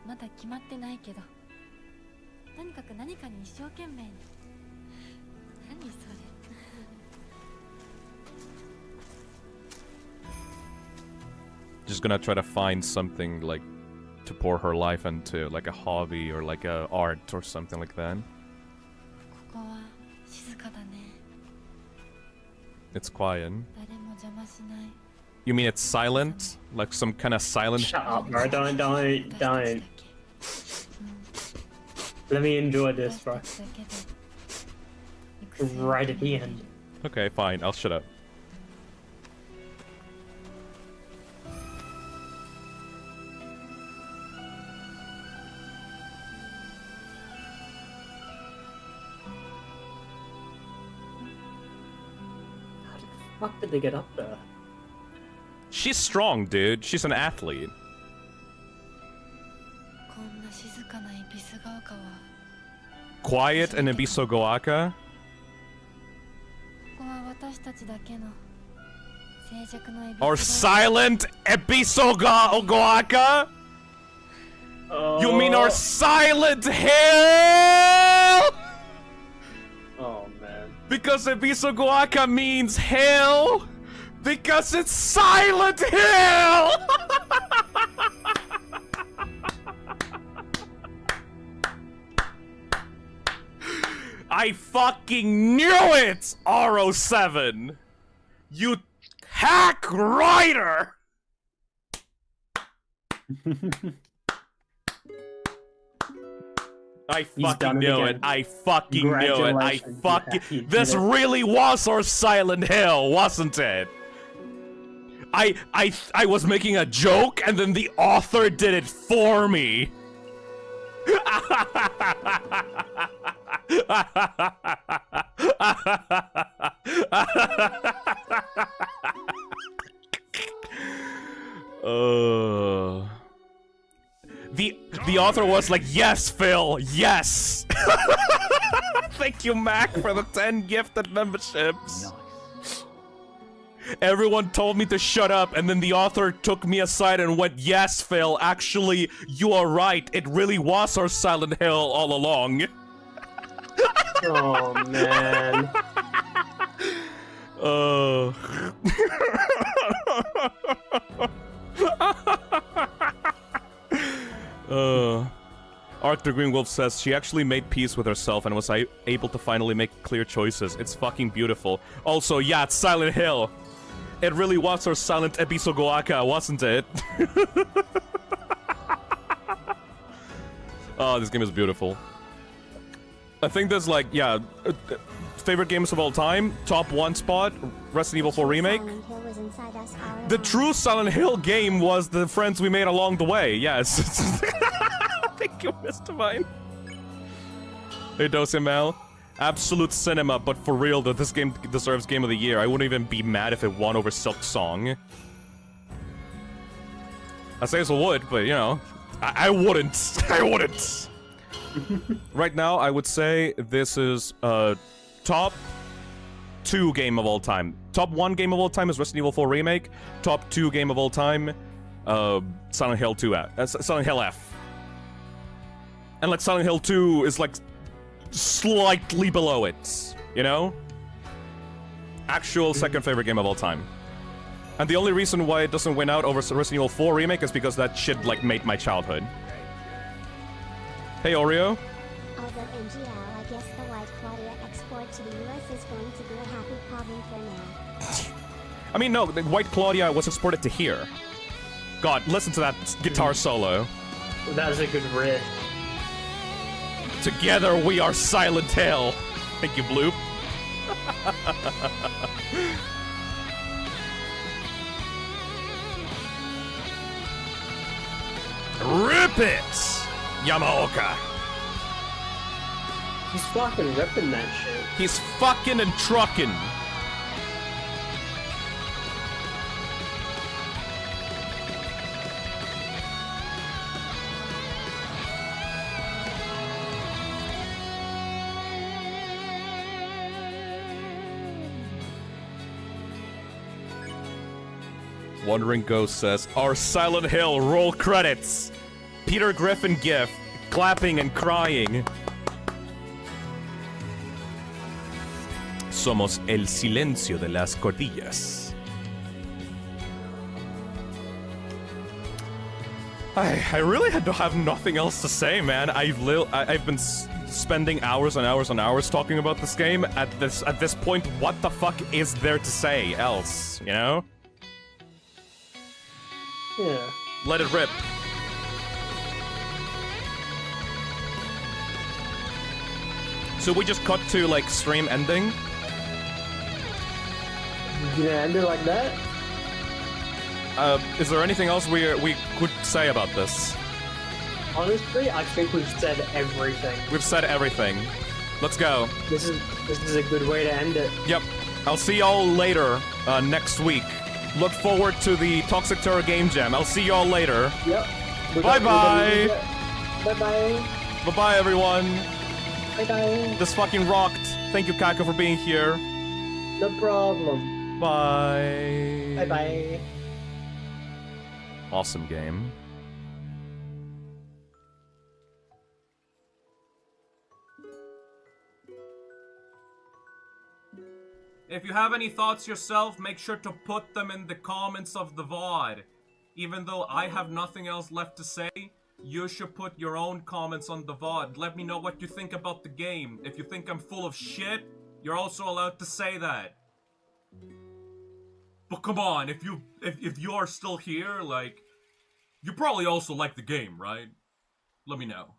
まだ決まってないけど、とにかく何かに一生懸命に。何それ。Just gonna try to find something like to pour her life into, like a hobby or like a art or something like that. ここは静かだね。 It's quiet. 誰も邪魔しない。 You mean it's silent? Like some kind of silent? Shut up, bro. Don't. Let me enjoy this, bro. Right at the end. Okay, fine. I'll shut up. How the fuck did they get up there? She's strong, dude. She's an athlete. こんな静かな恵比寿ヶ丘は Quiet in Ibisogoaka? ここは私たちだけの静寂の恵比寿 Or silent Ibisogoaka? You mean our silent hill? Oh man. Because Ibisogoaka means hill? Because it's Silent Hill! I fucking knew it, R07! You hack writer! I fucking knew it. I fucking knew it. I fucking... This really was our Silent Hill, wasn't it? I was making a joke, and then the author did it for me. The author was like, yes, Phil, yes. Thank you, Mac, for the 10 gifted memberships. Nice. Everyone told me to shut up, and then the author took me aside and went, yes, Phil, actually, you are right. It really was our Silent Hill all along. Oh, man. Arthur Greenwolf says she actually made peace with herself and was able to finally make clear choices. It's fucking beautiful. Also, yeah, it's Silent Hill. It really was our silent Ebisogoaka, wasn't it? Oh, this game is beautiful. I think there's like, yeah, favorite games of all time, top 1 spot, Resident Evil 4 Remake. The true Silent Hill game was the friends we made along the way, yes. Thank you, Mr. Vine. Hey, Dosimel. Absolute cinema, but for real though, this game deserves Game of the Year. I wouldn't even be mad if it won over Silk Song. I say it would, but you know, I wouldn't. I wouldn't. Right now, I would say this is top 2 game of all time. Top 1 game of all time is Resident Evil 4 Remake. Top 2 game of all time, Silent Hill 2, Silent Hill F. And like Silent Hill 2 is like slightly below it, you know? Actual second favorite game of all time. And the only reason why it doesn't win out over Resident Evil 4 Remake is because that shit like made my childhood. Hey Oreo. Although MGL, I guess the White Claudia export to the US is going to be a happy problem for now. I mean, no, the White Claudia was exported to here. God, listen to that guitar solo. That is a good riff. Together we are Silent Hill. Thank you, Bloop. Rip it, Yamaoka. He's fucking ripping that shit. He's fucking and trucking. Wandering Ghost says, our Silent Hill roll credits. Peter Griffin gif, clapping and crying. Somos el silencio de las cordillas. I really have nothing else to say, man. I've been spending hours and hours and hours talking about this game. At this point, what the fuck is there to say else, you know? Yeah. Let it rip. So we just cut to, like, stream ending? You gonna end it like that? Is there anything else we could say about this? Honestly, I think we've said everything. We've said everything. Let's go. This is a good way to end it. Yep. I'll see y'all later, next week. Look forward to the Toxic Terror Game Jam. I'll see y'all later. Yep. Bye-bye! Bye-bye. Bye-bye, everyone. Bye-bye. This fucking rocked. Thank you, Kako, for being here. No problem. Bye. Bye-bye. Awesome game. If you have any thoughts yourself, make sure to put them in the comments of the VOD. Even though I have nothing else left to say, you should put your own comments on the VOD. Let me know what you think about the game. If you think I'm full of shit, you're also allowed to say that. But come on, if you are still here, like, you probably also like the game, right? Let me know.